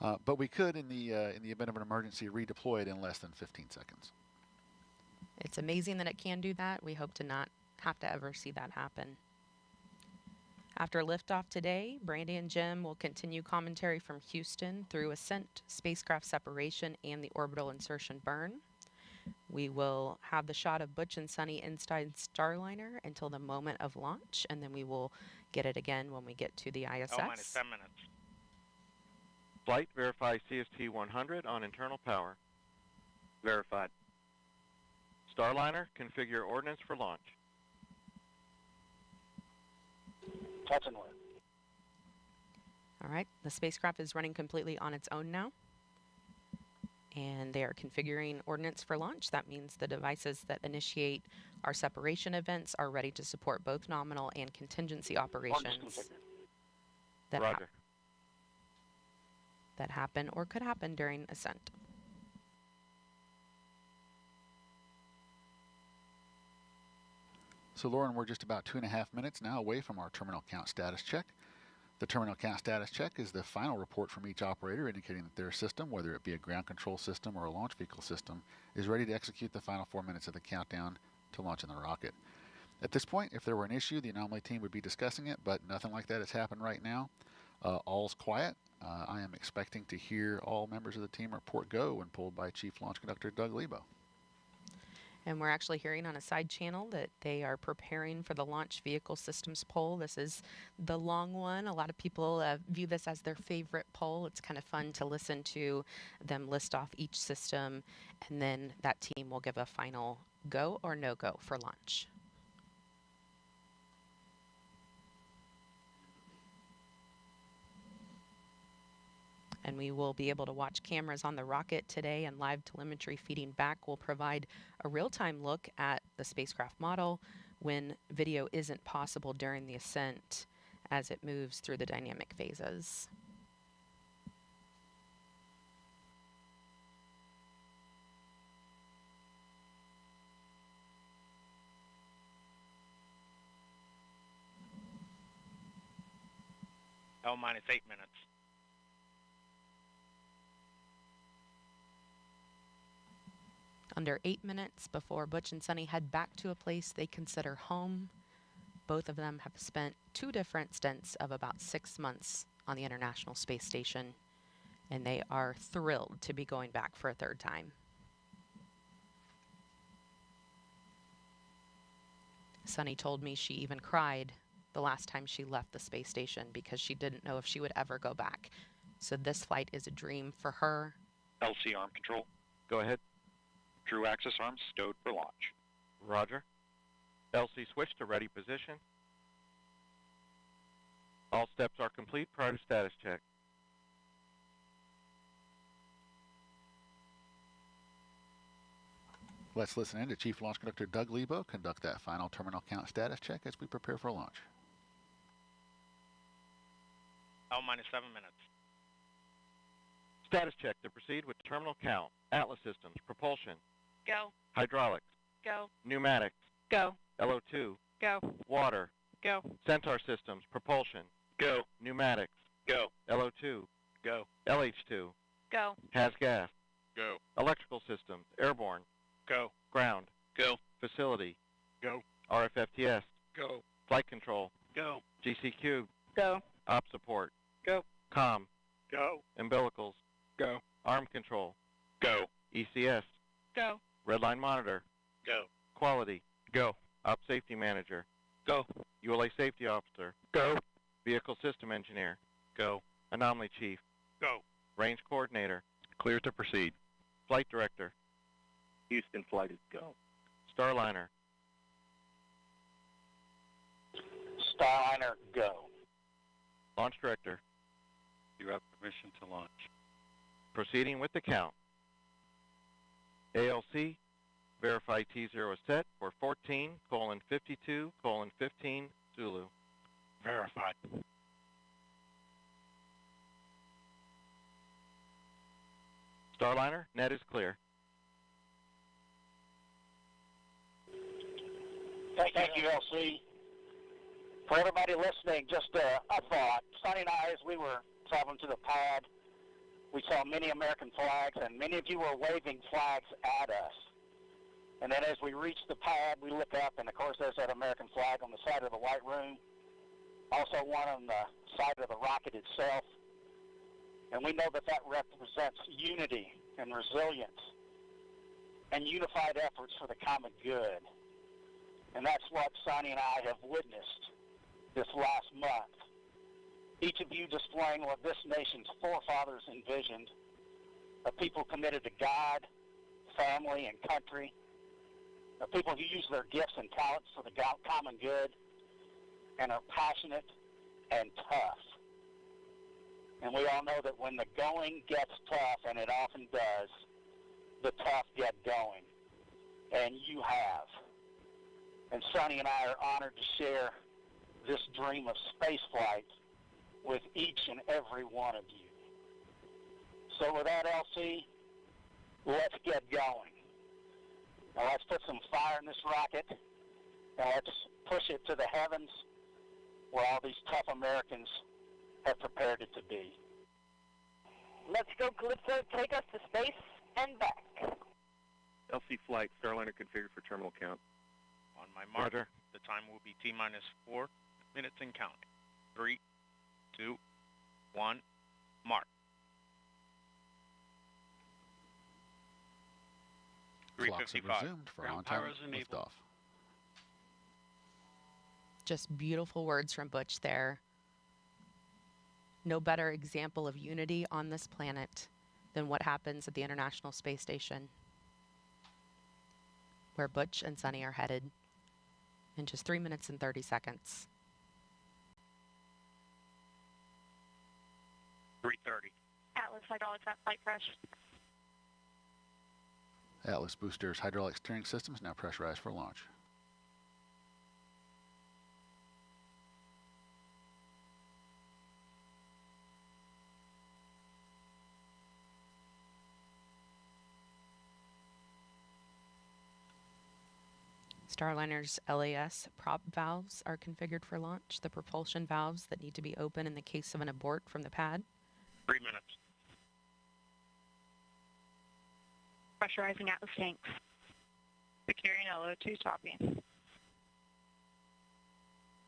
But we could, in the event of an emergency, redeploy it in less than 15 seconds. It's amazing that it can do that. We hope to not have to ever see that happen. After liftoff today, Brandy and Jim will continue commentary from Houston through ascent, spacecraft separation, and the orbital insertion burn. We will have the shot of Butch and Suni inside Starliner until the moment of launch, and then we will get it again when we get to the ISS. minus 10 minutes. Flight, verify CST 100 on internal power. Verified. Starliner, configure ordnance for launch. Touch and land. All right, the spacecraft is running completely on its own now. And they are configuring ordnance for launch. That means the devices that initiate our separation events are ready to support both nominal and contingency operations that, that happen or could happen during ascent. So Lauren, we're just about 2.5 minutes now away from our terminal count status check. The terminal count status check is the final report from each operator indicating that their system, whether it be a ground control system or a launch vehicle system, is ready to execute the final 4 minutes of the countdown to launching the rocket. At this point, if there were an issue, the anomaly team would be discussing it, but nothing like that has happened right now. All's quiet. I am expecting to hear all members of the team report go when pulled by Chief Launch Conductor Doug Lebo. And we're actually hearing on a side channel that they are preparing for the launch vehicle systems poll. This is the long one. A lot of people view this as their favorite poll. It's kind of fun to listen to them list off each system, and then that team will give a final go or no go for launch. And we will be able to watch cameras on the rocket today, and live telemetry feeding back will provide a real-time look at the spacecraft model when video isn't possible during the ascent as it moves through the dynamic phases. minus 8 minutes. Under 8 minutes before Butch and Suni head back to a place they consider home. Both of them have spent 2 different stints of about 6 months on the International Space Station, and they are thrilled to be going back for a 3rd time. Suni told me she even cried the last time she left the space station because she didn't know if she would ever go back. So this flight is a dream for her. LC arm control. Go ahead. Crew access arms stowed for launch. Roger. LC switch to ready position. All steps are complete prior to status check. Let's listen in to Chief Launch Conductor Doug Lebo conduct that final terminal count status check as we prepare for launch. minus 7 minutes. Status check to proceed with terminal count. Atlas systems, propulsion, Go. hydraulics, Go. pneumatics, Go. LO2, Go. water, Go. Centaur systems, propulsion, Go. pneumatics, Go. LO2, Go. LH2, Go. has gas, Go. electrical systems, airborne, Go. ground, Go. facility, Go. RFFTS, Go. flight control, Go. GCQ, Go. op support, Go. comm, Go. umbilicals, Go. arm control, Go. ECS, Go. redline monitor, Go. quality, Go. op safety manager, Go. ULA safety officer, Go. vehicle system engineer, Go. anomaly chief, Go. range coordinator, Clear to proceed. flight director, Houston flight is go. Starliner, Starliner, go. launch director, You have permission to launch. proceeding with the count. ALC, verify T0 is set for 14:52:15 Zulu. Verified. Starliner, net is clear. Thank you, LC. For everybody listening, just a thought. Sonny and I, as we were traveling to the pad, we saw many American flags, and many of you were waving flags at us. And then as we reached the pad, we look up, and of course there's that American flag on the side of the White Room, also one on the side of the rocket itself. And we know that that represents unity and resilience and unified efforts for the common good. And that's what Sonny and I have witnessed this last month. Each of you displaying what this nation's forefathers envisioned, a people committed to God, family, and country, a people who use their gifts and talents for the common good and are passionate and tough. And we all know that when the going gets tough, and it often does, the tough get going. And you have. And Sonny and I are honored to share this dream of spaceflight with each and every one of you. So with that, LC, let's get going. Now let's put some fire in this rocket, and let's push it to the heavens where all these tough Americans have prepared it to be. Let's go, Calypso. Take us to space and back. LC flight, Starliner configured for terminal count. On my mark, Roger. the time will be T-minus 4 minutes and counting. 3, 2, 1, mark. Clocks have 3:55. resumed for Ground on-time power is enabled. liftoff. Just beautiful words from Butch there. No better example of unity on this planet than what happens at the International Space Station, where Butch and Sonny are headed in just 3 minutes and 30 seconds. 3:30. Atlas hydraulics at flight fresh. Atlas boosters hydraulic steering systems now pressurized for launch. Starliner's LAS prop valves are configured for launch, the propulsion valves that need to be open in the case of an abort from the pad. 3 minutes. Pressurizing Atlas tanks. Securing LO2 topping.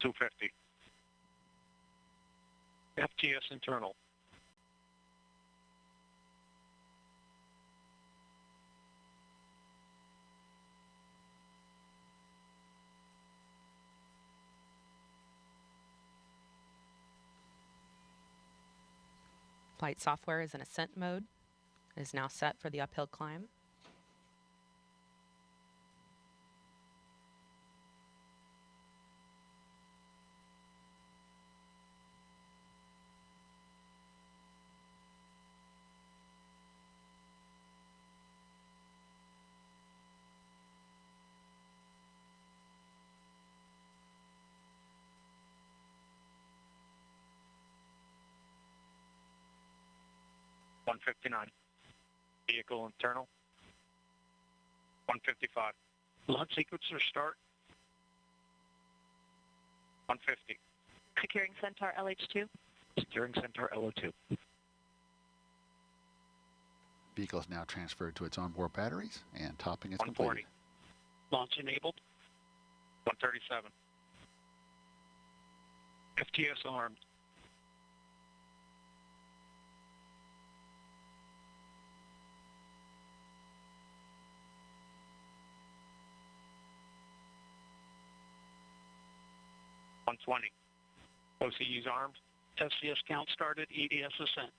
250. FTS internal. Flight software is in ascent mode. It is now set for the uphill climb. 159. Vehicle internal. 155. Launch sequencer start. 150. Securing Centaur LH2. Securing Centaur LO2. Vehicle is now transferred to its onboard batteries, and topping is 140. completed. Launch enabled. 137. FTS armed. 120. OCU's armed. SCS count started. EDS ascent.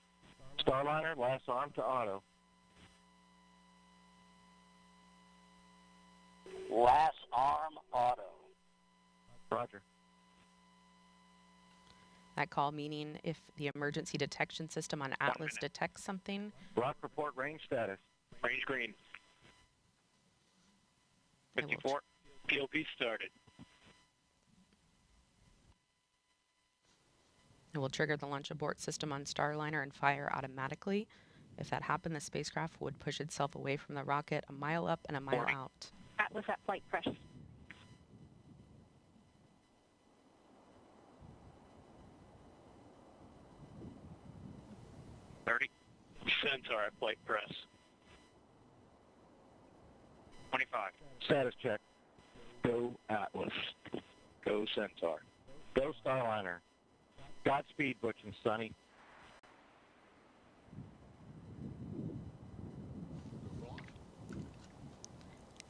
Starliner, last arm to auto. Last arm auto. Roger. That call meaning if the emergency detection system on Atlas detects something. Rock report range status. Range green. 54. POP started. It will trigger the launch abort system on Starliner and fire automatically. If that happened, the spacecraft would push itself away from the rocket a mile up and a mile out. Atlas at flight press. 30. Centaur at flight press. 25. Status check. Go Atlas. Go Centaur. Go Starliner. Godspeed, Butch and Suni.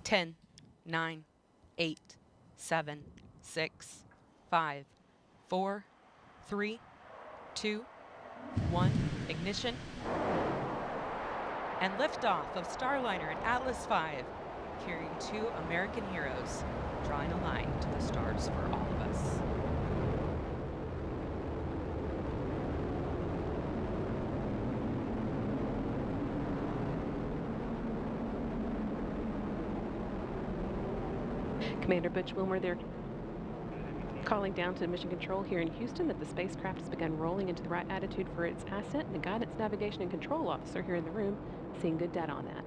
Ten, 9, 8, 7, 6, 5, 4, 3, 2, 1. Ignition. And liftoff of Starliner and Atlas V, carrying 2 American heroes, drawing a line to the stars for all of us. Commander Butch Wilmore there, calling down to Mission Control here in Houston that the spacecraft has begun rolling into the right attitude for its ascent, and the Guidance, Navigation, and Control Officer here in the room seeing good data on that.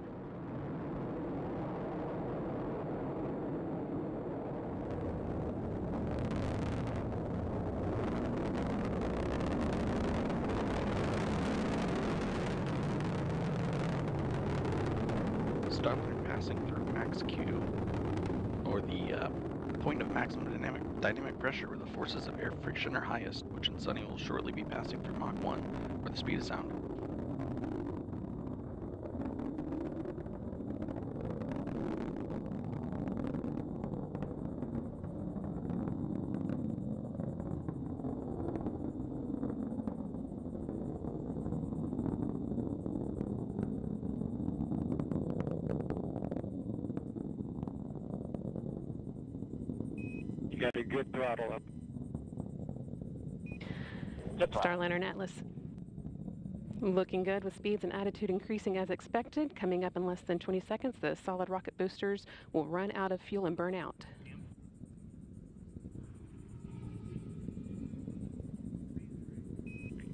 Starliner passing through max Q, or the point of maximum dynamic pressure where the forces of air friction are highest, which in Suni will shortly be passing through Mach 1, where the speed of sound. Got a good throttle up. Starliner and Atlas looking good with speeds and attitude increasing as expected. Coming up in less than 20 seconds, the solid rocket boosters will run out of fuel and burn out.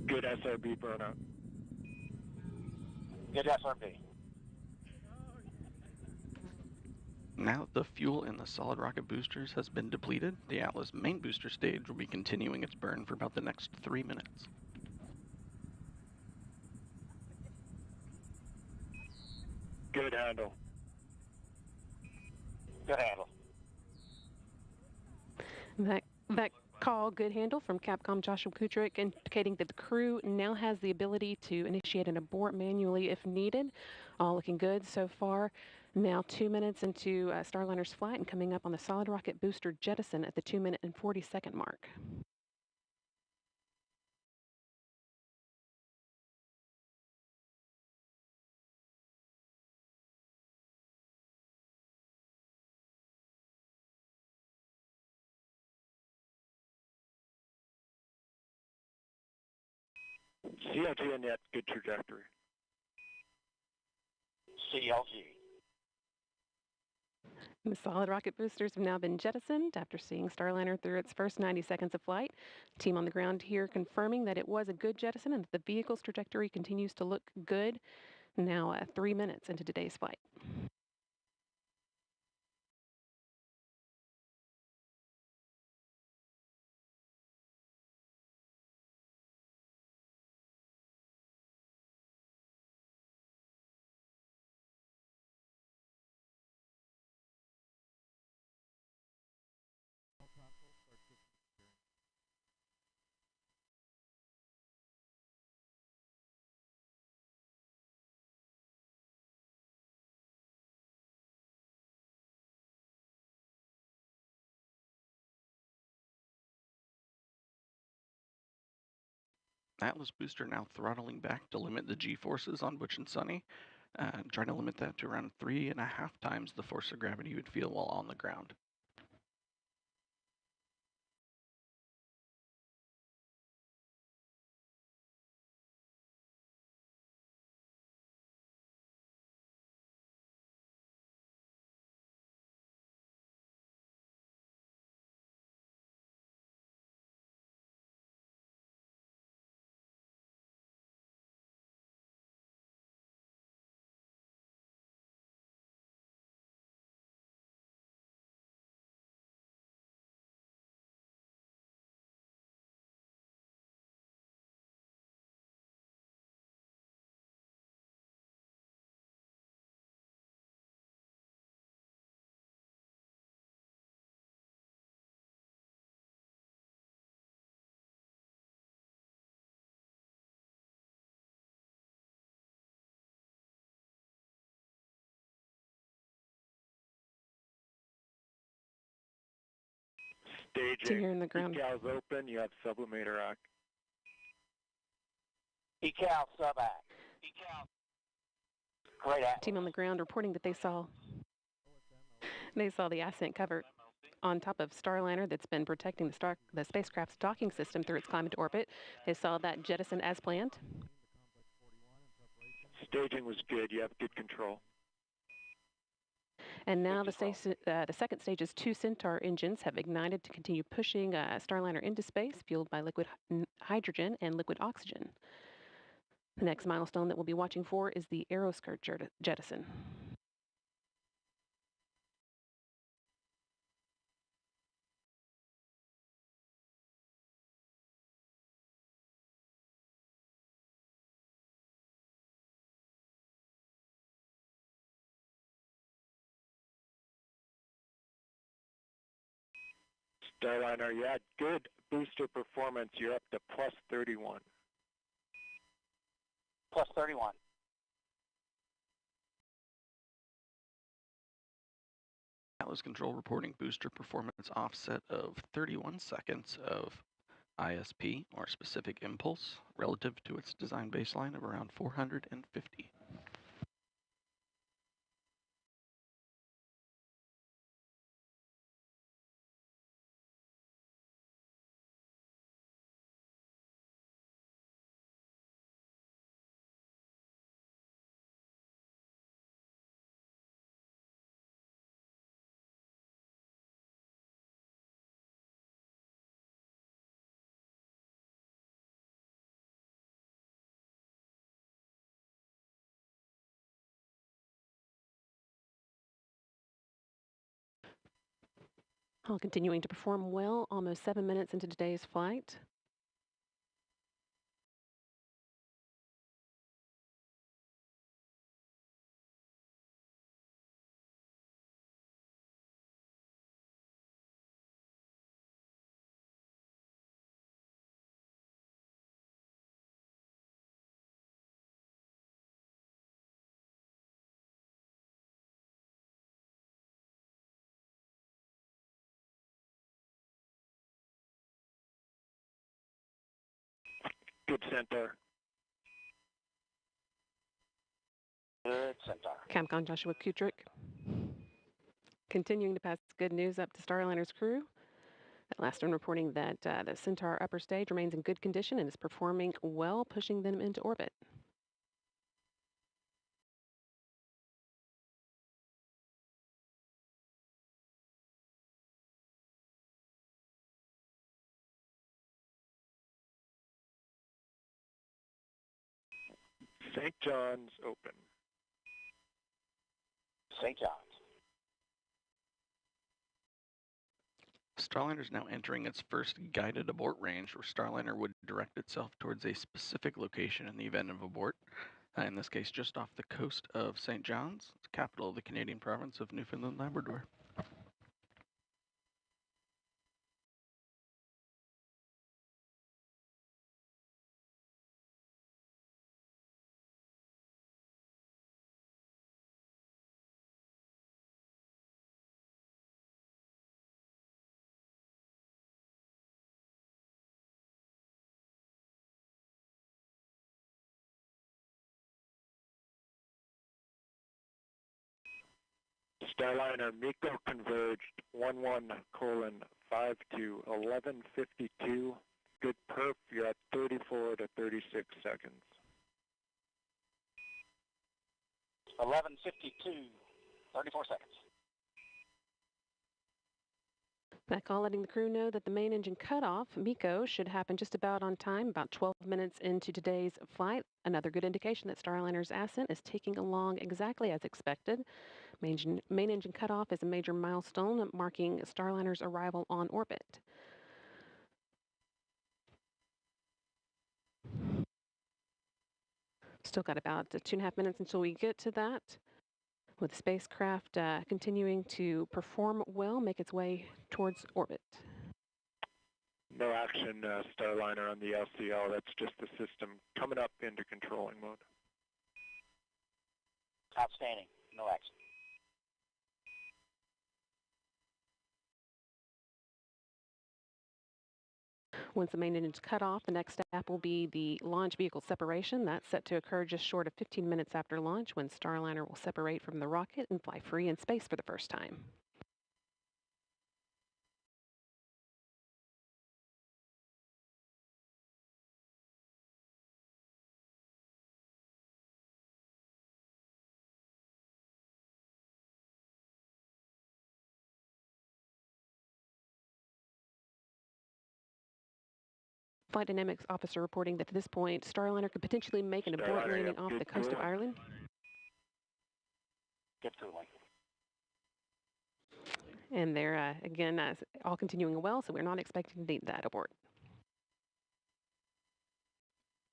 Good SRB burnout. Good SRB. Now that the fuel in the solid rocket boosters has been depleted, the Atlas main booster stage will be continuing its burn for about the next 3 minutes. Good handle. Good handle. That call, good handle, from Capcom Joshua Kutrick, indicating that the crew now has the ability to initiate an abort manually if needed. All looking good so far. Now 2 minutes into Starliner's flight and coming up on the solid rocket booster jettison at the 2 minute and 40-second mark. CLG and net, good trajectory. CLG. The solid rocket boosters have now been jettisoned after seeing Starliner through its first 90 seconds of flight. Team on the ground here confirming that it was a good jettison and that the vehicle's trajectory continues to look good. Now 3 minutes into today's flight. Atlas booster now throttling back to limit the G-forces on Butch and Suni, trying to limit that to around 3.5 times the force of gravity you would feel while on the ground. Staging. Here in the ground. Decals open. You have sublimator act. Decal sub-act. Decal. Great act. Team on the ground reporting that they saw the ascent cover on top of Starliner that's been protecting the spacecraft's docking system through its climb into orbit. They saw that jettison as planned. Staging was good. You have good control. And now the second stage's 2 Centaur engines have ignited to continue pushing Starliner into space, fueled by liquid hydrogen and liquid oxygen. The next milestone that we'll be watching for is the aeroskirt jettison. Starliner, you had good booster performance. You're up to plus 31. Plus 31. Atlas Control reporting booster performance offset of 31 seconds of ISP, or specific impulse, relative to its design baseline of around 450. All continuing to perform well, almost 7 minutes into today's flight. Good Centaur. Good Centaur. Capcom Joshua Kutrick continuing to pass good news up to Starliner's crew. That last one reporting that the Centaur upper stage remains in good condition and is performing well, pushing them into orbit. St. John's open. St. John's. Starliner is now entering its first guided abort range, where Starliner would direct itself towards a specific location in the event of abort. In this case, just off the coast of St. John's, the capital of the Canadian province of Newfoundland Labrador. Starliner MECO converged 11:5 to 11:52. Good perf, you're at 34 to 36 seconds. 11:52, 34 seconds. That call letting the crew know that the main engine cutoff, MECO, should happen just about on time, about 12 minutes into today's flight. Another good indication that Starliner's ascent is taking along exactly as expected. Main engine cutoff is a major milestone marking Starliner's arrival on orbit. Still got about 2.5 minutes until we get to that, with the spacecraft continuing to perform well, make its way towards orbit. No action, Starliner on the LCL. That's just the system coming up into controlling mode. Outstanding. No action. Once the main engine is cut off, the next step will be the launch vehicle separation. That's set to occur just short of 15 minutes after launch, when Starliner will separate from the rocket and fly free in space for the first time. Flight Dynamics officer reporting that at this point, Starliner could potentially make an abort landing off the coast of Ireland. Good cooling. And they're, again, all continuing well, so we're not expecting to need that abort.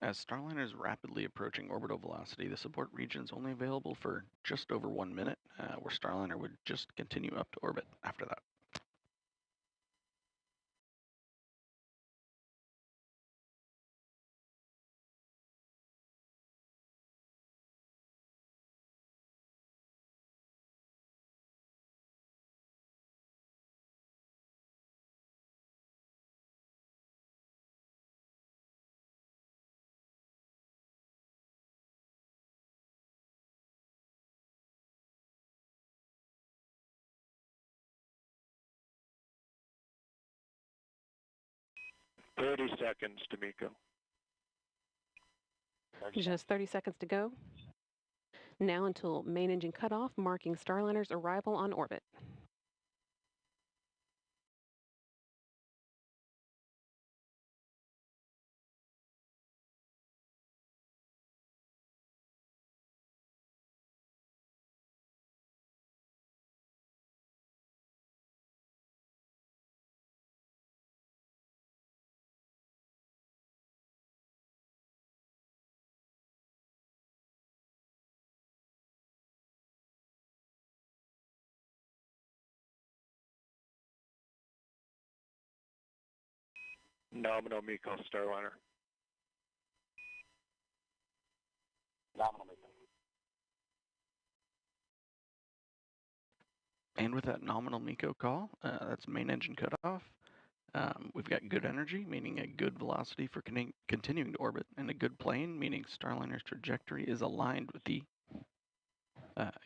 As Starliner is rapidly approaching orbital velocity, this abort region is only available for just over 1 minute, where Starliner would just continue up to orbit after that. .30 seconds to MECO. Just 30 seconds to go. Now until main engine cutoff, marking Starliner's arrival on orbit. Nominal MECO, Starliner. Nominal MECO. And with that nominal MECO call, that's main engine cutoff. We've got good energy, meaning a good velocity for continuing to orbit, and a good plane, meaning Starliner's trajectory is aligned with the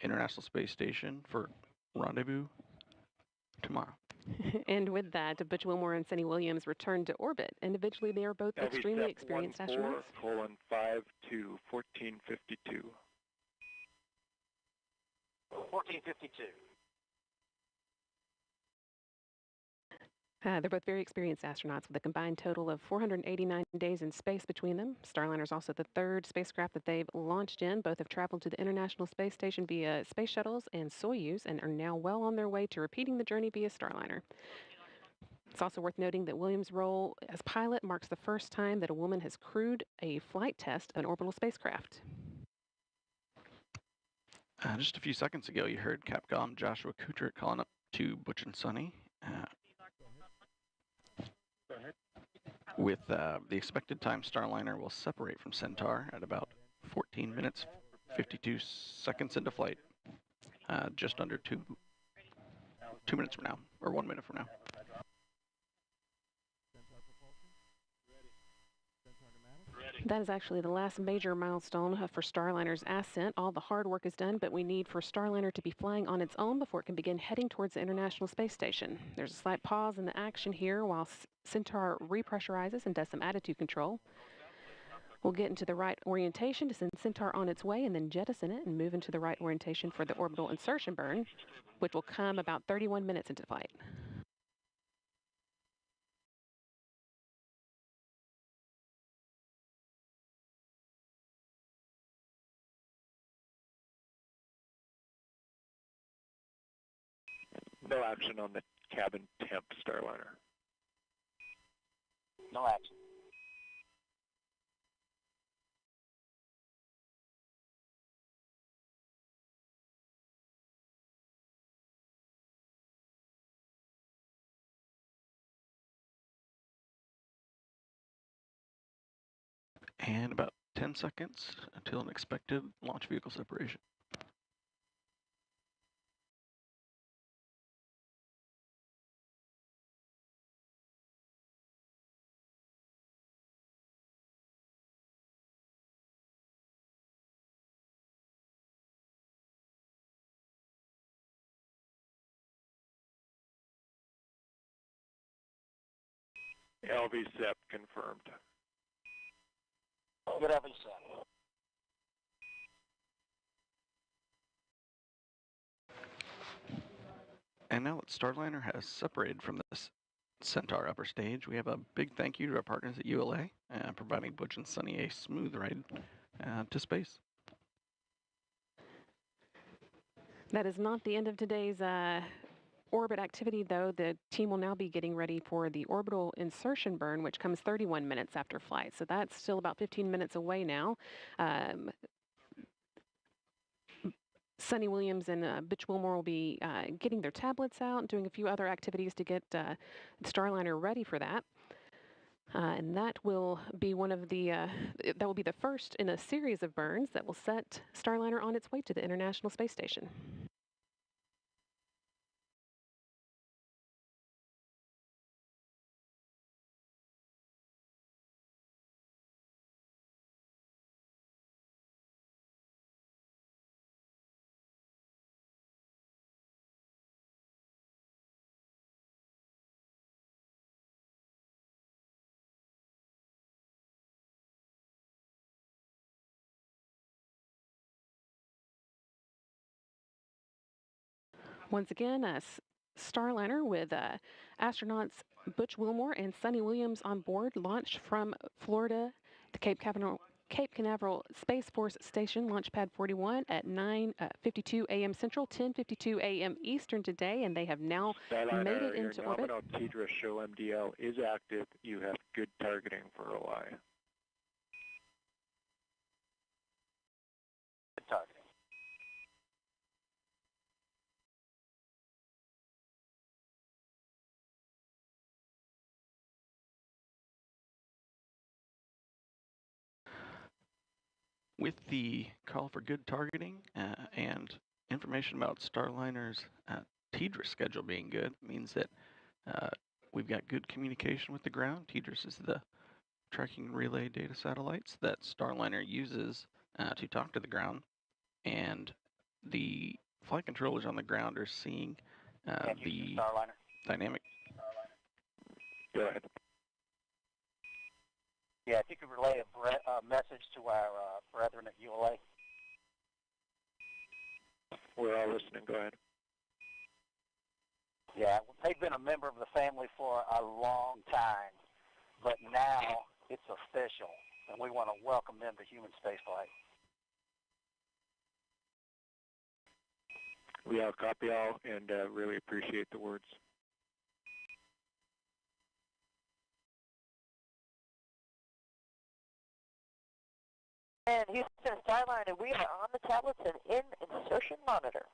International Space Station for rendezvous tomorrow. And with that, Butch, Wilmore, and Suni Williams return to orbit. Individually, they are both extremely experienced astronauts. 14:5 to 14:52. 14:52. They're both very experienced astronauts with a combined total of 489 days in space between them. Starliner is also the third spacecraft that they've launched in. Both have traveled to the International Space Station via space shuttles and Soyuz and are now well on their way to repeating the journey via Starliner. It's also worth noting that Williams' role as pilot marks the first time that a woman has crewed a flight test of an orbital spacecraft. Just a few seconds ago, you heard Capcom Joshua Kutrich calling up to Butch and Suni. With the expected time, Starliner will separate from Centaur at about 14 minutes, 52 seconds into flight, just under 2 minutes from now, or 1 minute from now. That is actually the last major milestone for Starliner's ascent. All the hard work is done, but we need for Starliner to be flying on its own before it can begin heading towards the International Space Station. There's a slight pause in the action here while Centaur repressurizes and does some attitude control. We'll get into the right orientation to send Centaur on its way and then jettison it and move into the right orientation for the orbital insertion burn, which will come about 31 minutes into flight. No action on the cabin temp Starliner. No action. And about 10 seconds until an expected launch vehicle separation. LV-SEP confirmed. Good LV-SEP. And now that Starliner has separated from this Centaur upper stage, we have a big thank you to our partners at ULA, providing Butch and Suni a smooth ride to space. That is not the end of today's orbit activity, though. The team will now be getting ready for the orbital insertion burn, which comes 31 minutes after flight. So that's still about 15 minutes away now. Suni Williams and Butch Wilmore will be getting their tablets out and doing a few other activities to get Starliner ready for that. And that will be one of the, that will be the first in a series of burns that will set Starliner on its way to the International Space Station. Once again, Starliner with astronauts Butch Wilmore and Suni Williams on board launched from Florida, the Cape Canaveral Space Force Station, Launch Pad 41 at 9:52 a.m. Central, 10:52 a.m. Eastern today, and they have now Starliner, made it into your orbit. nominal TDRS show MDL is active. You have good targeting for OI. Good targeting. With the call for good targeting and information about Starliner's TDRS schedule being good, means that we've got good communication with the ground. TDRS is the tracking and relay data satellites that Starliner uses to talk to the ground, and the flight controllers on the ground are seeing the dynamic. Go ahead. Yeah, if you could relay a message to our brethren at ULA. We're all listening. Go ahead. Yeah, well, They've been a member of the family for a long time, but now it's official, and we want to welcome them to human spaceflight. We all copy all and really appreciate the words. And Houston Starliner, we are on the tablets and in insertion monitor.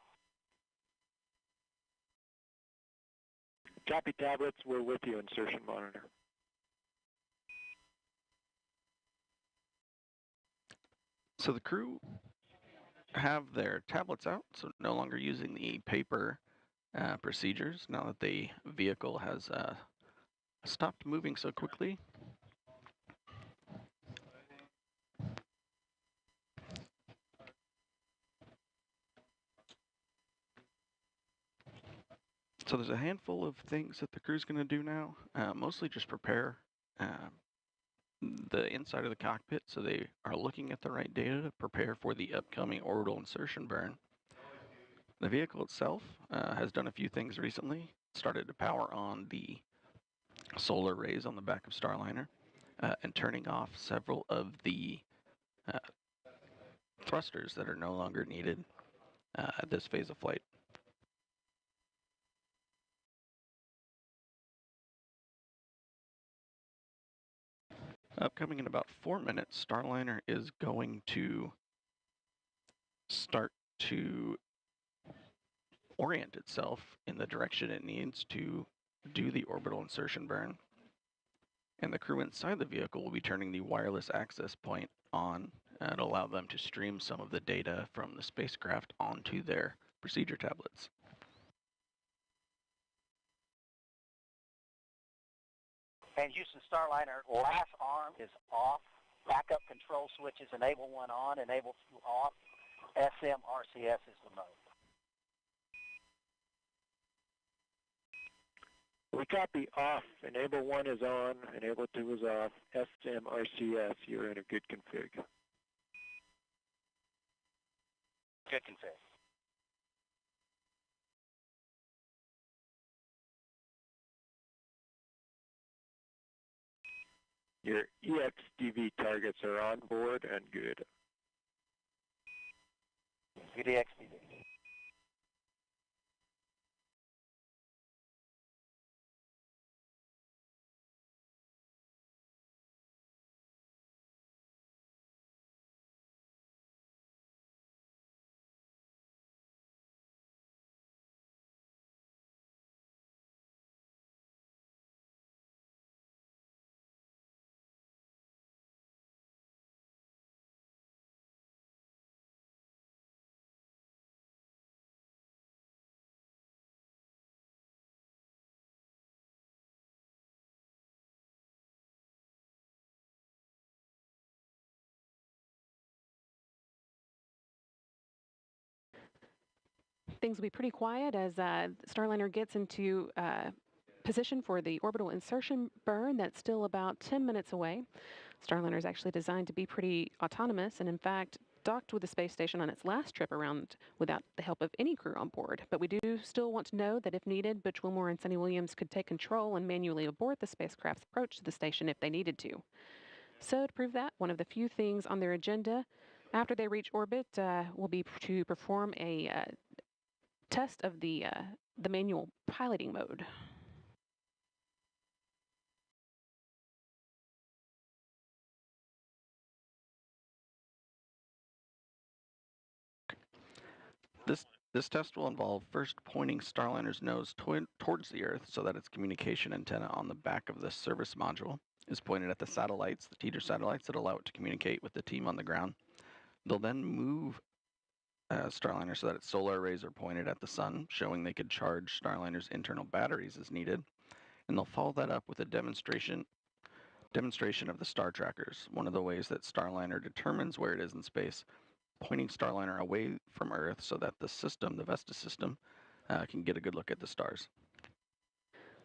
Copy tablets, we're with you, insertion monitor. So the crew have their tablets out, so no longer using the paper procedures now that the vehicle has stopped moving so quickly. So there's a handful of things that the crew's going to do now, mostly just prepare the inside of the cockpit so they are looking at the right data to prepare for the upcoming orbital insertion burn. The vehicle itself has done a few things recently. Started to power on the solar arrays on the back of Starliner and turning off several of the thrusters that are no longer needed at this phase of flight. Upcoming in about 4 minutes, Starliner is going to start to orient itself in the direction it needs to do the orbital insertion burn. And the crew inside the vehicle will be turning the wireless access point on and allow them to stream some of the data from the spacecraft onto their procedure tablets. And Houston Starliner, last arm is off. Backup control switches, enable 1 on, enable 2 off. SMRCS is the mode. We copy off. Enable 1 is on, enable 2 is off. SMRCS, you're in a good config. Good config. Your EXDV targets are on board and good. Good EXDV. Things will be pretty quiet as Starliner gets into position for the orbital insertion burn. That's still about 10 minutes away. Starliner is actually designed to be pretty autonomous and, in fact, docked with the space station on its last trip around without the help of any crew on board. But we do still want to know that if needed, Butch, Wilmore, and Suni Williams could take control and manually abort the spacecraft's approach to the station if they needed to. So to prove that, one of the few things on their agenda after they reach orbit will be to perform a test of the manual piloting mode. This test will involve first pointing Starliner's nose towards the Earth so that its communication antenna on the back of the service module is pointed at the satellites, the teeter satellites that allow it to communicate with the team on the ground. They'll then move Starliner so that its solar arrays are pointed at the sun, showing they could charge Starliner's internal batteries as needed. And they'll follow that up with a demonstration of the star trackers, one of the ways that Starliner determines where it is in space, pointing Starliner away from Earth so that the system, the Vesta system, can get a good look at the stars.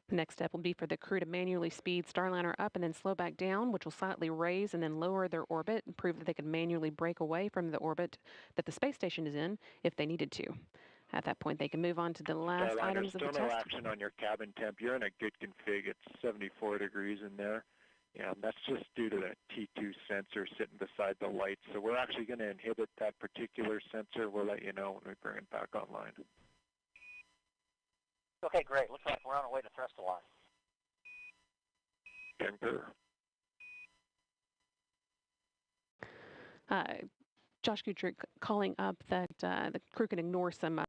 The next step will be for the crew to manually speed Starliner up and then slow back down, which will slightly raise and then lower their orbit and prove that they could manually break away from the orbit that the space station is in if they needed to. At that point, they can move on to the last Starliner, items of the still no test. action on your cabin temp. You're in a good config. It's 74 degrees in there. Yeah, and that's just due to the T2 sensor sitting beside the light. So we're actually going to inhibit that particular sensor. We'll let you know when we bring it back online. Okay, great. Looks like we're on our way to thrust align. Concur. Josh Kutrick calling up that the crew can ignore some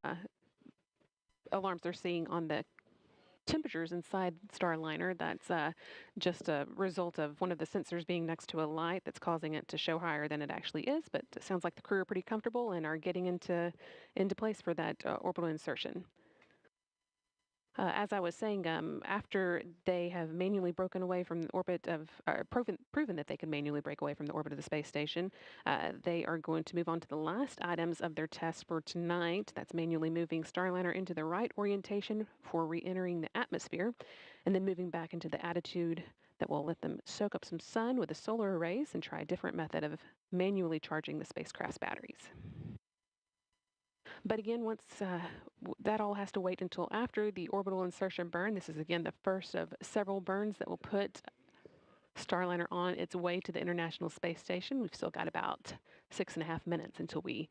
alarms they're seeing on the temperatures inside Starliner. That's just a result of one of the sensors being next to a light that's causing it to show higher than it actually is, but it sounds like the crew are pretty comfortable and are getting into place for that orbital insertion. As I was saying, after they have manually broken away from the orbit of, proven that they can manually break away from the orbit of the space station, they are going to move on to the last items of their test for tonight. That's manually moving Starliner into the right orientation for re-entering the atmosphere, and then moving back into the attitude that will let them soak up some sun with the solar arrays and try a different method of manually charging the spacecraft's batteries. But again, once that all has to wait until after the orbital insertion burn. This is again the first of several burns that will put Starliner on its way to the International Space Station. We've still got about 6.5 minutes until we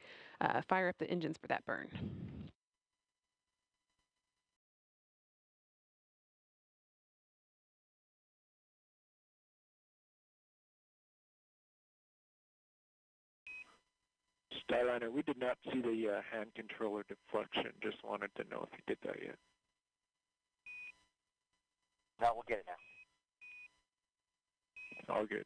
fire up the engines for that burn. Starliner, we did not see the hand controller deflection. Just wanted to know if you did that yet. No, we'll get it now. All good.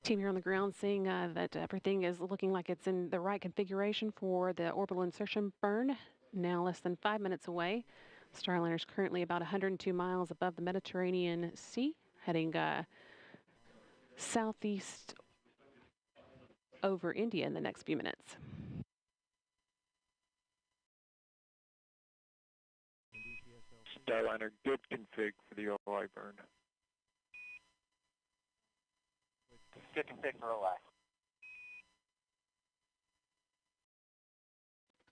Team here on the ground seeing that everything is looking like it's in the right configuration for the orbital insertion burn. Now less than 5 minutes away. Starliner is currently about 102 miles above the Mediterranean Sea, heading southeast over India in the next few minutes. Starliner, good config for the OI burn. Good config for OI.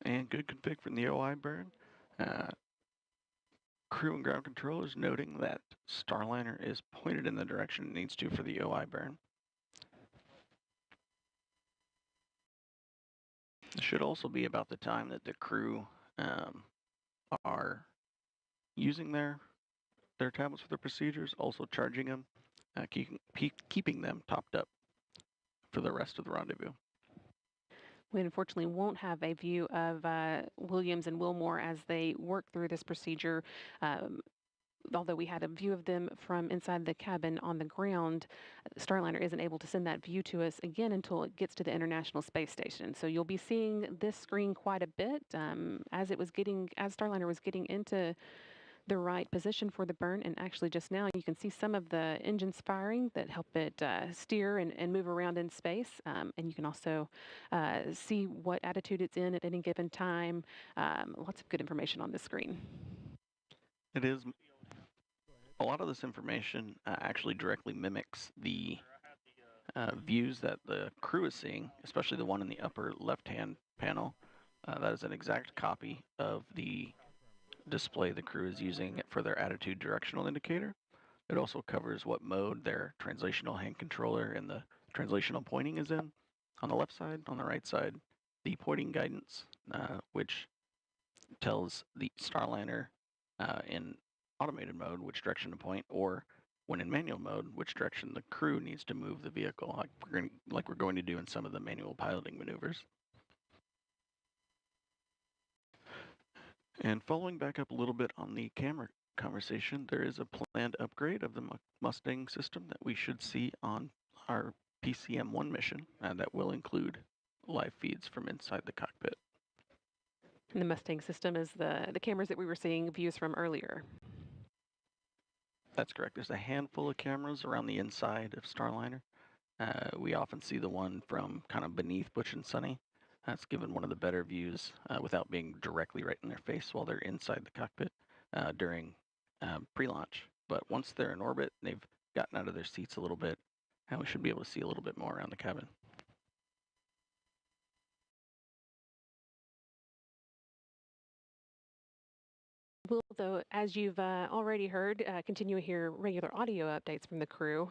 And good config from the OI burn. Crew and ground controllers noting that Starliner is pointed in the direction it needs to for the OI burn. It should also be about the time that the crew are using their tablets for their procedures, also charging them, keeping them topped up for the rest of the rendezvous. We unfortunately won't have a view of Williams and Wilmore as they work through this procedure. Although we had a view of them from inside the cabin on the ground, Starliner isn't able to send that view to us again until it gets to the International Space Station. So you'll be seeing this screen quite a bit as Starliner was getting into the right position for the burn. And actually just now you can see some of the engines firing that help it steer and move around in space. And you can also see what attitude it's in at any given time. Lots of good information on the screen. It is. A lot of this information actually directly mimics the views that the crew is seeing, especially the one in the upper left-hand panel, that is an exact copy of the display the crew is using for their attitude directional indicator. It also covers what mode their translational hand controller and the translational pointing is in. On the left side, on the right side, the pointing guidance, which tells the Starliner in automated mode which direction to point, or when in manual mode, which direction the crew needs to move the vehicle, like we're going to do in some of the manual piloting maneuvers. And following back up a little bit on the camera conversation, there is a planned upgrade of the Mustang system that we should see on our PCM-1 mission that will include live feeds from inside the cockpit. And the Mustang system is the cameras that we were seeing views from earlier. That's correct. There's a handful of cameras around the inside of Starliner. We often see the one from kind of beneath Butch and Suni. That's given one of the better views without being directly right in their face while they're inside the cockpit during pre-launch. But once they're in orbit, they've gotten out of their seats a little bit, and we should be able to see a little bit more around the cabin. We'll, though, as you've already heard, continue to hear regular audio updates from the crew.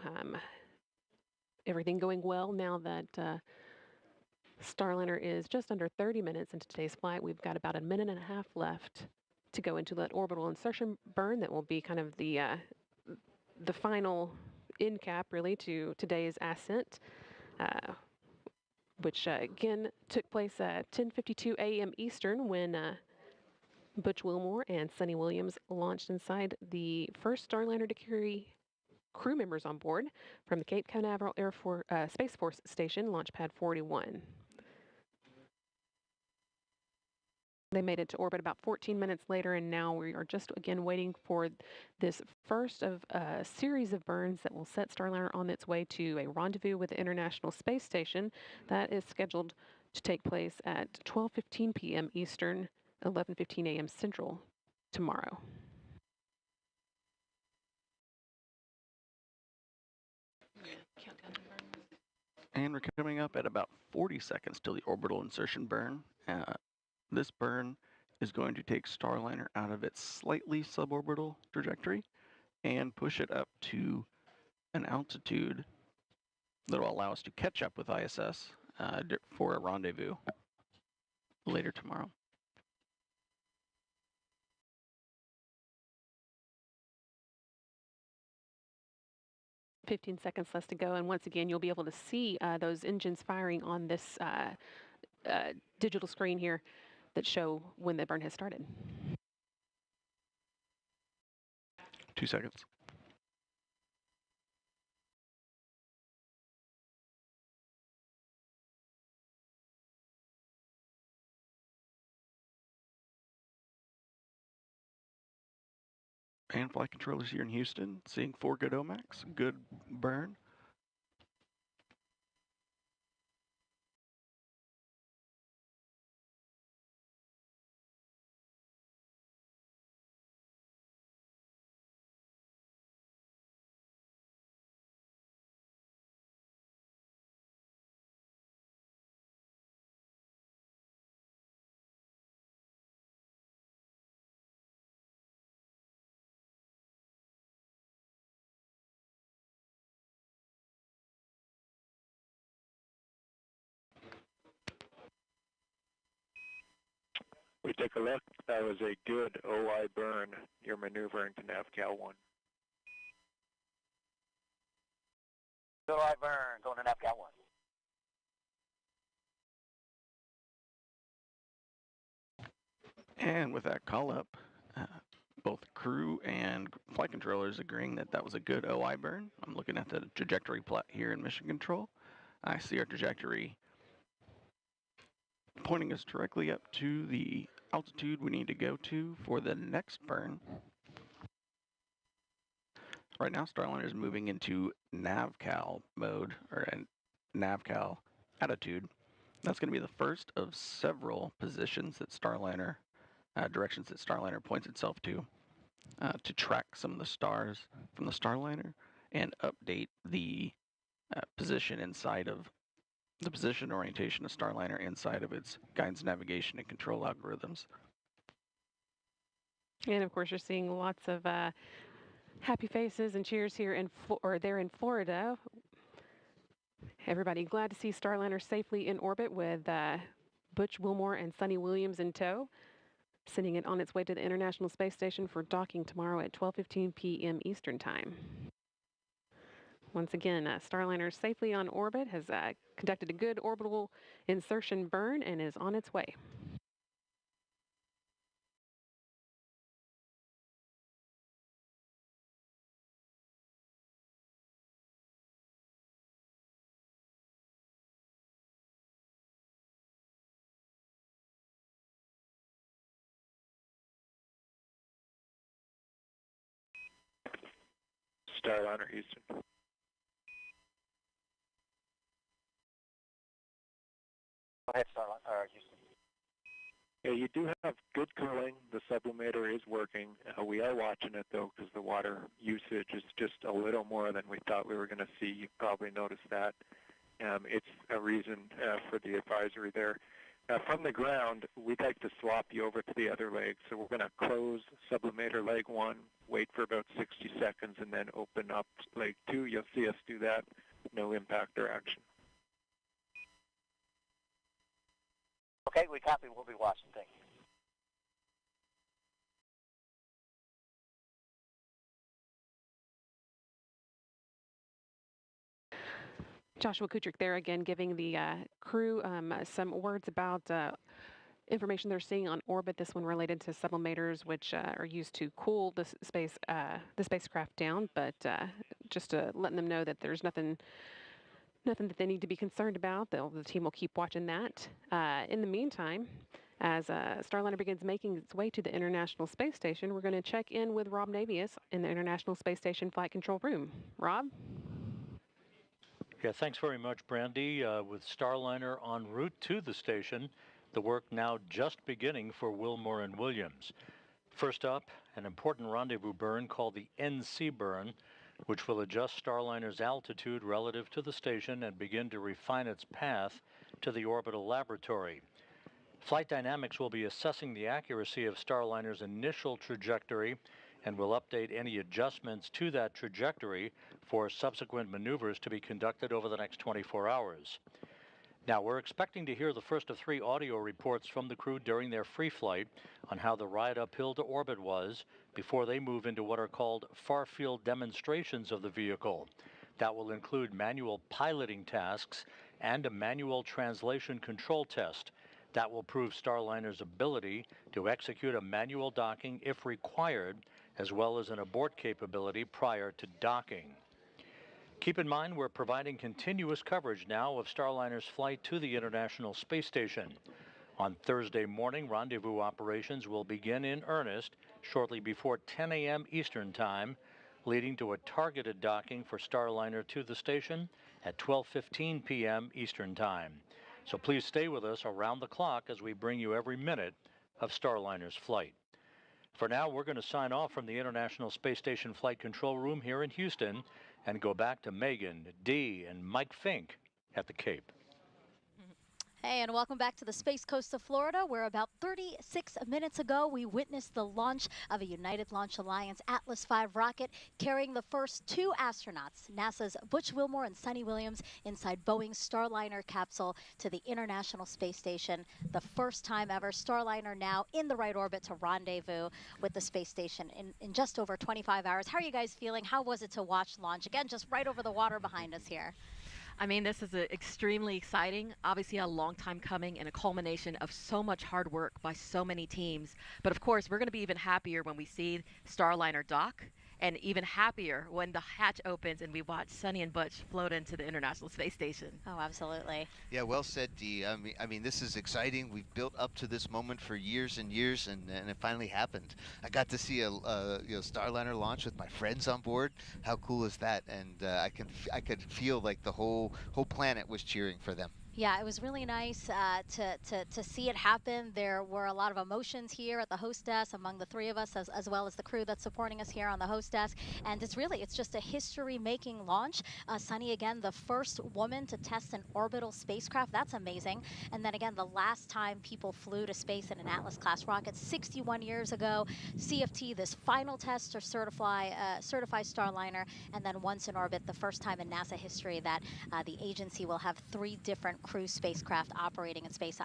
Everything going well now that Starliner is just under 30 minutes into today's flight. We've got about a minute and a half left to go into that orbital insertion burn that will be kind of the final end cap, really, to today's ascent, which again took place at 10:52 a.m. Eastern when Butch Wilmore and Suni Williams launched inside the first Starliner to carry crew members on board from the Cape Canaveral Space Force Station, Launch Pad 41. They made it to orbit about 14 minutes later, and now we are just again waiting for this first of a series of burns that will set Starliner on its way to a rendezvous with the International Space Station that is scheduled to take place at 12:15 p.m. Eastern, 11:15 a.m. Central tomorrow. And we're coming up at about 40 seconds till the orbital insertion burn. This burn is going to take Starliner out of its slightly suborbital trajectory and push it up to an altitude that will allow us to catch up with ISS for a rendezvous later tomorrow. "15 seconds left to go, and once again, you'll be able to see those engines firing on this digital screen here that show when the burn has started. 2 seconds. And flight controllers here in Houston, seeing 4 good OMACs, good burn. We take a look. That was a good OI burn. You're maneuvering to NavCal 1. Good OI burn, going to NavCal 1. And with that call up, both crew and flight controllers agreeing that that was a good OI burn. I'm looking at the trajectory plot here in Mission Control. I see our trajectory pointing us directly up to the altitude we need to go to for the next burn. Right now, Starliner is moving into NavCal mode, or NavCal attitude. That's going to be the first of several positions that Starliner, directions that Starliner points itself to track some of the stars from the Starliner and update the position inside of the position orientation of Starliner inside of its guidance, navigation, and control algorithms. And of course, you're seeing lots of happy faces and cheers here there in Florida. Everybody glad to see Starliner safely in orbit with Butch, Wilmore, and Suni Williams in tow, sending it on its way to the International Space Station for docking tomorrow at 12:15 p.m. Eastern Time. Once again, Starliner safely on orbit, has conducted a good orbital insertion burn, and is on its way. Starliner, Houston. Go ahead, Starliner, Houston. Yeah, you do have good cooling. The sublimator is working. We are watching it, though, because the water usage is just a little more than we thought we were going to see. You probably noticed that. It's a reason for the advisory there. From the ground, we'd like to swap you over to the other leg. So we're going to close sublimator leg 1, wait for about 60 seconds, and then open up leg 2. You'll see us do that. No impact or action. Okay, we copy. We'll be watching. Thank you. Joshua Kutrick there again, giving the crew some words about information they're seeing on orbit. This one related to sublimators, which are used to cool the spacecraft down. But just letting them know that there's nothing that they need to be concerned about. The team will keep watching that. In the meantime, as Starliner begins making its way to the International Space Station, we're going to check in with Rob Navius in the International Space Station Flight Control Room. Rob? Yeah, thanks very much, Brandy. With Starliner en route to the station, the work now just beginning for Wilmore and Williams. First up, an important rendezvous burn called the NC burn, which will adjust Starliner's altitude relative to the station and begin to refine its path to the orbital laboratory. Flight Dynamics will be assessing the accuracy of Starliner's initial trajectory and will update any adjustments to that trajectory for subsequent maneuvers to be conducted over the next 24 hours. Now, we're expecting to hear the first of 3 audio reports from the crew during their free flight on how the ride uphill to orbit was before they move into what are called far-field demonstrations of the vehicle. That will include manual piloting tasks and a manual translation control test. That will prove Starliner's ability to execute a manual docking if required, as well as an abort capability prior to docking. Keep in mind, we're providing continuous coverage now of Starliner's flight to the International Space Station. On Thursday morning, rendezvous operations will begin in earnest shortly before 10 a.m. Eastern Time, leading to a targeted docking for Starliner to the station at 12:15 p.m. Eastern Time. So please stay with us around the clock as we bring you every minute of Starliner's flight. For now, we're going to sign off from the International Space Station Flight Control Room here in Houston and go back to Megan, Dee, and Mike Fink at the Cape. Hey, and welcome back to the Space Coast of Florida, where about 36 minutes ago we witnessed the launch of a United Launch Alliance Atlas V rocket carrying the first 2 astronauts, NASA's Butch Wilmore and Suni Williams, inside Boeing's Starliner capsule to the International Space Station. The first time ever, Starliner now in the right orbit to rendezvous with the space station in just over 25 hours. How are you guys feeling? How was it to watch launch? Again, just right over the water behind us here. I mean, this is extremely exciting, obviously a long time coming and a culmination of so much hard work by so many teams. But of course, we're going to be even happier when we see Starliner dock, and even happier when the hatch opens and we watch Suni and Butch float into the International Space Station. Oh, absolutely. Yeah, well said, Dee. I mean, this is exciting. We've built up to this moment for years and years, and it finally happened. I got to see a Starliner launch with my friends on board. How cool is that? And I could feel like the whole planet was cheering for them. Yeah, it was really nice to see it happen. There were a lot of emotions here at the host desk among the three of us, as well as the crew that's supporting us here on the host desk. And it's just a history-making launch. Suni, again, the first woman to test an orbital spacecraft. That's amazing. And then again, the last time people flew to space in an Atlas-class rocket, 61 years ago. CFT, this final test to certify Starliner, and then once in orbit, the first time in NASA history that the agency will have 3 different crew spacecraft operating in space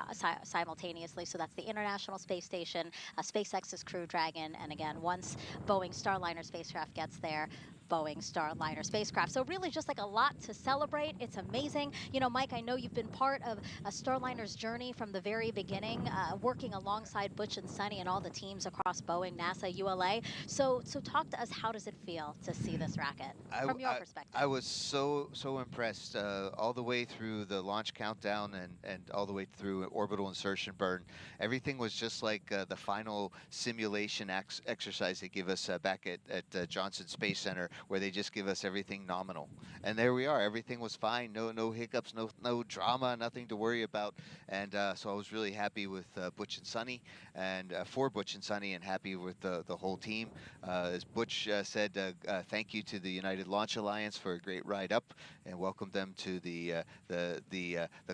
simultaneously. So that's the International Space Station, SpaceX's Crew Dragon, and again, once Boeing Starliner spacecraft gets there, Boeing Starliner spacecraft. So really just like a lot to celebrate. It's amazing. You know, Mike, I know you've been part of Starliner's journey from the very beginning, working alongside Butch and Suni and all the teams across Boeing, NASA, ULA. So talk to us, how does it feel to see this rocket from your perspective? I was so impressed all the way through the launch countdown and all the way through orbital insertion burn. Everything was just like the final simulation exercise they give us back at Johnson Space Center, where they just give us everything nominal. And there we are. Everything was fine. No hiccups, no drama, nothing to worry about. And so I was really happy with Butch and Suni, and for Butch and Suni, and happy with the whole team. As Butch said, thank you to the United Launch Alliance for a great ride up, and welcome them to the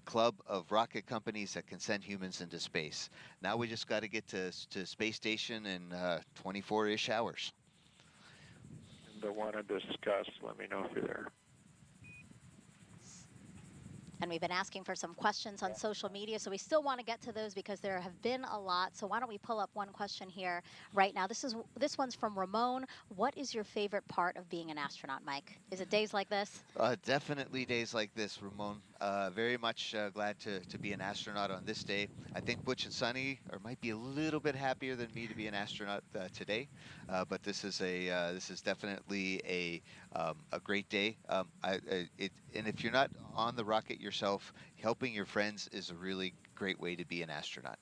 club of rocket companies that can send humans into space. Now we just got to get to space station in 24-ish hours. That want to discuss, let me know if you're there. And we've been asking for some questions on social media, so we still want to get to those because there have been a lot. So why don't we pull up one question here right now? This one's from Ramon. What is your favorite part of being an astronaut, Mike? Is it days like this? Definitely days like this, Ramon. Very much glad to be an astronaut on this day. I think Butch and Suni might be a little bit happier than me to be an astronaut today, but this is definitely a great day. And if you're not on the rocket yourself, helping your friends is a really great way to be an astronaut.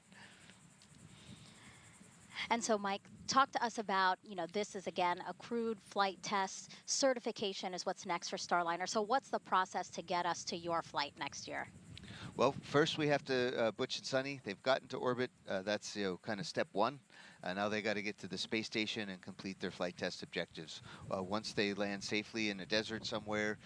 And so, Mike, talk to us about, this is, again, a crewed flight test. Certification is what's next for Starliner. So what's the process to get us to your flight next year? Well, first we have to, Butch and Suni, they've gotten to orbit. That's, kind of step one. Now they got to get to the space station and complete their flight test objectives. Once they land safely in a desert somewhere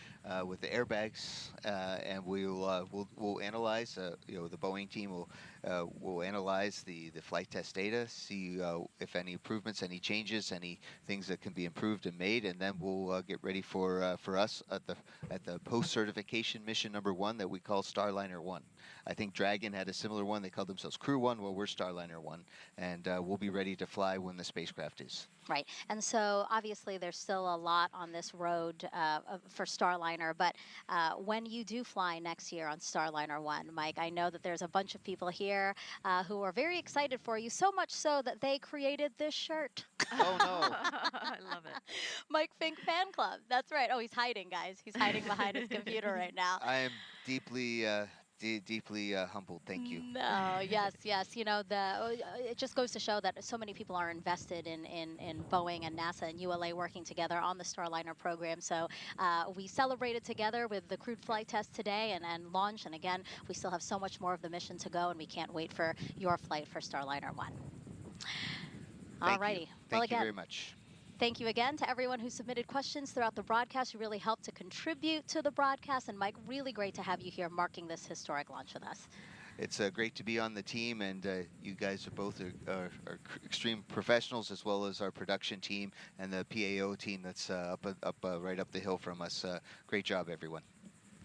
with the airbags, and we'll analyze. The Boeing team will analyze the flight test data, see if any improvements, any changes, any things that can be improved and made, and then we'll get ready for us at the post-certification mission number 1 that we call Starliner 1. I think Dragon had a similar one. They called themselves Crew 1. Well, we're Starliner 1, and we'll be ready to fly when the spacecraft is. Right. And so obviously there's still a lot on this road for Starliner, but when you do fly next year on Starliner 1, Mike, I know that there's a bunch of people here who are very excited for you, so much so that they created this shirt. Oh, no. I love it. Mike Fink Fan Club. That's right. Oh, he's hiding, guys. He's hiding behind his computer right now. I am deeply humbled. Thank you. No, yes. It just goes to show that so many people are invested in Boeing and NASA and ULA working together on the Starliner program. So we celebrated together with the crewed flight test today and launch. And again, we still have so much more of the mission to go, and we can't wait for your flight for Starliner 1. All righty. Thank you very much. Thank you again to everyone who submitted questions throughout the broadcast. You really helped to contribute to the broadcast. And Mike, really great to have you here marking this historic launch with us. It's great to be on the team, and you guys are both are extreme professionals, as well as our production team and the PAO team that's right up the hill from us. Great job, everyone.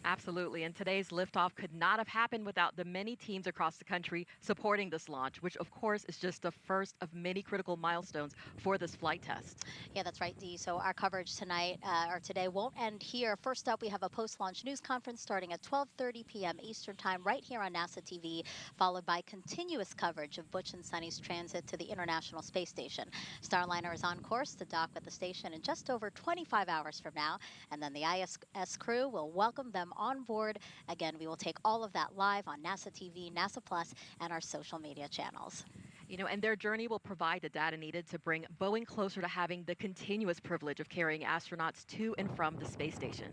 Absolutely, and today's liftoff could not have happened without the many teams across the country supporting this launch, which of course is just the first of many critical milestones for this flight test. Yeah, that's right, Dee. So our coverage tonight, or today, won't end here. First up, we have a post-launch news conference starting at 12:30 p.m. Eastern Time right here on NASA TV, followed by continuous coverage of Butch and Suni's transit to the International Space Station. Starliner is on course to dock at the station in just over 25 hours from now, and then the ISS crew will welcome them on board. Again, we will take all of that live on NASA TV, NASA Plus, and our social media channels. You know, and their journey will provide the data needed to bring Boeing closer to having the continuous privilege of carrying astronauts to and from the space station.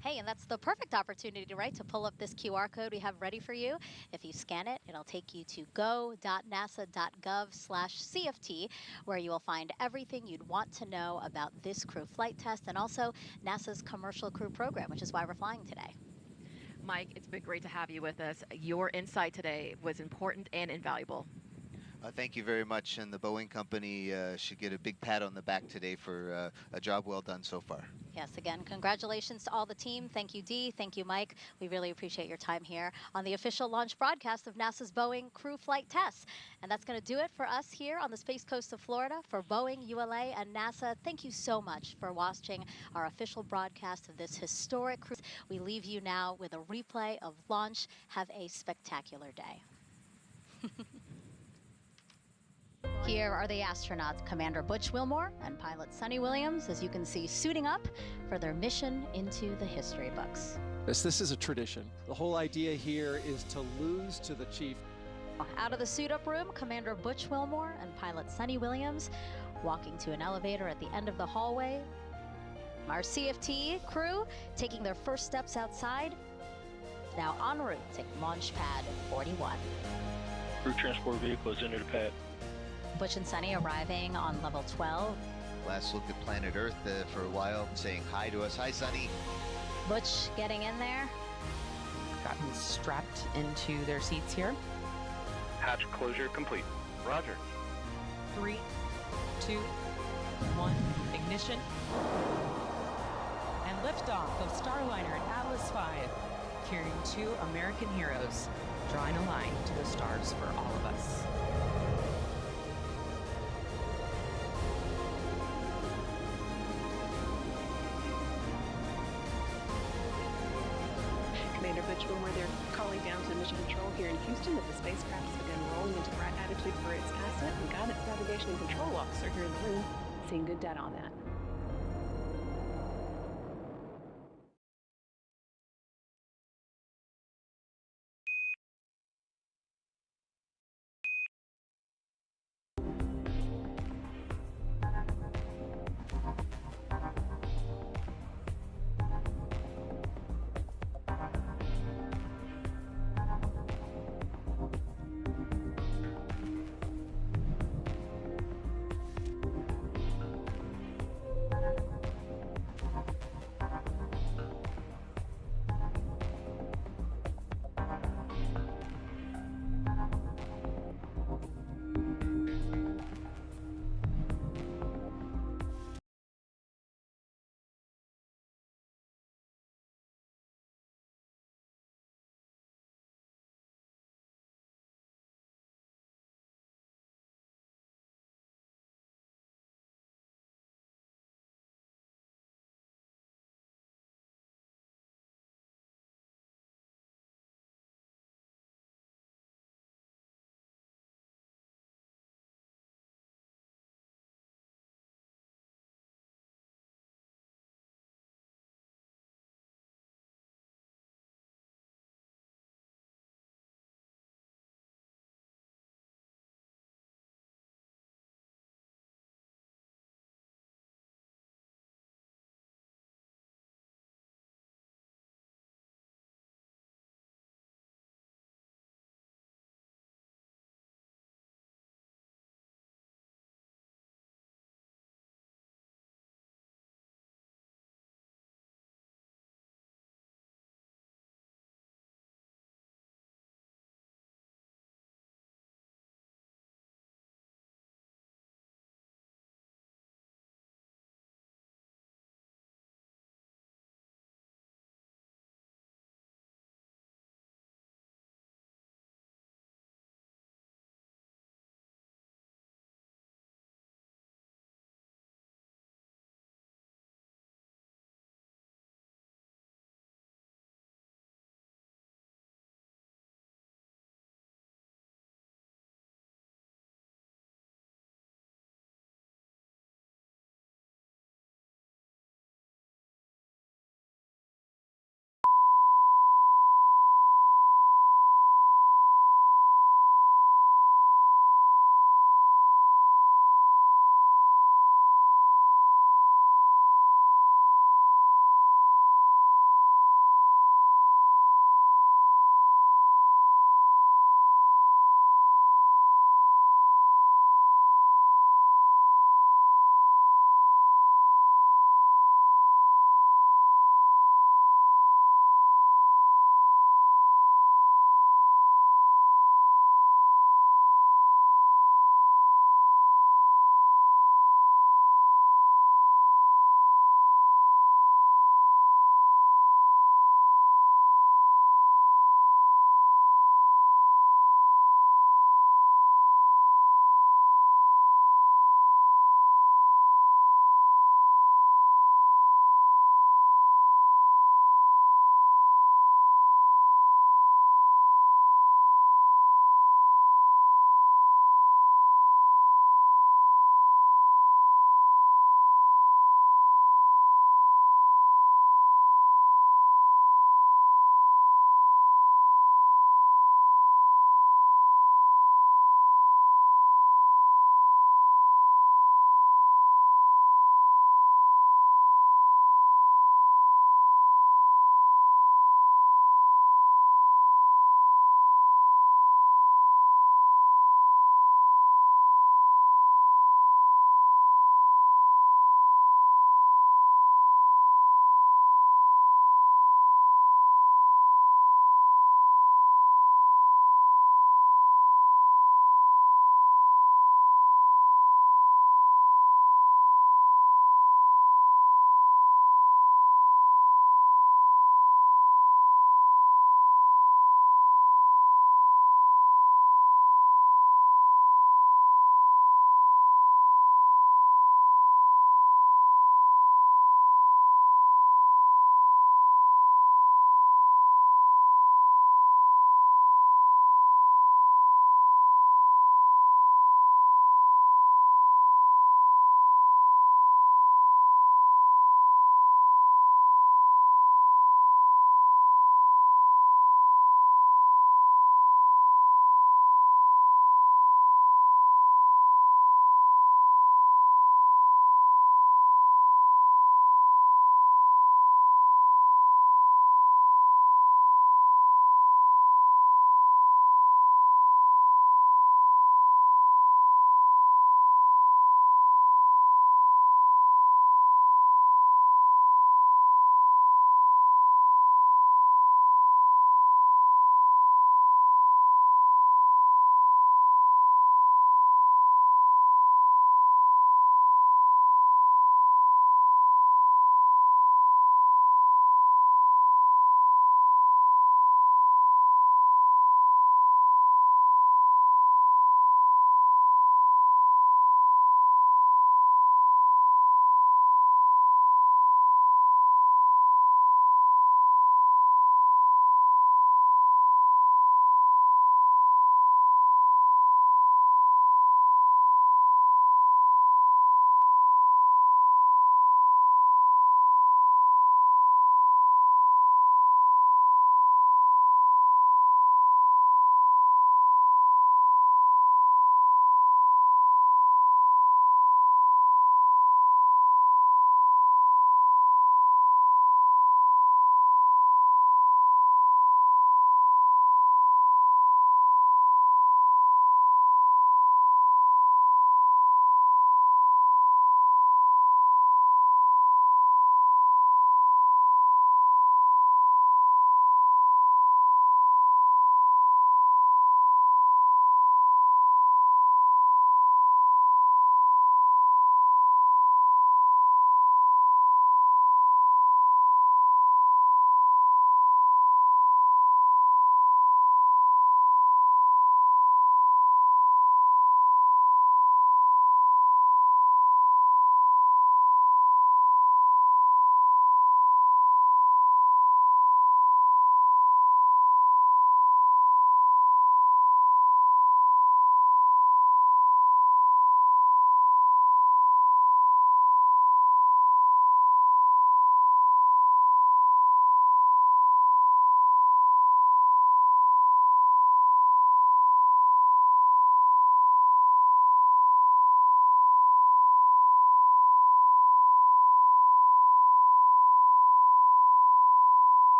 Hey, and that's the perfect opportunity, right, to pull up this QR code we have ready for you. If you scan it, it'll take you to go.nasa.gov/CFT, where you will find everything you'd want to know about this crew flight test and also NASA's Commercial Crew Program, which is why we're flying today. Mike, it's been great to have you with us. Your insight today was important and invaluable. Thank you very much, and the Boeing company should get a big pat on the back today for a job well done so far. Yes, again, congratulations to all the team. Thank you, Dee. Thank you, Mike. We really appreciate your time here on the official launch broadcast of NASA's Boeing crew flight tests. And that's going to do it for us here on the Space Coast of Florida. For Boeing, ULA, and NASA, thank you so much for watching our official broadcast of this historic cruise. We leave you now with a replay of launch. Have a spectacular day. Here are the astronauts, Commander Butch Wilmore and pilot Suni Williams, as you can see, suiting up for their mission into the history books. This is a tradition. The whole idea here is to lose to the chief. Out of the suit-up room, Commander Butch Wilmore and pilot Suni Williams walking to an elevator at the end of the hallway. Our CFT crew taking their first steps outside, now en route to launch pad 41. Crew transport vehicle is into the pad. Butch and Suni arriving on level 12. Last look at planet Earth for a while, saying hi to us. Hi, Suni. Butch getting in there. Gotten strapped into their seats here. Hatch closure complete. Roger. 3, 2, 1, ignition. And liftoff of Starliner and Atlas V, carrying 2 American heroes, drawing a line to the stars for all of us. Commander Butch Wilmore, they're calling down to Mission Control here in Houston that the spacecraft has begun rolling into right attitude for its ascent, and guidance, navigation, and control officer here in the room seeing good data on that.